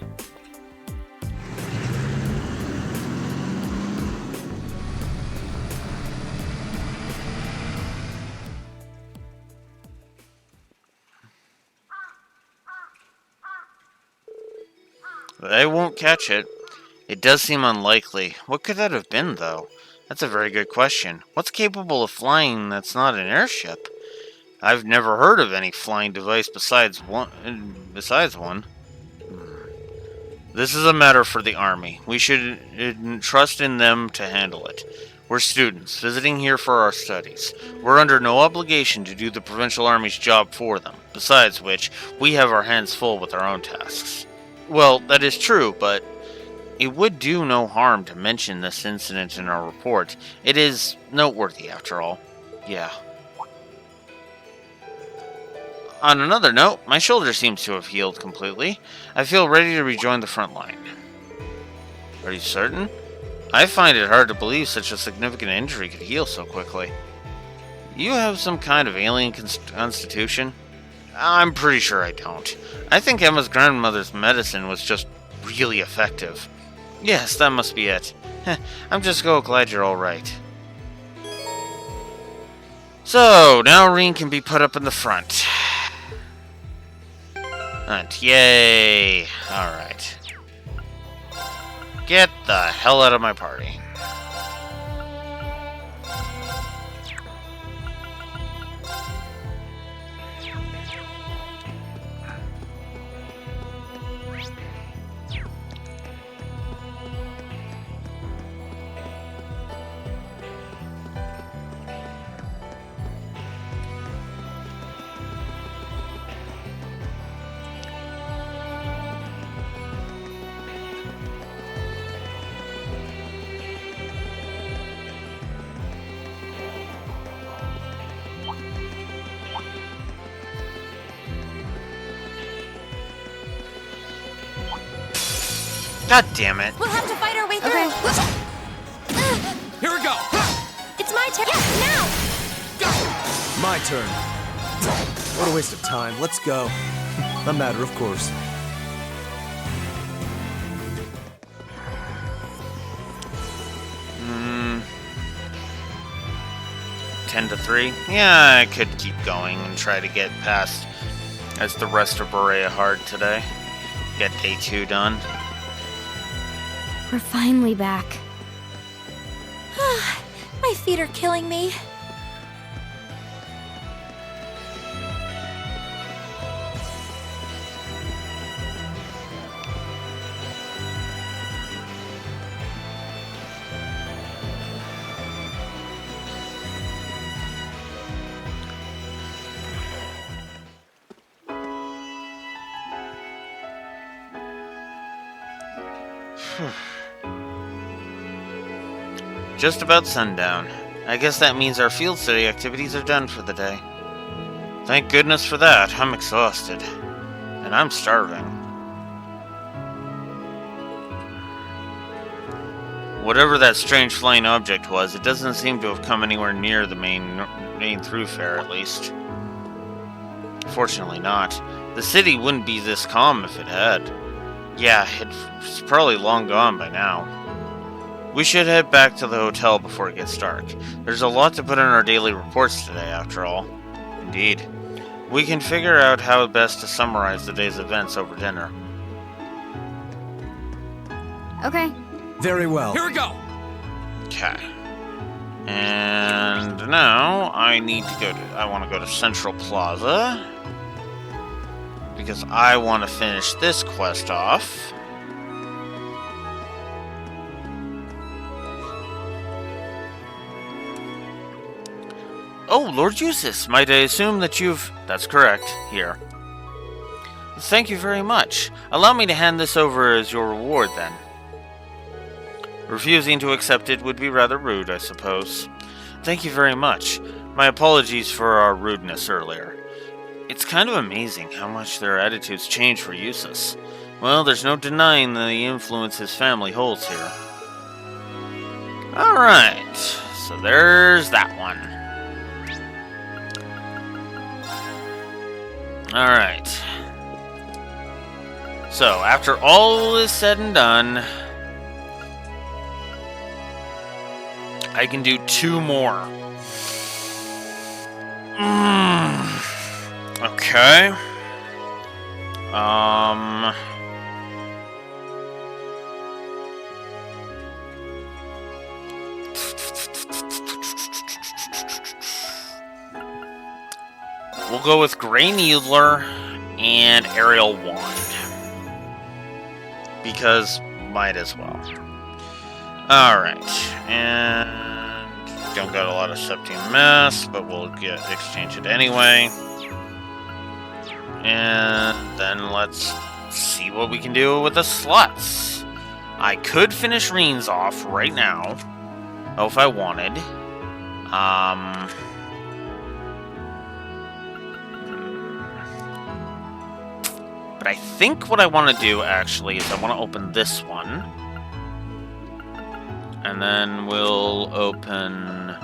They won't catch it. It does seem unlikely. What could that have been, though? That's a very good question. What's capable of flying that's not an airship? I've never heard of any flying device besides one. This is a matter for the Army. We should trust in them to handle it. We're students, visiting here for our studies. We're under no obligation to do the Provincial Army's job for them. Besides which, we have our hands full with our own tasks. Well, that is true, but it would do no harm to mention this incident in our report. It is noteworthy, after all. Yeah. On another note, my shoulder seems to have healed completely. I feel ready to rejoin the front line. Are you certain? I find it hard to believe such a significant injury could heal so quickly. You have some kind of alien constitution? I'm pretty sure I don't. I think Emma's grandmother's medicine was just really effective. Yes, that must be it. I'm just so glad you're alright. So, now Rean can be put up in the front. And yay! Alright. Get the hell out of my party. God damn it. We'll have to fight our way through. Here we go! It's my turn. Yes, now! My turn. What a waste of time. Let's go. A matter of course. Hmm. 10 to 3? Yeah, I could keep going and try to get past as the rest of Berea hard today. Get day 2 done. We're finally back. My feet are killing me. Just about sundown. I guess that means our field study activities are done for the day. Thank goodness for that. I'm exhausted. And I'm starving. Whatever that strange flying object was, it doesn't seem to have come anywhere near the main thoroughfare, at least. Fortunately not. The city wouldn't be this calm if it had. Yeah, it's probably long gone by now. We should head back to the hotel before it gets dark. There's a lot to put in our daily reports today, after all. Indeed. We can figure out how best to summarize the day's events over dinner. Okay. Very well. Here we go! Okay. And now I need to I want to go to Central Plaza. Because I want to finish this quest off. Oh, Lord Eustace, might I assume that you've... That's correct, here. Thank you very much. Allow me to hand this over as your reward, then. Refusing to accept it would be rather rude, I suppose. Thank you very much. My apologies for our rudeness earlier. It's kind of amazing how much their attitudes change for Eustace. Well, there's no denying the influence his family holds here. Alright, so there's that one. Alright. So, after all is said and done, I can do 2 more. Okay. We'll go with Grey Needler and Aerial Wand. Because might as well. Alright. And don't got a lot of Septium Mass, but we'll exchange it anyway. And then let's see what we can do with the slots. I could finish Reens off right now. Oh, if I wanted. But I think what I want to do, actually, is I want to open this one. And then we'll open...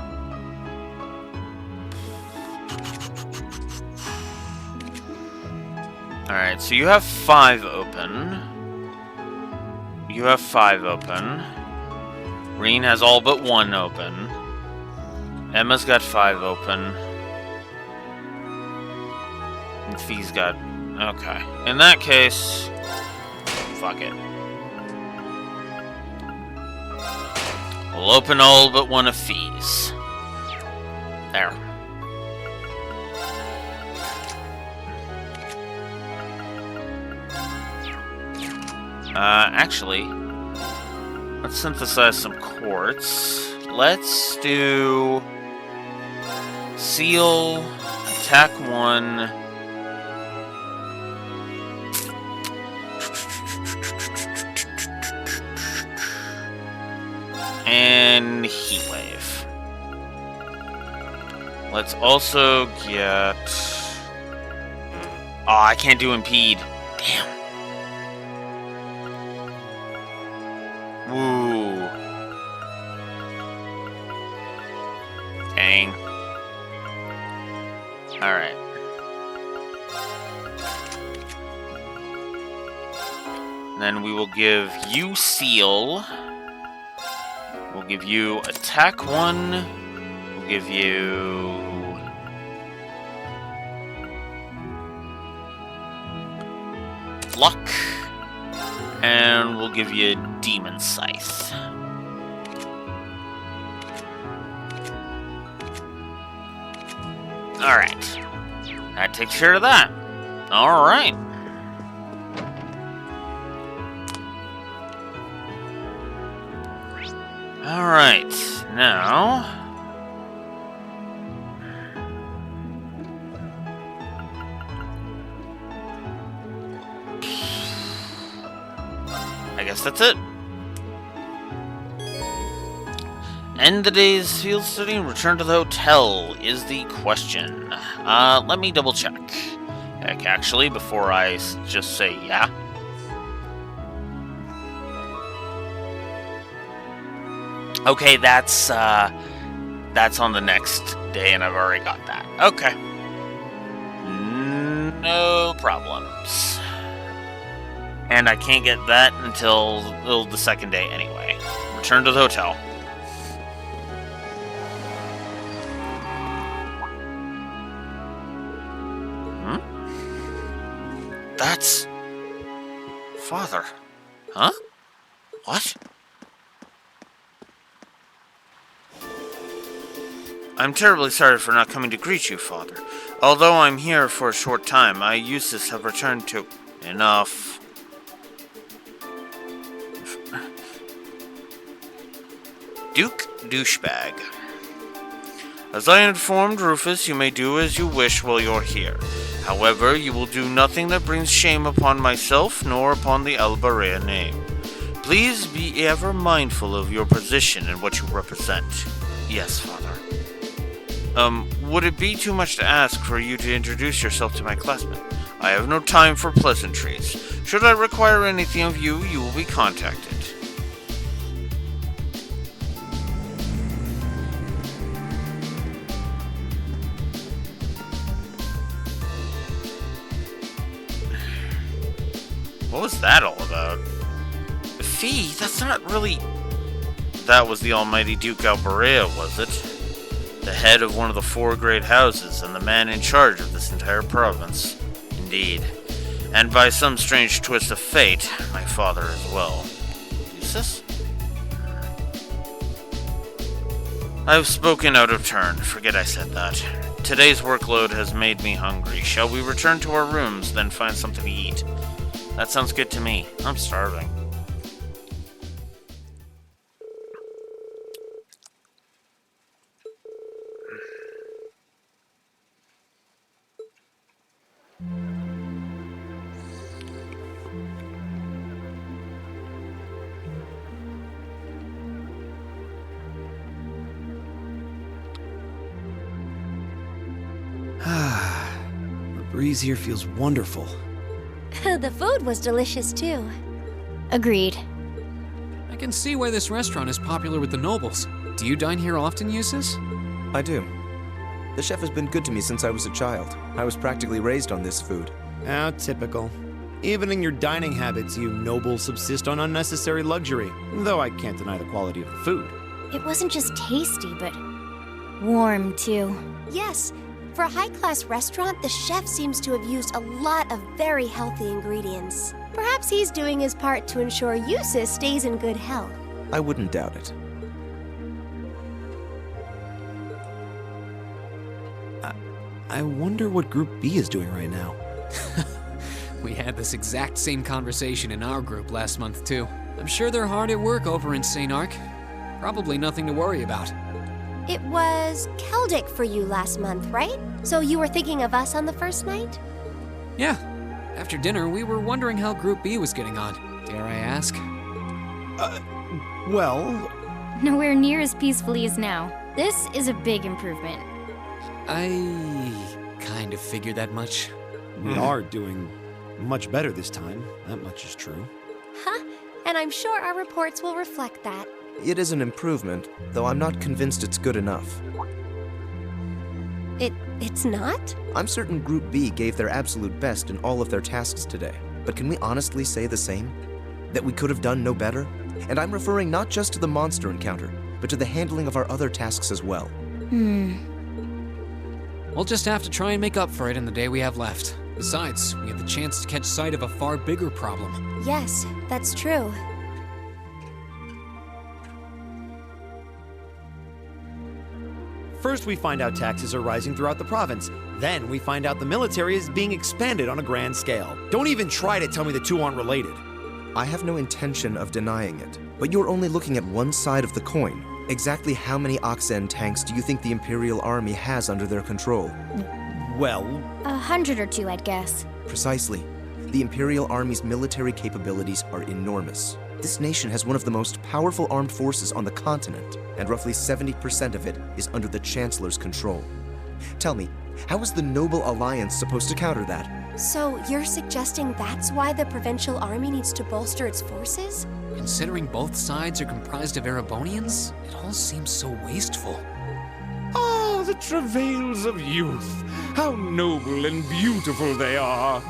Alright, so you have 5 open. You have 5 open. Reen has all but 1 open. Emma's got 5 open. And Fee's got... Okay. In that case... Fuck it. We'll open all but 1 of Fee's. There. Actually, let's synthesize some quartz. Let's do Seal, attack 1. And Heat Wave. Let's also get... Oh, I can't do Impede. Damn. Alright. Then we will give you Seal. We'll give you Attack 1. We'll give you... Luck. And we'll give you Demon Scythe. Alright. That takes care of that. Alright. Alright, now... I guess that's it. End the day's field study and return to the hotel is the question. Let me double check. Heck, actually, before I just say yeah. Okay, that's on the next day, and I've already got that. Okay. No problems. And I can't get that until the second day anyway. Return to the hotel. That's... Father. Huh? What? I'm terribly sorry for not coming to greet you, Father. Although I'm here for a short time, I, Eustace, have returned to... Enough. Duke Douchebag. As I informed Rufus, you may do as you wish while you're here. However, you will do nothing that brings shame upon myself, nor upon the Albarea name. Please be ever mindful of your position and what you represent. Yes, Father. Would it be too much to ask for you to introduce yourself to my classmate? I have no time for pleasantries. Should I require anything of you, you will be contacted. What was that all about? Fee, that's not really... That was the almighty Duke Albarea, was it? The head of one of the 4 great houses, and the man in charge of this entire province. Indeed. And by some strange twist of fate, my father as well. Eustace? I've spoken out of turn. Forget I said that. Today's workload has made me hungry. Shall we return to our rooms, then find something to eat? That sounds good to me. I'm starving. The breeze here feels wonderful. The food was delicious too. Agreed. I can see why this restaurant is popular with the nobles. Do you dine here often, Eustace? I do. The chef has been good to me since I was a child. I was practically raised on this food. How typical. Even in your dining habits, you nobles subsist on unnecessary luxury, though I can't deny the quality of the food. It wasn't just tasty, but warm too. Yes. For a high-class restaurant, the chef seems to have used a lot of very healthy ingredients. Perhaps he's doing his part to ensure Eustace stays in good health. I wouldn't doubt it. I wonder what Group B is doing right now. We had this exact same conversation in our group last month, too. I'm sure they're hard at work over in St. Ark. Probably nothing to worry about. It was Celtic for you last month, right? So you were thinking of us on the first night? Yeah. After dinner, we were wondering how Group B was getting on. Dare I ask? Well... Nowhere near as peacefully as now. This is a big improvement. I kind of figured that much. We are doing much better this time. That much is true. Huh? And I'm sure our reports will reflect that. It is an improvement, though I'm not convinced it's good enough. It's not? I'm certain Group B gave their absolute best in all of their tasks today. But can we honestly say the same? That we could have done no better? And I'm referring not just to the monster encounter, but to the handling of our other tasks as well. We'll just have to try and make up for it in the day we have left. Besides, we have the chance to catch sight of a far bigger problem. Yes, that's true. First, we find out taxes are rising throughout the province. Then, we find out the military is being expanded on a grand scale. Don't even try to tell me the two aren't related. I have no intention of denying it, but you're only looking at one side of the coin. Exactly how many Oxen tanks do you think the Imperial Army has under their control? Well, 100 or 2, I'd guess. Precisely. The Imperial Army's military capabilities are enormous. This nation has one of the most powerful armed forces on the continent, and roughly 70% of it is under the Chancellor's control. Tell me, how is the Noble Alliance supposed to counter that? So you're suggesting that's why the Provincial Army needs to bolster its forces? Considering both sides are comprised of Erebonians, it all seems so wasteful. Ah, the travails of youth. How noble and beautiful they are.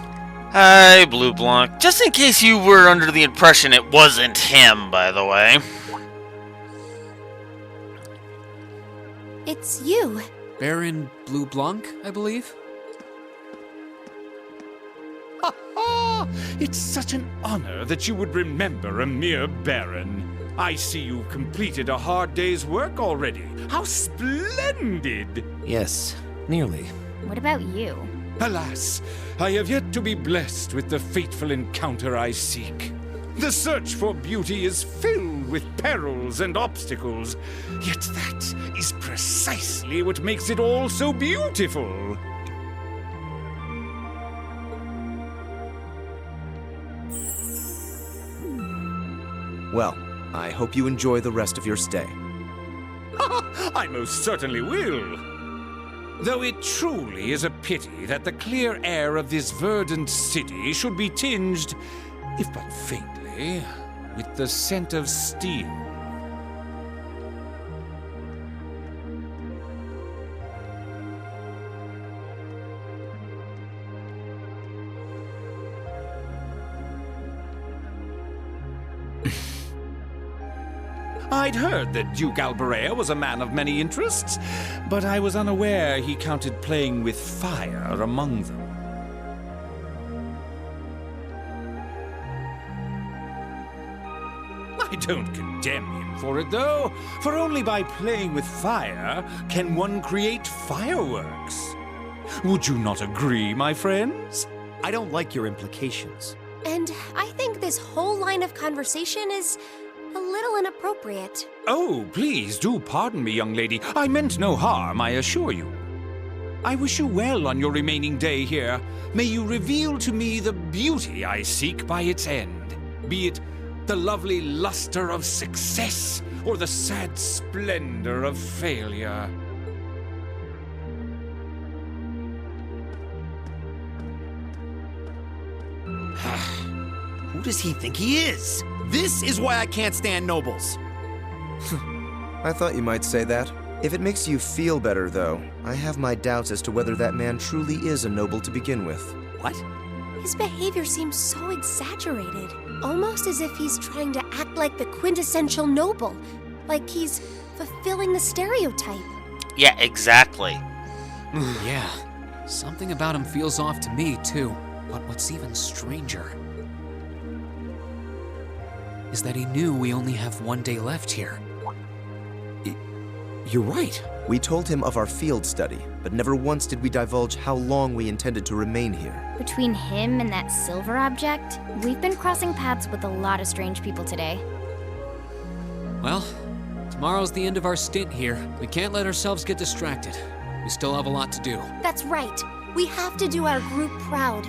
Hi, Blue Blanc. Just in case you were under the impression it wasn't him, by the way. It's you. Baron Blue Blanc, I believe? Ha ha! It's such an honor that you would remember a mere baron. I see you've completed a hard day's work already. How splendid! Yes, nearly. What about you? Alas, I have yet to be blessed with the fateful encounter I seek. The search for beauty is filled with perils and obstacles, yet that is precisely what makes it all so beautiful. Well, I hope you enjoy the rest of your stay. I most certainly will. Though it truly is a pity that the clear air of this verdant city should be tinged, if but faintly, with the scent of steel. I'd heard that Duke Albarea was a man of many interests, but I was unaware he counted playing with fire among them. I don't condemn him for it, though, for only by playing with fire can one create fireworks. Would you not agree, my friends? I don't like your implications. And I think this whole line of conversation is a little inappropriate. Oh, please do pardon me, young lady. I meant no harm, I assure you. I wish you well on your remaining day here. May you reveal to me the beauty I seek by its end, be it the lovely luster of success or the sad splendor of failure. Who does he think he is? This is why I can't stand nobles. I thought you might say that. If it makes you feel better, though, I have my doubts as to whether that man truly is a noble to begin with. What? His behavior seems so exaggerated. Almost as if he's trying to act like the quintessential noble. Like he's fulfilling the stereotype. Yeah, exactly. Yeah, something about him feels off to me, too. But what's even stranger is that he knew we only have one day left here. You're right. We told him of our field study, but never once did we divulge how long we intended to remain here. Between him and that silver object, we've been crossing paths with a lot of strange people today. Well, tomorrow's the end of our stint here. We can't let ourselves get distracted. We still have a lot to do. That's right. We have to do our group proud.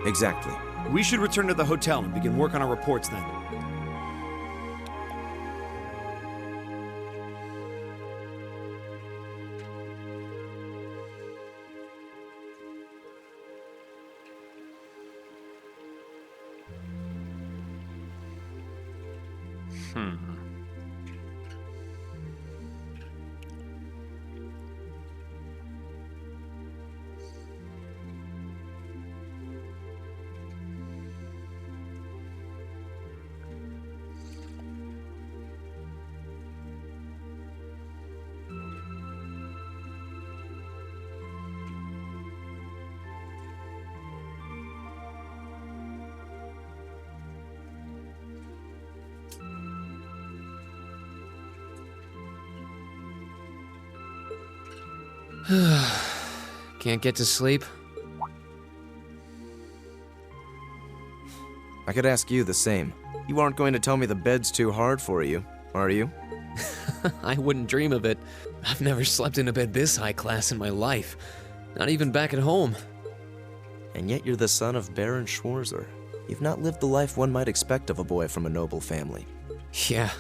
Exactly. We should return to the hotel and begin work on our reports then. Can't get to sleep? I could ask you the same. You aren't going to tell me the bed's too hard for you, are you? I wouldn't dream of it. I've never slept in a bed this high class in my life. Not even back at home. And yet you're the son of Baron Schwarzer. You've not lived the life one might expect of a boy from a noble family. Yeah,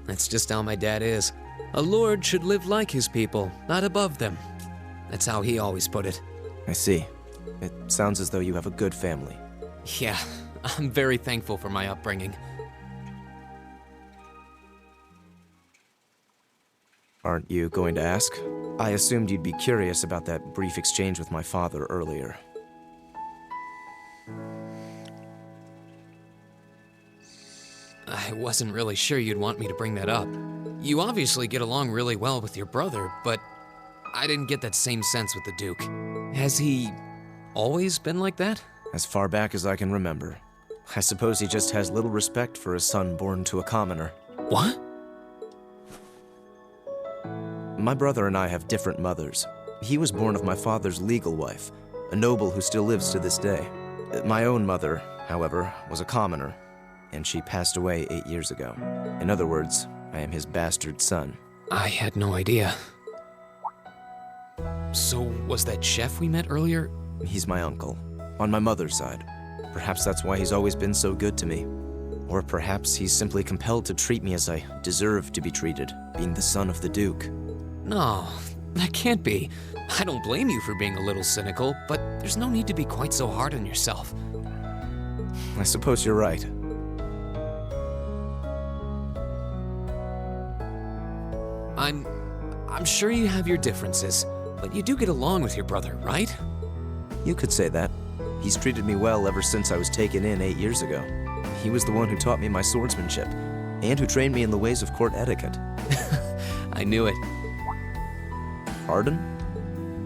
that's just how my dad is. A lord should live like his people, not above them. That's how he always put it. I see. It sounds as though you have a good family. Yeah, I'm very thankful for my upbringing. Aren't you going to ask? I assumed you'd be curious about that brief exchange with my father earlier. I wasn't really sure you'd want me to bring that up. You obviously get along really well with your brother, but I didn't get that same sense with the Duke. Has he always been like that? As far back as I can remember. I suppose he just has little respect for a son born to a commoner. What? My brother and I have different mothers. He was born of my father's legal wife, a noble who still lives to this day. My own mother, however, was a commoner, and she passed away 8 years ago. In other words, I am his bastard son. I had no idea. So, was that chef we met earlier? He's my uncle, on my mother's side. Perhaps that's why he's always been so good to me. Or perhaps he's simply compelled to treat me as I deserve to be treated, being the son of the Duke. No, that can't be. I don't blame you for being a little cynical, but there's no need to be quite so hard on yourself. I suppose you're right. I'm sure you have your differences, but you do get along with your brother, right? You could say that. He's treated me well ever since I was taken in 8 years ago. He was the one who taught me my swordsmanship, and who trained me in the ways of court etiquette. I knew it. Pardon?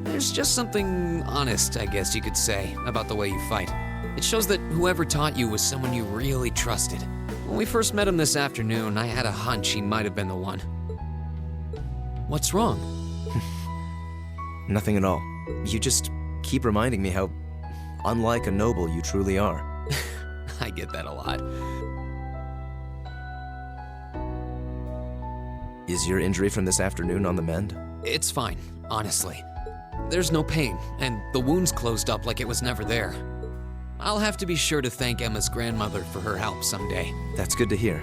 There's just something honest, I guess you could say, about the way you fight. It shows that whoever taught you was someone you really trusted. When we first met him this afternoon, I had a hunch he might have been the one. What's wrong? Nothing at all. You just keep reminding me how unlike a noble you truly are. I get that a lot. Is your injury from this afternoon on the mend? It's fine, honestly. There's no pain, and the wound's closed up like it was never there. I'll have to be sure to thank Emma's grandmother for her help someday. That's good to hear.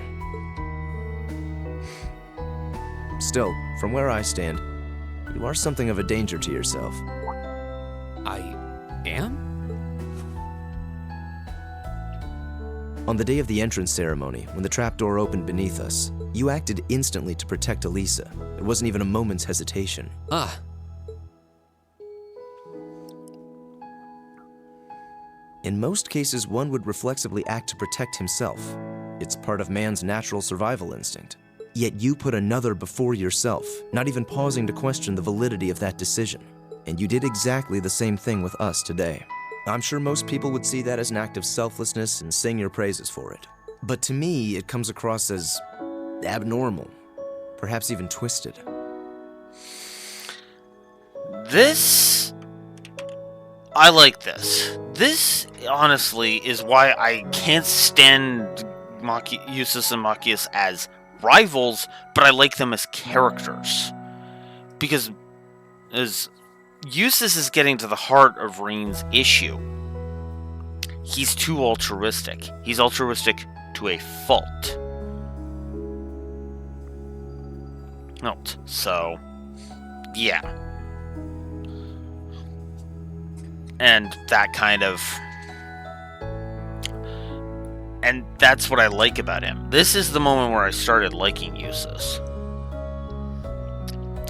Still, from where I stand, you are something of a danger to yourself. I am? On the day of the entrance ceremony, when the trapdoor opened beneath us, you acted instantly to protect Elisa. There wasn't even a moment's hesitation. Ah. In most cases, one would reflexively act to protect himself. It's part of man's natural survival instinct. Yet you put another before yourself, not even pausing to question the validity of that decision. And you did exactly the same thing with us today. I'm sure most people would see that as an act of selflessness and sing your praises for it. But to me, it comes across as abnormal, perhaps even twisted. I like this. This, honestly, is why I can't stand Eustace and Machias as rivals, but I like them as characters. Because as Eustace is getting to the heart of Rain's issue. He's too altruistic. He's altruistic to a fault. So, yeah. And that kind of... And that's what I like about him. This is the moment where I started liking Eustace.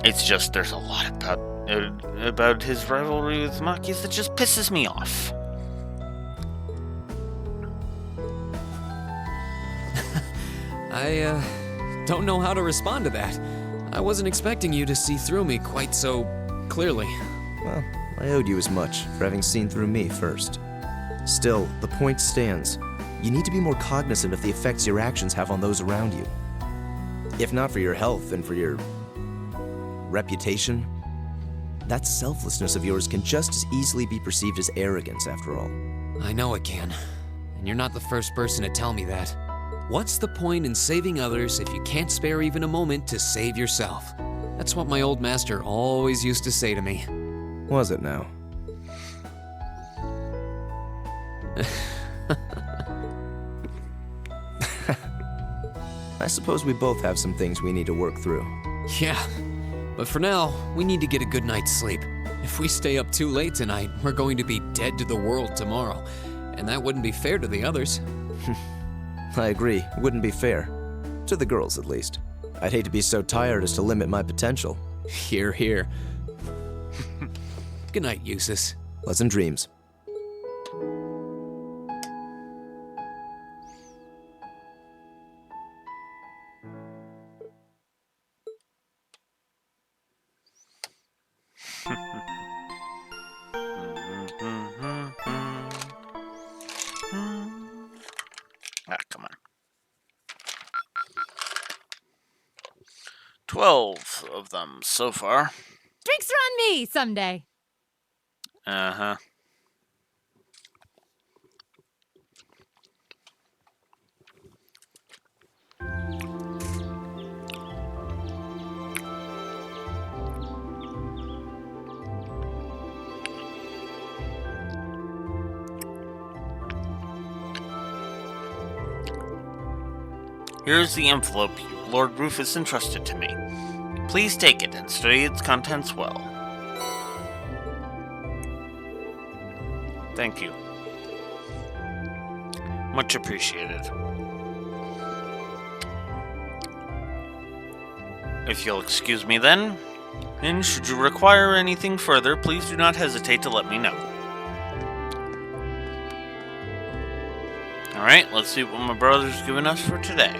It's just there's a lot about his rivalry with Machias that just pisses me off. I don't know how to respond to that. I wasn't expecting you to see through me quite so clearly. Well, I owed you as much for having seen through me first. Still, the point stands. You need to be more cognizant of the effects your actions have on those around you. If not for your health and for your reputation, That selflessness of yours can just as easily be perceived as arrogance, after all. I know it can. And you're not the first person to tell me that. What's the point in saving others if you can't spare even a moment to save yourself? That's what my old master always used to say to me. Was it now? I suppose we both have some things we need to work through. Yeah, but for now, we need to get a good night's sleep. If we stay up too late tonight, we're going to be dead to the world tomorrow, and that wouldn't be fair to the others. I agree, it wouldn't be fair. To the girls, at least. I'd hate to be so tired as to limit my potential. Hear, hear. Good night, Eustace. Pleasant dreams. Come on. 12 of them so far. Drinks are on me someday. Uh-huh. Here's the envelope Lord Rufus entrusted to me. Please take it and study its contents well. Thank you. Much appreciated. If you'll excuse me then, and should you require anything further, please do not hesitate to let me know. Alright, let's see what my brother's given us for today.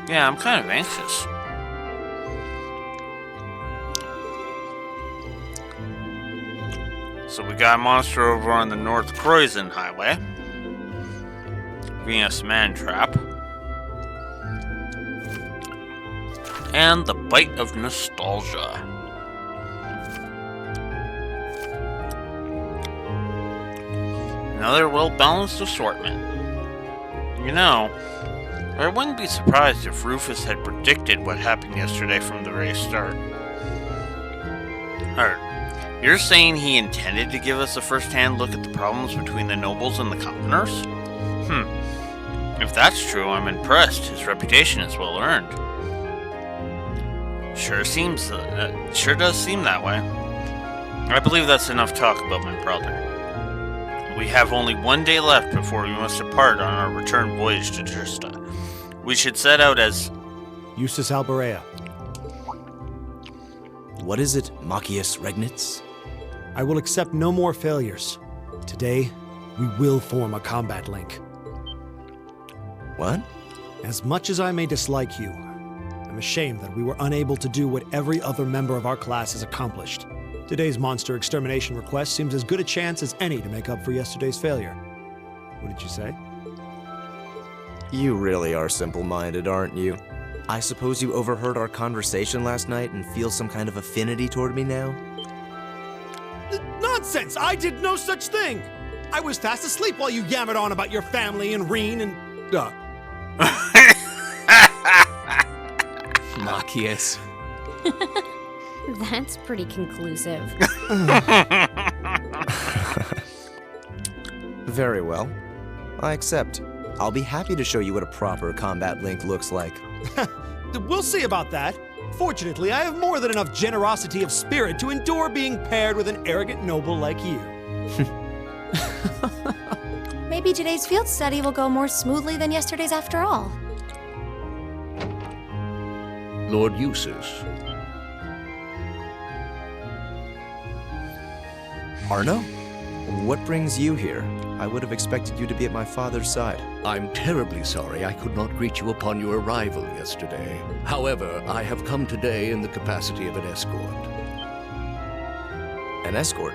Yeah, I'm kind of anxious. So we got a monster over on the North Croydon Highway. Venus Mantrap. And the Bite of Nostalgia. Another well-balanced assortment. You know, I wouldn't be surprised if Rufus had predicted what happened yesterday from the very start. You're saying he intended to give us a first-hand look at the problems between the nobles and the commoners? If that's true, I'm impressed. His reputation is well earned. Sure does seem that way. I believe that's enough talk about my brother. We have only one day left before we must depart on our return voyage to Trista. We should set out as... Eustace Alberea. What is it, Machias Regnitz? I will accept no more failures. Today, we will form a combat link. What? As much as I may dislike you, I'm ashamed that we were unable to do what every other member of our class has accomplished. Today's monster extermination request seems as good a chance as any to make up for yesterday's failure. What did you say? You really are simple-minded, aren't you? I suppose you overheard our conversation last night and feel some kind of affinity toward me now? Nonsense! I did no such thing! I was fast asleep while you yammered on about your family and Reen and... Machias. That's pretty conclusive. Very well. I accept. I'll be happy to show you what a proper combat link looks like. We'll see about that. Fortunately, I have more than enough generosity of spirit to endure being paired with an arrogant noble like you. Maybe today's field study will go more smoothly than yesterday's after all. Lord Eustace. Arno? What brings you here? I would have expected you to be at my father's side. I'm terribly sorry I could not greet you upon your arrival yesterday. However, I have come today in the capacity of an escort. An escort?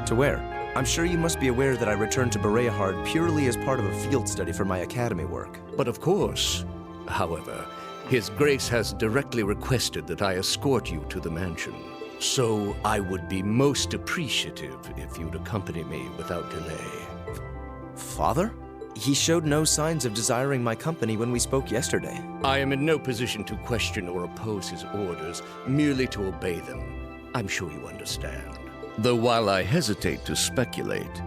To where? I'm sure you must be aware that I returned to Bereahard purely as part of a field study for my academy work. But of course. However, His Grace has directly requested that I escort you to the mansion. So I would be most appreciative if you'd accompany me without delay. Father? He showed no signs of desiring my company when we spoke yesterday. I am in no position to question or oppose his orders, merely to obey them. I'm sure you understand. Though while I hesitate to speculate,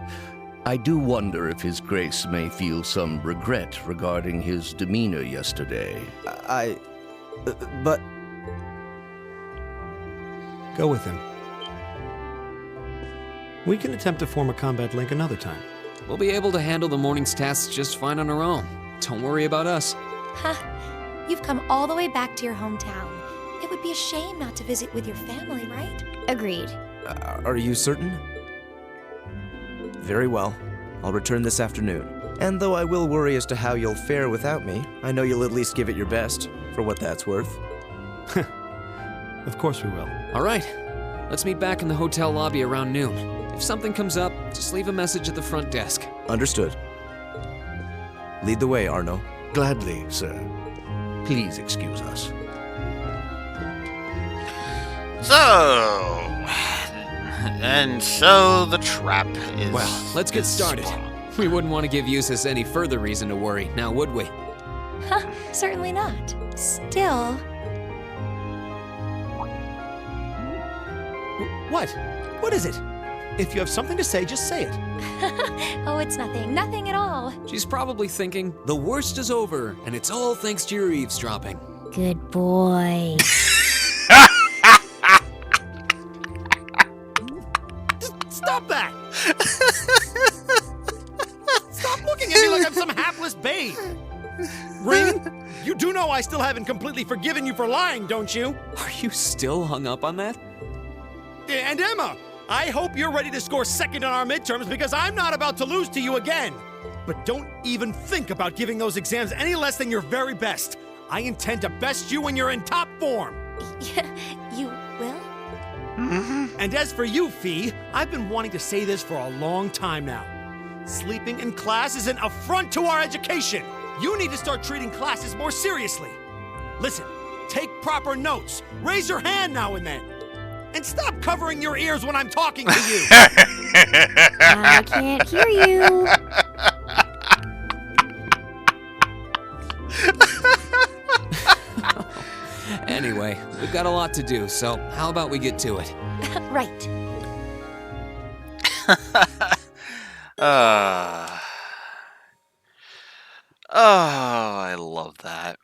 I do wonder if His Grace may feel some regret regarding his demeanor yesterday. But... Go with him. We can attempt to form a combat link another time. We'll be able to handle the morning's tasks just fine on our own. Don't worry about us. Huh. You've come all the way back to your hometown. It would be a shame not to visit with your family, right? Agreed. Are you certain? Very well. I'll return this afternoon. And though I will worry as to how you'll fare without me, I know you'll at least give it your best, for what that's worth. Of course we will. All right. Let's meet back in the hotel lobby around noon. If something comes up, just leave a message at the front desk. Understood. Lead the way, Arno. Gladly, sir. Please excuse us. So the trap is... Well, let's get started. We wouldn't want to give Eustace any further reason to worry, now would we? Huh, certainly not. Still... What? What is it? If you have something to say, just say it. Oh, it's nothing. Nothing at all. She's probably thinking, the worst is over, and it's all thanks to your eavesdropping. Good boy. Stop that! Stop looking at me like I'm some hapless babe. Ring, you do know I still haven't completely forgiven you for lying, don't you? Are you still hung up on that? And Emma, I hope you're ready to score second on our midterms because I'm not about to lose to you again. But don't even think about giving those exams any less than your very best. I intend to best you when you're in top form. You will? And as for you, Fee, I've been wanting to say this for a long time now. Sleeping in class is an affront to our education. You need to start treating classes more seriously. Listen, take proper notes. Raise your hand now and then. And stop covering your ears when I'm talking to you. I can't hear you. Anyway, we've got a lot to do, so how about we get to it? Right. Oh, I love that.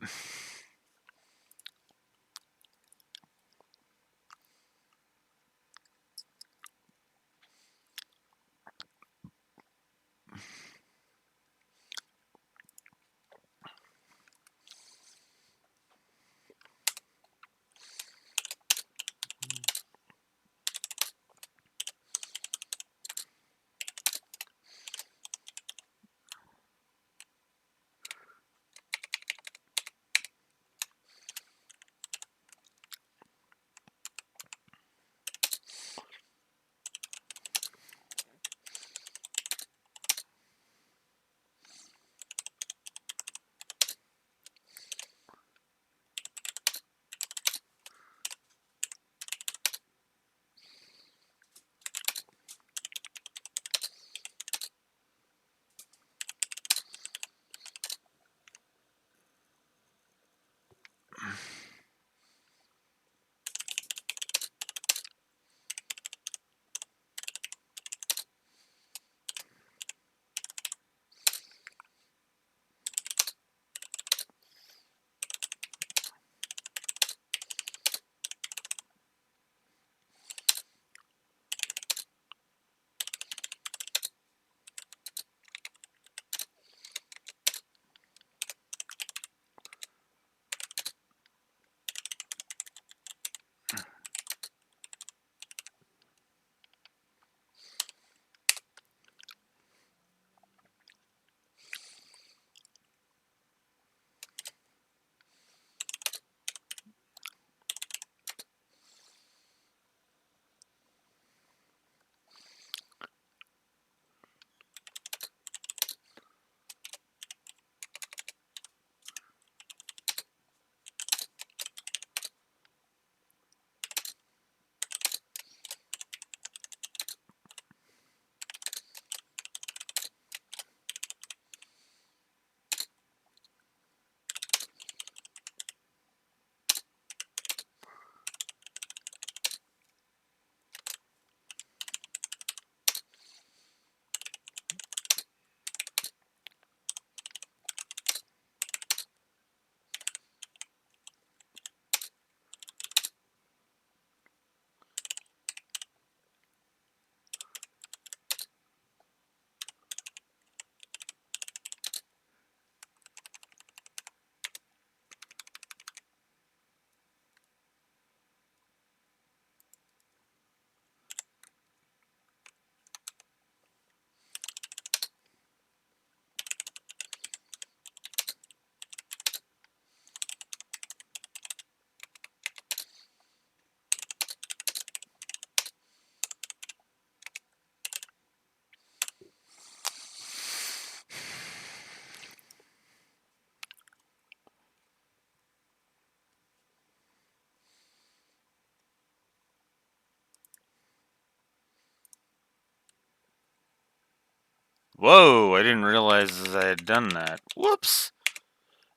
Whoa, I didn't realize I had done that. Whoops.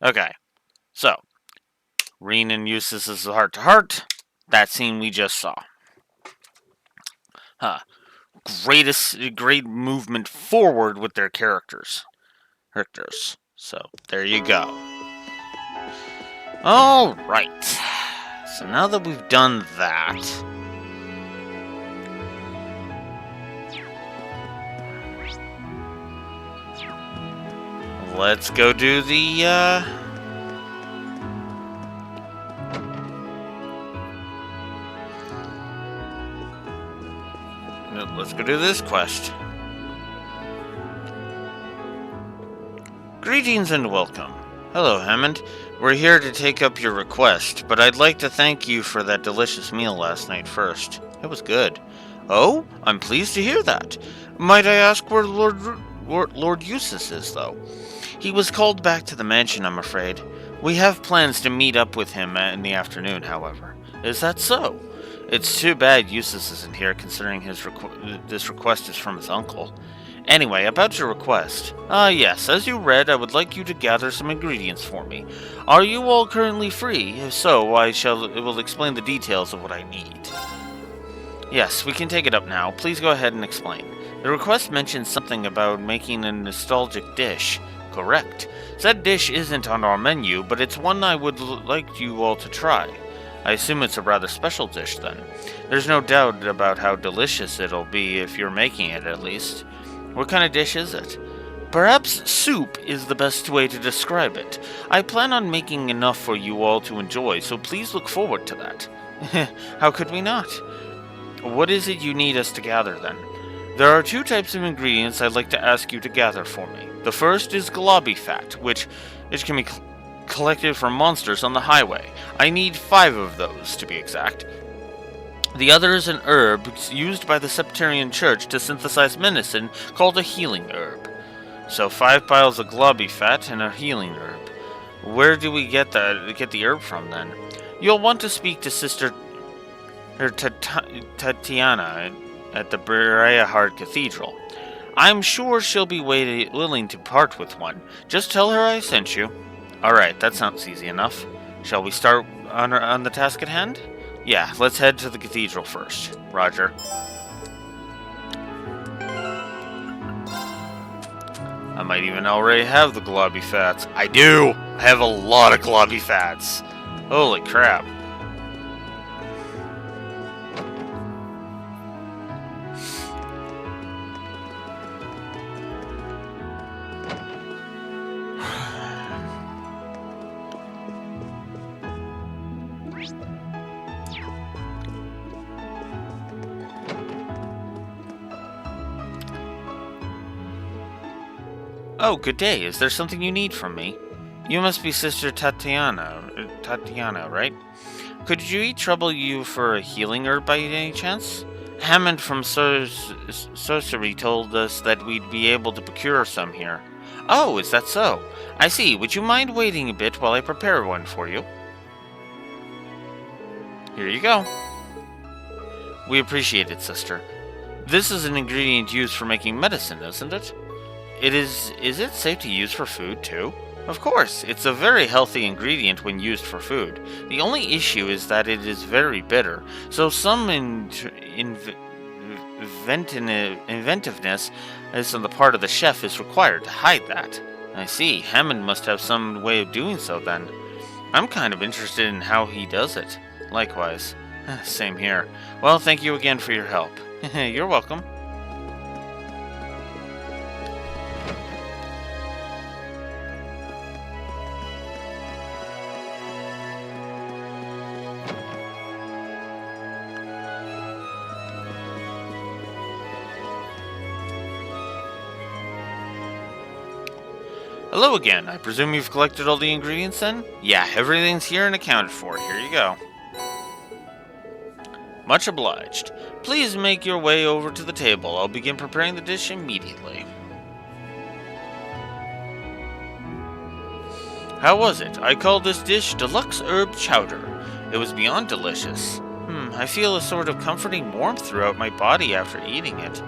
Okay, so, Rean and Eustace's heart-to-heart. That scene we just saw. Great movement forward with their characters. So, there you go. Alright. So now that we've done that, let's go do the, let's go do this quest. Greetings and welcome. Hello, Hammond. We're here to take up your request, but I'd like to thank you for that delicious meal last night first. It was good. Oh, I'm pleased to hear that. Might I ask where Lord Eustace is, though? He was called back to the mansion, I'm afraid. We have plans to meet up with him in the afternoon, however. Is that so? It's too bad Eustace isn't here, considering this request is from his uncle. Anyway, about your request. Yes, as you read, I would like you to gather some ingredients for me. Are you all currently free? If so, I will explain the details of what I need. Yes, we can take it up now. Please go ahead and explain. The request mentions something about making a nostalgic dish. Correct. Said dish isn't on our menu, but it's one I would like you all to try. I assume it's a rather special dish, then. There's no doubt about how delicious it'll be if you're making it, at least. What kind of dish is it? Perhaps soup is the best way to describe it. I plan on making enough for you all to enjoy, so please look forward to that. How could we not? What is it you need us to gather, then? There are two types of ingredients I'd like to ask you to gather for me. The first is globy fat, which can be collected from monsters on the highway. I need 5 of those, to be exact. The other is an herb used by the Septarian Church to synthesize medicine called a healing herb. So 5 piles of globy fat and a healing herb. Where do we get the herb from, then? You'll want to speak to Sister Tatiana at the Berea-Hard Cathedral. I'm sure she'll be willing to part with one. Just tell her I sent you. Alright, that sounds easy enough. Shall we start on the task at hand? Yeah, let's head to the cathedral first. Roger. I might even already have the globy fats. I do! I have a lot of globy fats. Holy crap. Oh, good day. Is there something you need from me? You must be Sister Tatiana, right? Could you trouble you for a healing herb by any chance? Hammond from Sorcery told us that we'd be able to procure some here. Oh, is that so? I see. Would you mind waiting a bit while I prepare one for you? Here you go. We appreciate it, sister. This is an ingredient used for making medicine, isn't it? Is it safe to use for food, too? Of course, it's a very healthy ingredient when used for food. The only issue is that it is very bitter, so some inventiveness as on the part of the chef is required to hide that. I see, Hammond must have some way of doing so then. I'm kind of interested in how he does it. Likewise. Same here. Well, thank you again for your help. You're welcome. Hello again. I presume you've collected all the ingredients then? Yeah, everything's here and accounted for. Here you go. Much obliged. Please make your way over to the table. I'll begin preparing the dish immediately. How was it? I called this dish Deluxe Herb Chowder. It was beyond delicious. I feel a sort of comforting warmth throughout my body after eating it.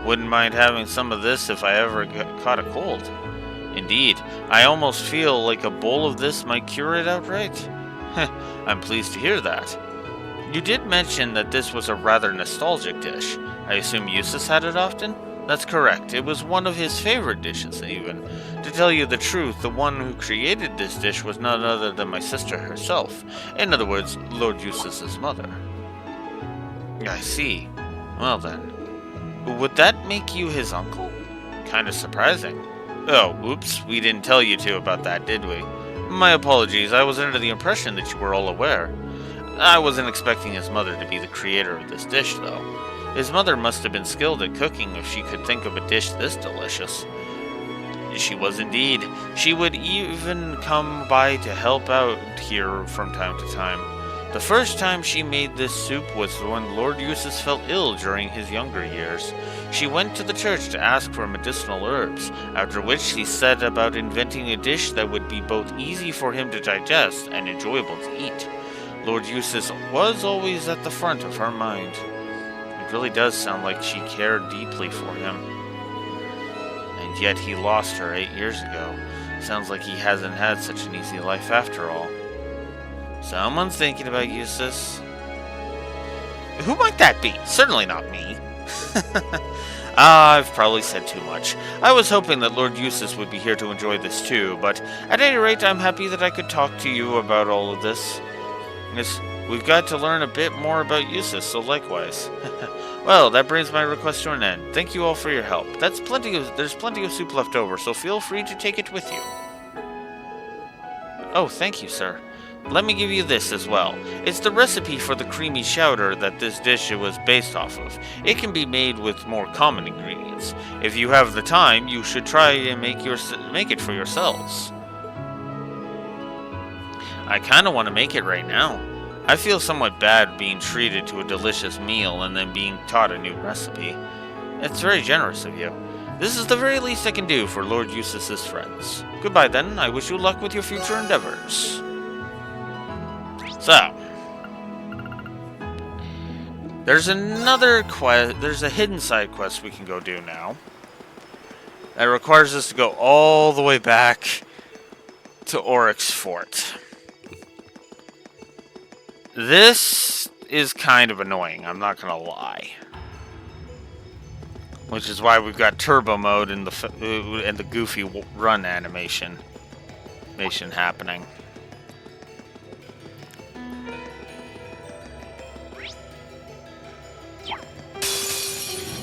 Wouldn't mind having some of this if I ever caught a cold. Indeed, I almost feel like a bowl of this might cure it outright. I'm pleased to hear that. You did mention that this was a rather nostalgic dish. I assume Eustace had it often? That's correct. It was one of his favorite dishes, even. To tell you the truth, the one who created this dish was none other than my sister herself. In other words, Lord Eustace's mother. I see. Well then. Would that make you his uncle? Kinda surprising. Oh, whoops. We didn't tell you two about that, did we? My apologies. I was under the impression that you were all aware. I wasn't expecting his mother to be the creator of this dish, though. His mother must have been skilled at cooking if she could think of a dish this delicious. She was indeed. She would even come by to help out here from time to time. The first time she made this soup was when Lord Eustace fell ill during his younger years. She went to the church to ask for medicinal herbs, after which she set about inventing a dish that would be both easy for him to digest and enjoyable to eat. Lord Eustace was always at the front of her mind. It really does sound like she cared deeply for him. And yet he lost her 8 years ago. Sounds like he hasn't had such an easy life after all. Someone's thinking about Eustace. Who might that be? Certainly not me. I've probably said too much. I was hoping that Lord Eustace would be here to enjoy this too, but at any rate, I'm happy that I could talk to you about all of this. Yes, we've got to learn a bit more about Eustace, so likewise. Well, that brings my request to an end. Thank you all for your help. There's plenty of soup left over, so feel free to take it with you. Oh, thank you, sir. Let me give you this as well. It's the recipe for the creamy chowder that this dish was based off of. It can be made with more common ingredients. If you have the time, you should try and make it for yourselves. I kind of want to make it right now. I feel somewhat bad being treated to a delicious meal and then being taught a new recipe. It's very generous of you. This is the very least I can do for Lord Eustace's friends. Goodbye then. I wish you luck with your future endeavors. So, there's another quest. There's a hidden side quest we can go do now. That requires us to go all the way back to Oryx Fort. This is kind of annoying, I'm not gonna lie. Which is why we've got turbo mode and the goofy run animation happening.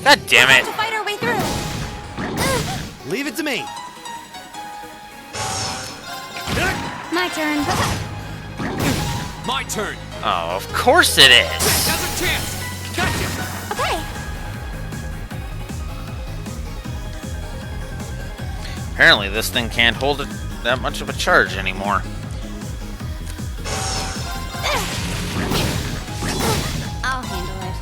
God damn it! To fight our way through. Leave it to me. My turn. My turn. Oh, of course it is. Now's a chance. Gotcha. Okay. Apparently this thing can't hold that much of a charge anymore. I'll handle it.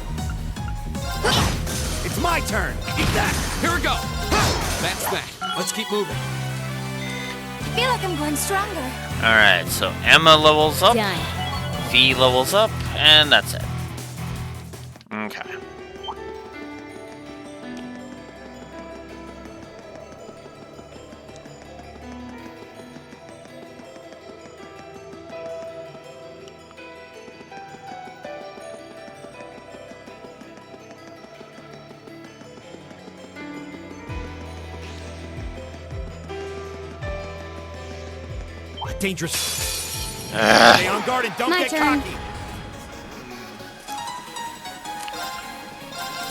It's my turn. Eat that. Here we go. That's that. Let's keep moving. I feel like I'm growing stronger. Alright, so Emma levels up, Done. V levels up, and that's it. Okay. Dangerous. Stay on guard and don't My get turn. cocky.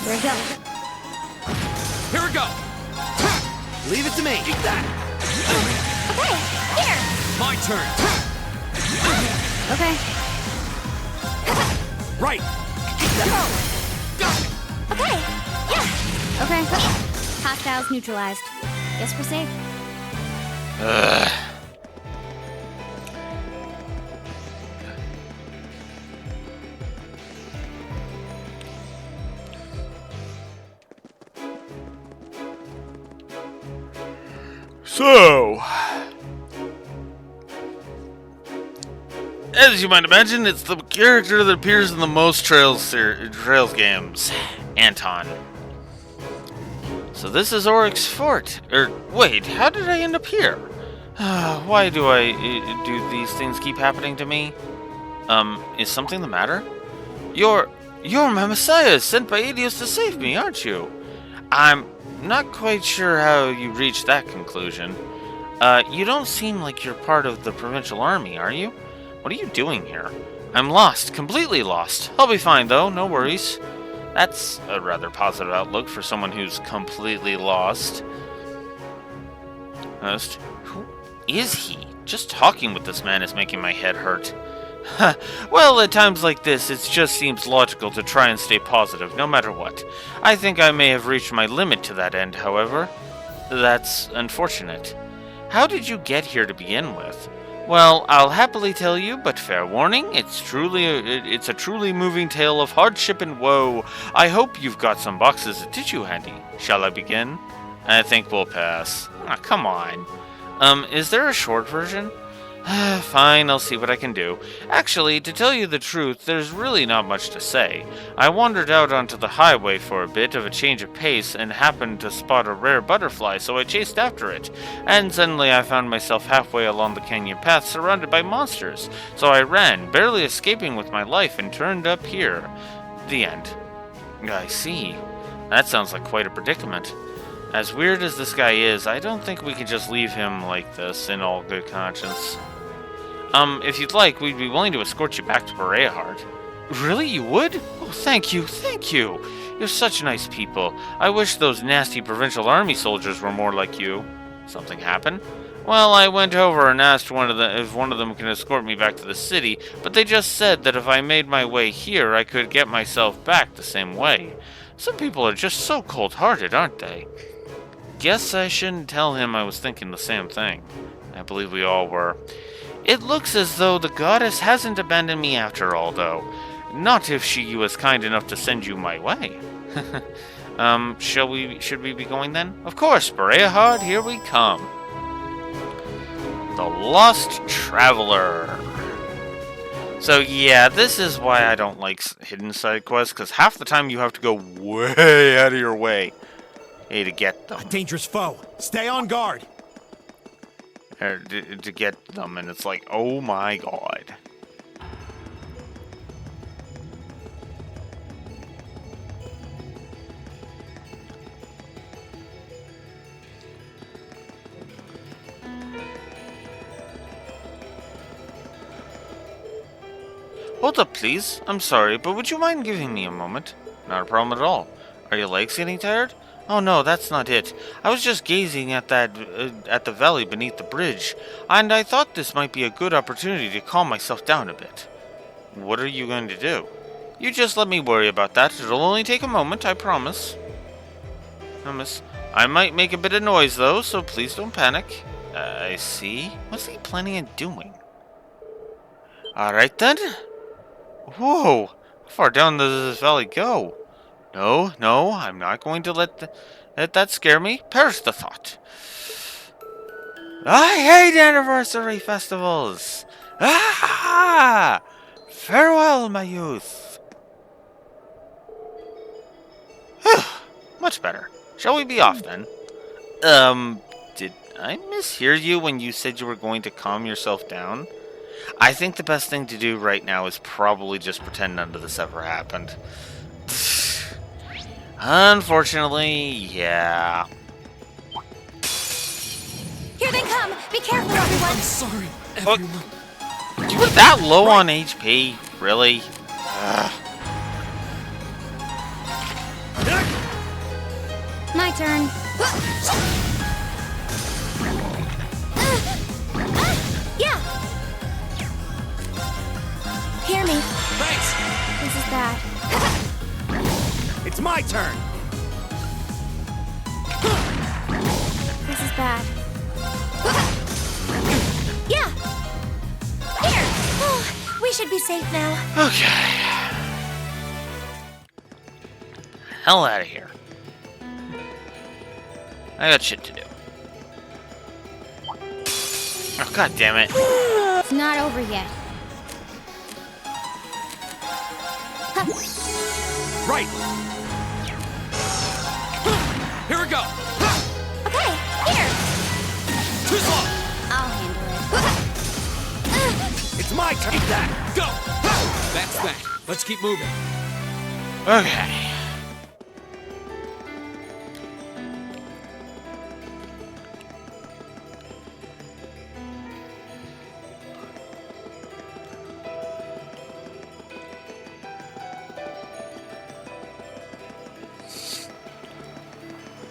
Here we go. Here we go. Leave it to me. Eat that. Okay, here. My turn. Okay. Right. Okay, yeah. Okay. Hostiles neutralized. Guess we're safe. So, as you might imagine, it's the character that appears in the most Trails games, Anton. So this is Oryx's fort. Wait, how did I end up here? Why do these things keep happening to me? Is something the matter? You're my messiah, sent by Aidios to save me, aren't you? I'm not quite sure how you reached that conclusion. You don't seem like you're part of the provincial army, are you? What are you doing here? I'm lost, completely lost. I'll be fine though, no worries. That's a rather positive outlook for someone who's completely lost. Who is he? Just talking with this man is making my head hurt. Well, at times like this, it just seems logical to try and stay positive, no matter what. I think I may have reached my limit to that end, however. That's unfortunate. How did you get here to begin with? Well, I'll happily tell you, but fair warning, it's a truly moving tale of hardship and woe. I hope you've got some boxes of tissue handy. Shall I begin? I think we'll pass. Come on. Is there a short version? Fine, I'll see what I can do. Actually, to tell you the truth, there's really not much to say. I wandered out onto the highway for a bit of a change of pace and happened to spot a rare butterfly, so I chased after it. And suddenly I found myself halfway along the canyon path surrounded by monsters. So I ran, barely escaping with my life, and turned up here. The end. I see. That sounds like quite a predicament. As weird as this guy is, I don't think we can just leave him like this in all good conscience. If you'd like, we'd be willing to escort you back to Bereahard. Really, you would? Oh, thank you, thank you. You're such nice people. I wish those nasty provincial army soldiers were more like you. Something happened? Well, I went over and asked if one of them can escort me back to the city, but they just said that if I made my way here, I could get myself back the same way. Some people are just so cold-hearted, aren't they? Guess I shouldn't tell him I was thinking the same thing. I believe we all were. It looks as though the goddess hasn't abandoned me after all, though. Not if she was kind enough to send you my way. Should we be going then? Of course, Bereahard, here we come. The Lost Traveler. So yeah, this is why I don't like hidden side quests, because half the time you have to go way out of your way to get them. A dangerous foe. Stay on guard. To get them, and it's like, oh my god. Hold up, please. I'm sorry, but would you mind giving me a moment? Not a problem at all. Are your legs getting tired? Oh no, that's not it. I was just gazing at the valley beneath the bridge, and I thought this might be a good opportunity to calm myself down a bit. What are you going to do? You just let me worry about that. It'll only take a moment, I promise. I might make a bit of noise though, so please don't panic. I see. What's he planning on doing? Alright then. Whoa! How far down does this valley go? No, I'm not going to let that scare me. Perish the thought. I hate anniversary festivals! Ah! Farewell, my youth. Much better. Shall we be off then? Did I mishear you when you said you were going to calm yourself down? I think the best thing to do right now is probably just pretend none of this ever happened. Unfortunately, yeah. Here they come! Be careful, everyone! I'm sorry, everyone. You were that low on HP? Really? My turn. Yeah! Hear me. Thanks! This is bad. It's my turn! This is bad. Yeah! Here! Oh, we should be safe now. Okay. Hell out of here. I got shit to do. Oh, god damn it. It's not over yet. Right! Here we go! I'll handle it. It's my turn. Take that! Go! That's that. Let's keep moving. Okay.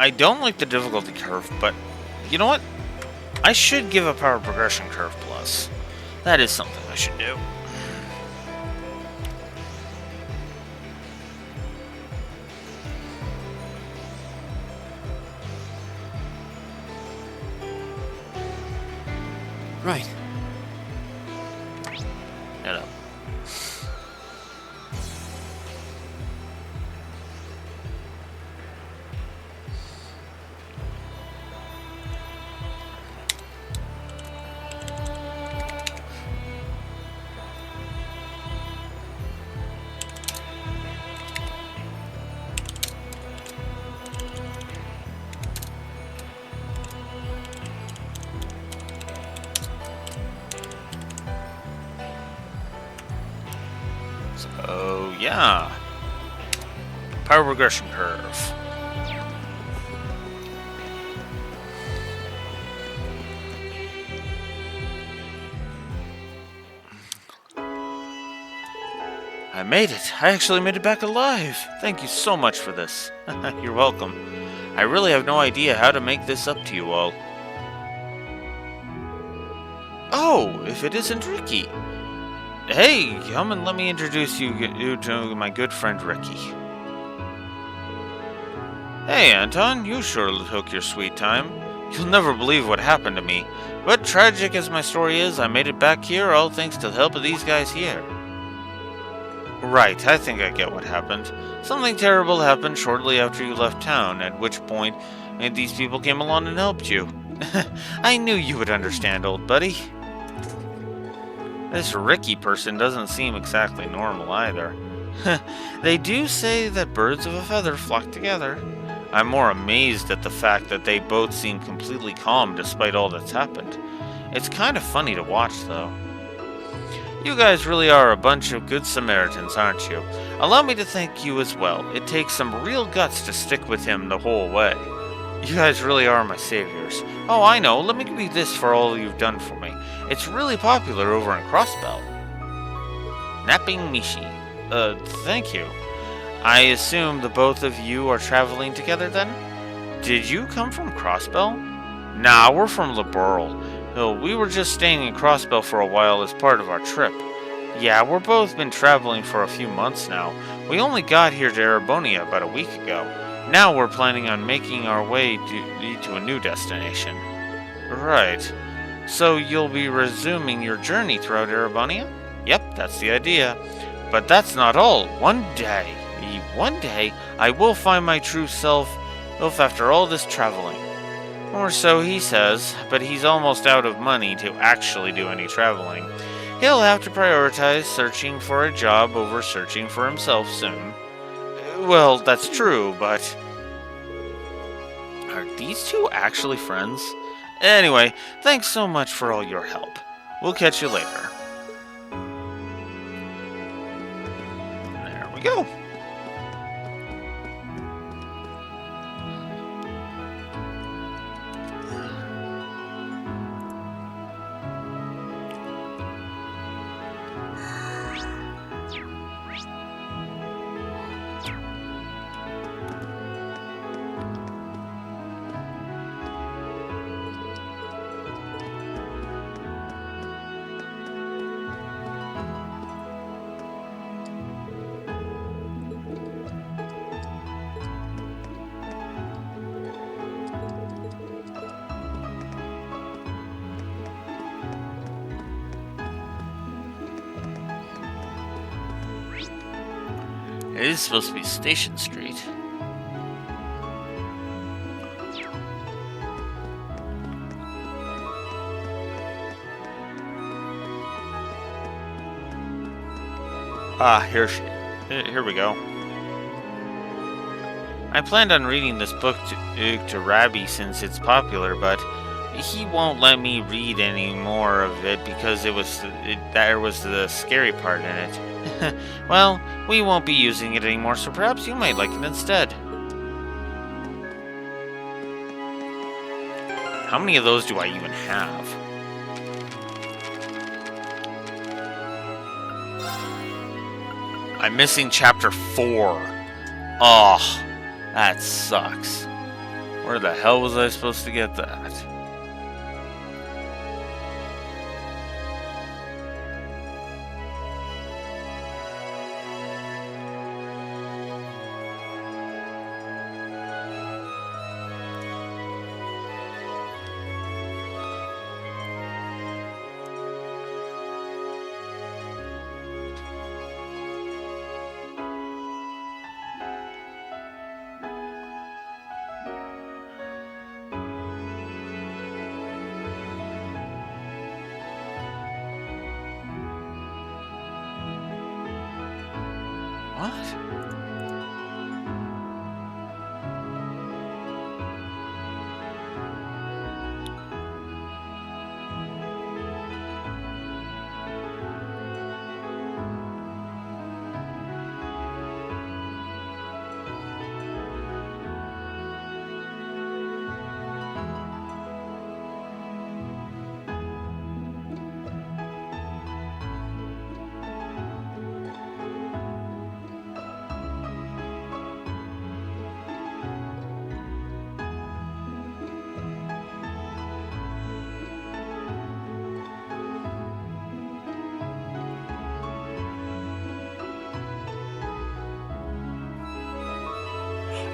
I don't like the difficulty curve, but you know what? I should give a power progression curve plus. That is something I should do. Right. Get up. So, yeah. Power progression curve. I made it. I actually made it back alive. Thank you so much for this. You're welcome. I really have no idea how to make this up to you all. Oh, if it isn't Ricky. Hey, come and let me introduce you to my good friend Ricky. Hey, Anton, you sure took your sweet time. You'll never believe what happened to me. But tragic as my story is, I made it back here all thanks to the help of these guys here. Right, I think I get what happened. Something terrible happened shortly after you left town, at which point these people came along and helped you. I knew you would understand, old buddy. This Ricky person doesn't seem exactly normal either. They do say that birds of a feather flock together. I'm more amazed at the fact that they both seem completely calm despite all that's happened. It's kind of funny to watch, though. You guys really are a bunch of good Samaritans, aren't you? Allow me to thank you as well. It takes some real guts to stick with him the whole way. You guys really are my saviors. Oh, I know. Let me give you this for all you've done for me. It's really popular over in Crossbell. Napping Mishi. Thank you. I assume the both of you are traveling together then? Did you come from Crossbell? Nah, we're from Liberl. We were just staying in Crossbell for a while as part of our trip. Yeah, we're both been traveling for a few months now. We only got here to Erebonia about a week ago. Now we're planning on making our way to a new destination. Right. So you'll be resuming your journey throughout Erebonia? Yep, that's the idea. But that's not all. One day, I will find my true self after all this traveling. Or so he says, but he's almost out of money to actually do any traveling. He'll have to prioritize searching for a job over searching for himself soon. Well, that's true, but... Are these two actually friends? Anyway, thanks so much for all your help. We'll catch you later. There we go. It is supposed to be Station Street. Ah, here we go. I planned on reading this book to Rabbi since it's popular, but he won't let me read any more of it because there was the scary part in it. Well, we won't be using it anymore, so perhaps you might like it instead. How many of those do I even have? I'm missing chapter 4. Oh, that sucks. Where the hell was I supposed to get that?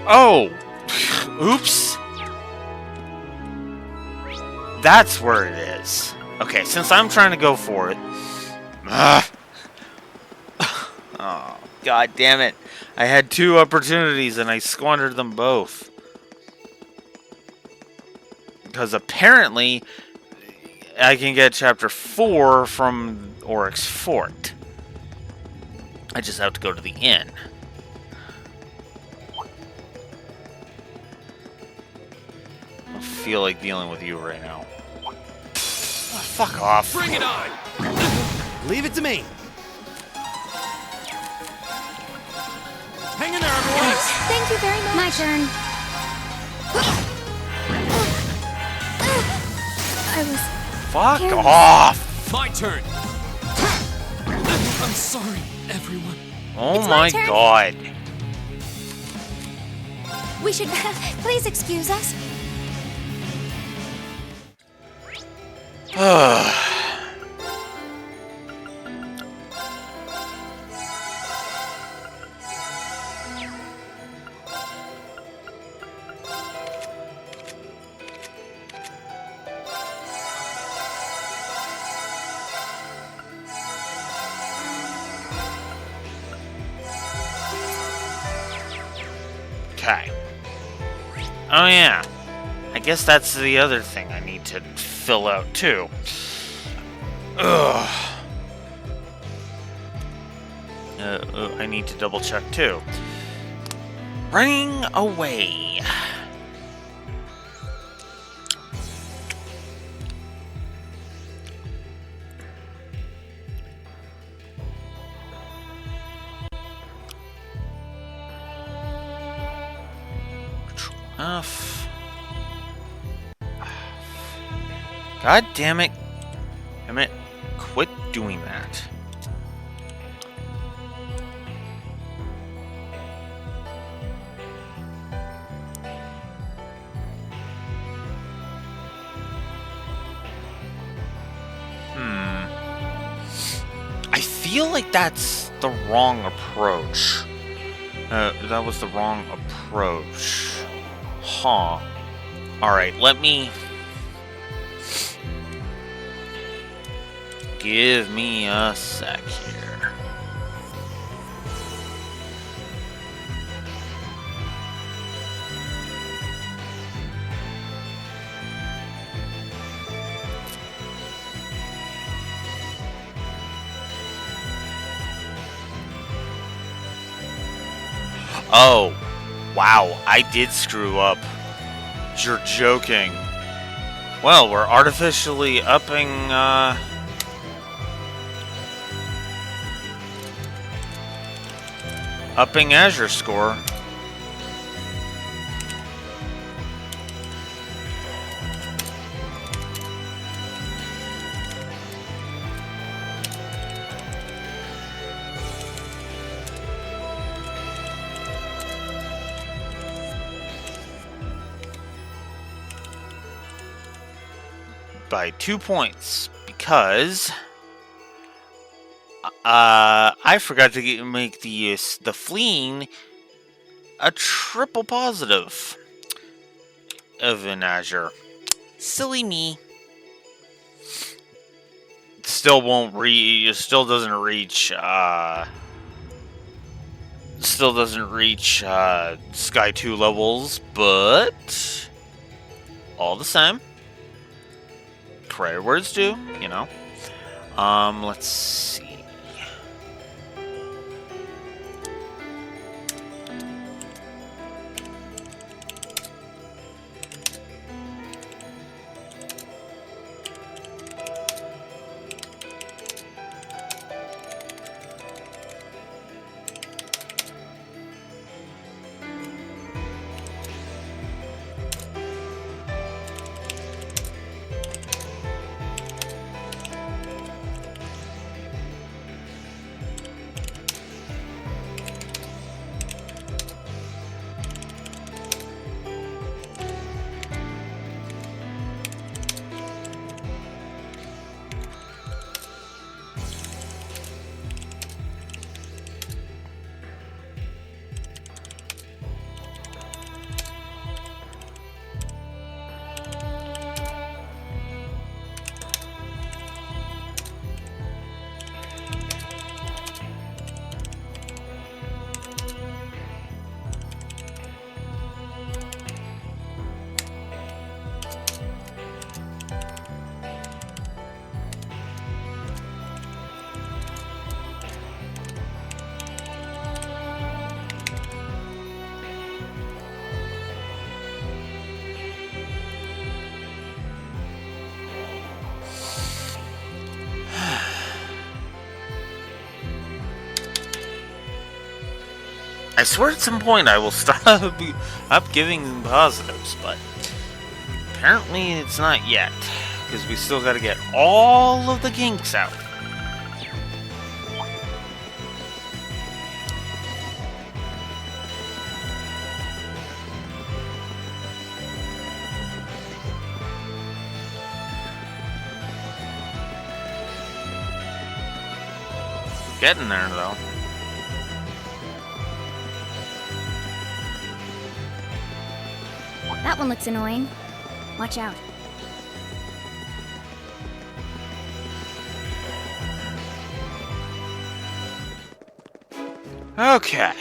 Oh! Oops! That's where it is. Okay, since I'm trying to go for it... Oh, god damn it. I had 2 opportunities and I squandered them both. Because apparently, I can get chapter 4 from Oryx Fort. I just have to go to the inn. I feel like dealing with you right now. Oh, fuck off. Bring it on! Leave it to me. Hang in there, everyone! Thank you very much. My turn. I was... Fuck careless. off! My turn! I'm sorry, everyone. Oh It's my my turn. god. We should... Please excuse us. Okay. Oh yeah. I guess that's the other thing I need to fill out too. Ugh. I need to double check too. Running away. God damn it. Damn it. Quit doing that. I feel like that's the wrong approach. That was the wrong approach. Huh. Alright, let me... Give me a sec here. Oh, wow, I did screw up. You're joking. Well, we're artificially upping, upping Azure score. By 2 points, because I forgot to make the fleeing a triple positive of an Azure. Silly me. Still won't still doesn't reach Sky 2 levels, but all the same. Credit where it's due, you know. Let's see. I swear at some point I will stop giving them positives, but apparently it's not yet, because we still gotta get all of the kinks out. Getting there, though. That one looks annoying. Watch out. Okay.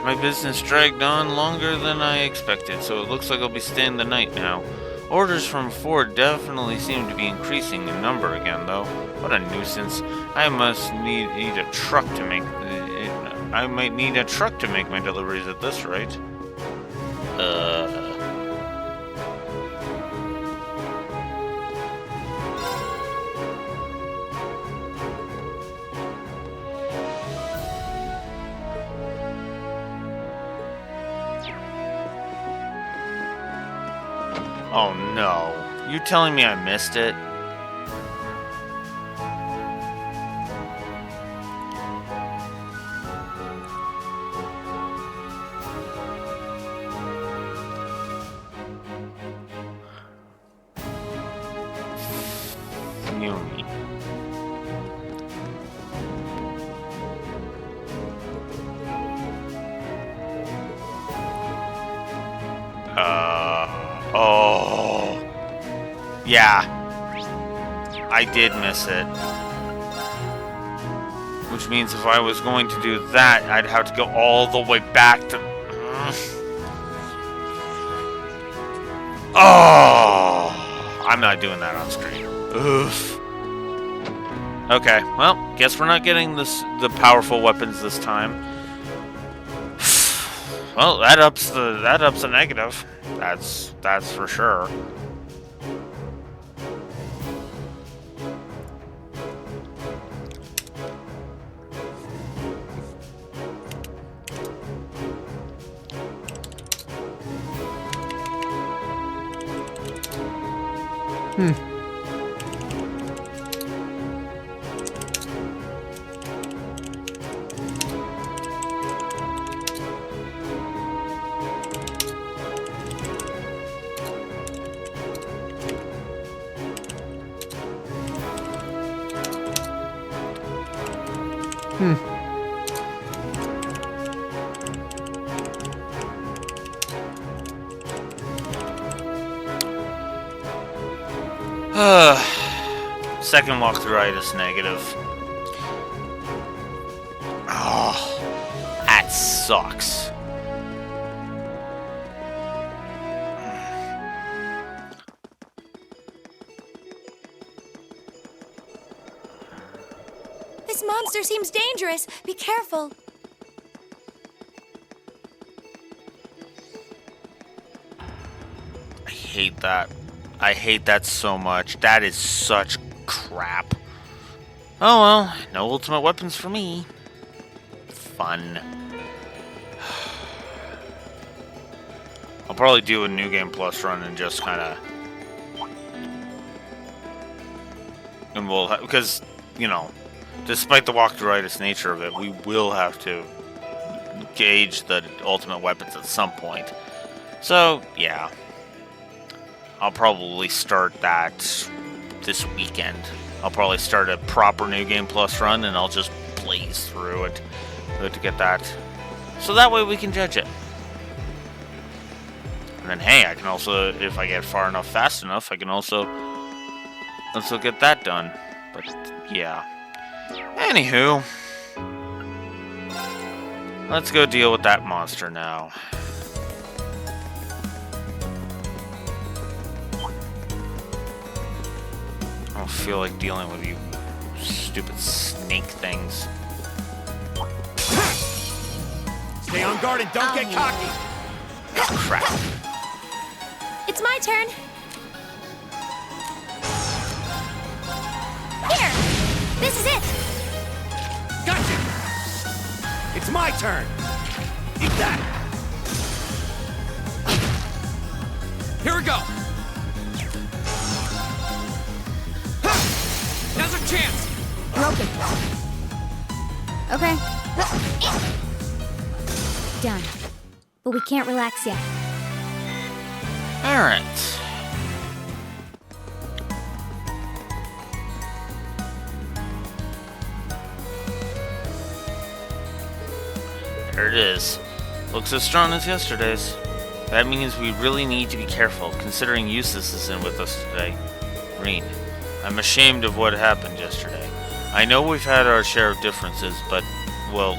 My business dragged on longer than I expected, so it looks like I'll be staying the night now. Orders from Ford definitely seem to be increasing in number again, though. What a nuisance. I must need a truck to make... I might need a truck to make my deliveries at this rate. Oh no. You telling me I missed it? Yumi. Yeah. I did miss it. Which means if I was going to do that, I'd have to go all the way back to... Oh! I'm not doing that on screen. Oof. Okay, well, guess we're not getting the powerful weapons this time. Well, that ups the negative. That's for sure. Second walkthrough-itis negative. Oh, that sucks. This monster seems dangerous. Be careful. I hate that. I hate that so much. That is such crap. Oh well, no ultimate weapons for me. Fun. I'll probably do a New Game Plus run and just kind of... And we'll... Because, you know, despite the walkthrough-itis nature of it, we will have to gauge the ultimate weapons at some point. So, yeah. I'll probably start that this weekend. I'll probably start a proper New Game Plus run, and I'll just blaze through it to get that. So that way we can judge it. And then, hey, I can also, if I get far enough, fast enough, I can also get that done. But, yeah. Anywho. Let's go deal with that monster now. I don't feel like dealing with you stupid snake things. Stay on guard and don't get cocky. Crap. It's my turn. Here! This is it! Gotcha! It's my turn! Eat that! Here we go! Now's our chance! Broken. Okay. Done. But we can't relax yet. Alright. There it is. Looks as strong as yesterday's. That means we really need to be careful, considering Eustace isn't with us today. Rean, I'm ashamed of what happened yesterday. I know we've had our share of differences, but, well,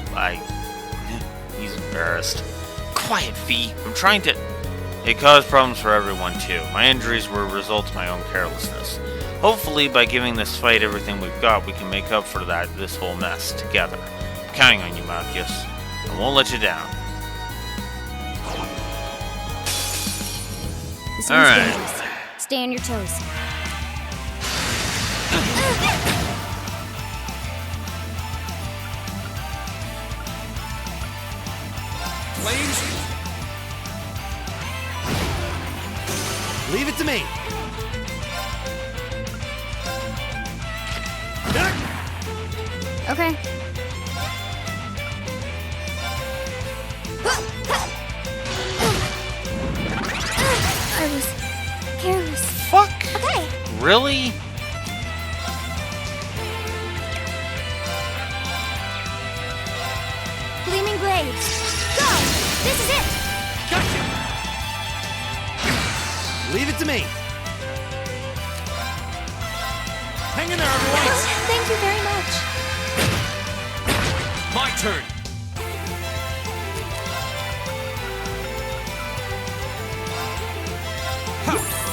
he's embarrassed. Quiet, V. I'm trying to... It caused problems for everyone, too. My injuries were a result of my own carelessness. Hopefully, by giving this fight everything we've got, we can make up for this whole mess, together. I'm counting on you, Malchus. I won't let you down. This one's dangerous. Stay on your toes. Flames? Leave it to me. Okay. I was careless. Fuck. Okay. Really? Gleaming blades. Go! This is it! Gotcha! Leave it to me. Hang in there, everyone! Thank you very much. My turn.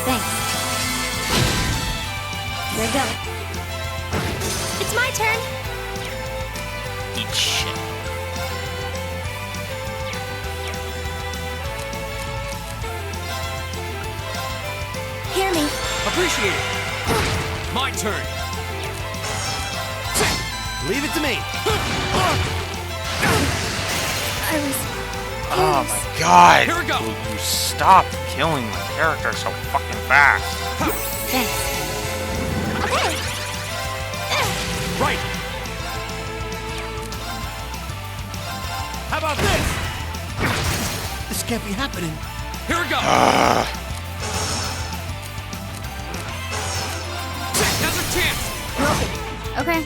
Thanks. Here we go. It's my turn. Eat shit. Hear me. Appreciate it. My turn. Leave it to me. I was... Oh my god! Here we go. Will you stop killing my character so fucking fast? Thanks. Okay. Right. How about this? This can't be happening. Here we go. Now's our chance. Okay.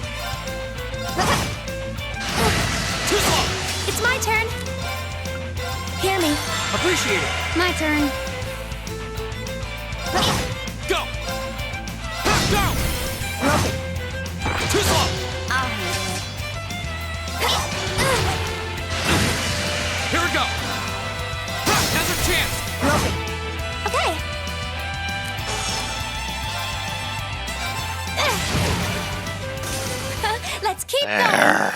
Too slow. It's my turn. Hear me. Appreciate it. My turn. Go. Go. Too slow. I'll handle Here we go. Now's our chance. Okay. Let's keep going. There.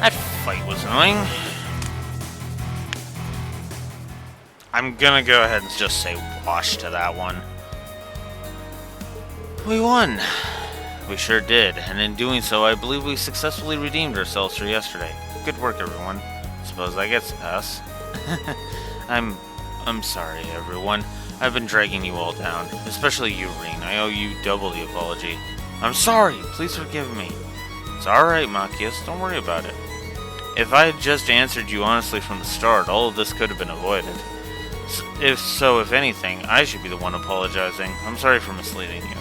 That fight was annoying. I'm gonna go ahead and just say wash to that one. We won. We sure did, and in doing so, I believe we successfully redeemed ourselves for yesterday. Good work, everyone. Suppose I get to pass. I'm sorry, everyone. I've been dragging you all down, especially you, Reen. I owe you double the apology. I'm sorry. Please forgive me. It's alright, Machias. Don't worry about it. If I had just answered you honestly from the start, all of this could have been avoided. If anything, I should be the one apologizing. I'm sorry for misleading you.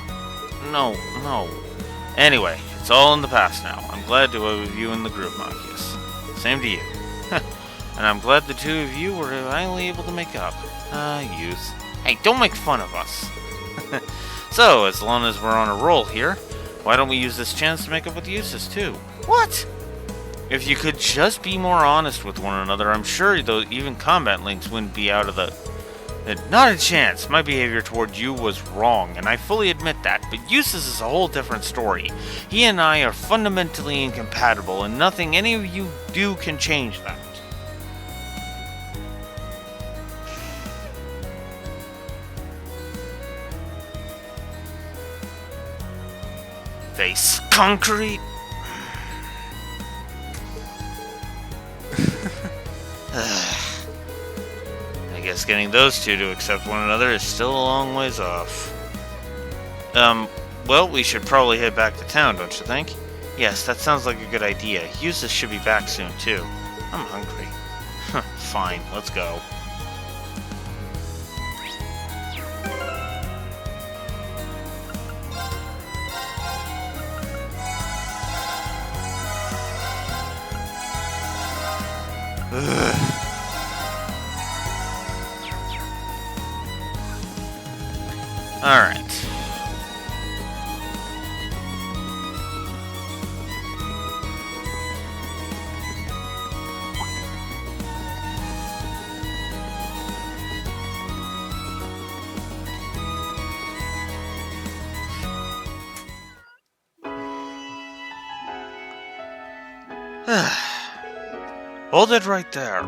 No. Anyway, it's all in the past now. I'm glad to have you in the group, Machias. Same to you. And I'm glad the two of you were finally able to make up. Youth. Hey, don't make fun of us. So, as long as we're on a roll here, why don't we use this chance to make up with Eustace, too? What? If you could just be more honest with one another, I'm sure though even combat links wouldn't be out of the... Not a chance. My behavior toward you was wrong, and I fully admit that, but Eustace is a whole different story. He and I are fundamentally incompatible, and nothing any of you do can change that. Face concrete? I guess getting those two to accept one another is still a long ways off. Well, we should probably head back to town, don't you think? Yes, that sounds like a good idea. Eustace should be back soon, too. I'm hungry. Fine, let's go. Alright. Hold it right there.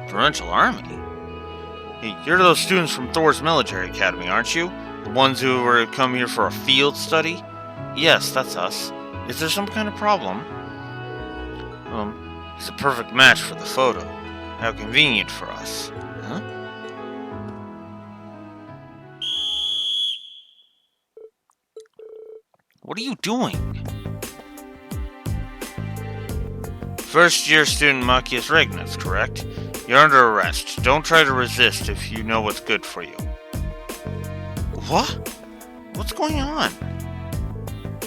Torrential Army? Hey, you're those students from Thor's Military Academy, aren't you? The ones who were come here for a field study? Yes, that's us. Is there some kind of problem? He's a perfect match for the photo. How convenient for us. Huh? What are you doing? First-year student Machias Regnitz, correct? You're under arrest. Don't try to resist if you know what's good for you. What? What's going on?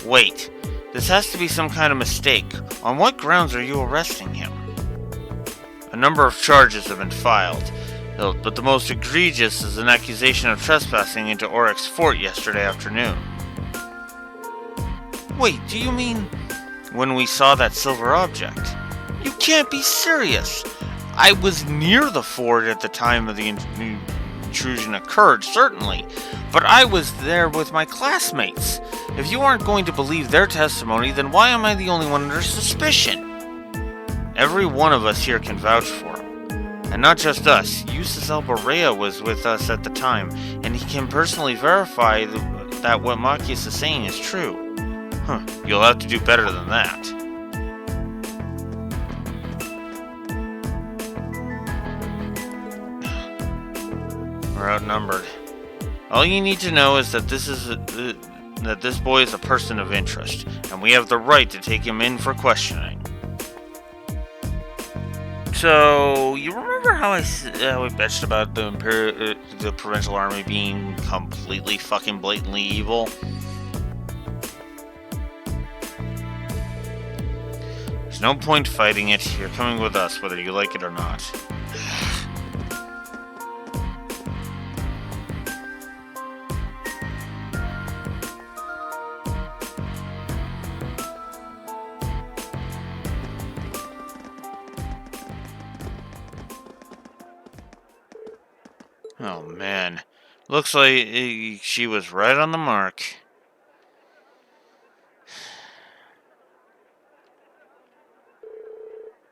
Wait. This has to be some kind of mistake. On what grounds are you arresting him? A number of charges have been filed, but the most egregious is an accusation of trespassing into Oryx Fort yesterday afternoon. Wait, do you mean when we saw that silver object? You can't be serious! I was near the fort at the time of the intrusion occurred, certainly, but I was there with my classmates. If you aren't going to believe their testimony, then why am I the only one under suspicion? Every one of us here can vouch for him. And not just us, Eustace Alberea was with us at the time, and he can personally verify that what Machias is saying is true. You'll have to do better than that. We're outnumbered. All you need to know is that this boy is a person of interest, and we have the right to take him in for questioning. So, you remember how I bitched about the Provincial Army being completely fucking blatantly evil? There's no point fighting it. You're coming with us, whether you like it or not. Oh man, looks like she was right on the mark.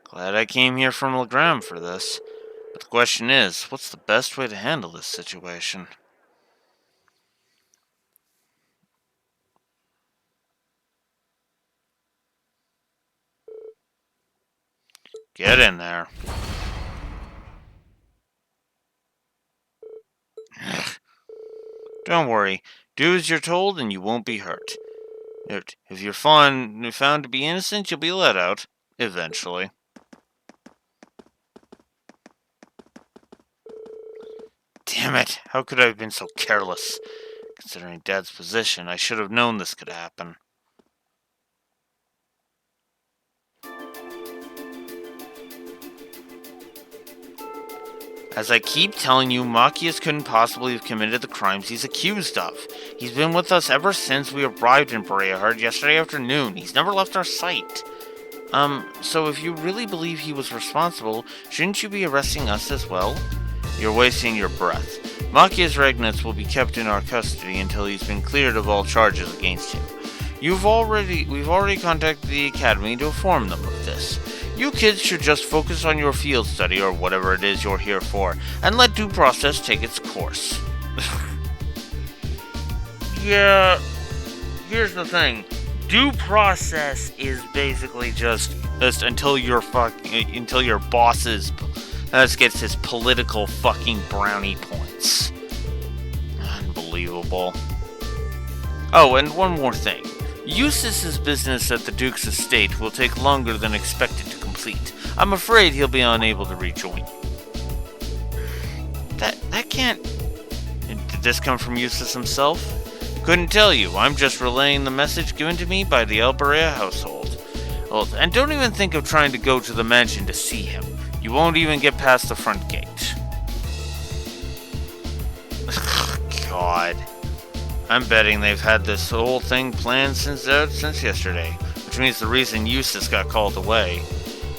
Glad I came here from Legram for this. But the question is, what's the best way to handle this situation? Get in there. Don't worry. Do as you're told and you won't be hurt. If you're found to be innocent, you'll be let out. Eventually. Damn it. How could I have been so careless? Considering Dad's position, I should have known this could happen. As I keep telling you, Machias couldn't possibly have committed the crimes he's accused of. He's been with us ever since we arrived in Breahard yesterday afternoon. He's never left our sight. So if you really believe he was responsible, shouldn't you be arresting us as well? You're wasting your breath. Machias Regnitz will be kept in our custody until he's been cleared of all charges against him. We've already contacted the Academy to inform them of this. You kids should just focus on your field study or whatever it is you're here for, and let due process take its course. Yeah, here's the thing. Due process is basically just until your boss's gets his political fucking brownie points. Unbelievable. Oh, and one more thing. Eustace's business at the Duke's estate will take longer than expected to complete. I'm afraid he'll be unable to rejoin you. That can't... Did this come from Eustace himself? Couldn't tell you. I'm just relaying the message given to me by the Alberea household. And don't even think of trying to go to the mansion to see him. You won't even get past the front gate. God. I'm betting they've had this whole thing planned since yesterday, which means the reason Eustace got called away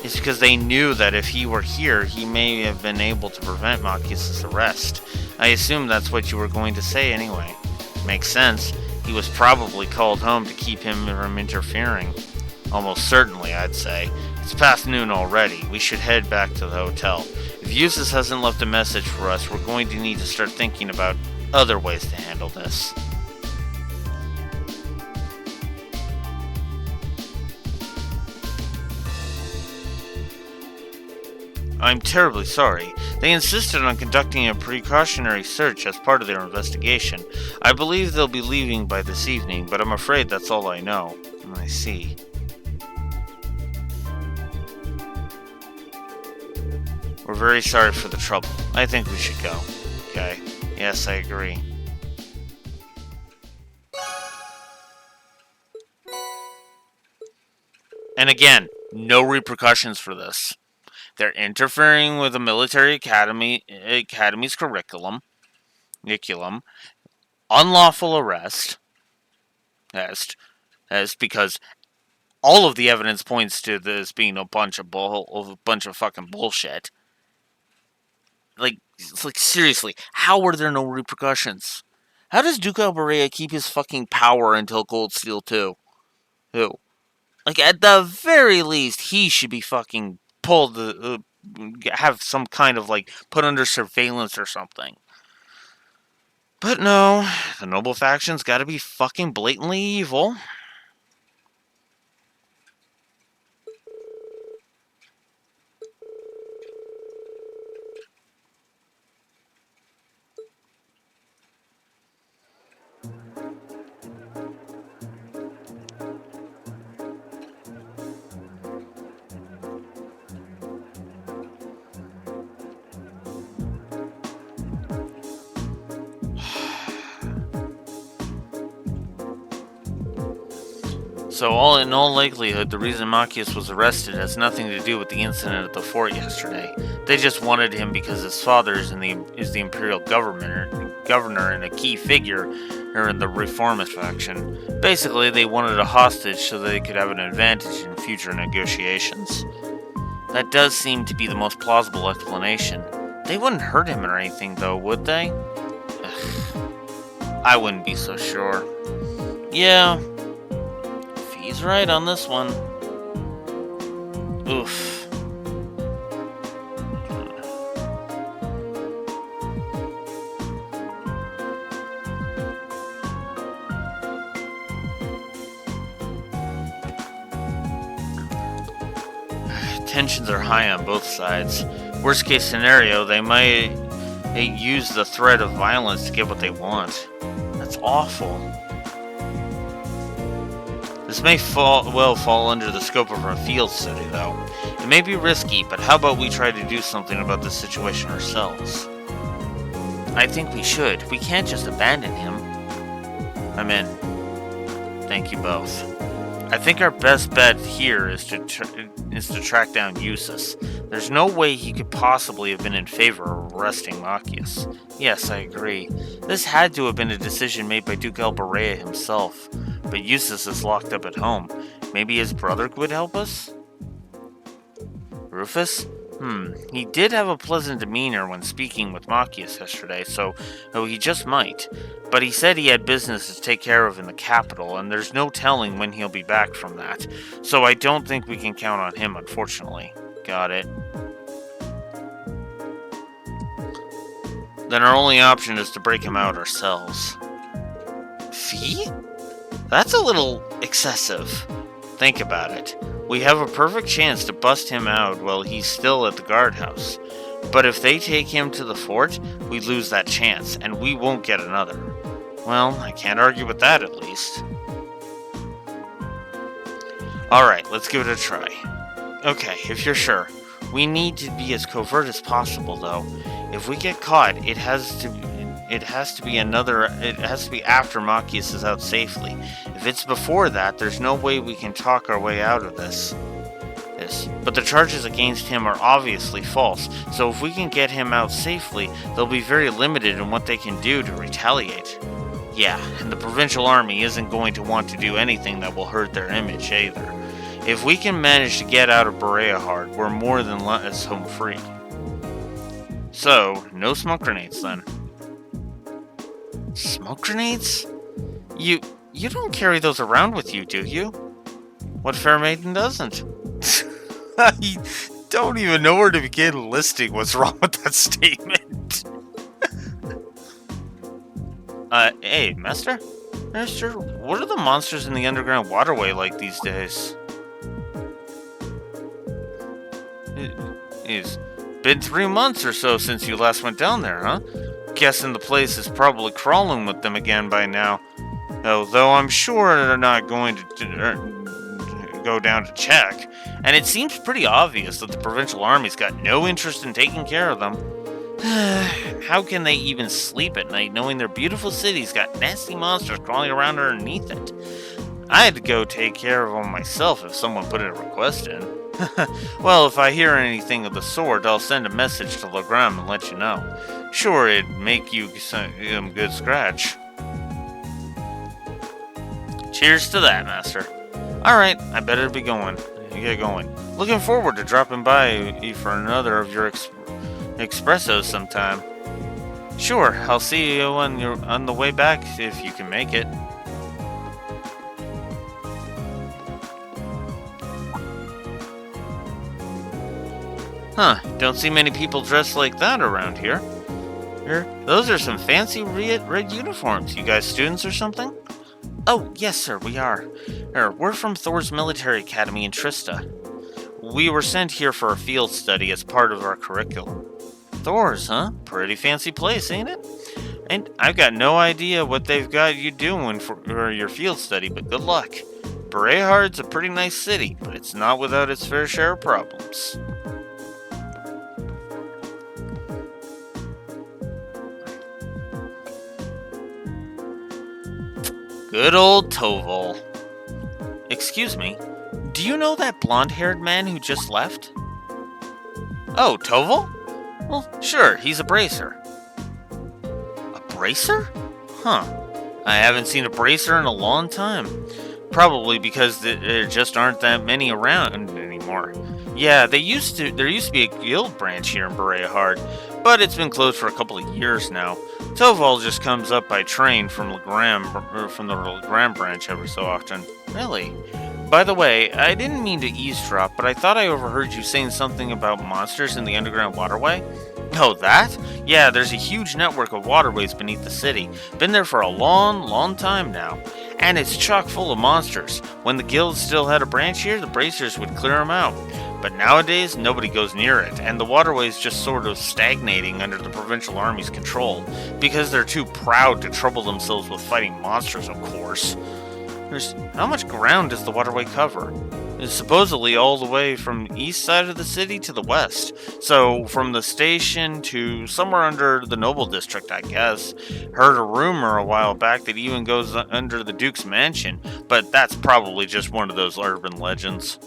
is because they knew that if he were here, he may have been able to prevent Machias' arrest. I assume that's what you were going to say anyway. Makes sense. He was probably called home to keep him from interfering. Almost certainly, I'd say. It's past noon already. We should head back to the hotel. If Eustace hasn't left a message for us, we're going to need to start thinking about other ways to handle this. I'm terribly sorry. They insisted on conducting a precautionary search as part of their investigation. I believe they'll be leaving by this evening, but I'm afraid that's all I know. I see. We're very sorry for the trouble. I think we should go. Okay. Yes, I agree. And again, no repercussions for this. They're interfering with the military academy's curriculum. Unlawful arrest. That's because all of the evidence points to this being a bunch of fucking bullshit. Like seriously, how were there no repercussions? How does Duke Alberea keep his fucking power until Cold Steel 2? Who? Like, at the very least, he should be fucking pulled, have some kind of, like, put under surveillance or something. But no, the noble faction's gotta be fucking blatantly evil. So, in all likelihood, the reason Machias was arrested has nothing to do with the incident at the fort yesterday. They just wanted him because his father is the imperial governor and a key figure in the reformist faction. Basically, they wanted a hostage so they could have an advantage in future negotiations. That does seem to be the most plausible explanation. They wouldn't hurt him or anything, though, would they? Ugh. I wouldn't be so sure. Yeah. He's right on this one. Oof. Tensions are high on both sides. Worst case scenario, they might use the threat of violence to get what they want. That's awful. This may fall under the scope of our field study, though. It may be risky, but how about we try to do something about this situation ourselves? I think we should. We can't just abandon him. I'm in. Thank you both. I think our best bet here is to track down Eustace. There's no way he could possibly have been in favor of arresting Machias. Yes, I agree. This had to have been a decision made by Duke Alberea himself. But Eustace is locked up at home. Maybe his brother would help us? Rufus? He did have a pleasant demeanor when speaking with Machias yesterday, so he just might. But he said he had business to take care of in the capital, and there's no telling when he'll be back from that. So I don't think we can count on him, unfortunately. Got it. Then our only option is to break him out ourselves. Fee? That's a little excessive. Think about it. We have a perfect chance to bust him out while he's still at the guardhouse. But if they take him to the fort, we lose that chance, and we won't get another. Well, I can't argue with that, at least. Alright, let's give it a try. Okay, if you're sure. We need to be as covert as possible, though. If we get caught, it has to be after Machias is out safely. If it's before that, there's no way we can talk our way out of this. But the charges against him are obviously false, so if we can get him out safely, they'll be very limited in what they can do to retaliate. Yeah, and the provincial army isn't going to want to do anything that will hurt their image either. If we can manage to get out of Bereahard, we're more than less home free. So, no smoke grenades then. Smoke grenades? You don't carry those around with you, do you? What fair maiden doesn't? I don't even know where to begin listing what's wrong with that statement. Hey, Master? Master, what are the monsters in the underground waterway like these days? It's been 3 months or so since you last went down there, huh? Guessing the place is probably crawling with them again by now. Though I'm sure they're not going to go down to check. And it seems pretty obvious that the provincial army's got no interest in taking care of them. How can they even sleep at night knowing their beautiful city's got nasty monsters crawling around underneath it? I had to go take care of them myself if someone put a request in. Well, if I hear anything of the sort, I'll send a message to Legram and let you know. Sure, it'd make you some good scratch. Cheers to that, Master. Alright, I better be going. Get going. Looking forward to dropping by for another of your espressos sometime. Sure, I'll see you on the way back if you can make it. Huh, don't see many people dressed like that around here. Those are some fancy red uniforms. You guys students or something? Oh, yes, sir, we are. We're from Thor's Military Academy in Trista. We were sent here for a field study as part of our curriculum. Thor's, huh? Pretty fancy place, ain't it? And I've got no idea what they've got you doing for your field study, but good luck. Berehard's a pretty nice city, but it's not without its fair share of problems. Good old Tovol. Excuse me, do you know that blonde-haired man who just left? Oh, Tovol? Well, sure, he's a bracer. A bracer? Huh. I haven't seen a bracer in a long time. Probably because there just aren't that many around anymore. Yeah, there used to be a guild branch here in Berehard, but it's been closed for a couple of years now. Tovol just comes up by train from the Legram branch every so often. Really? By the way, I didn't mean to eavesdrop, but I thought I overheard you saying something about monsters in the underground waterway. Oh, that? Yeah, there's a huge network of waterways beneath the city. Been there for a long, long time now. And it's chock full of monsters. When the guild still had a branch here, the bracers would clear them out. But nowadays, nobody goes near it, and the waterway's just sort of stagnating under the provincial army's control, because they're too proud to trouble themselves with fighting monsters, of course. How much ground does the waterway cover? It's supposedly all the way from the east side of the city to the west. So, from the station to somewhere under the Noble District, I guess. Heard a rumor a while back that it even goes under the Duke's mansion, but that's probably just one of those urban legends.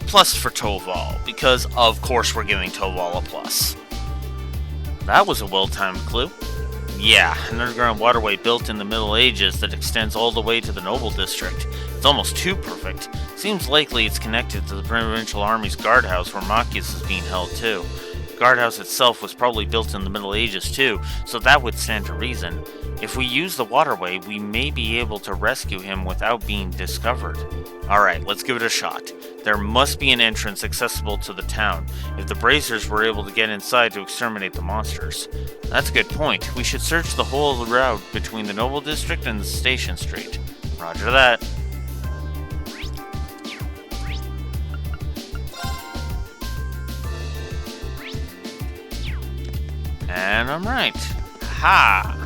Plus for Tovol, because of course we're giving Tovol a plus. That was a well-timed clue. Yeah, an underground waterway built in the Middle Ages that extends all the way to the Noble District. It's almost too perfect. Seems likely it's connected to the Provincial Army's guardhouse where Machias is being held too. The guardhouse itself was probably built in the Middle Ages too, so that would stand to reason. If we use the waterway, we may be able to rescue him without being discovered. Alright, let's give it a shot. There must be an entrance accessible to the town, if the bracers were able to get inside to exterminate the monsters. That's a good point. We should search the whole route between the Noble District and the Station Street. Roger that. And I'm right. Ha!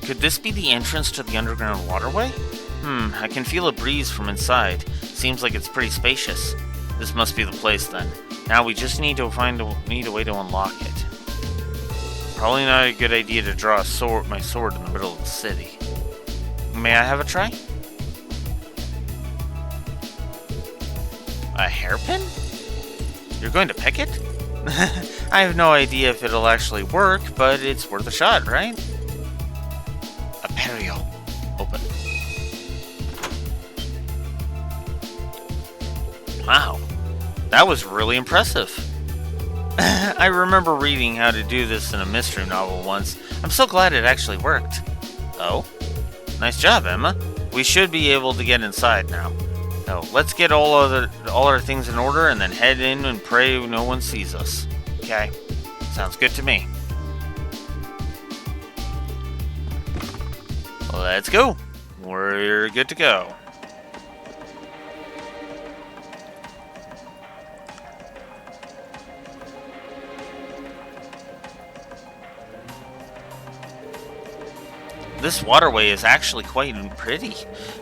Could this be the entrance to the underground waterway? I can feel a breeze from inside. Seems like it's pretty spacious. This must be the place then. Now we just need a way to unlock it. Probably not a good idea to draw my sword in the middle of the city. May I have a try? A hairpin? You're going to pick it? I have no idea if it'll actually work, but it's worth a shot, right? Aperio. Open. Wow. That was really impressive. I remember reading how to do this in a mystery novel once. I'm so glad it actually worked. Oh? Nice job, Emma. We should be able to get inside now. So let's get all our things in order and then head in and pray no one sees us. Okay? Sounds good to me. Let's go. We're good to go. This waterway is actually quite pretty.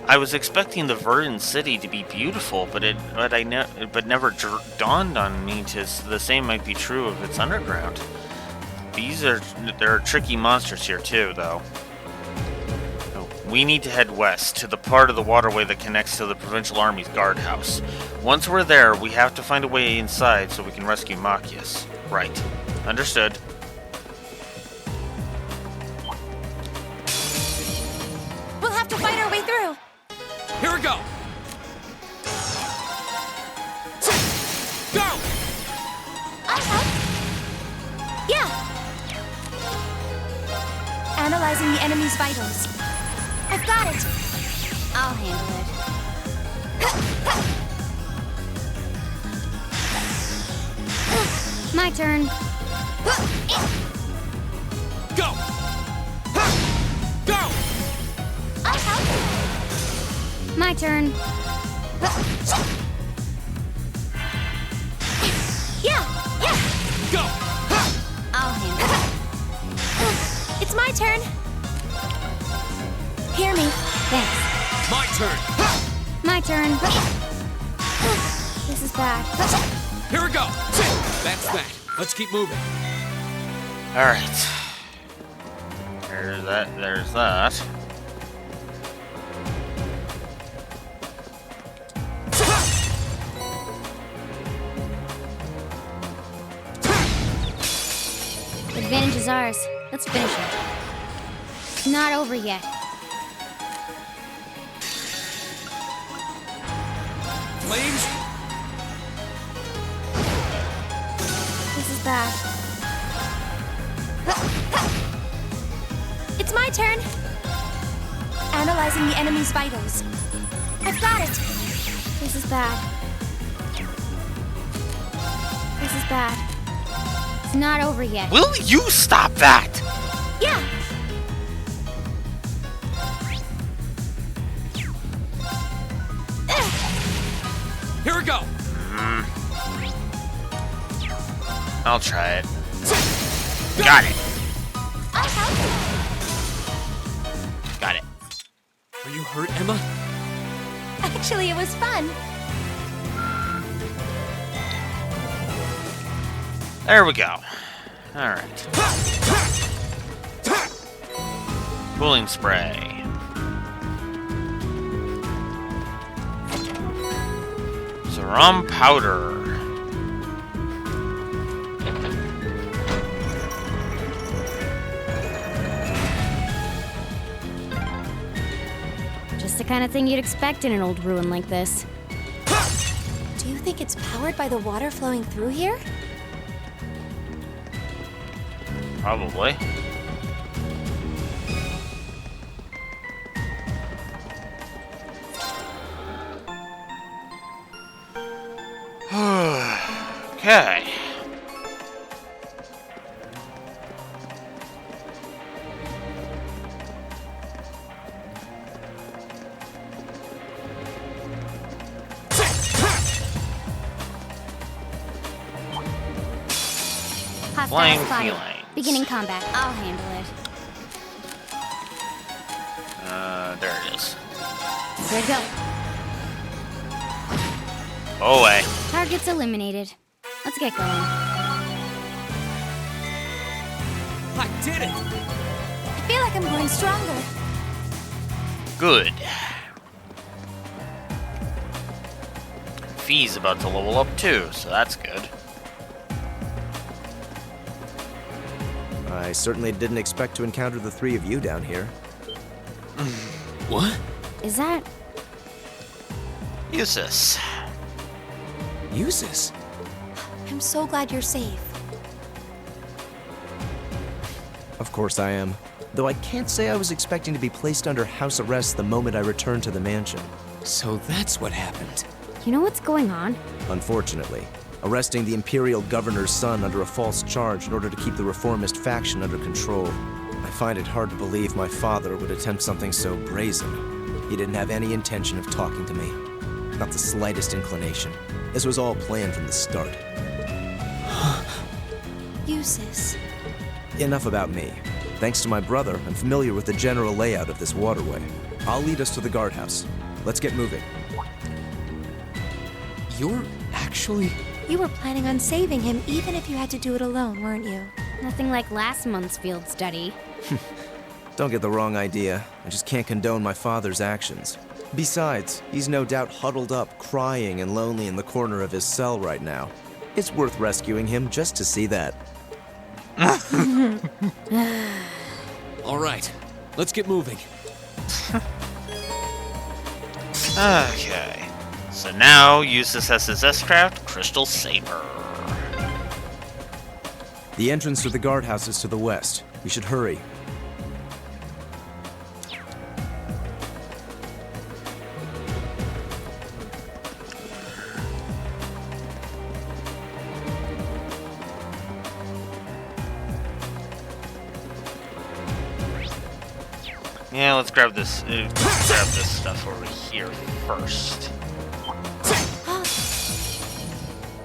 I was expecting the Verdant City to be beautiful, but never dawned on me the same might be true of its underground. There are tricky monsters here too, though. We need to head west to the part of the waterway that connects to the Provincial Army's guardhouse. Once we're there, we have to find a way inside so we can rescue Machias. Right. Understood. We'll have to fight our way through. Here we go! Go! I'll help. Yeah. Analyzing the enemy's vitals. I've got it. I'll handle it. My turn. Go! Go! I'll help. My turn. Yeah! Go! I'll handle it. It's my turn. Hear me. Thanks. My turn. My turn. This is bad. Here we go. That's that. Let's keep moving. All right. There's that. Advantage is ours. Let's finish it. It's not over yet. Flames? This is bad. It's my turn. Analyzing the enemy's vitals. I've got it. This is bad. This is bad. It's not over yet. Will you stop that? Yeah. Here we go. I'll try it. Got it. I'll help. Got it. Are you hurt, Emma? Actually, it was fun. There we go. All right. Cooling spray. Serum powder. Just the kind of thing you'd expect in an old ruin like this. Do you think it's powered by the water flowing through here? Probably. Okay. Hostile Flying spotted. felines. Beginning combat. I'll handle it. There it is. Here we go. Oh, way. Targets eliminated. Let's get going. I did it! I feel like I'm growing stronger. Good. Fee's about to level up too, so that's good. I certainly didn't expect to encounter the three of you down here. What? Is that... Eustace. Eustace? I'm so glad you're safe. Of course I am. Though I can't say I was expecting to be placed under house arrest the moment I returned to the mansion. So that's what happened. You know what's going on? Unfortunately, arresting the Imperial Governor's son under a false charge in order to keep the reformist faction under control. I find it hard to believe my father would attempt something so brazen. He didn't have any intention of talking to me. Not the slightest inclination. This was all planned from the start. Eustace. Enough about me. Thanks to my brother, I'm familiar with the general layout of this waterway. I'll lead us to the guardhouse. Let's get moving. You're actually... You were planning on saving him even if you had to do it alone, weren't you? Nothing like last month's field study. Don't get the wrong idea. I just can't condone my father's actions. Besides, he's no doubt huddled up, crying and lonely in the corner of his cell right now. It's worth rescuing him just to see that. All right, let's get moving. Okay. So now Eustace has his S-Craft, Crystal Saber. The entrance to the guardhouse is to the west. We should hurry. Yeah, let's grab this. Grab this stuff over here first.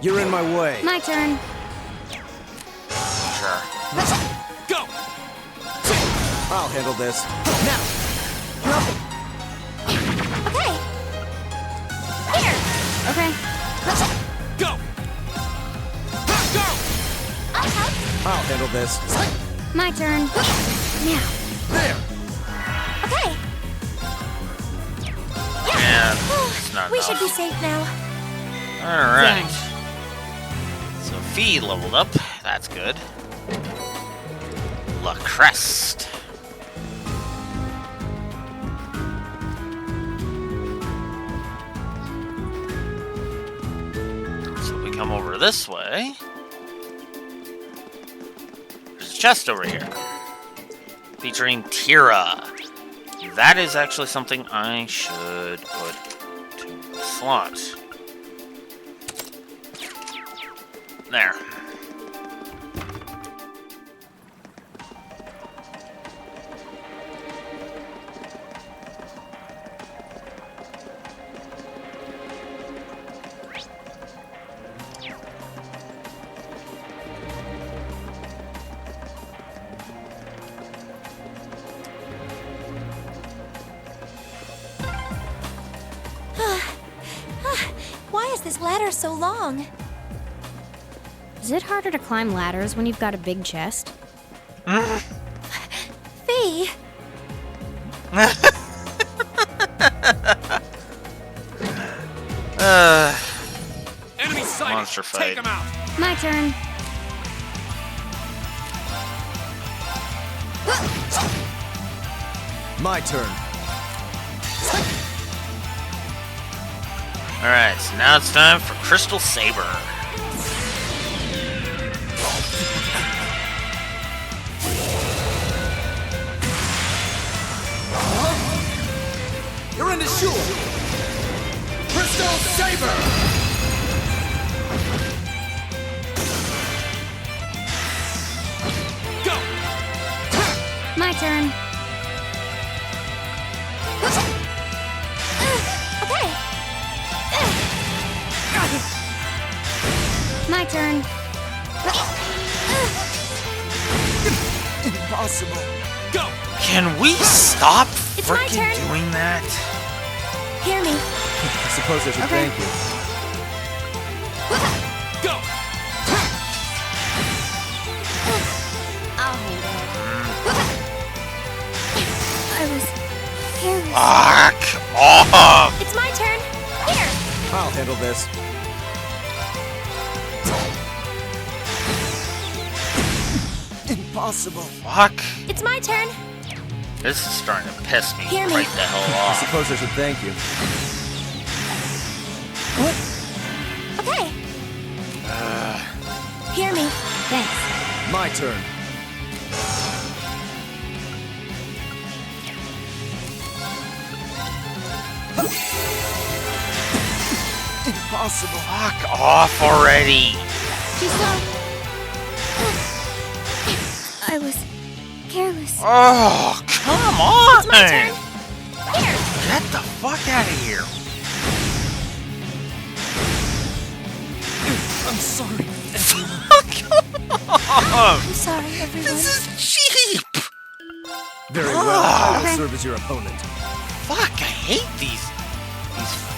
You're in my way. My turn. Sure. Go! I'll handle this. Now! Okay! Here! Okay. Go! Go! I'll handle this. My turn. Now. There! Okay! Yeah, it's not We enough. should be safe now. Alright. So Fee leveled up. That's good. La Crest. So we come over this way. There's a chest over here. Featuring Tira. That is actually something I should put to the slot. There. Why is this ladder so long? Is it harder to climb ladders when you've got a big chest? Fee! Enemy sighted! Monster fight. Take him out! My turn. My turn. Alright, so now it's time for Crystal Saber. You're in the shoe! Crystal Saber! Go! My turn. Okay! My turn. Impossible. Go! Can we stop It's my freaking turn. doing that? Hear me. I suppose I should thank you. Go! I'll handle it. I was careless. Fuck off! It's my turn. Here. I'll handle this. Impossible. Fuck. It's my turn. This is starting to piss me Hear me. right the hell I off. suppose I should thank you. Okay. Hear me. Thanks. My turn. Impossible. Fuck off already. Too slow. I was careless. Oh, come on! It's my turn. Here. Get the fuck out of here. I'm sorry. I'm sorry, everyone. This is cheap. Very well. I will Okay. serve as your opponent. Fuck, I hate these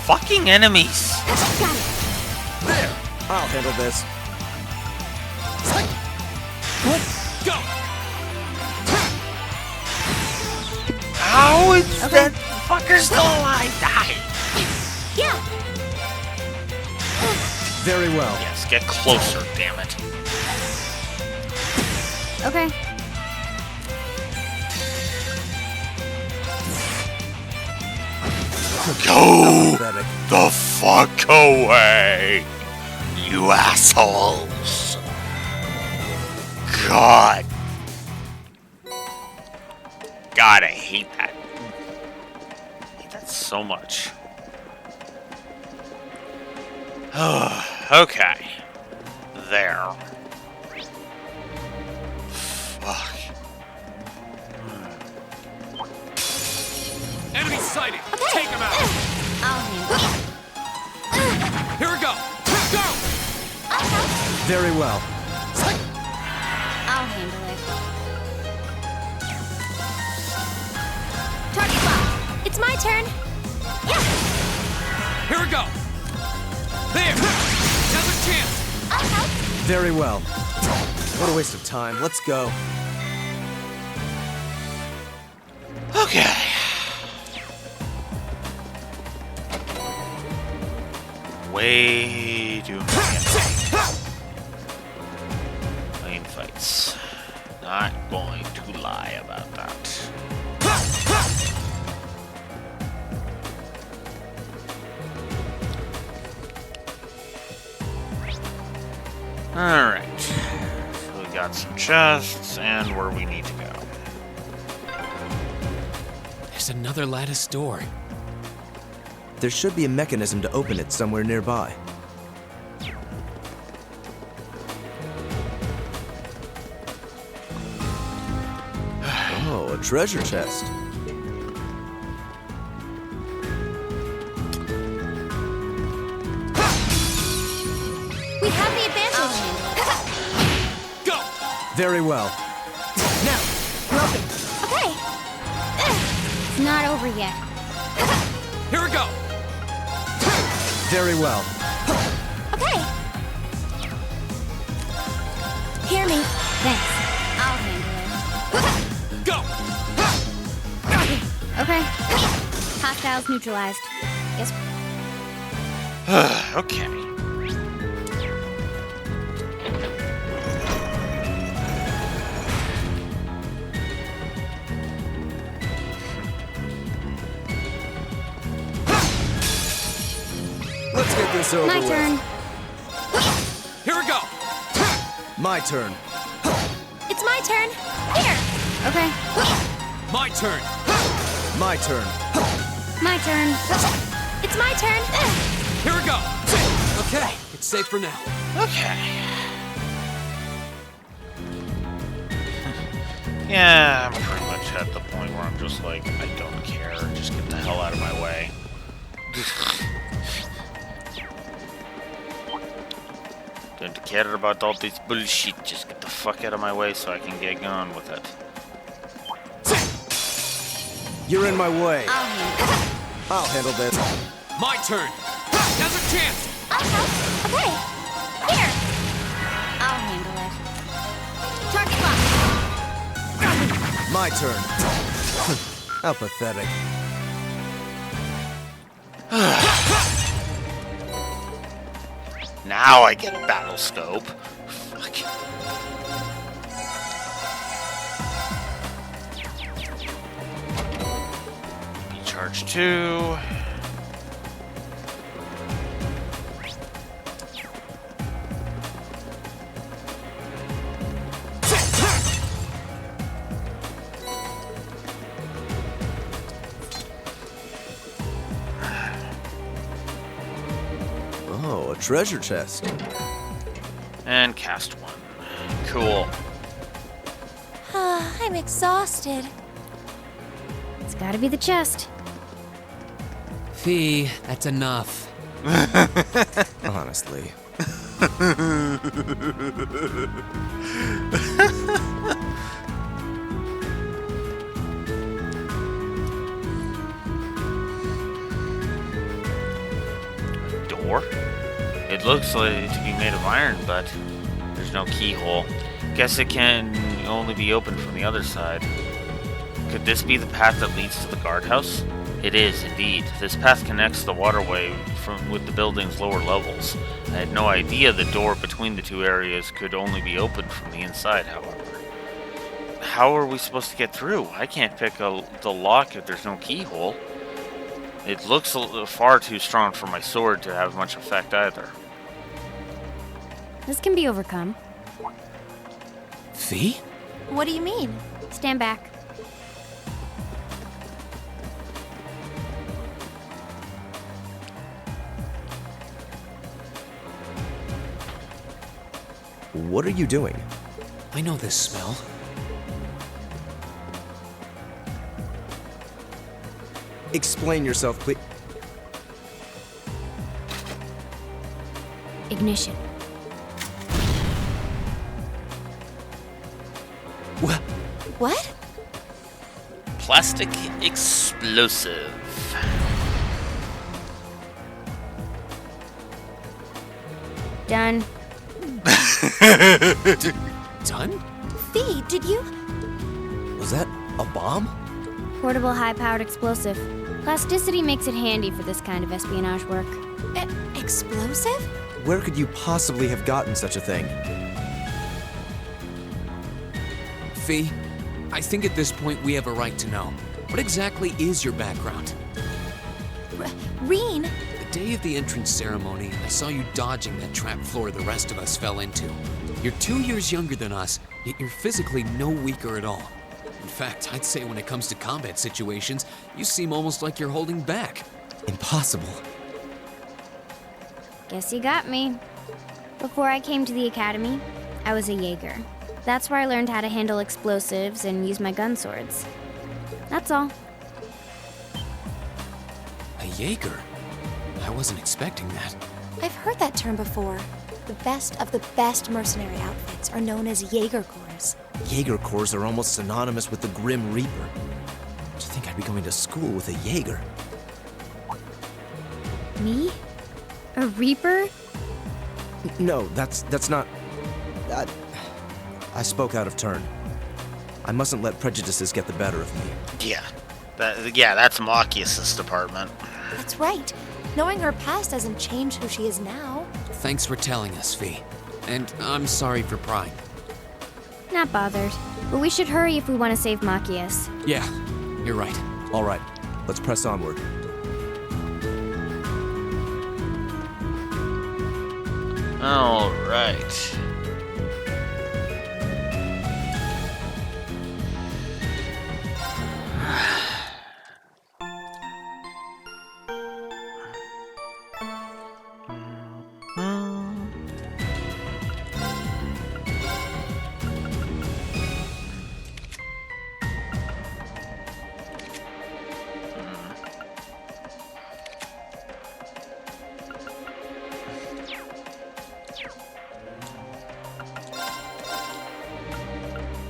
fucking enemies. Got it. There. I'll handle this. What? Go! How is that fucker still alive? Die. Yeah. Very well. Yes, get closer, damn it. Okay. Go Pathetic. the fuck away, you assholes. God. God, I hate that. I hate that so much. Okay. There. Fuck. Enemy sighted. Take him out. I'll handle it. Here we go. Go! Very well. I'll handle it. Target locked. It's my turn. Here we go. There. Now's a chance. I'll help. Very well. What a waste of time. Let's go. Okay. Way too many fights. Not going to lie about that. Alright. So we got some chests and where we need to go. There's another lattice door. There should be a mechanism to open it somewhere nearby. Oh, a treasure chest. We have the advantage. Go! Very well. Now, you're open. Okay. It's not over yet. Here we go. Very well. Okay. Hear me. Thanks. I'll handle Go! it. Okay. Hostiles neutralized. Yes. Okay. Let's get this over My with. turn. Here we go. My turn. It's my turn. Here. Okay. My turn. My turn. My turn. It's my turn. Here we go. Okay, it's safe for now. Okay. Yeah, I'm pretty much at the point where I'm just like, I don't care. Just get the hell out of my way. Don't care about all this bullshit. Just get the fuck out of my way so I can get going with it. You're in my way. I'll handle it. I'll handle this. My turn! Now's a chance! I'll help. Okay. Here. I'll handle it. Target locked. My turn. How pathetic. Now I get a battle scope. Fuck. Charge 2. Oh, a treasure chest. And cast 1. Cool. I'm exhausted. It's gotta be the chest. Fee, that's enough. Honestly. Door? It looks like it to be made of iron, but there's no keyhole. Guess it can only be opened from the other side. Could this be the path that leads to the guardhouse? It is, indeed. This path connects the waterway with the building's lower levels. I had no idea the door between the two areas could only be opened from the inside, however. How are we supposed to get through? I can't pick the lock if there's no keyhole. It looks far too strong for my sword to have much effect either. This can be overcome. Fee? What do you mean? Stand back. What are you doing? I know this smell. Explain yourself, please. Ignition. What? Plastic explosive. Done. Done? Fee, did you? Was that a bomb? Portable high-powered explosive. Plasticity makes it handy for this kind of espionage work. Explosive? Where could you possibly have gotten such a thing? Fee, I think at this point we have a right to know. What exactly is your background? Reen? The day of the entrance ceremony, I saw you dodging that trap floor the rest of us fell into. You're 2 years younger than us, yet you're physically no weaker at all. In fact, I'd say when it comes to combat situations, you seem almost like you're holding back. Impossible. Guess you got me. Before I came to the academy, I was a Jaeger. That's where I learned how to handle explosives and use my gun swords. That's all. A Jaeger? I wasn't expecting that. I've heard that term before. The best of the best mercenary outfits are known as Jaeger Corps. Jaeger Corps are almost synonymous with the Grim Reaper. Do you think I'd be going to school with a Jaeger? Me? A Reaper? No, that's not... I spoke out of turn. I mustn't let prejudices get the better of me. Yeah. That's Machias' department. That's right. Knowing her past doesn't change who she is now. Thanks for telling us, Fee. And I'm sorry for prying. Not bothered. But we should hurry if we want to save Machias. Yeah, you're right. All right, let's press onward. All right.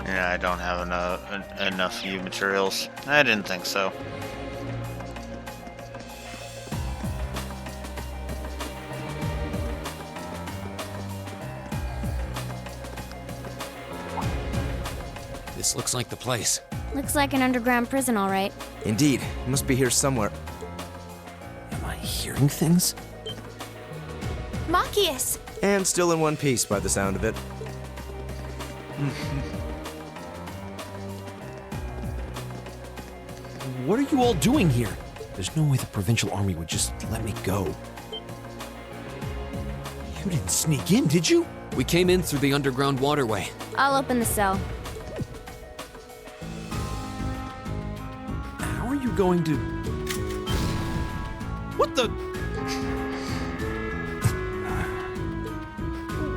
Yeah, I don't have enough U materials. I didn't think so. This looks like the place. Looks like an underground prison, all right. Indeed. It must be here somewhere. Am I hearing things? Machias! And still in one piece by the sound of it. What are you all doing here? There's no way the Provincial Army would just let me go. You didn't sneak in, did you? We came in through the underground waterway. I'll open the cell. How are you going to... What the...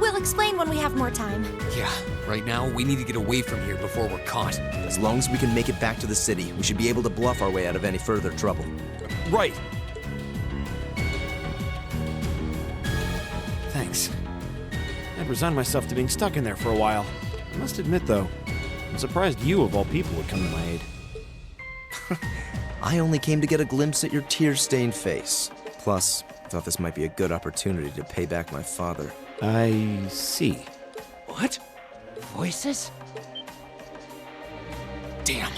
We'll explain when we have more time. Yeah, right now we need to get away from here before we're caught. As long as we can make it back to the city, we should be able to bluff our way out of any further trouble. Right. Thanks. I'd resigned myself to being stuck in there for a while. I must admit, though, I'm surprised you, of all people, would come to my aid. I only came to get a glimpse at your tear-stained face. Plus, I thought this might be a good opportunity to pay back my father. I see. What? Voices? Damn.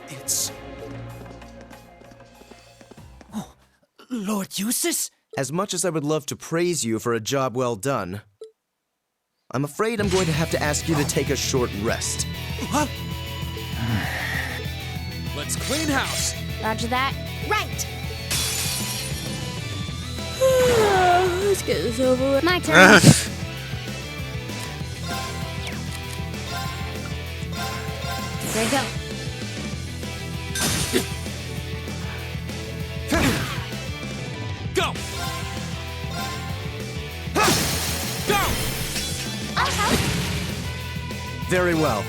It's... Oh, Lord Eustace? As much as I would love to praise you for a job well done, I'm afraid I'm going to have to ask you to take a short rest. Huh? Let's clean house. Roger that. Right! Let's get this over with. My turn. There you go. Go! Go! I'll help. Very well.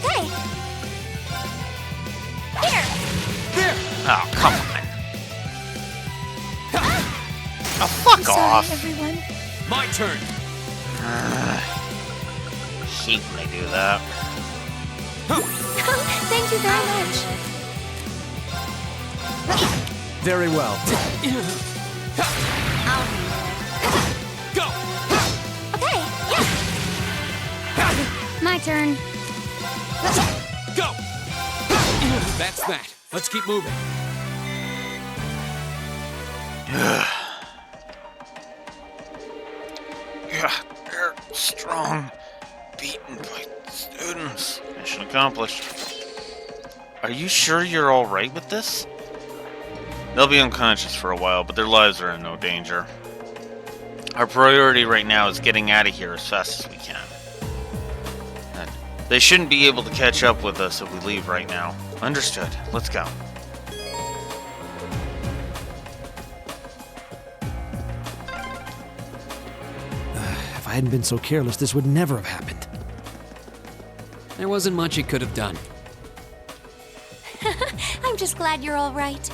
Okay. Here. There! Oh, come on. Oh, fuck Sorry, off. everyone. My turn. Hate when I do that. Thank you very much. Very well. Go! Okay, yeah. My turn. Go! That's that. Let's keep moving. Yeah, they're strong, beaten by students. Mission accomplished. Are you sure you're alright with this? They'll be unconscious for a while, but their lives are in no danger. Our priority right now is getting out of here as fast as we can. And they shouldn't be able to catch up with us if we leave right now. Understood. Let's go. If I hadn't been so careless, this would never have happened. There wasn't much he could have done. I'm just glad you're all right.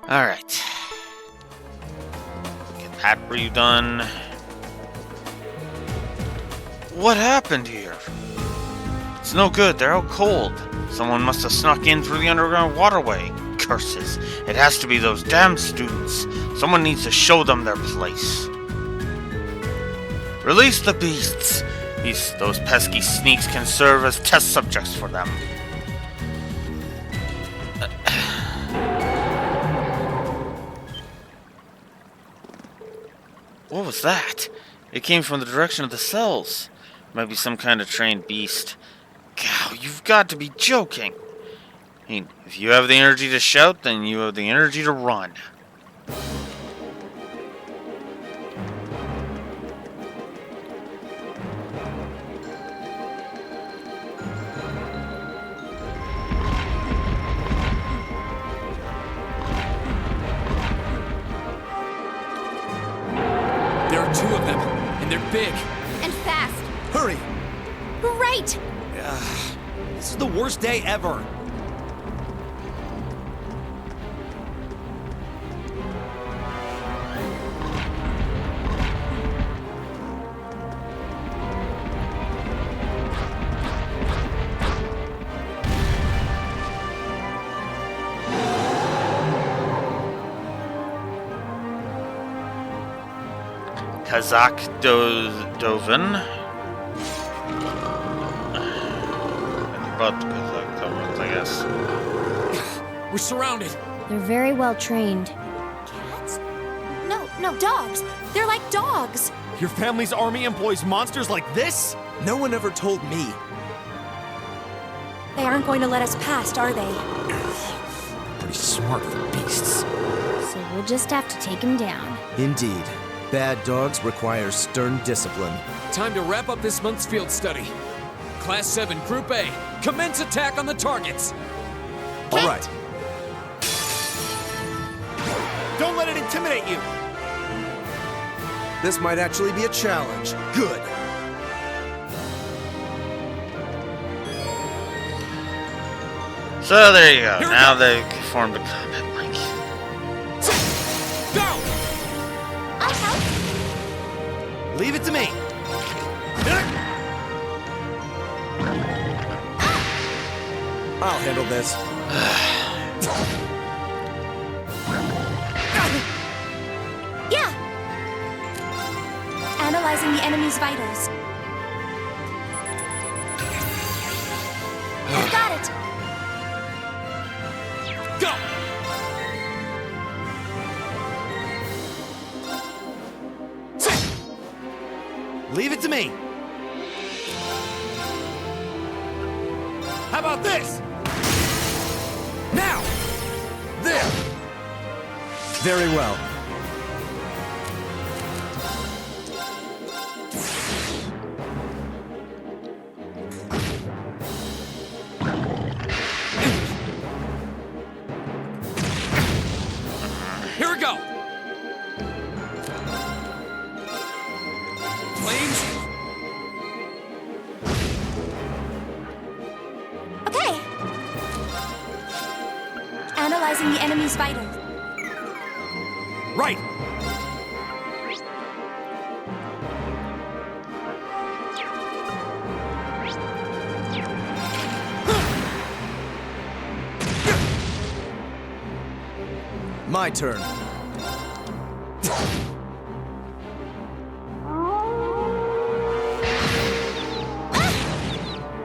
Alright. Get that redone. What happened here? It's no good, they're out cold. Someone must have snuck in through the underground waterway. Curses. It has to be those damn students. Someone needs to show them their place. Release the beasts. Those pesky sneaks can serve as test subjects for them. What was that? It came from the direction of the cells. Might be some kind of trained beast. Cow, you've got to be joking. I mean, if you have the energy to shout, then you have the energy to run. There are two of them, and they're big. And fast. Hurry! Right! This is the worst day ever. Kazakh Doven. About the Kazakh Dovens, I guess. We're surrounded. They're very well trained. Cats? No, dogs. They're like dogs. Your family's army employs monsters like this? No one ever told me. They aren't going to let us past, are they? Pretty smart for beasts. So we'll just have to take him down. Indeed. Bad dogs require stern discipline. Time to wrap up this month's field study. Class 7, Group A, commence attack on the targets. All right. Don't let it intimidate you. This might actually be a challenge. Good. So there you go. Now they've formed a combat link. Go! I'll help. Leave it to me. I'll handle this. Yeah! Analyzing the enemy's vitals. I've got it! Go! Leave it to me. How about this? Now! There! Very well. Here we go! Flames? Okay! Analyzing the enemy's vitals. Right! My turn.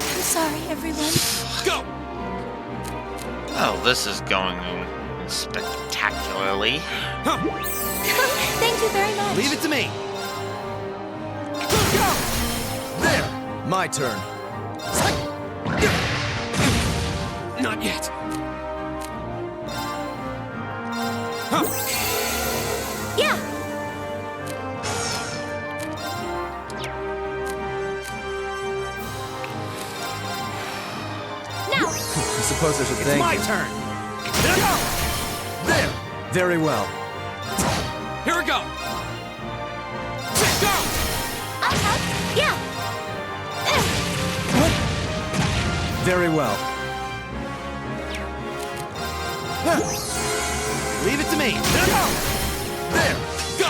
I'm sorry, everyone. Go! Oh, this is going spectacularly. Thank you very much. Leave it to me. There! My turn. Not yet. Yeah! Now! I suppose I should It's thank my you. turn. There! Very well. Here we go! Go! I'll help. Yeah! Very well. Leave it to me. There! Go!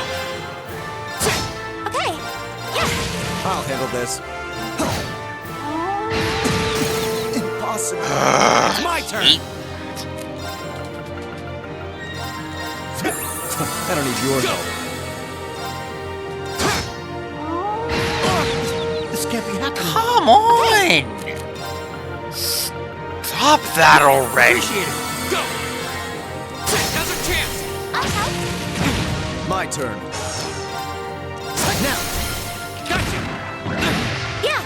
Okay! Yeah! I'll handle this. Impossible. It's my turn. I don't need your Go! help. This can't be happening. Come on! Stop that already! Go! Now's our chance! I'll help. My turn. Now! Gotcha! Yeah!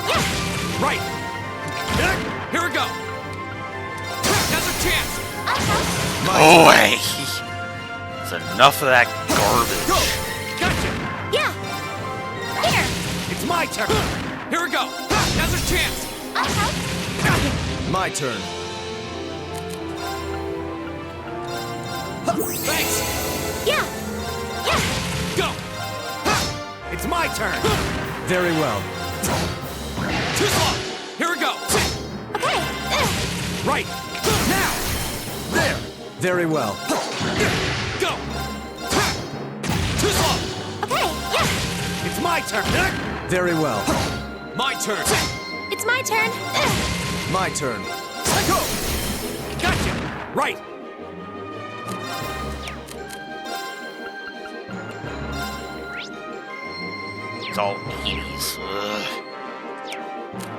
Yeah! Right. Here we go! Now's our chance! I'll help. Go away! It's enough of that garbage. Go. Gotcha. Yeah! Here! It's my turn. Here we go! Now's our chance! I'll help. My turn. Thanks! Yeah! Yeah! Go! It's my turn! Very well. Too slow! Here we go! Okay. Right! Now! There! Very well. Go! Too slow! Okay, yeah. It's my turn! Very well. My turn! It's my turn. My turn. Go! Gotcha! Right! It's all 80s. Ugh.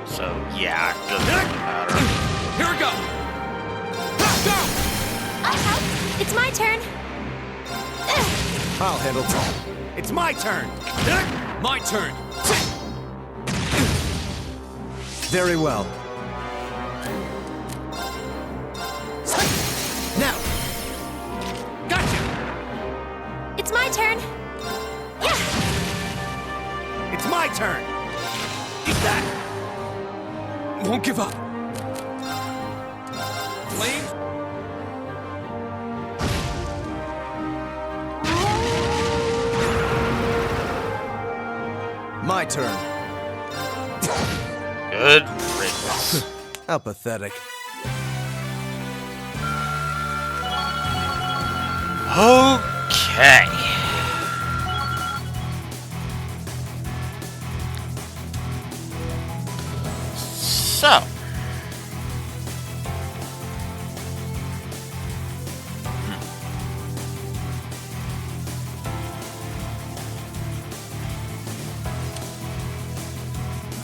So, yeah, it doesn't matter. Here we go! Go! It's my turn. I'll handle it. It's my turn! My turn! Very well. Now! Gotcha! It's my turn. Yeah. It's my turn! Eat that! Won't give up. Flame? My turn. Good riddance. How pathetic. Okay. So.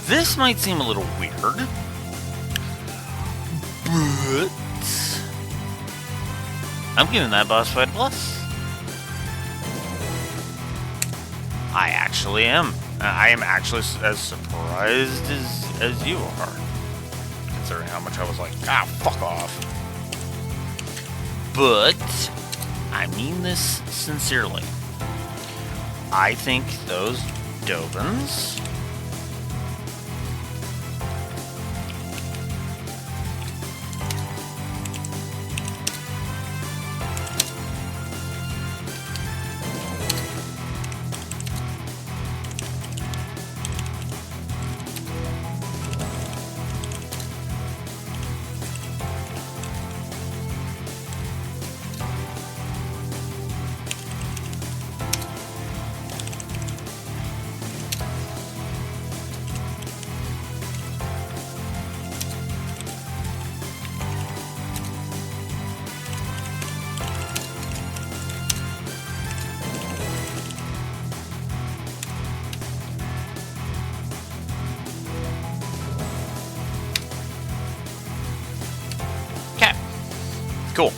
This might seem a little weird, but I'm giving that boss fight a plus. I actually am. I am actually as surprised as you are, considering how much I was like, fuck off. But I mean this sincerely. I think those Dobins cool.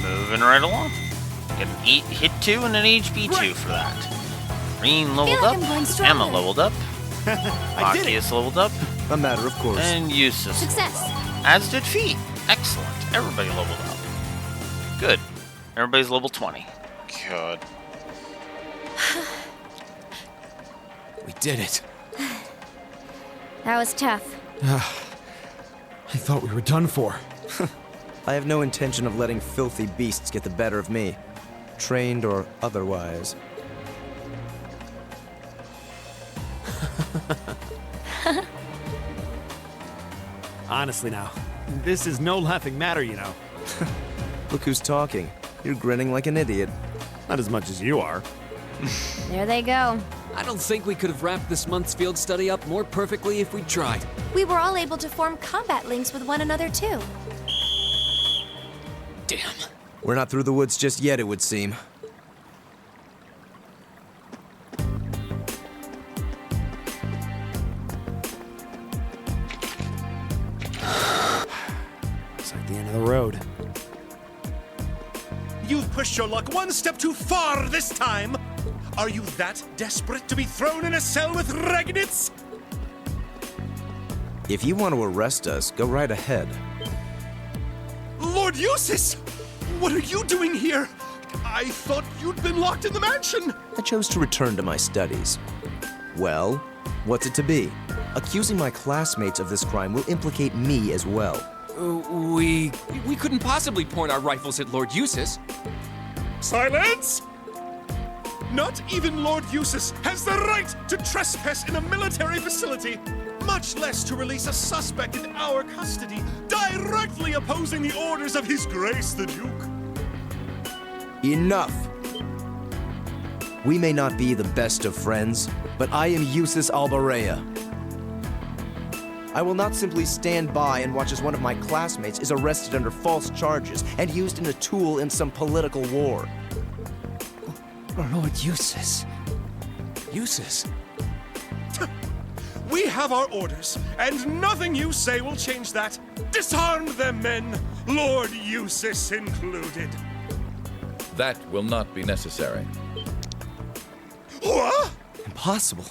Moving right along. Get an hit 2 and an HP 2 for that. Green leveled like up. I'm going stronger. Emma leveled up. I did it! Machias leveled up. A matter of course. And Eustace Success. leveled up. As did Feet. Excellent. Everybody leveled up. Good. Everybody's level 20. Good. We did it. That was tough. I thought we were done for. I have no intention of letting filthy beasts get the better of me, trained or otherwise. Honestly now, this is no laughing matter, you know. Look who's talking. You're grinning like an idiot. Not as much as you are. There they go. I don't think we could have wrapped this month's field study up more perfectly if we tried. We were all able to form combat links with one another, too. Damn. We're not through the woods just yet, it would seem. It's like the end of the road. You've pushed your luck one step too far this time! Are you that desperate to be thrown in a cell with Regnitz? If you want to arrest us, go right ahead. Lord Eustace! What are you doing here? I thought you'd been locked in the mansion! I chose to return to my studies. Well, what's it to be? Accusing my classmates of this crime will implicate me as well. We couldn't possibly point our rifles at Lord Eustace. Silence! Not even Lord Eustace has the right to trespass in a military facility, much less to release a suspect in our custody, directly opposing the orders of His Grace the Duke. Enough! We may not be the best of friends, but I am Eustace Albarea. I will not simply stand by and watch as one of my classmates is arrested under false charges and used as a tool in some political war. Lord Eustace. Eustace? We have our orders, and nothing you say will change that. Disarm them, men, Lord Eustace included. That will not be necessary. What? Impossible.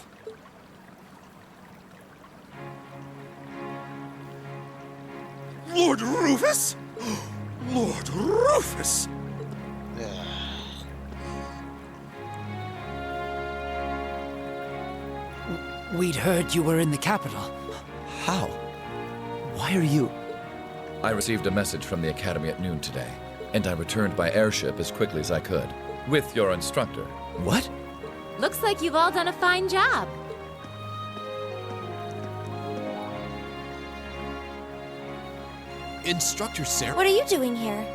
Lord Rufus? Lord Rufus! We'd heard you were in the capital. How? Why are you... I received a message from the Academy at noon today, and I returned by airship as quickly as I could, with your instructor. What? Looks like you've all done a fine job. Instructor Sarah? What are you doing here?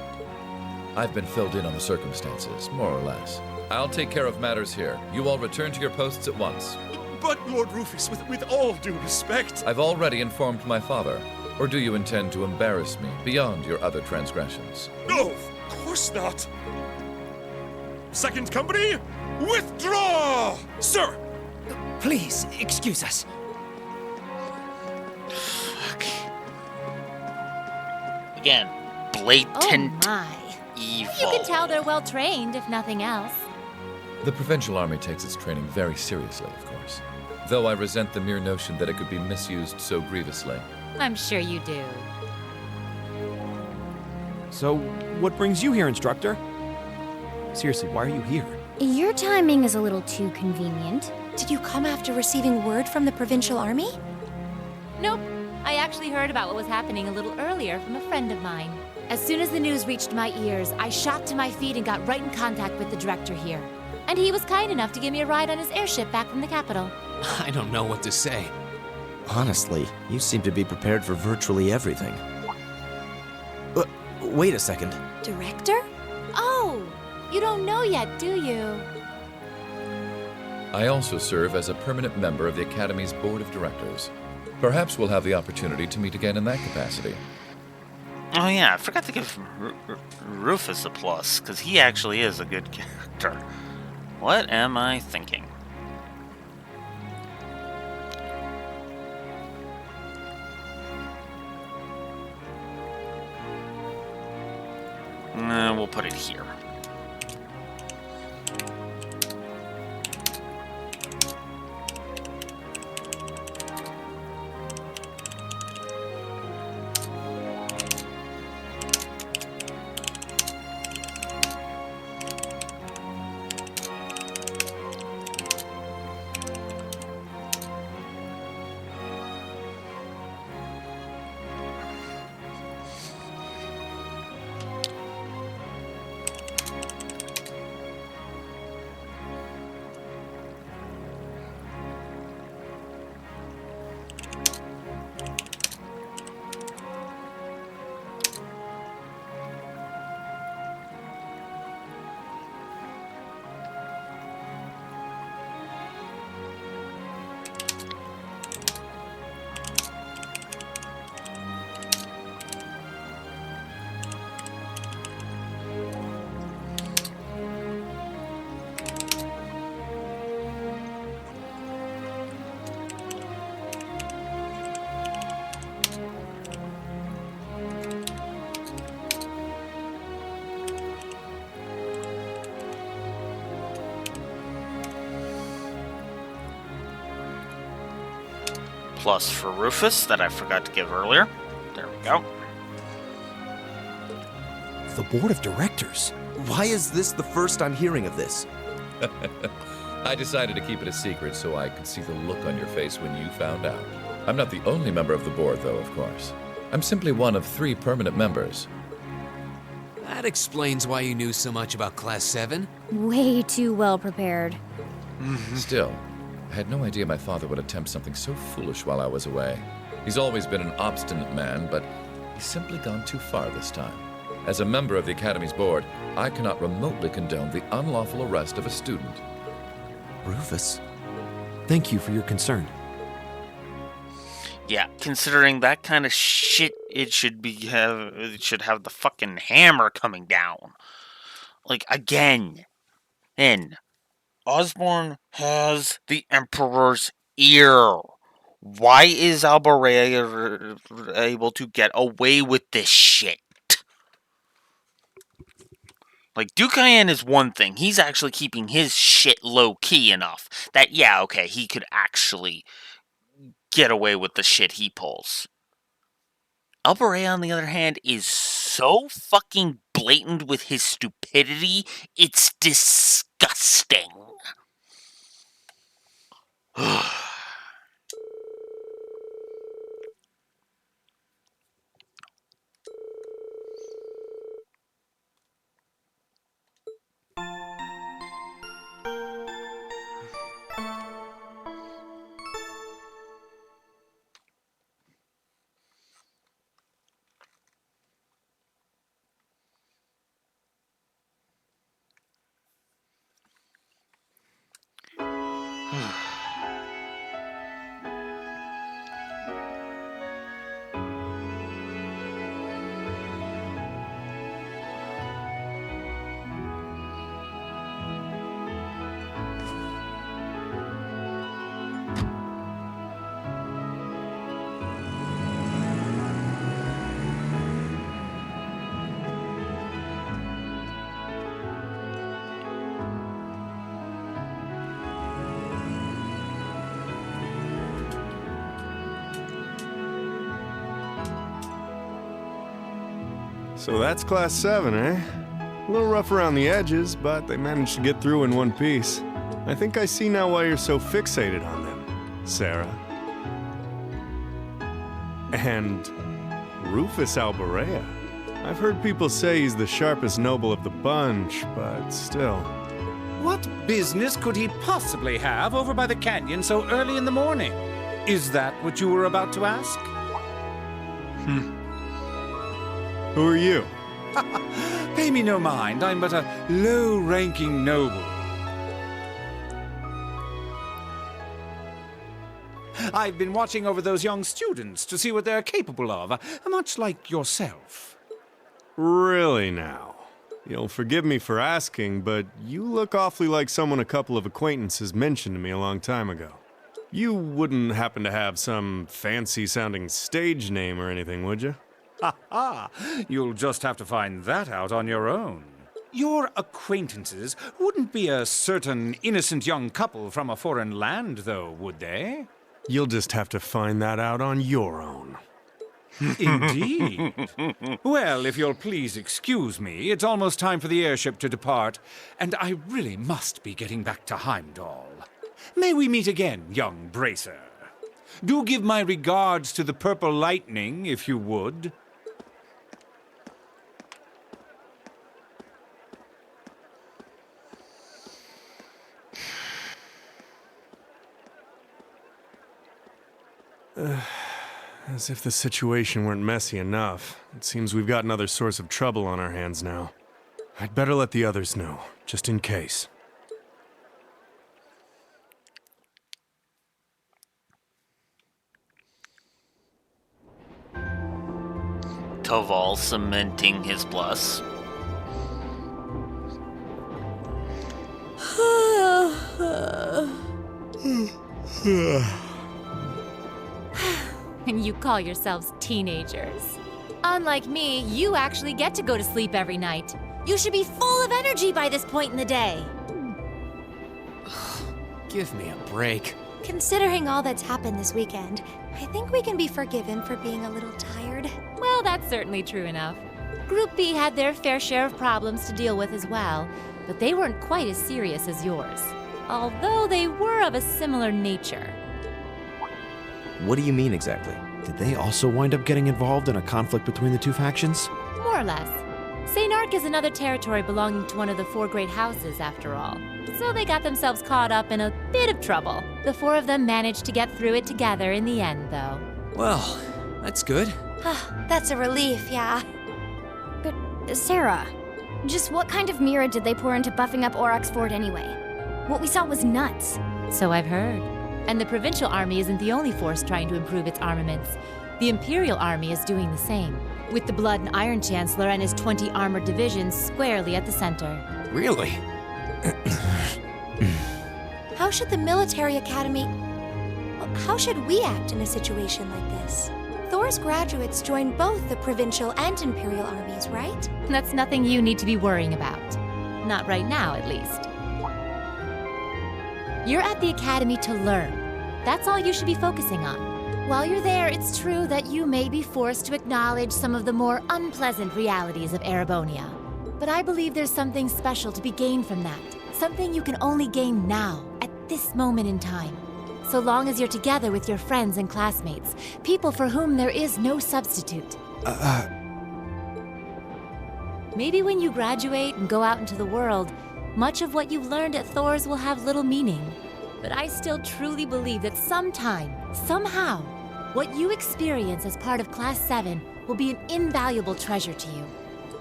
I've been filled in on the circumstances, more or less. I'll take care of matters here. You all return to your posts at once. But, Lord Rufus, with all due respect... I've already informed my father. Or do you intend to embarrass me beyond your other transgressions? No, of course not. Second company, withdraw! Sir! Please, excuse us. Again, blatant Oh my. evil. You can tell they're well trained, if nothing else. The Provincial Army takes its training very seriously, of course. Though I resent the mere notion that it could be misused so grievously. I'm sure you do. So, what brings you here, Instructor? Seriously, why are you here? Your timing is a little too convenient. Did you come after receiving word from the Provincial Army? Nope. I actually heard about what was happening a little earlier from a friend of mine. As soon as the news reached my ears, I shot to my feet and got right in contact with the director here. And he was kind enough to give me a ride on his airship back from the capital. I don't know what to say. Honestly, you seem to be prepared for virtually everything. Wait a second. Director? Oh, you don't know yet, do you? I also serve as a permanent member of the Academy's Board of Directors. Perhaps we'll have the opportunity to meet again in that capacity. Oh yeah, I forgot to give Rufus a plus, because he actually is a good character. What am I thinking? We'll put it here. Plus for Rufus that I forgot to give earlier. There we go. The Board of Directors? Why is this the first I'm hearing of this? I decided to keep it a secret so I could see the look on your face when you found out. I'm not the only member of the board, though, of course. I'm simply one of 3 permanent members. That explains why you knew so much about Class 7. Way too well prepared. Still, I had no idea my father would attempt something so foolish while I was away. He's always been an obstinate man, but he's simply gone too far this time. As a member of the Academy's board, I cannot remotely condone the unlawful arrest of a student. Rufus, thank you for your concern. Yeah, considering that kind of shit, it should have the fucking hammer coming down. Like, again. Then, Osborn has the Emperor's ear. Why is Alberea able to get away with this shit? Like, Dukayan is one thing. He's actually keeping his shit low-key enough that, yeah, okay, he could actually get away with the shit he pulls. Alberea, on the other hand, is so fucking blatant with his stupidity, it's disgusting. So that's Class 7, eh? A little rough around the edges, but they managed to get through in one piece. I think I see now why you're so fixated on them, Sarah. And Rufus Alberea. I've heard people say he's the sharpest noble of the bunch, but still. What business could he possibly have over by the canyon so early in the morning? Is that what you were about to ask? Who are you? Pay me no mind, I'm but a low-ranking noble. I've been watching over those young students to see what they're capable of, much like yourself. Really now? You'll forgive me for asking, but you look awfully like someone a couple of acquaintances mentioned to me a long time ago. You wouldn't happen to have some fancy-sounding stage name or anything, would you? Ha ha! You'll just have to find that out on your own. Your acquaintances wouldn't be a certain innocent young couple from a foreign land, though, would they? You'll just have to find that out on your own. Indeed. Well, if you'll please excuse me, it's almost time for the airship to depart, and I really must be getting back to Heimdall. May we meet again, young Bracer. Do give my regards to the Purple Lightning, if you would. As if the situation weren't messy enough. It seems we've got another source of trouble on our hands now. I'd better let the others know, just in case. Toval cementing his plus. And you call yourselves teenagers. Unlike me, you actually get to go to sleep every night. You should be full of energy by this point in the day. Give me a break. Considering all that's happened this weekend, I think we can be forgiven for being a little tired. Well, that's certainly true enough. Group B had their fair share of problems to deal with as well, but they weren't quite as serious as yours. Although they were of a similar nature. What do you mean exactly? Did they also wind up getting involved in a conflict between the two factions? More or less. St. Arc is another territory belonging to one of the 4 great houses, after all. So they got themselves caught up in a bit of trouble. The 4 of them managed to get through it together in the end, though. Well, that's good. That's a relief, yeah. But, Sarah, just what kind of mirror did they pour into buffing up Aurochs Fort anyway? What we saw was nuts. So I've heard. And the Provincial Army isn't the only force trying to improve its armaments. The Imperial Army is doing the same, with the Blood and Iron Chancellor and his 20 armored divisions squarely at the center. Really? How should the military academy... How should we act in a situation like this? Thor's graduates join both the Provincial and Imperial armies, right? That's nothing you need to be worrying about. Not right now, at least. You're at the academy to learn. That's all you should be focusing on. While you're there, it's true that you may be forced to acknowledge some of the more unpleasant realities of Erebonia. But I believe there's something special to be gained from that. Something you can only gain now, at this moment in time. So long as you're together with your friends and classmates, people for whom there is no substitute. Maybe when you graduate and go out into the world, much of what you've learned at Thor's will have little meaning. But I still truly believe that sometime, somehow, what you experience as part of Class 7 will be an invaluable treasure to you.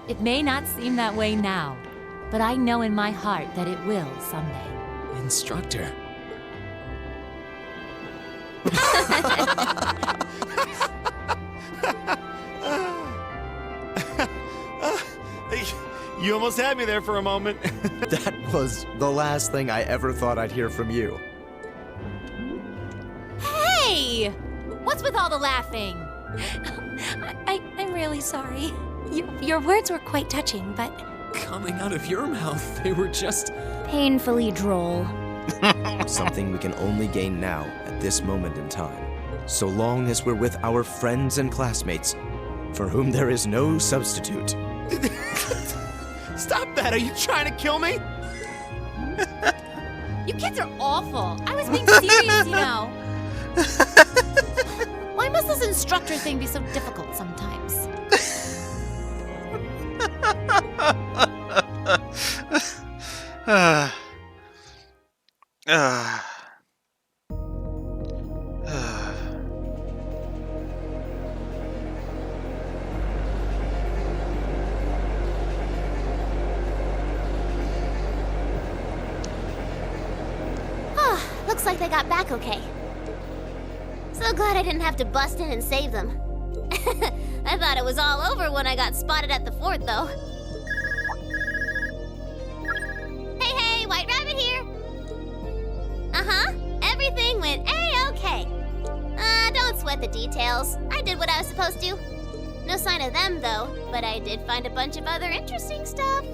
It may not seem that way now, but I know in my heart that it will someday. Instructor. You almost had me there for a moment. That was the last thing I ever thought I'd hear from you. Hey! What's with all the laughing? I'm really sorry. Your words were quite touching, but... Coming out of your mouth, they were just... Painfully droll. Something we can only gain now, at this moment in time. So long as we're with our friends and classmates, for whom there is no substitute. Stop that! Are you trying to kill me? You kids are awful. I was being serious, you know. Why must this instructor thing be so difficult sometimes? Looks like they got back okay. So glad I didn't have to bust in and save them. I thought it was all over when I got spotted at the fort, though. Hey, White Rabbit here! Uh-huh, everything went A-okay. Don't sweat the details. I did what I was supposed to. No sign of them, though, but I did find a bunch of other interesting stuff.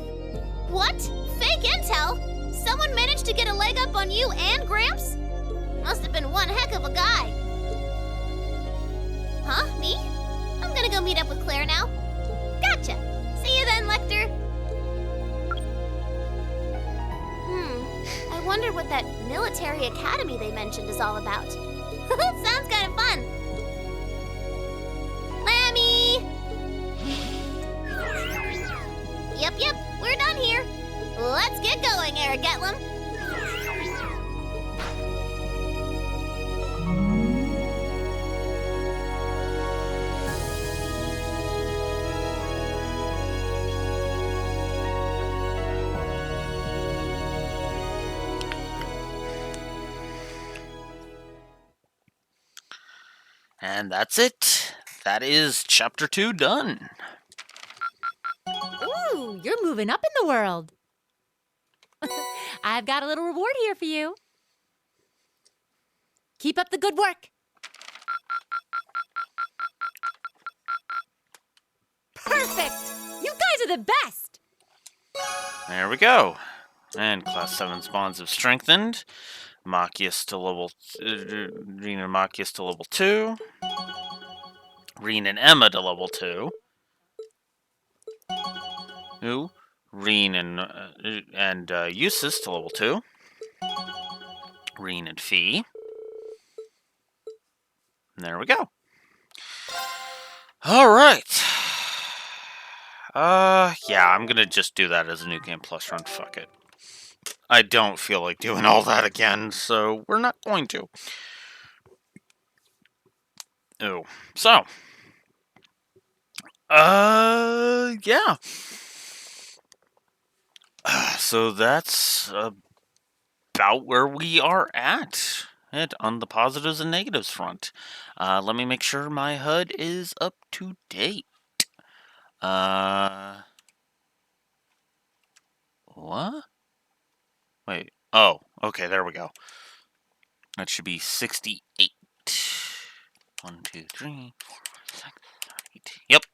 What? Fake intel? Someone managed to get a leg up on you and Gramps? Must have been one heck of a guy. Huh? Me? I'm gonna go meet up with Claire now. Gotcha. See you then, Lecter. I wonder what that military academy they mentioned is all about. Sounds kind of fun. Lammy! Yep, we're done here. Let's get going, Eric Getlum. And that's it. That is Chapter 2 done. Ooh, you're moving up in the world. I've got a little reward here for you. Keep up the good work. Perfect! You guys are the best! There we go. And Class 7's bonds have strengthened. Machias to level... Reen and Machias to level 2. Reen and Emma to level 2. Who? Reen and Eustace to level 2. Reen and Fee. And there we go. Alright. Yeah, I'm gonna just do that as a New Game Plus run. Fuck it. I don't feel like doing all that again, so we're not going to. Oh, so. Yeah. So that's about where we are at on the positives and negatives front. Let me make sure my HUD is up to date. What? Wait. Oh, okay, there we go. That should be 68. 1, 2, 3, 4, 5, 6, 7, 8. Yep.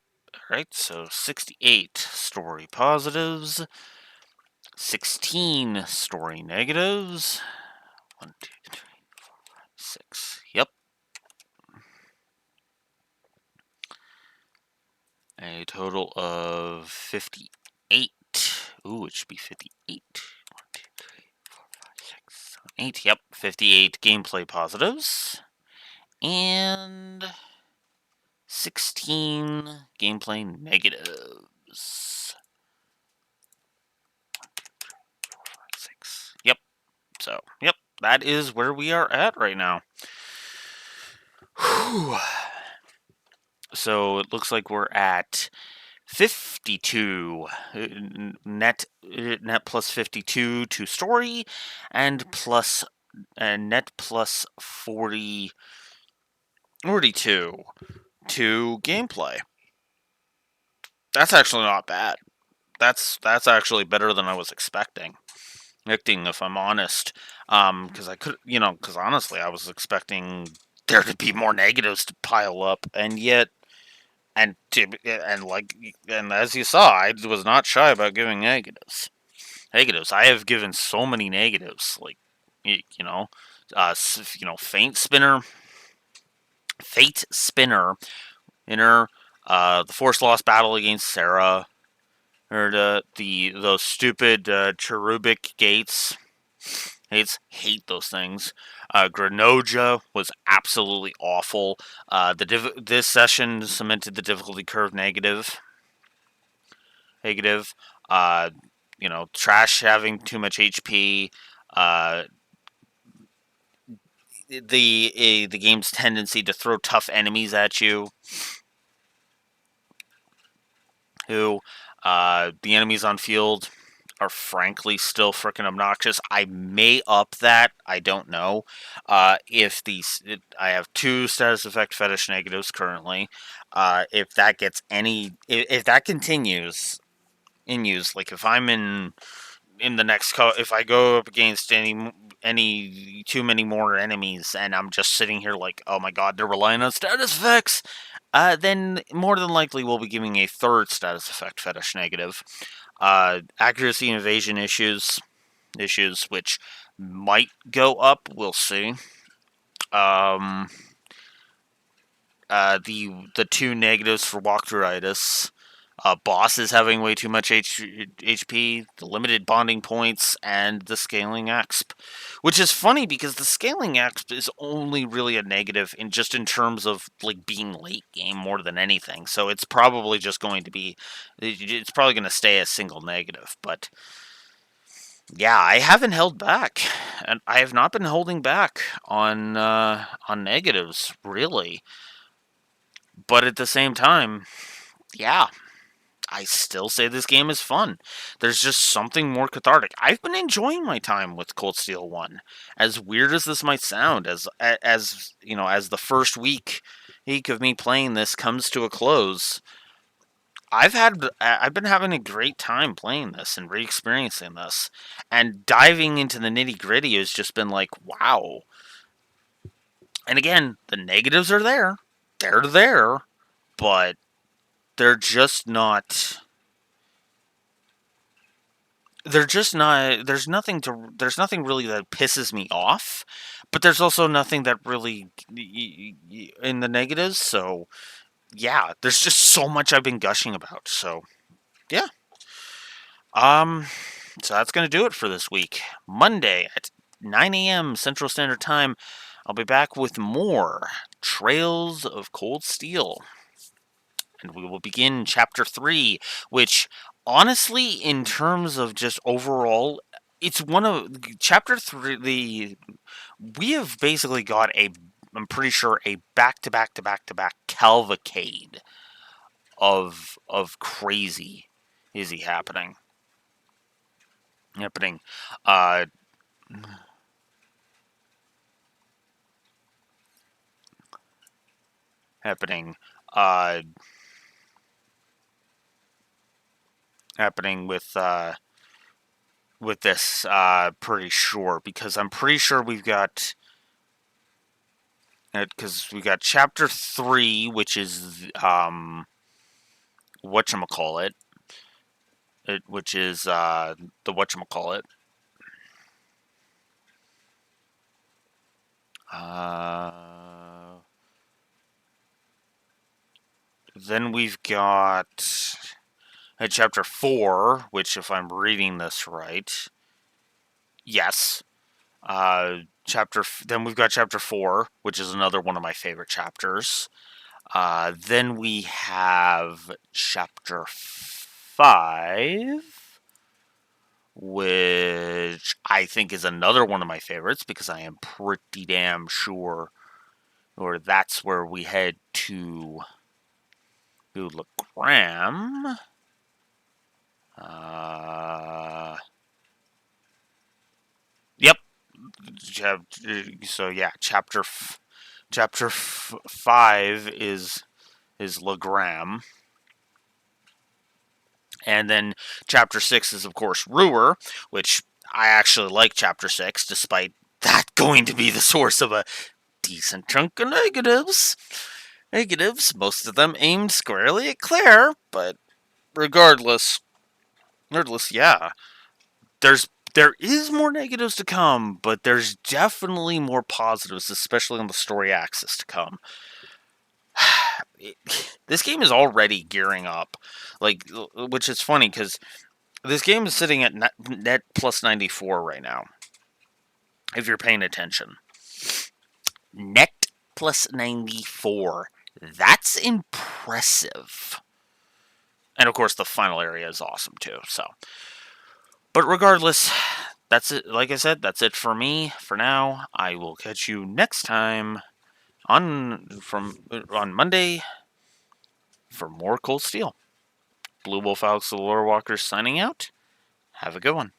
Alright, so 68 story positives, 16 story negatives. 1, 2, 3, 4, 5, 6. Yep. A total of 58. Ooh, it should be 58. 1, 2, 3, 4, 5, 6, 7, 8. Yep, 58 gameplay positives. And 16 gameplay negatives. 1, 2, 3, 4, 5, 6. Yep. So, yep, that is where we are at right now. Whew. So it looks like we're at 52 net plus 52 to story, and net plus 42 to gameplay. That's actually not bad. That's actually better than I was expecting, if I'm honest. Because because honestly, I was expecting there to be more negatives to pile up, and yet, and as you saw, I was not shy about giving negatives. I have given so many negatives, like Fate Spinner, the Force Lost battle against Sarah, or those stupid cherubic gates. Hate those things. Greninja was absolutely awful. This session cemented the difficulty curve negative. Trash having too much HP. The game's tendency to throw tough enemies at you. The enemies on field are frankly still freaking obnoxious. I may up that. I don't know. I have 2 status effect fetish negatives currently. If that gets if that continues in use, like if I'm in the next if I go up against any too many more enemies and I'm just sitting here like, oh my god, they're relying on status effects, then more than likely we'll be giving a 3rd status effect fetish negative. Accuracy and evasion issues which might go up, we'll see. The 2 negatives for walkthroughitis. Bosses having way too much HP, the limited bonding points, and the scaling exp. Which is funny because the scaling exp is only really a negative in terms of like being late game more than anything. So it's probably just going to be, it's probably going to stay a single negative. But yeah, I haven't held back, and I have not been holding back on negatives really. But at the same time, yeah, I still say this game is fun. There's just something more cathartic. I've been enjoying my time with Cold Steel 1. As weird as this might sound, as the first week of me playing this comes to a close, I've been having a great time playing this and re-experiencing this. And diving into the nitty-gritty has just been like, wow. And again, the negatives are there. They're there, but they're just not. There's nothing really that pisses me off, but there's also nothing that really in the negatives. So yeah, there's just so much I've been gushing about. So yeah. So that's gonna do it for this week. Monday at 9 a.m. Central Standard Time, I'll be back with more Trails of Cold Steel. And we will begin Chapter 3, which, honestly, in terms of just overall, it's one of... Chapter 3, we have basically got I'm pretty sure, a back-to-back-to-back-to-back cavalcade of crazy happening. Happening with this, pretty sure, because I'm pretty sure we've got... Because we got Chapter 3, which is, whatchamacallit, which is, the whatchamacallit. Then we've got Chapter 4, which, if I'm reading this right, yes. Then we've got Chapter 4, which is another one of my favorite chapters. Then we have Chapter 5, which I think is another one of my favorites, because I am pretty damn sure, or that's where we head to Legram. Yep. So yeah, Chapter 5 is Legram. And then Chapter 6 is, of course, Ruhr, which I actually like Chapter 6, despite that going to be the source of a decent chunk of negatives. Most of them aimed squarely at Claire, but regardless, yeah. There is more negatives to come, but there's definitely more positives, especially on the story axis to come. This game is already gearing up, which is funny, because this game is sitting at net plus 94 right now, if you're paying attention. Net plus 94. That's impressive. And of course, the final area is awesome too, so... But regardless, that's it. Like I said, that's it for me for now. I will catch you next time on Monday for more Cold Steel. Blue Wolf Alex the Lore Walker signing out. Have a good one.